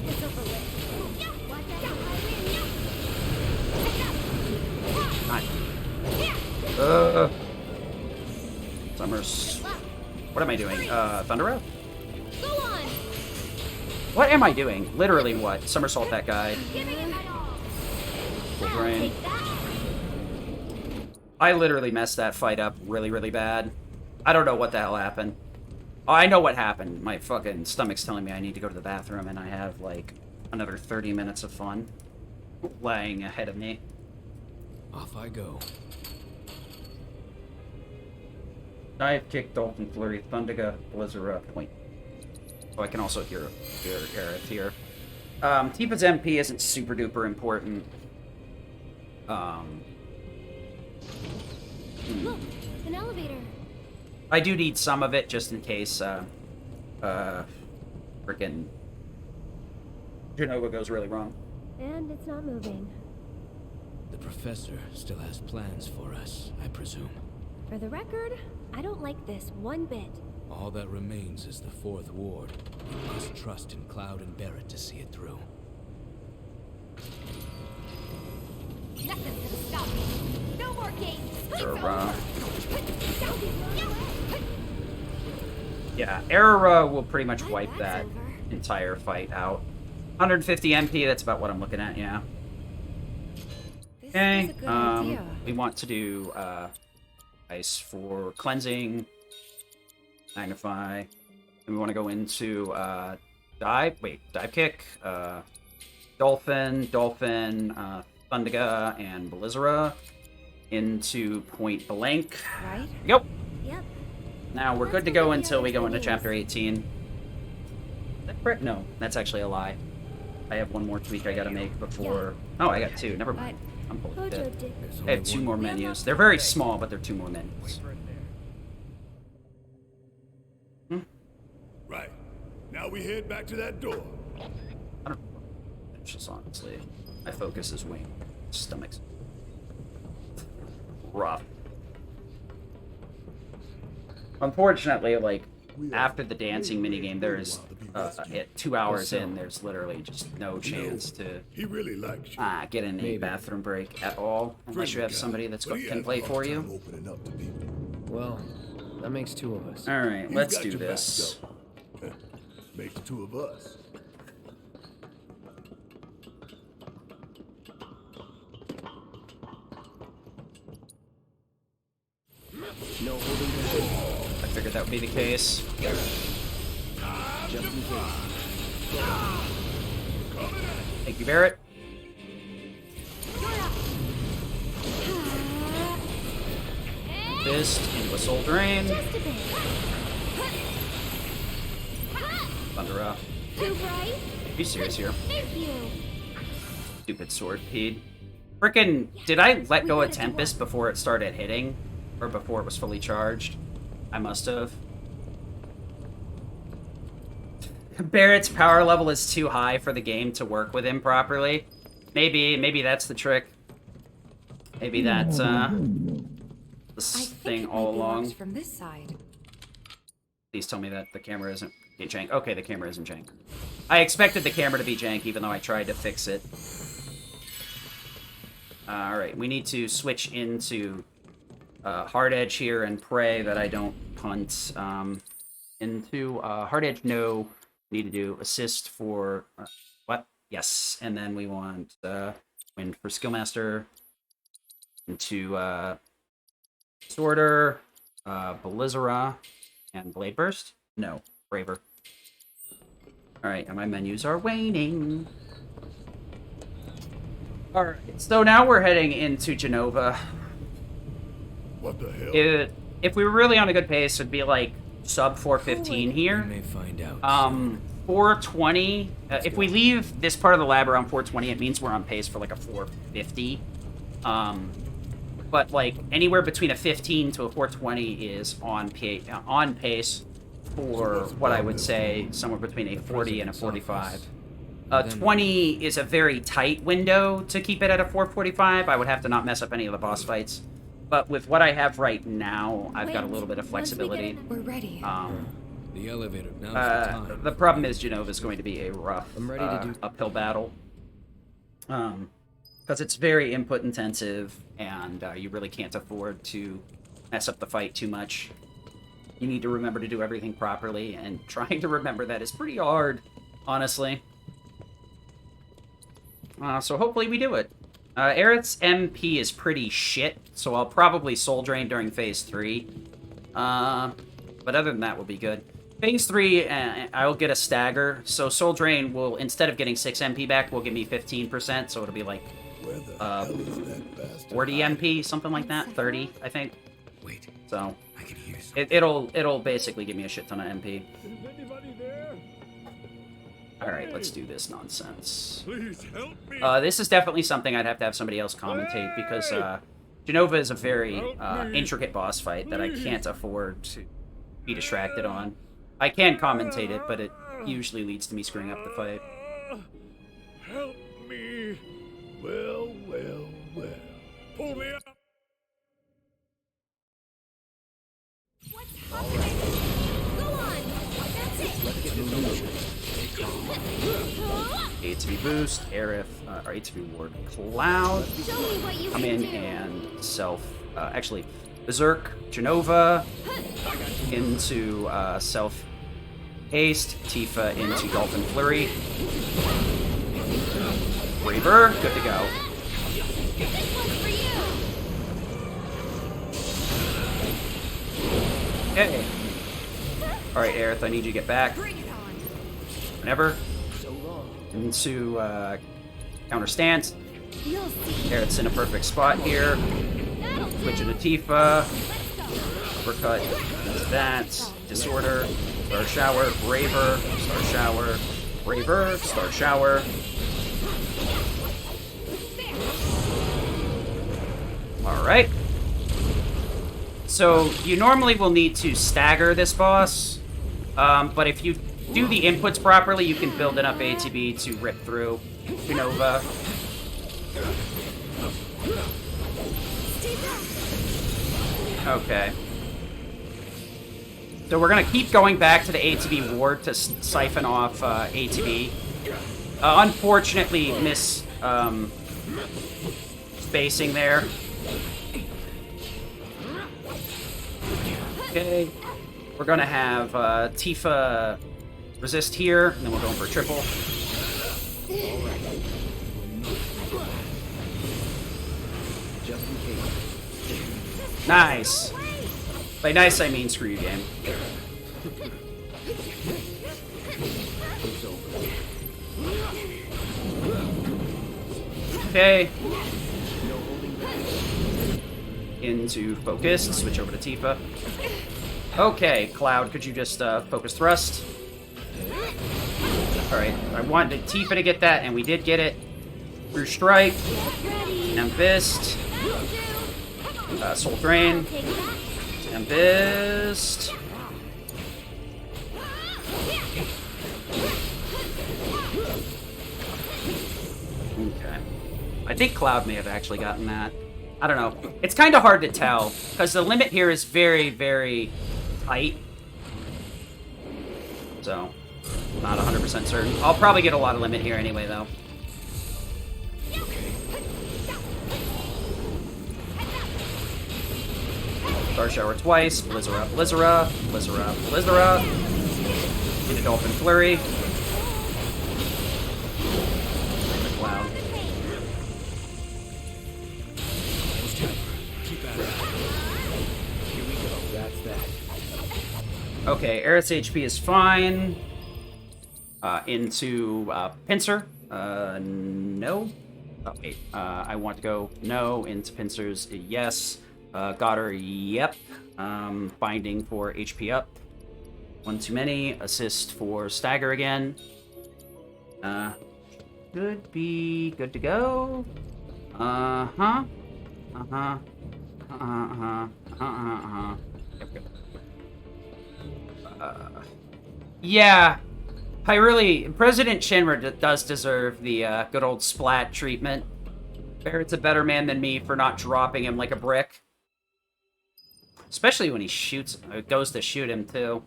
Summers. What am I doing? Thundera? Go on. What am I doing? Literally what? Somersault that guy. Full drain. I literally messed that fight up really, really bad. I don't know what the hell happened. Oh, I know what happened. My fucking stomach's telling me I need to go to the bathroom, and I have, like, another 30 minutes of fun lying ahead of me. Off I go. Dive Kick, Dolphin Flurry, Thundiga, Blizzard, Point. So I can also hear Aerith here. Tifa's MP isn't super duper important. Look, an elevator. I do need some of it just in case, frickin' Genova goes really wrong. And it's not moving. The professor still has plans for us, I presume. For the record, I don't like this one bit. All that remains is the fourth ward. We must trust in Cloud and Barrett to see it through. Nothing's gonna stop me. No more games. Yeah, Error will pretty much wipe that entire fight out. 150 MP, that's about what I'm looking at, yeah. Okay, we want to do ice for cleansing, magnify, and we want to go into dive kick, dolphin, Thundaga, and Belizera into point blank. Right? Yep. Yep. Now we're good to go until we go into chapter 18. Is that correct? No, that's actually a lie. I have one more tweak I gotta make before. Oh, I got two. Never mind. I'm full of shit. I have two more menus. They're very small, but they're two more menus. Right. Now we head back to that door. I don't know. It's just honestly, my focus is wing. Stomach's rough. Unfortunately, like, after the dancing minigame, there's, at 2 hours in, there's literally just no chance to get in a bathroom break at all, unless you have somebody that's can play for you. Well, that makes two of us. Alright, let's do this. Makes two of us. No holding back. I figured that would be the case. Just in case. Thank you, Barrett. Fist into a Soul Drain. Thunder up. Be serious here. Stupid sword peed. Frickin', did I let go of Tempest before it started hitting? Or before it was fully charged? I must have. Barrett's power level is too high for the game to work with him properly. Maybe that's the trick. Maybe that's this thing all along. From this side. Please tell me that the camera isn't jank. Okay, the camera isn't jank. I expected the camera to be jank, even though I tried to fix it. Alright, we need to switch into Hard Edge here and pray that I don't punt into Hard Edge. No, need to do assist for what? Yes, and then we want win for Skillmaster into Sorter, Belizera, and Blade Burst. No, Braver. All right, and my menus are waning. All right, so now we're heading into Genova. What the hell? If we were really on a good pace, it'd be like sub 415 here. We may find out. 420. If we leave this part of the lab around 420, it means we're on pace for like a 450. But like anywhere between a 15 to a 420 is on pace for what I would say somewhere between a 40 and a 45. 20 is a very tight window to keep it at a 445. I would have to not mess up any of the boss fights. But with what I have right now, I've got a little bit of flexibility. We're ready. The elevator, now's the time. The problem is Genova is going to be a rough uphill battle. Because it's very input intensive, and you really can't afford to mess up the fight too much. You need to remember to do everything properly, and trying to remember that is pretty hard, honestly. So hopefully we do it. Aerith's MP is pretty shit, so I'll probably Soul Drain during Phase 3. But other than that, we'll be good. Phase 3, I'll get a stagger, so Soul Drain will, instead of getting 6 MP back, will give me 15%, so it'll be like 40 MP, something like that, 30, I think. Wait, so I can hear it'll basically give me a shit ton of MP. Is anybody there? Alright, let's do this nonsense. Please help me. This is definitely something I'd have to have somebody else commentate, because Genova is a very intricate boss fight that I can't afford to be distracted on. I can commentate it, but it usually leads to me screwing up the fight. Help me. Well. Pull me up. What's happening? Go ATB boost, Aerith, or ATB ward, Cloud. Come in and actually, Berserk, Genova, into self haste, Tifa into Dolphin Flurry. Braver, good to go. Okay. Alright, Aerith, I need you to get back. Whenever. Into counter stance. Aerith's in a perfect spot here. Switch into Tifa. Uppercut. That. Disorder. Star Shower. Braver. Star Shower. Braver. Star Shower. Alright. So, you normally will need to stagger this boss, but if you do the inputs properly, you can build enough ATB to rip through Genova. Okay. So we're gonna keep going back to the ATB ward to siphon off ATB. Unfortunately, miss spacing there. Okay. We're gonna have Tifa resist here, and then we're going for a triple. Just in case. Nice. By nice, I mean screw you, game. Okay. Into focus, switch over to Tifa. Okay, Cloud, could you just focus thrust? Alright, I wanted Tifa to get that, and we did get it. Through Strike. Tempest. Soul Drain. Tempest. Okay. I think Cloud may have actually gotten that. I don't know. It's kind of hard to tell, because the limit here is very, very tight. So, not 100% certain. I'll probably get a lot of limit here anyway, though. Star Shower twice. Blizzara, Blizzara, Blizzara, Blizzara. Into Dolphin Flurry. Wow. Okay, Aerith's HP is fine. Into Pincer. No. Oh, wait. I want to go no. Into Pincers, yes. Got her, yep. Binding for HP up. One too many. Assist for stagger again. Should be good to go. Uh-huh. Uh-huh. Uh-huh. Uh-huh. There we go. Yeah. President Shinra does deserve the good old splat treatment. Barrett's a better man than me for not dropping him like a brick. Especially when he goes to shoot him, too.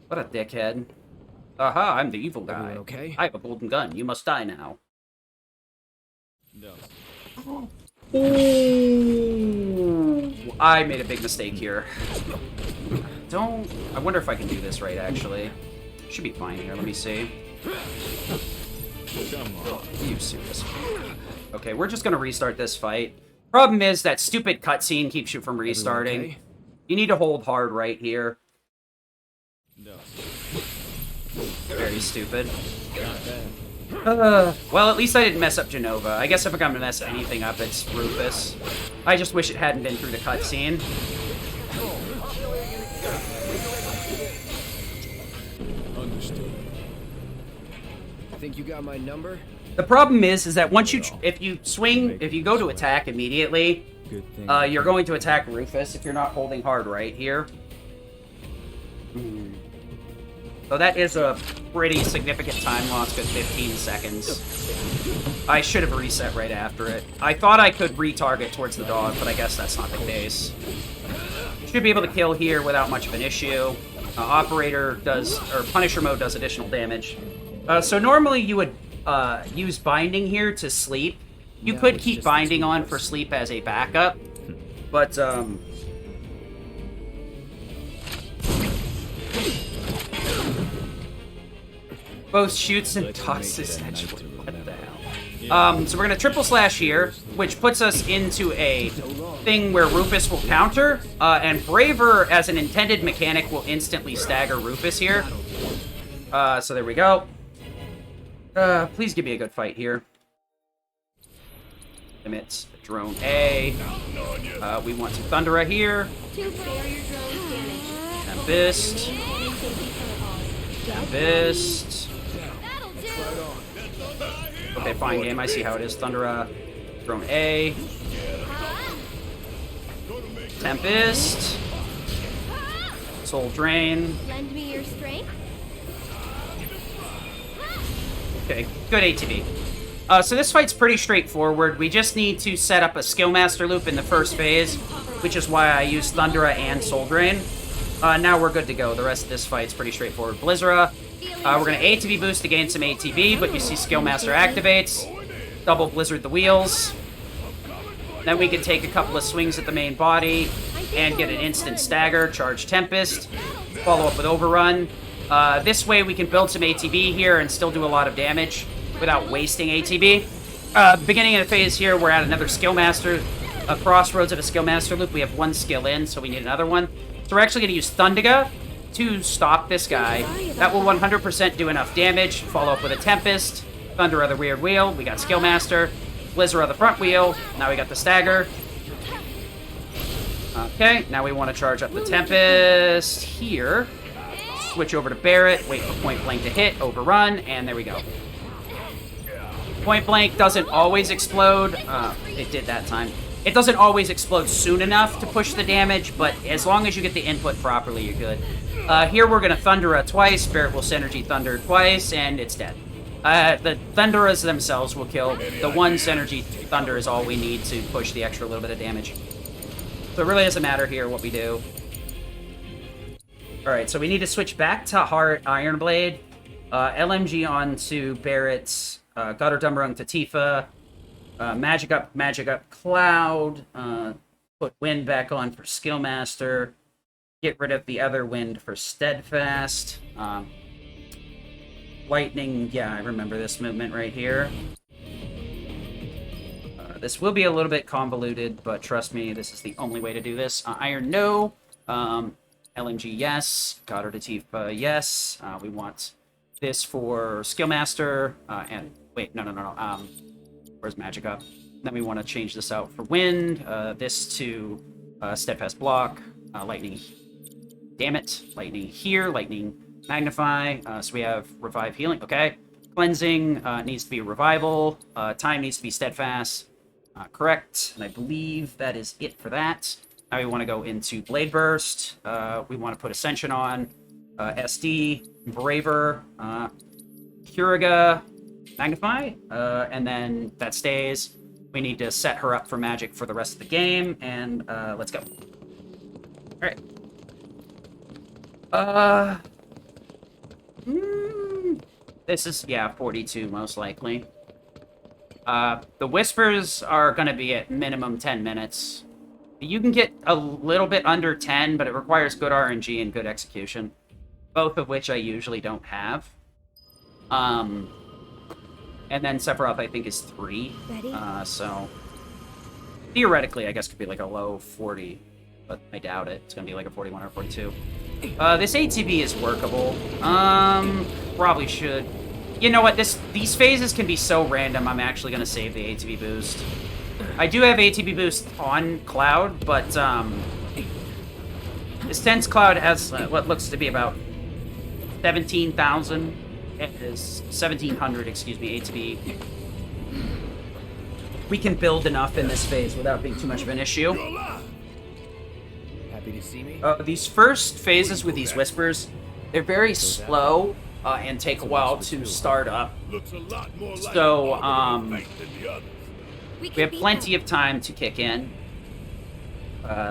What a dickhead. Aha, I'm the evil guy. Everyone okay? I have a golden gun. You must die now. No. Ooh. I made a big mistake here. I wonder if I can do this right, actually. Should be fine here. Let me see. You serious? Okay, we're just gonna restart this fight. Problem is that stupid cutscene keeps you from restarting. Okay? You need to hold hard right here. No. Very stupid. Well, at least I didn't mess up Genova. I guess if I'm gonna mess anything up, it's Rufus. I just wish it hadn't been through the cutscene. Understood. I think you got my number? The problem is that once if you go to attack immediately, you're going to attack Rufus if you're not holding hard right here. So that is a pretty significant time loss, good 15 seconds. I should have reset right after it. I thought I could retarget towards the dog, but I guess that's not the case. Should be able to kill here without much of an issue. Punisher mode does additional damage. So normally you would use binding here to sleep. You could keep binding on for sleep as a backup, but both shoots and tosses. What the hell? So we're gonna triple slash here, which puts us into a thing where Rufus will counter, and Braver, as an intended mechanic, will instantly stagger Rufus here. So there we go. Please give me a good fight here. Limits drone A. We want some Thundera here. Tempest. Tempest. Okay, fine game. I see how it is. Thundera. Drone A. Tempest. Soul Drain. Lend me your strength. Okay, good ATB. So this fight's pretty straightforward. We just need to set up a Skillmaster loop in the first phase, which is why I use Thundera and Soul Drain. Now we're good to go. The rest of this fight's pretty straightforward. Blizzara. We're going to ATB boost to gain some ATB, but you see Skillmaster activates. Double Blizzard the wheels. Then we can take a couple of swings at the main body and get an instant stagger, charge Tempest, follow up with Overrun. This way we can build some ATB here and still do a lot of damage without wasting ATB. Beginning of the phase here, we're at another Skillmaster, a crossroads of a Skillmaster loop. We have one skill in, so we need another one. So we're actually going to use Thundiga to stop this guy. That will 100% do enough damage. Follow up with a Tempest, Thunder of the rear wheel. We got Skillmaster, Blizzard of the front wheel. Now we got the stagger. Okay, now we want to charge up the Tempest here. Switch over to Barret, wait for Point Blank to hit, overrun, and there we go. Point Blank doesn't always explode. It did that time. It doesn't always explode soon enough to push the damage, but as long as you get the input properly, you're good. Here we're going to Thundera twice, Barret will Synergy Thunder twice, and it's dead. The Thunderas themselves will kill. The one Synergy Thunder is all we need to push the extra little bit of damage. So it really doesn't matter here what we do. Alright, so we need to switch back to Hard Iron Blade. LMG onto Barret's, Gutter Dumberung to Tifa. Magic up Cloud. Put Wind back on for Skillmaster. Get rid of the other Wind for Steadfast. Lightning, yeah, I remember this movement right here. This will be a little bit convoluted, but trust me, this is the only way to do this. Iron, no. LMG, yes. Goddard to Tifa, yes. We want this for Skillmaster, and... Wait, no. Where's Magic Up? Then we want to change this out for Wind. This to Steadfast Block. Lightning. Damn it. Lightning here. Lightning Magnify. So we have Revive Healing. Okay. Cleansing needs to be Revival. Time needs to be Steadfast. Correct. And I believe that is it for that. Now we want to go into Blade Burst. We want to put Ascension on. SD. Braver. Curiga. Magnify. And then that stays. We need to set her up for magic for the rest of the game. And let's go. Alright. This is, yeah, 42 most likely. The Whispers are going to be at minimum 10 minutes. You can get a little bit under 10, but it requires good RNG and good execution. Both of which I usually don't have. And then Sephiroth, I think, is 3. So, theoretically, I guess could be like a low 40. But I doubt it. It's going to be like a 41 or 42. This ATB is workable. Probably should. You know what? These phases can be so random, I'm actually going to save the ATB boost. I do have ATB boost on Cloud, but this Tense Cloud has what looks to be about 17,000. It is 1,700, excuse me, ATB. We can build enough in this phase without being too much of an issue. Happy to see me? These first phases with these Whispers, they're very slow and take a while to start up. So, we have plenty of time to kick in.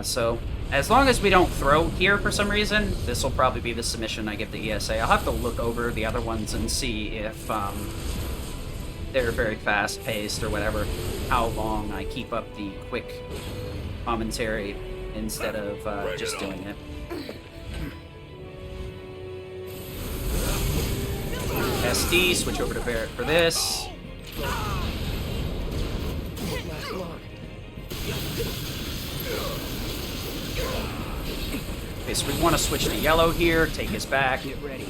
So, As long as we don't throw here for some reason, this will probably be the submission I give the ESA. I'll have to look over the other ones and see if they're very fast-paced or whatever, how long I keep up the quick commentary instead of just doing it. SD, switch over to Barrett for this. Okay, so we want to switch to yellow here, take his back. Get ready.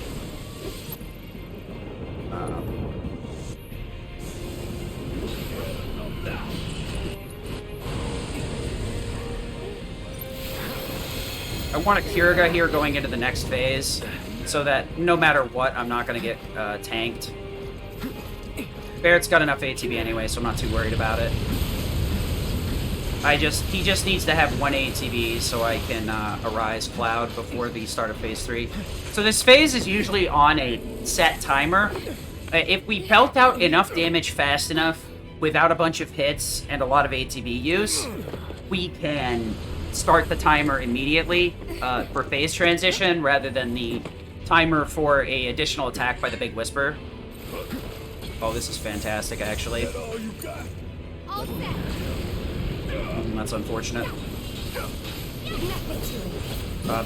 I want a Kiriga here going into the next phase, so that no matter what, I'm not going to get tanked. Barrett's got enough ATB anyway, so I'm not too worried about it. He just needs to have 1 ATB so I can Arise Cloud before the start of Phase 3. So this phase is usually on a set timer. If we belt out enough damage fast enough, without a bunch of hits and a lot of ATB use, we can start the timer immediately for phase transition rather than the timer for a additional attack by the Big Whisper. Oh, this is fantastic, actually. That's unfortunate.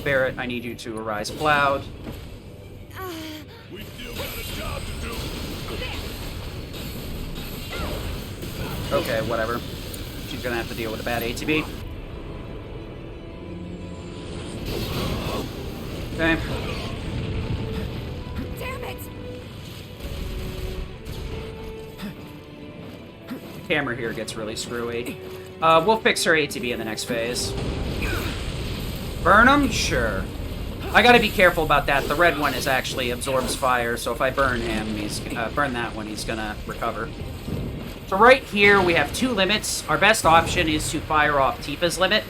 Barrett, I need you to Arise Cloud. We still got a job to do. Okay, whatever. She's gonna have to deal with a bad ATB. Okay. Damn it! The camera here gets really screwy. We'll fix her ATB in the next phase. Burn him? Sure. I gotta be careful about that. The red one actually absorbs fire, so if I burn him, burn that one, he's gonna recover. So right here, we have 2 limits. Our best option is to fire off Tifa's limit.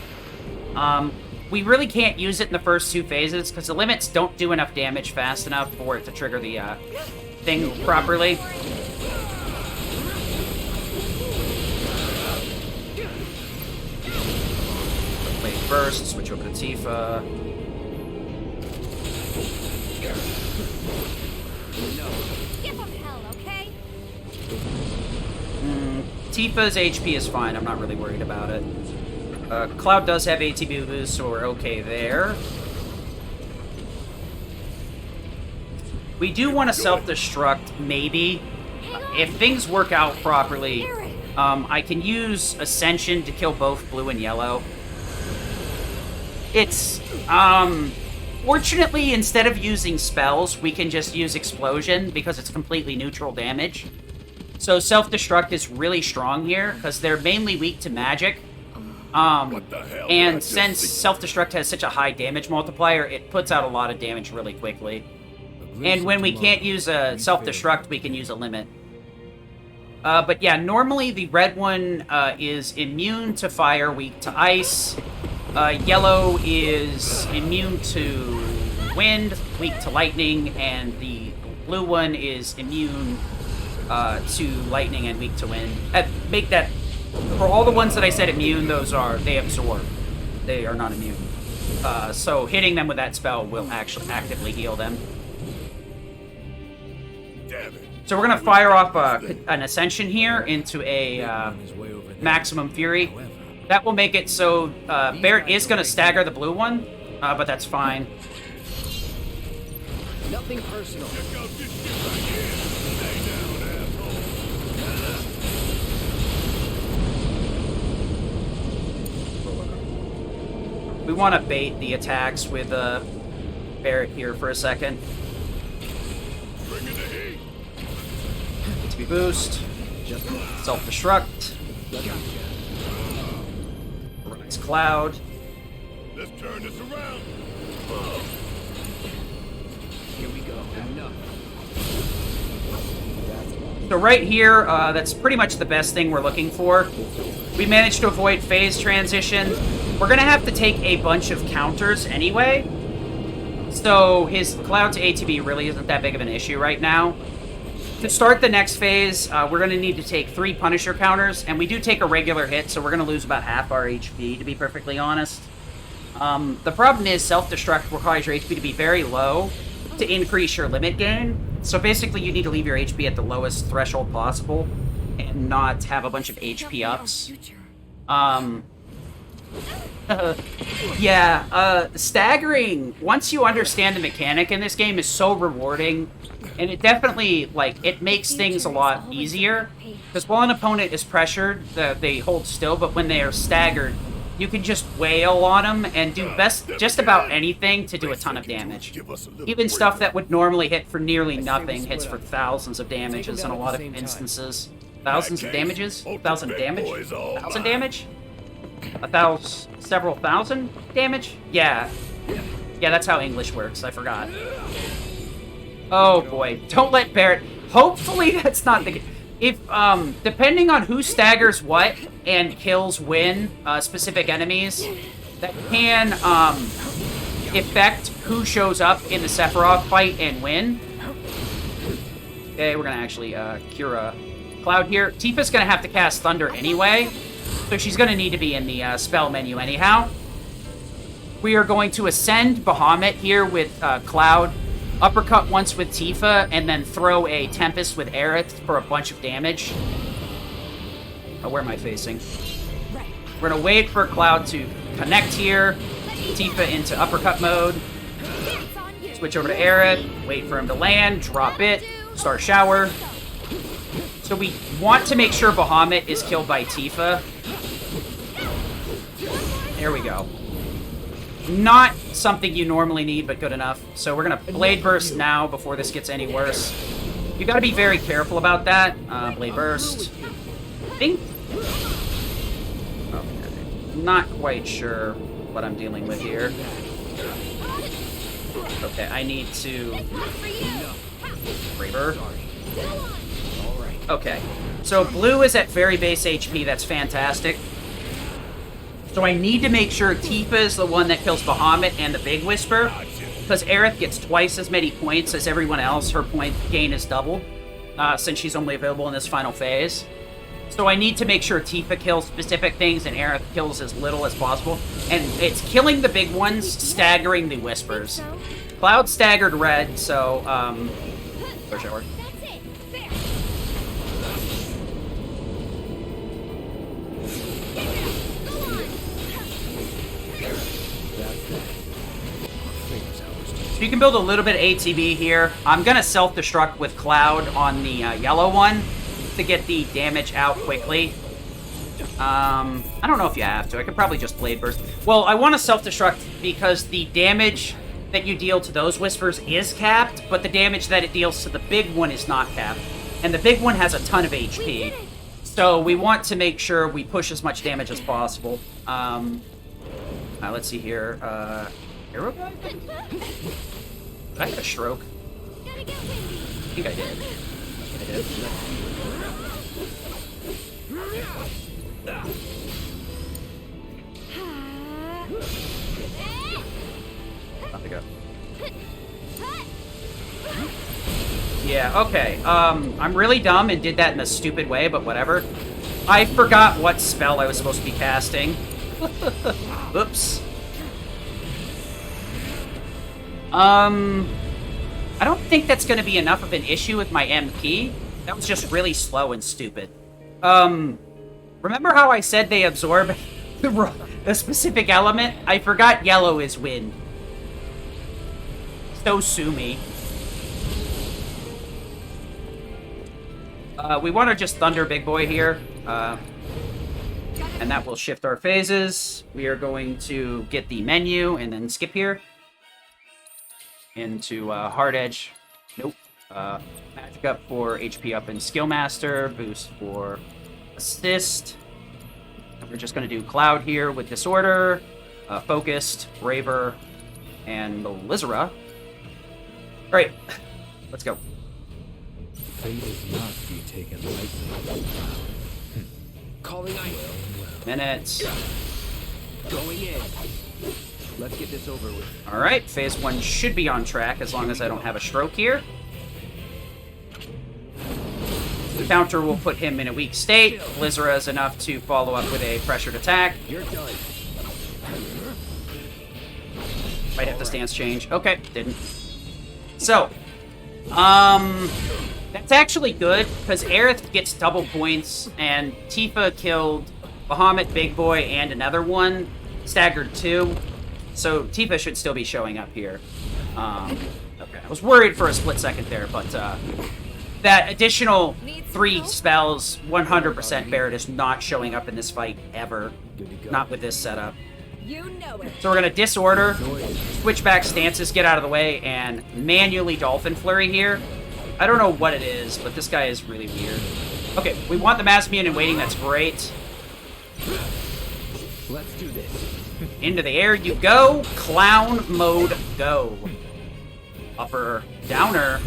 We really can't use it in the first 2 phases, because the limits don't do enough damage fast enough for it to trigger the thing properly. Wait, first, switch over to Tifa. Give him hell, okay? Tifa's HP is fine. I'm not really worried about it. Cloud does have ATB boost, so we're okay there. We do want to self-destruct, maybe. If things work out properly, I can use Ascension to kill both blue and yellow. It's, fortunately, instead of using spells, we can just use Explosion because it's completely neutral damage. So Self-Destruct is really strong here because they're mainly weak to magic. And since Self-Destruct has such a high damage multiplier, it puts out a lot of damage really quickly. And when we can't use a Self-Destruct, we can use a limit. But yeah, normally the red one is immune to fire, weak to ice. Yellow is immune to wind, weak to lightning, and the blue one is immune to lightning and weak to wind. Make that, for all the ones that I said immune, they absorb. They are not immune. So hitting them with that spell will actually actively heal them. So we're going to fire off an Ascension here into a Maximum Fury. That will make it so Barrett is going to stagger the blue one, but that's fine. Nothing personal. We want to bait the attacks with Barrett here for a second. ATB boost. Self-destruct. Rise Cloud. Let's turn this around. Here we go. Enough. So right here, that's pretty much the best thing we're looking for. We managed to avoid phase transition. We're going to have to take a bunch of counters anyway. So his Cloud to ATB really isn't that big of an issue right now. To start the next phase, we're going to need to take 3 Punisher counters, and we do take a regular hit, so we're going to lose about half our HP, to be perfectly honest. The problem is Self-Destruct requires your HP to be very low to increase your limit gain. So basically you need to leave your HP at the lowest threshold possible and not have a bunch of HP ups. Staggering, once you understand the mechanic in this game, is so rewarding. And it definitely, like, it makes things a lot easier. Because while an opponent is pressured, they hold still, but when they are staggered, you can just wail on them and do just about anything to do a ton of damage. Even stuff that would normally hit for nearly nothing hits for thousands of damages in a lot of instances. Thousands of damages? 1,000 damage? 1,000 damage? Several thousand damage? Yeah. Yeah, that's how English works. I forgot. Oh boy. Don't let Barrett... Hopefully that's not the... If, depending on who staggers what and kills when, specific enemies, that can, affect who shows up in the Sephiroth fight and win. Okay, we're gonna actually, cure a Cloud here. Tifa's gonna have to cast Thunder anyway, so she's gonna need to be in the, spell menu anyhow. We are going to ascend Bahamut here with, Cloud. Uppercut once with Tifa, and then throw a Tempest with Aerith for a bunch of damage. Oh, where am I facing? We're gonna wait for Cloud to connect here. Tifa into uppercut mode. Switch over to Aerith. Wait for him to land. Drop it. Start shower. So we want to make sure Bahamut is killed by Tifa. There we go. Not something you normally need, but good enough. So we're gonna Blade Burst now before this gets any worse. You gotta be very careful about that. Blade Burst. I think... Okay. Not quite sure what I'm dealing with here. Okay, I need to... Braver. Okay. So blue is at very base HP. That's fantastic. So I need to make sure Tifa is the one that kills Bahamut and the Big Whisper, because Aerith gets twice as many points as everyone else. Her point gain is doubled, since she's only available in this final phase. So I need to make sure Tifa kills specific things and Aerith kills as little as possible. And it's killing the big ones, staggering the Whispers. Cloud staggered red, so, where's shower? You can build a little bit of ATB here. I'm gonna self-destruct with Cloud on the yellow one to get the damage out quickly. I don't know if you have to. I could probably just Blade Burst. Well, I want to self-destruct because the damage that you deal to those Whispers is capped, but the damage that it deals to the big one is not capped. And the big one has a ton of HP. So we want to make sure we push as much damage as possible. Let's see here. Hero guy? Did I get a stroke? I think I did. Not to go. Yeah, okay. I'm really dumb and did that in a stupid way, but whatever. I forgot what spell I was supposed to be casting. Oops. I don't think that's going to be enough of an issue with my MP. That was just really slow and stupid. Remember how I said they absorb a specific element? I forgot yellow is wind. So sue me. We want to just Thunder Big Boy here. And that will shift our phases. We are going to get the menu and then skip here. Into Hard Edge. Nope. Magic up for HP up in Skill Master. Boost for Assist. And we're just going to do Cloud here with Disorder. Focused, Braver, and Lizera. Alright. Let's go. Fate is not to be taken lightly. Calling ice. Minutes. Going in. Let's get this over with. Alright, phase 1 should be on track as long as I don't have a stroke here. The counter will put him in a weak state. Lizera is enough to follow up with a pressured attack. You're done. Might have to stance change. Okay, didn't. So, that's actually good, because Aerith gets double points, and Tifa killed Bahamut, Big Boy, and another one, staggered 2. So Tifa should still be showing up here. Okay, I was worried for a split second there, but that additional 3 spells, 100% Barret is not showing up in this fight ever. Not with this setup. You know it. So we're gonna disorder, switch back stances, get out of the way, and manually Dolphin Flurry here. I don't know what it is, but this guy is really weird. Okay, we want the Mass Mutant waiting, that's great. Let's do this. Into the air you go. Clown mode go. Upper, downer.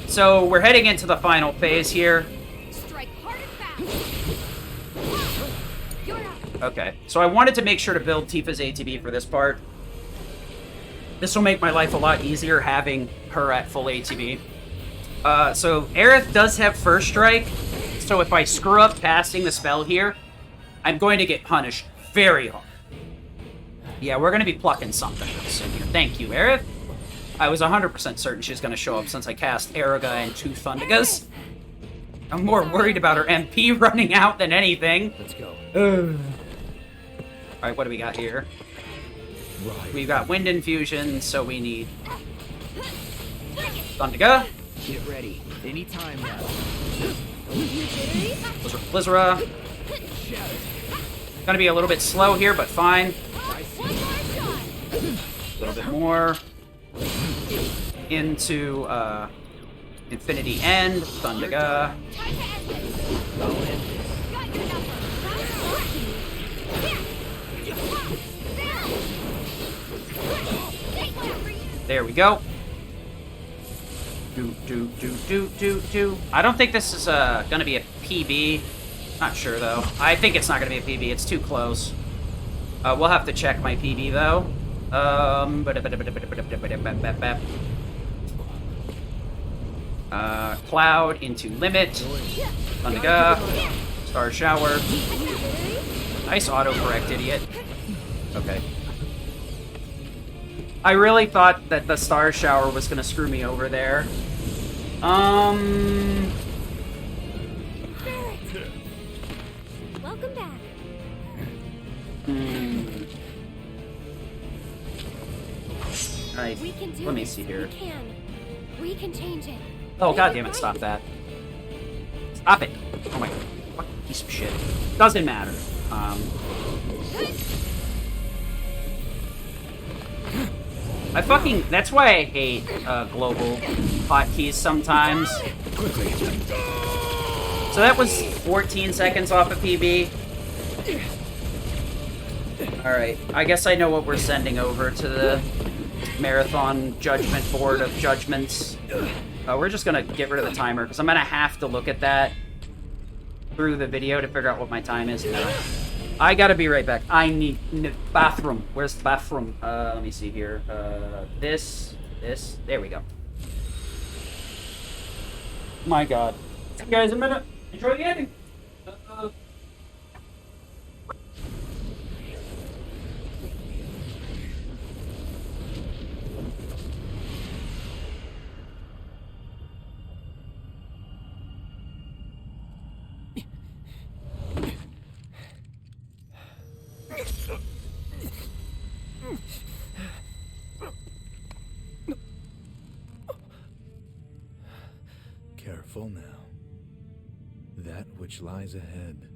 So we're heading into the final phase here. Strike hard and fast. You're up. Okay, so I wanted to make sure to build Tifa's ATB for this part. This will make my life a lot easier having her at full ATB. So Aerith does have first strike, so if I screw up casting the spell here, I'm going to get punished very hard. Yeah, we're going to be plucking something soon here. Thank you, Aerith. I was 100% certain she was going to show up since I cast Aeroga and 2 Thundigas. I'm more worried about her MP running out than anything. Let's go. Alright, what do we got here? Right. We've got Wind Infusion, so we need Thundiga. Get ready. Anytime now. Blizzara. Gonna be a little bit slow here, but fine. A little bit more. Into Infinity End. Thundiga. There we go. Do. I don't think this is gonna be a PB. Not sure though. I think it's not gonna be a PB. It's too close. We'll have to check my PB though. Cloud into limit. Thundiga. Star shower. Nice autocorrect, idiot. Okay. I really thought that the star shower was gonna screw me over there. Welcome back. Alright, We can do let me this. see here. We can change it. Oh, goddammit, stop that. Stop it. Oh my god. What piece of shit. Doesn't matter. That's why I hate global hotkeys sometimes. So that was 14 seconds off of PB. Alright, I guess I know what we're sending over to the Marathon Judgment Board of Judgments. We're just gonna get rid of the timer, because I'm gonna have to look at that through the video to figure out what my time is now. I gotta be right back. I need bathroom. Where's the bathroom? Let me see here. This. There we go. My god. See you guys in a minute. Enjoy the ending. Careful now. That which lies ahead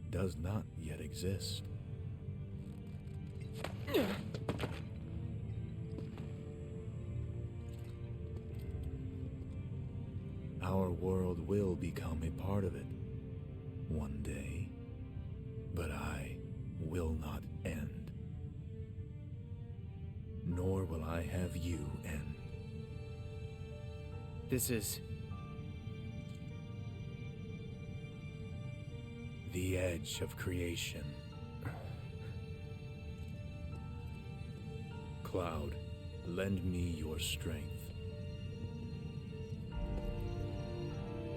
does not yet exist. Our world will become a part of it one day, but I will not end. Nor will I have you end. This is... the edge of creation. Cloud, lend me your strength.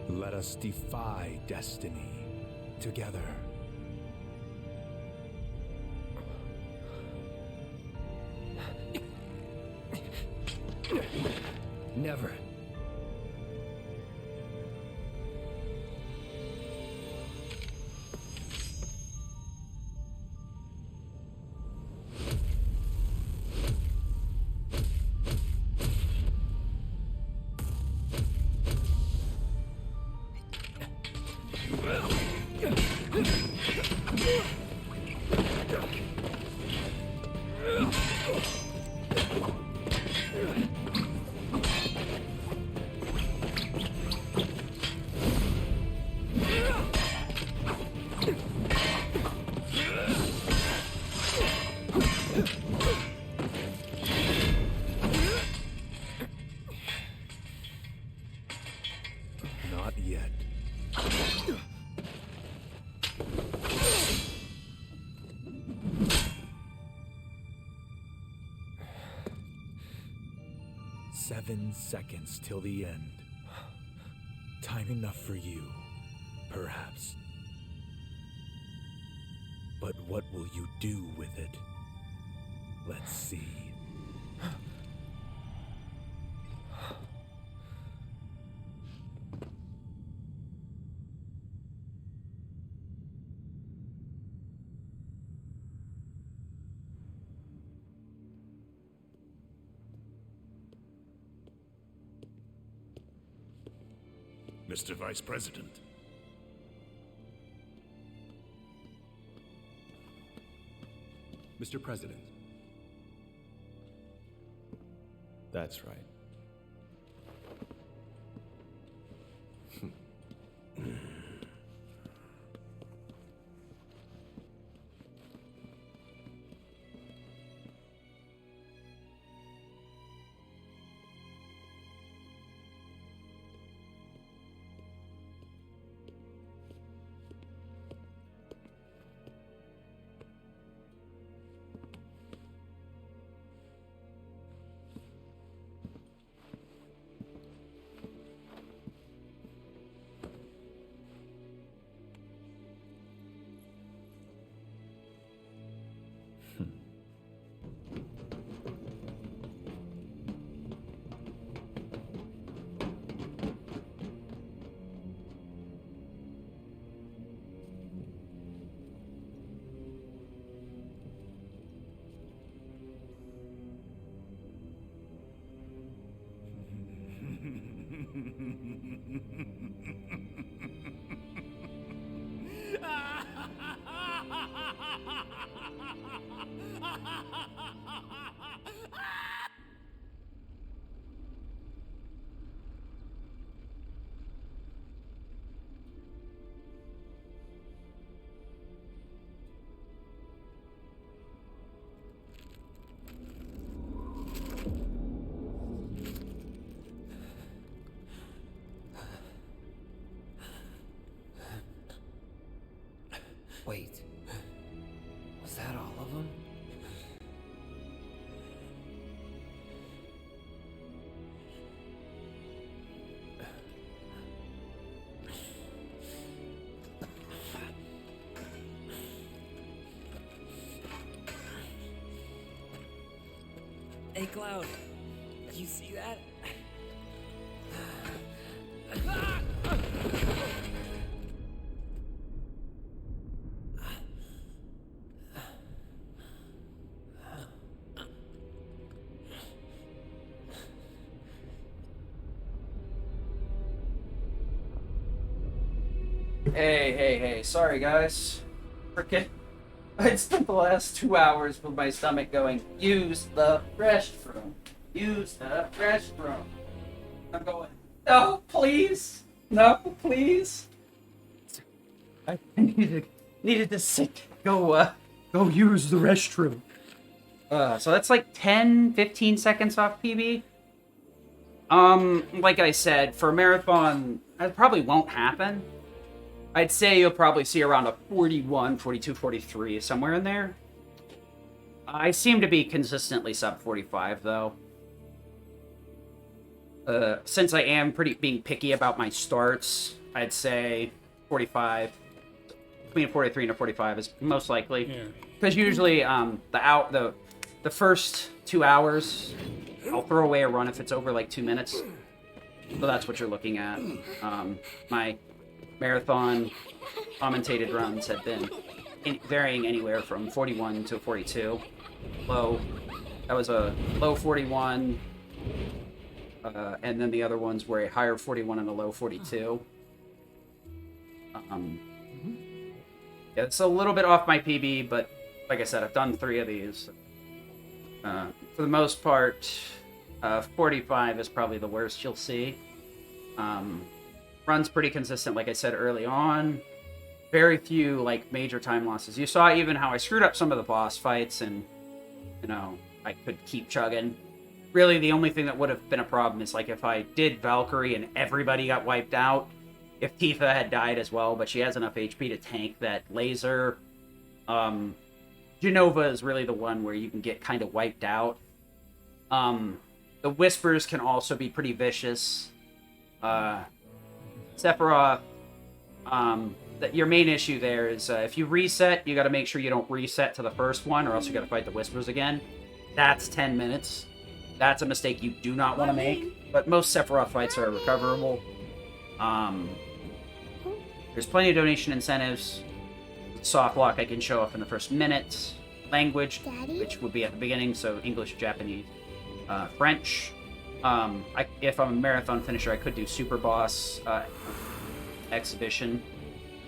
Let us defy destiny together. Never. Not yet. Seven seconds till the end. Time enough for you, perhaps. But what will you do with it? Let's see. Mr. Vice President. Mr. President. That's right. Wait. Was that all of them? Hey, Cloud. You see that? Hey, sorry guys. Frickin'. I spent the last 2 hours with my stomach going, use the restroom. Use the restroom. I'm going, no, please. No, please. I needed to sit. Go use the restroom. So that's like 10, 15 seconds off PB. Like I said, for a marathon, that probably won't happen. I'd say you'll probably see around a 41, 42, 43, somewhere in there. I seem to be consistently sub 45, though. Since I am being picky about my starts, I'd say 45. Between a 43 and a 45 is most likely. Because usually, the first 2 hours I'll throw away a run if it's over like 2 minutes. So that's what you're looking at. My marathon commentated runs have been varying anywhere from 41 to 42. Low. That was a low 41. And then the other ones were a higher 41 and a low 42. Yeah, it's a little bit off my PB, but like I said, I've done 3 of these. For the most part, 45 is probably the worst you'll see. Runs pretty consistent, like I said early on. Very few like major time losses. You saw even how I screwed up some of the boss fights, and you know, I could keep chugging. Really, the only thing that would have been a problem is like if I did Valkyrie and everybody got wiped out. If Tifa had died as well, but she has enough HP to tank that laser. Genova is really the one where you can get kind of wiped out. The Whispers can also be pretty vicious. Sephiroth, your main issue there is if you reset, you got to make sure you don't reset to the first one, or else you got to fight the Whispers again. That's 10 minutes. That's a mistake you do not want to make. But most Sephiroth fights are recoverable. There's plenty of donation incentives. Soft lock I can show off in the first minute. Language, which would be at the beginning, so English, Japanese, French. If I'm a marathon finisher, I could do Super Boss exhibition.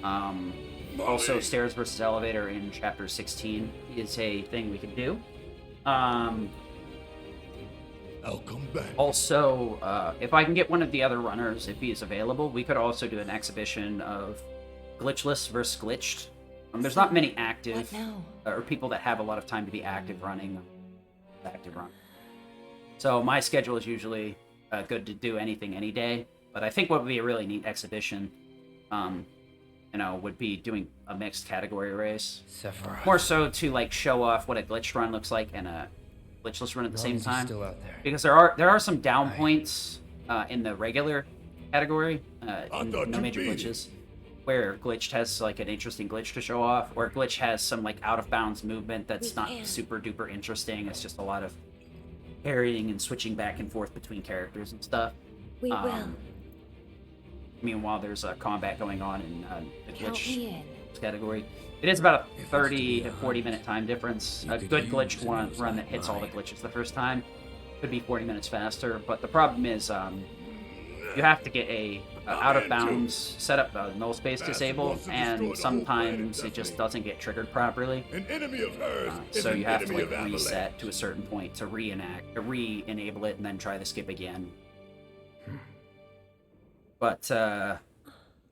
Also, Stairs versus Elevator in Chapter 16 is a thing we can do. I'll come back. Also, if I can get one of the other runners, if he is available, we could also do an exhibition of glitchless versus glitched. There's not many active, or people that have a lot of time to be active running. So my schedule is usually good to do anything any day. But I think what would be a really neat exhibition, would be doing a mixed category race. Sephiroth. More so to like show off what a glitched run looks like and a glitchless run at the same time. Still out there. Because there are some down points in the regular category, no major glitches, where glitched has like an interesting glitch to show off, or glitch has some like out of bounds movement that's not super duper interesting. It's just a lot of parrying and switching back and forth between characters and stuff. We will. Meanwhile, there's a combat going on in the glitch category. It is about a 30 to 40 minute time difference. A good glitched run that hits all the glitches the first time could be 40 minutes faster, but the problem is you have to get a out of bounds setup, null space disable, and sometimes it just doesn't get triggered properly. An enemy of hers. So you have to like reset to a certain point to re-enable it, and then try to skip again. But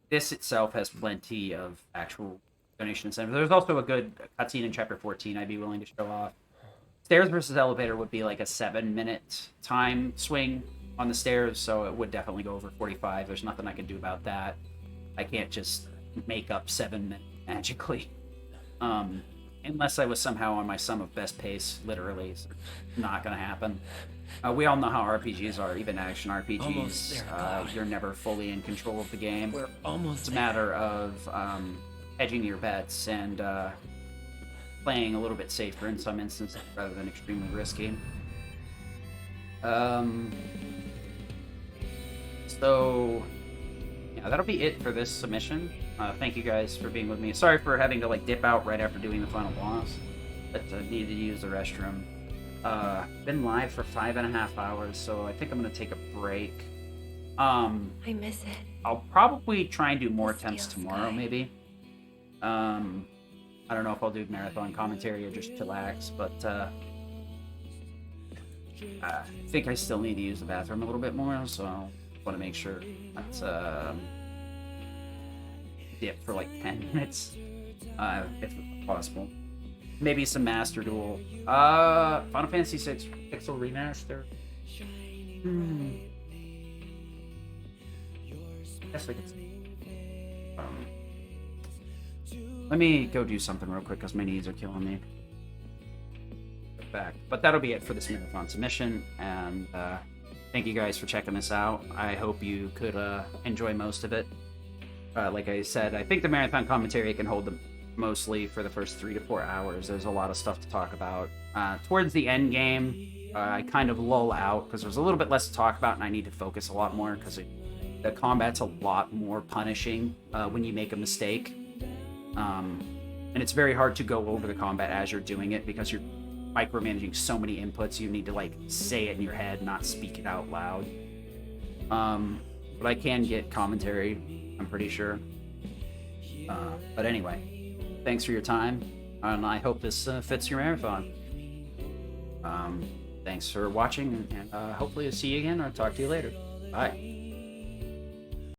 this itself has plenty of actual donation incentives. There's also a good cutscene in Chapter 14 I'd be willing to show off. Stairs versus Elevator would be like a 7-minute time swing on the stairs, so it would definitely go over 45. There's nothing I can do about that. I can't just make up 7 minutes magically. Unless I was somehow on my sum of best pace, literally. It's not gonna happen. We all know how RPGs are, even action RPGs. You're never fully in control of the game. We're almost It's a matter of hedging your bets and playing a little bit safer in some instances rather than extremely risky. So, yeah, that'll be it for this submission. Thank you guys for being with me. Sorry for having to like dip out right after doing the final boss, but needed to use the restroom. Been live for 5.5 hours, so I think I'm gonna take a break. I miss it. I'll probably try and do more attempts tomorrow, maybe. I don't know if I'll do marathon commentary or just chillax, but I think I still need to use the bathroom a little bit more, so I want to make sure that's dip for like 10 minutes, if possible. Maybe some Master Duel. Final Fantasy VI Pixel Remaster. Guess I could. Let me go do something real quick because my knees are killing me. Back. But that'll be it for this marathon submission, and thank you guys for checking this out. I hope you could enjoy most of it. Like I said, I think the marathon commentary can hold them mostly for the first 3 to 4 hours. There's a lot of stuff to talk about. Towards the end game, I kind of lull out because there's a little bit less to talk about and I need to focus a lot more because the combat's a lot more punishing when you make a mistake. And it's very hard to go over the combat as you're doing it because you're micromanaging so many inputs. You need to like say it in your head, not speak it out loud. But I can get commentary, I'm pretty sure. But anyway, thanks for your time, and I hope this fits your marathon. Thanks for watching, and hopefully I'll see you again or talk to you later. Bye.